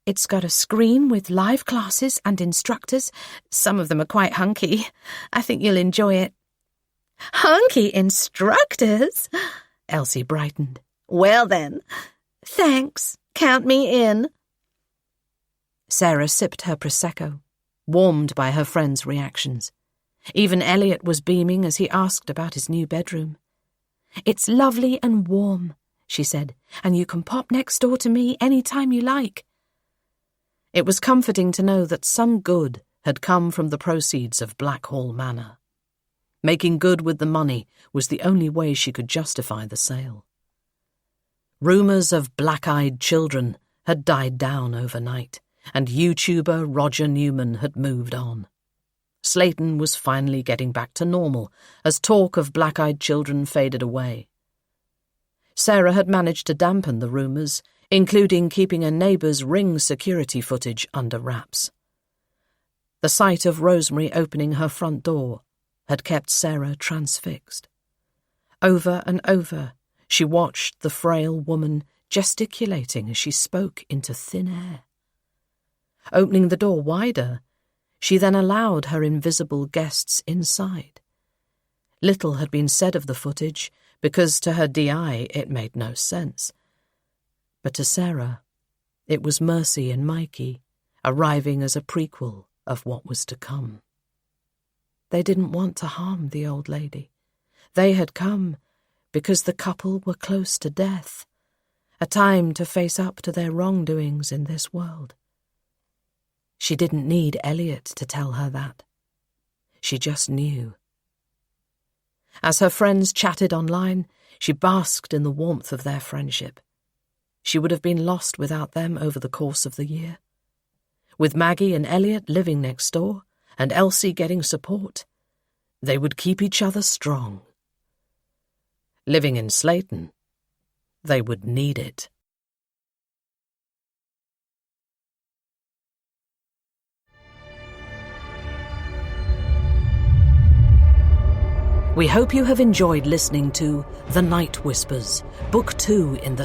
It's got a screen with live classes and instructors. Some of them are quite hunky. I think you'll enjoy it. Hunky instructors? Elsie brightened. Well then, thanks. Count me in. Sarah sipped her Prosecco, warmed by her friend's reactions. Even Elliot was beaming as he asked about his new bedroom. It's lovely and warm, she said, and you can pop next door to me any time you like. It was comforting to know that some good had come from the proceeds of Blackhall Manor. Making good with the money was the only way she could justify the sale. Rumours of black-eyed children had died down overnight, and YouTuber Roger Newman had moved on. Slayton was finally getting back to normal as talk of black-eyed children faded away. Sarah had managed to dampen the rumours, including keeping a neighbour's Ring security footage under wraps. The sight of Rosemary opening her front door had kept Sarah transfixed. Over and over, she watched the frail woman gesticulating as she spoke into thin air. Opening the door wider, she then allowed her invisible guests inside. Little had been said of the footage, because to her DI it made no sense. But to Sarah, it was Mercy and Mikey, arriving as a prequel of what was to come. They didn't want to harm the old lady. They had come because the couple were close to death, a time to face up to their wrongdoings in this world. She didn't need Elliot to tell her that. She just knew. As her friends chatted online, she basked in the warmth of their friendship. She would have been lost without them over the course of the year. With Maggie and Elliot living next door, and Elsie getting support, they would keep each other strong. Living in Slayton, they would need it. We hope you have enjoyed listening to The Night Whispers, Book 2 in the